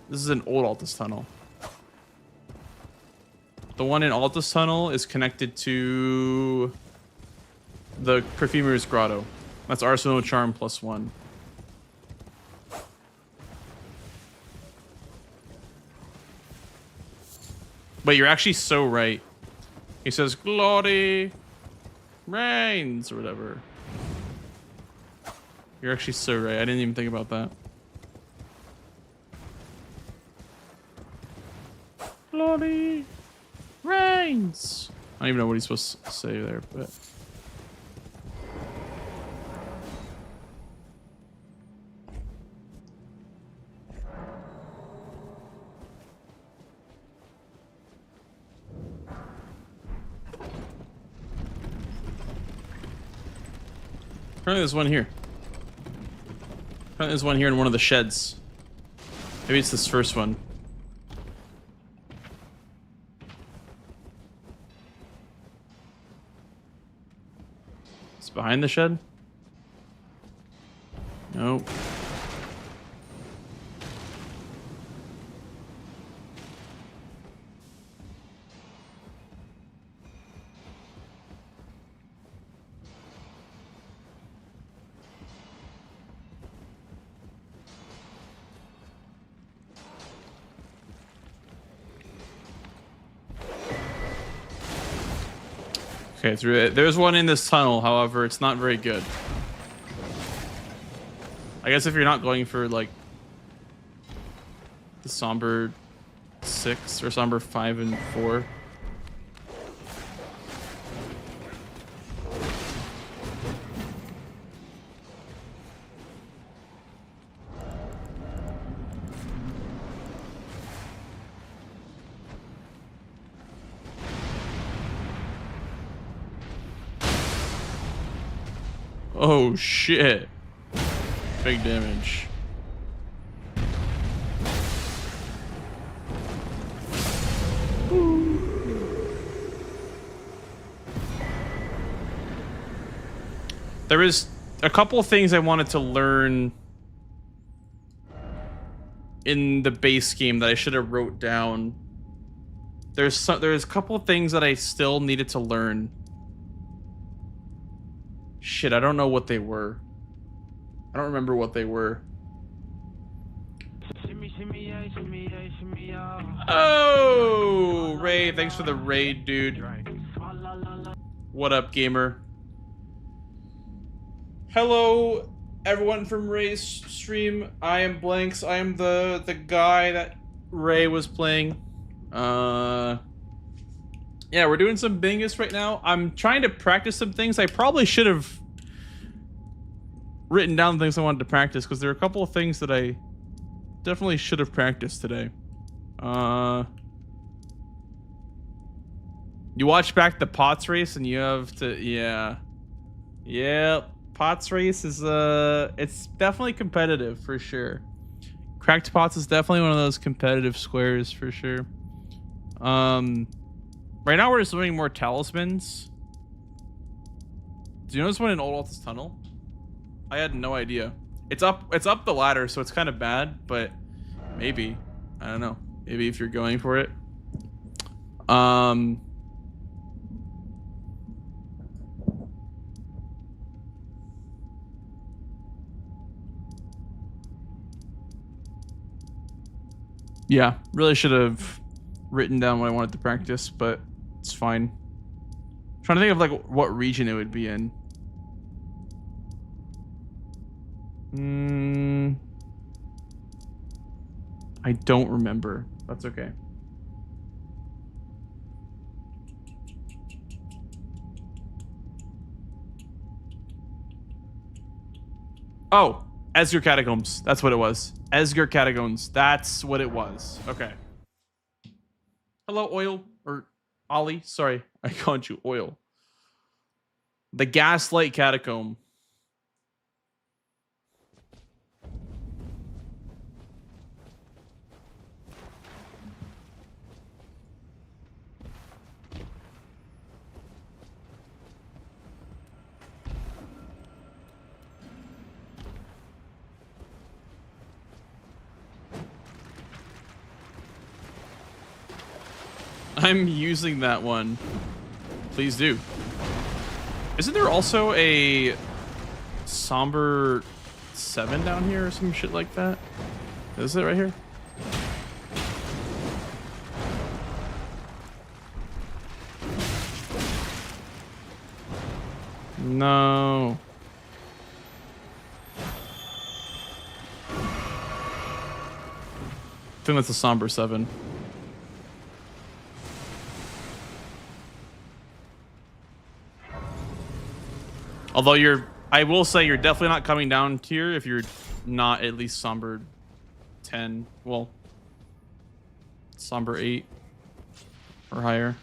This is an old Altus Tunnel. The one in Altus Tunnel is connected to the Perfumer's Grotto. That's Arsenal Charm +1. But you're actually so right. He says, "Glory reigns," or whatever. You're actually so right. I didn't even think about that. Glory reigns. I don't even know what he's supposed to say there, but. Apparently there's one here. Apparently there's one here in one of the sheds. Maybe it's this first one. It's behind the shed? Nope. Okay, through it. There's one in this tunnel, however, it's not very good. I guess if you're not going for, like, the Somber 6 or Somber 5 and 4. Oh shit. Big damage. There is a couple of things I wanted to learn in the base game that I should have wrote down. There's a couple of things that I still needed to learn. Shit, I don't know what they were. I don't remember what they were. Oh, Ray, thanks for the raid, dude. What up, gamer? Hello, everyone from Ray's stream. I am Blanks. I am the guy that Ray was playing. Yeah, we're doing some Bingus right now. I'm trying to practice some things. I probably should have written down things I wanted to practice, because there are a couple of things that I definitely should have practiced today. You watch back the Pots race and you have to, yeah. Yep, Pots race is, it's definitely competitive for sure. Cracked Pots is definitely one of those competitive squares for sure. Right now we're just doing more talismans. Do you know this one in Old Altus Tunnel? I had no idea. It's up the ladder, so it's kind of bad, but Maybe. I don't know. Maybe if you're going for it. Yeah, really should have written down what I wanted to practice, but it's fine. I'm trying to think of like what region it would be in. I don't remember. That's okay. Oh, Esger Catacombs. That's what it was. Esger Catacombs. That's what it was. Okay. Hello, Oil. Or Ollie. Sorry, I called you Oil. The Gaslight Catacomb. I'm using that one. Please do. Isn't there also a Somber 7 down here or some shit like that? Is it right here? No. I think that's a Somber 7. Although I will say you're definitely not coming down tier if you're not at least Somber 10. Well, Somber 8 or higher.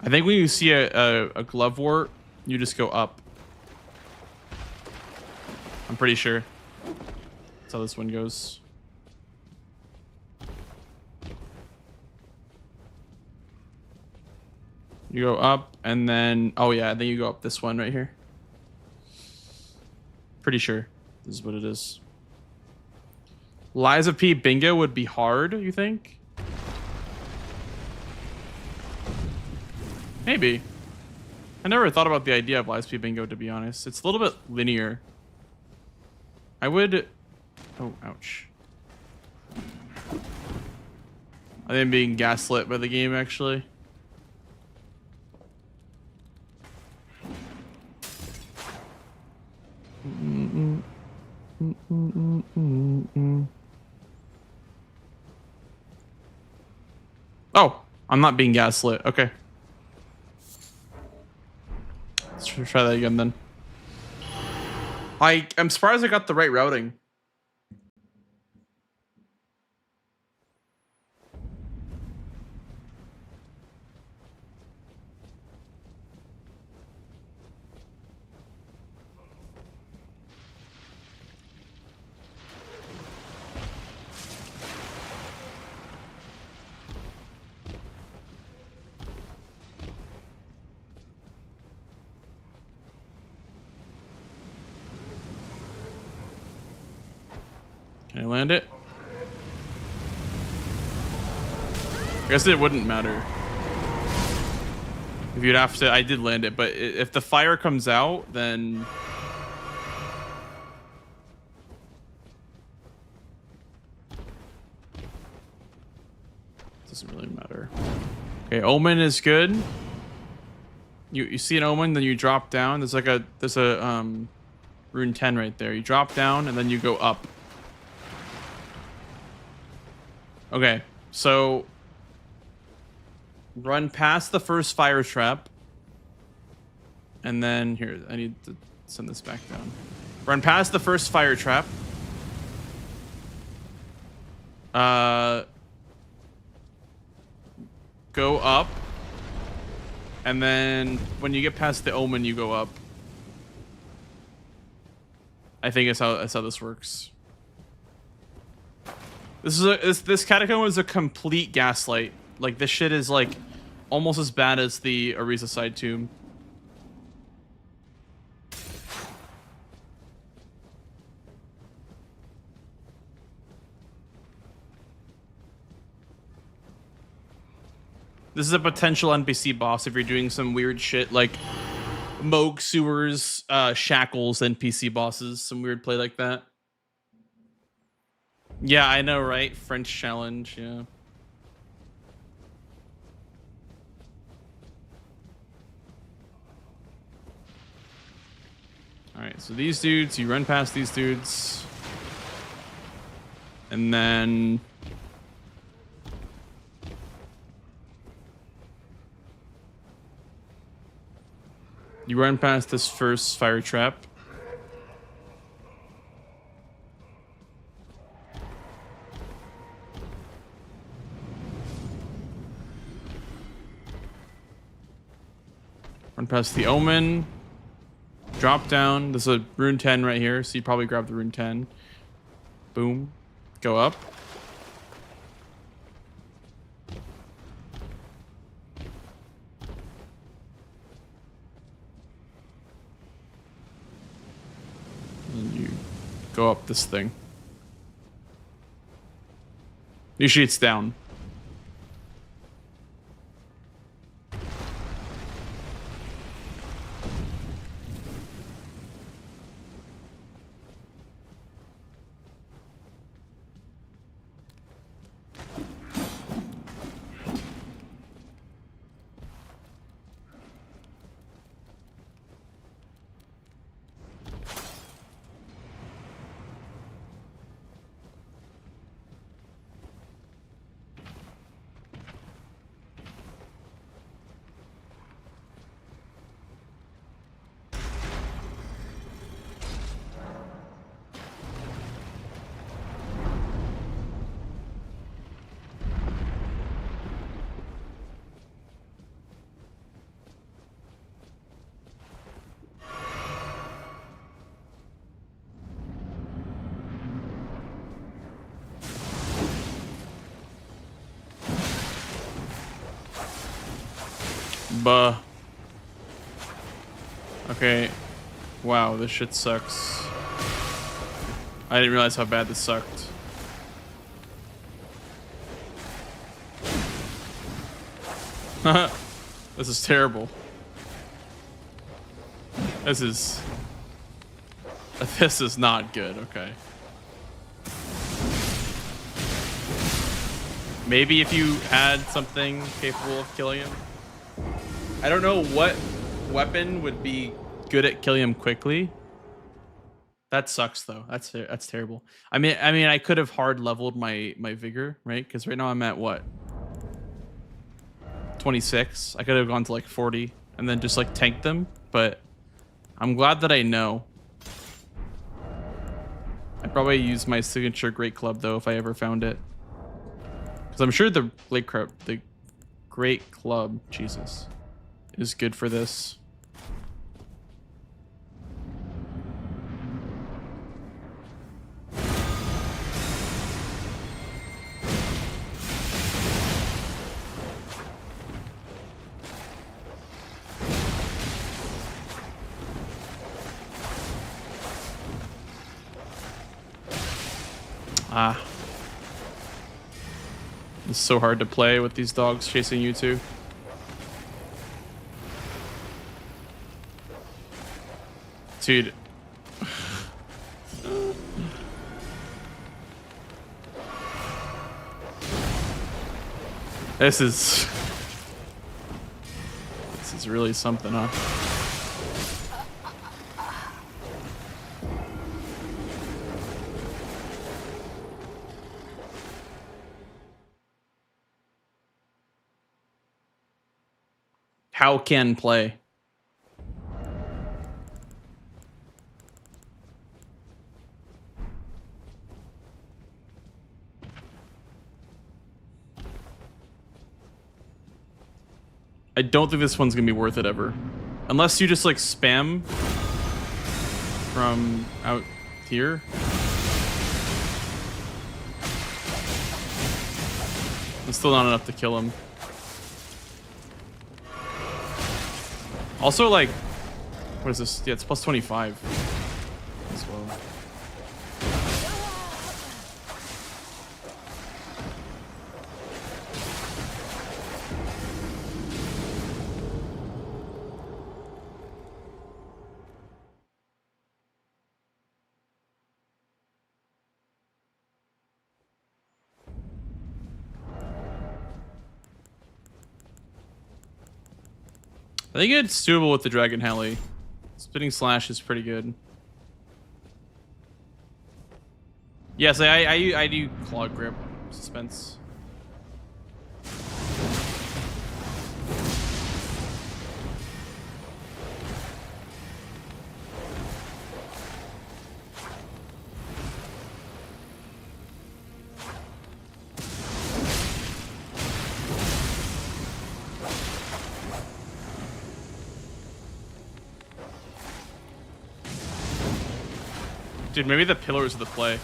I think when you see a Glovewort, you just go up. I'm pretty sure that's how this one goes. You go up and then, oh yeah, then you go up this one right here. Pretty sure this is what it is. Lies of P bingo would be hard, you think? Maybe. I never thought about the idea of Lies P bingo, to be honest. It's a little bit linear. I would... Oh, ouch. I think I'm being gaslit by the game, actually. Oh, I'm not being gaslit. Okay. Let's try that again then. I'm surprised I got the right routing. Can I land it? I guess it wouldn't matter. If you'd have to, I did land it, but if the fire comes out, then doesn't really matter. Okay, Omen is good. You see an Omen, then you drop down. There's a rune 10 right there. You drop down and then you go up. Okay, so run past the first fire trap. And then here, I need to send this back down. Run past the first fire trap. Go up. And then when you get past the Omen, you go up. I think that's how this works. This catacomb is a complete gaslight. Like, this shit is like almost as bad as the Ariza side tomb. This is a potential NPC boss if you're doing some weird shit like Moog Sewers, Shackles, NPC bosses, some weird play like that. Yeah, I know, right? French challenge, yeah. Alright, so these dudes, you run past these dudes. And then you run past this first fire trap. Run past the Omen. Drop down. There's a rune 10 right here, so you probably grab the rune 10. Boom. Go up. And you go up this thing. Usually it's down. Buh. Okay. Wow, this shit sucks. I didn't realize how bad this sucked. This is terrible. This is not good, okay. Maybe if you had something capable of killing him. I don't know what weapon would be good at killing him quickly. That sucks though. That's terrible. I mean I could have hard leveled my vigor, right? Because right now I'm at what? 26. I could have gone to like 40 and then just like tanked them, but I'm glad that I know. I'd probably use my signature Great Club though if I ever found it. Because I'm sure the Great Club, Jesus, is good for this. Ah. It's so hard to play with these dogs chasing you too. Dude. This is really something, huh? How can play? I don't think this one's gonna be worth it ever. Unless you just like spam from out here. It's still not enough to kill him. Also, like, what is this? Yeah, it's plus 25 as well. I think it's doable with the Dragon Heli. Spitting Slash is pretty good. Yes, I do Claw Grip Suspense. Dude, maybe the pillars of the play.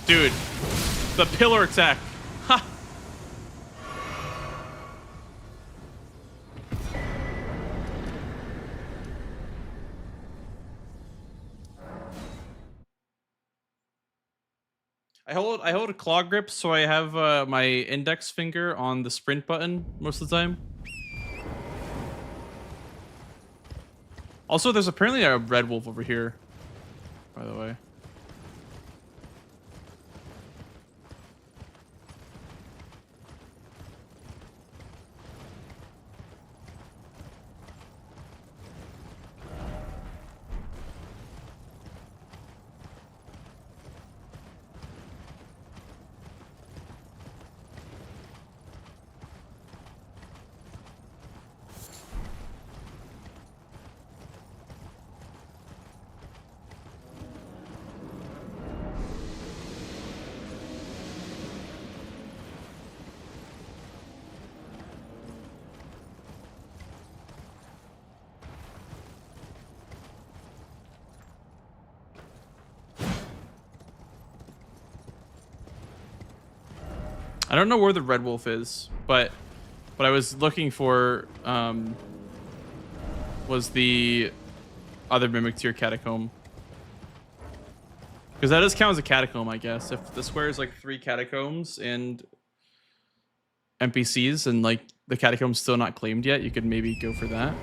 Dude, the pillar attack. Ha! I hold a claw grip, so I have my index finger on the sprint button most of the time. Also, there's apparently a red wolf over here, by the way. I don't know where the red wolf is, but what I was looking for was the other Mimic Tier Catacomb. Because that does count as a catacomb, I guess. If the square is like 3 catacombs and NPCs and like the catacomb's still not claimed yet, you could maybe go for that.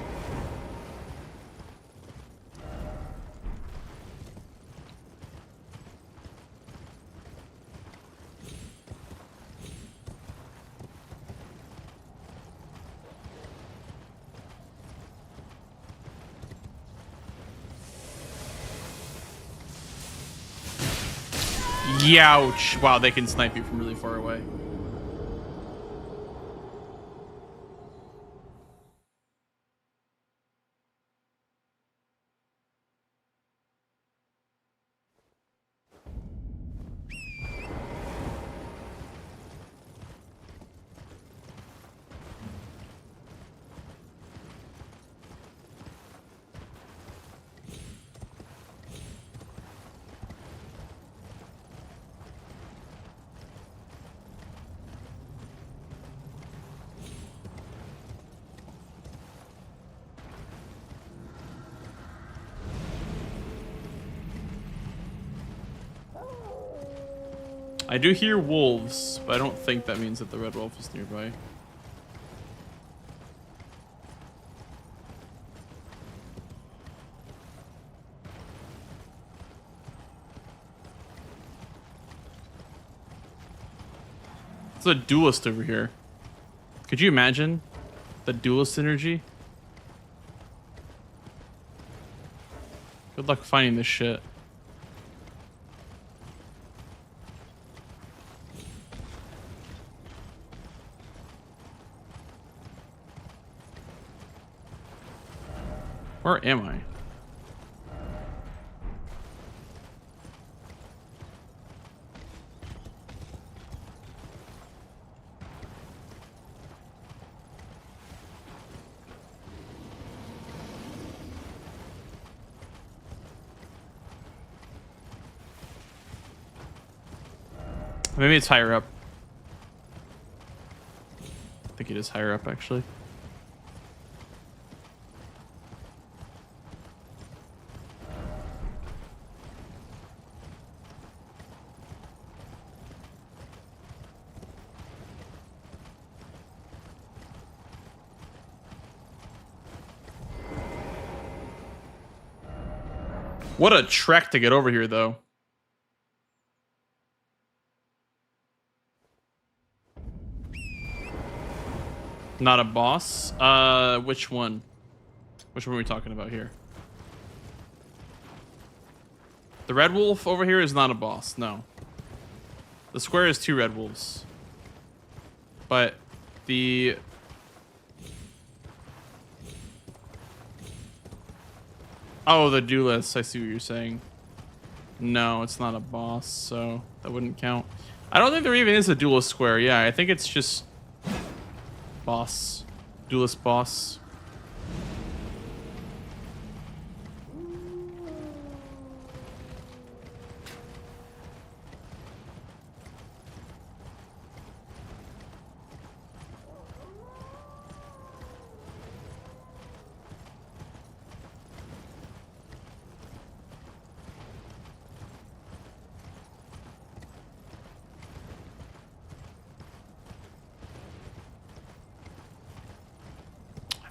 Youch. Wow, they can snipe you from really far away. I do hear wolves, but I don't think that means that the red wolf is nearby. It's a duelist over here. Could you imagine the duelist energy? Good luck finding this shit. Where am I? Maybe it's higher up. I think it is higher up, actually. What a trek to get over here, though. Not a boss? Which one? Which one are we talking about here? The red wolf over here is not a boss, no. The square is 2 red wolves. But the... Oh, the duelist. I see what you're saying. No, it's not a boss, so that wouldn't count. I don't think there even is a duelist square. Yeah, I think it's just... boss. Duelist boss.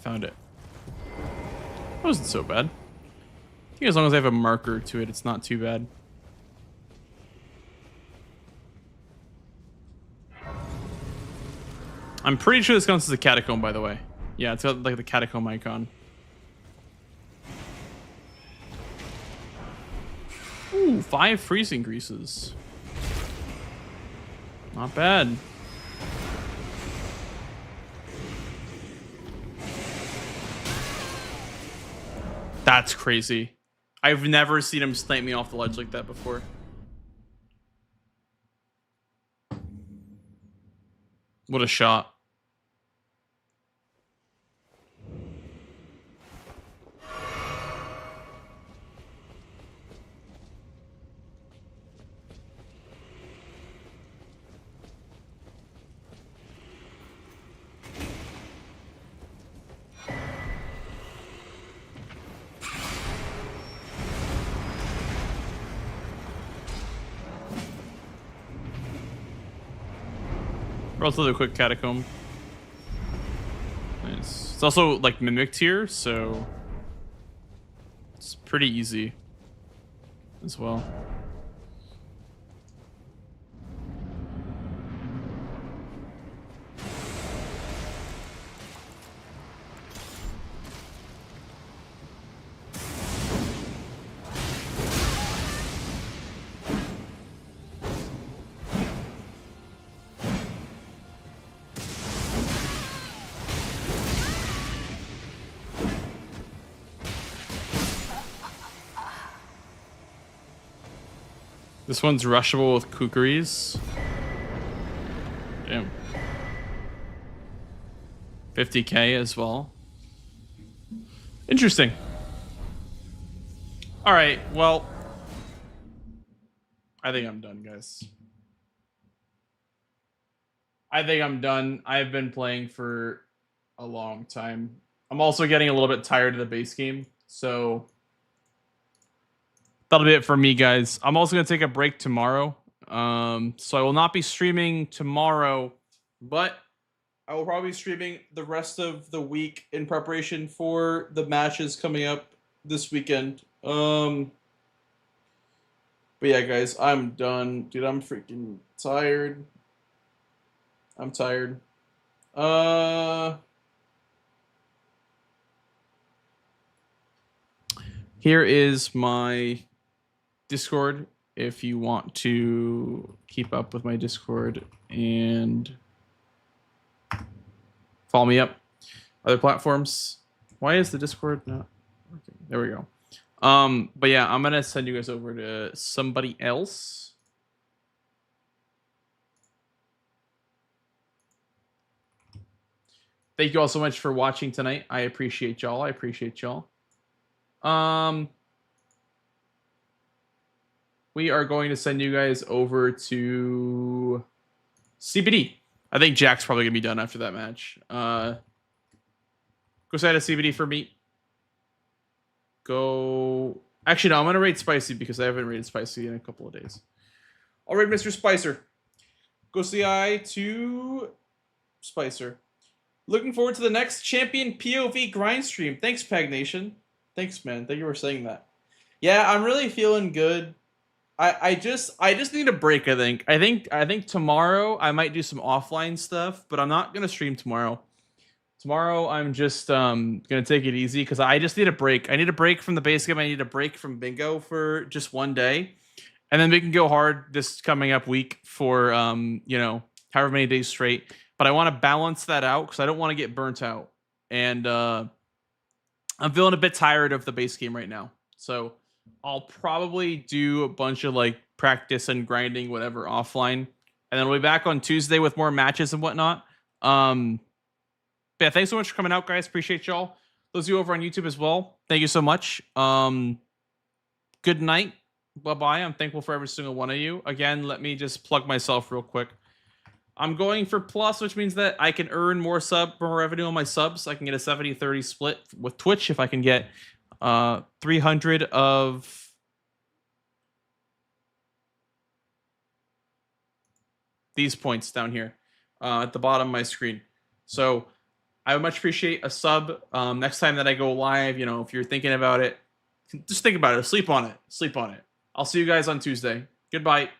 Found it. That wasn't so bad. I think as long as I have a marker to it, it's not too bad. I'm pretty sure this counts as a catacomb, by the way. Yeah, it's got like the catacomb icon. Ooh, 5 freeze increases. Not bad. That's crazy. I've never seen him snipe me off the ledge like that before. What a shot. Relatively quick catacomb. Nice. It's also like mimicked here, so it's pretty easy as well. This one's rushable with kukris. Damn. 50k as well. Interesting. All right, well, I think I'm done, guys. I think I'm done. I've been playing for a long time. I'm also getting a little bit tired of the base game, so that'll be it for me, guys. I'm also going to take a break tomorrow. So I will not be streaming tomorrow, but I will probably be streaming the rest of the week in preparation for the matches coming up this weekend. But yeah, guys, I'm done. Dude, I'm freaking tired. I'm tired. Here is my Discord if you want to keep up with my Discord and follow me up. Other platforms. Why is the Discord not working? There we go. But yeah, I'm gonna send you guys over to somebody else. Thank you all so much for watching tonight. I appreciate y'all. We are going to send you guys over to CBD. I think Jack's probably gonna be done after that match. Go side to CBD for me. Go. Actually, no, I'm gonna rate Spicy because I haven't rated Spicy in a couple of days. All right, Mr. Spicer. Go CI to Spicer. Looking forward to the next champion POV grind stream. Thanks, Peg Nation. Thanks, man. Thank you for saying that. Yeah, I'm really feeling good. I just need a break, I think. I think tomorrow I might do some offline stuff, but I'm not gonna stream tomorrow. Tomorrow I'm just gonna take it easy because I just need a break. I need a break from the base game. I need a break from bingo for just one day. And then we can go hard this coming up week for however many days straight. But I want to balance that out because I don't want to get burnt out. And I'm feeling a bit tired of the base game right now. So I'll probably do a bunch of like practice and grinding, whatever, offline. And then we'll be back on Tuesday with more matches and whatnot. But yeah, thanks so much for coming out, guys. Appreciate y'all. Those of you over on YouTube as well, thank you so much. Good night. Bye-bye. I'm thankful for every single one of you. Again, let me just plug myself real quick. I'm going for plus, which means that I can earn more revenue on my subs. I can get a 70-30 split with Twitch if I can get 300 of these points down here at the bottom of my screen. So I would much appreciate a sub. Next time that I go live, if you're thinking about it, just think about it. Sleep on it. I'll see you guys on Tuesday. Goodbye.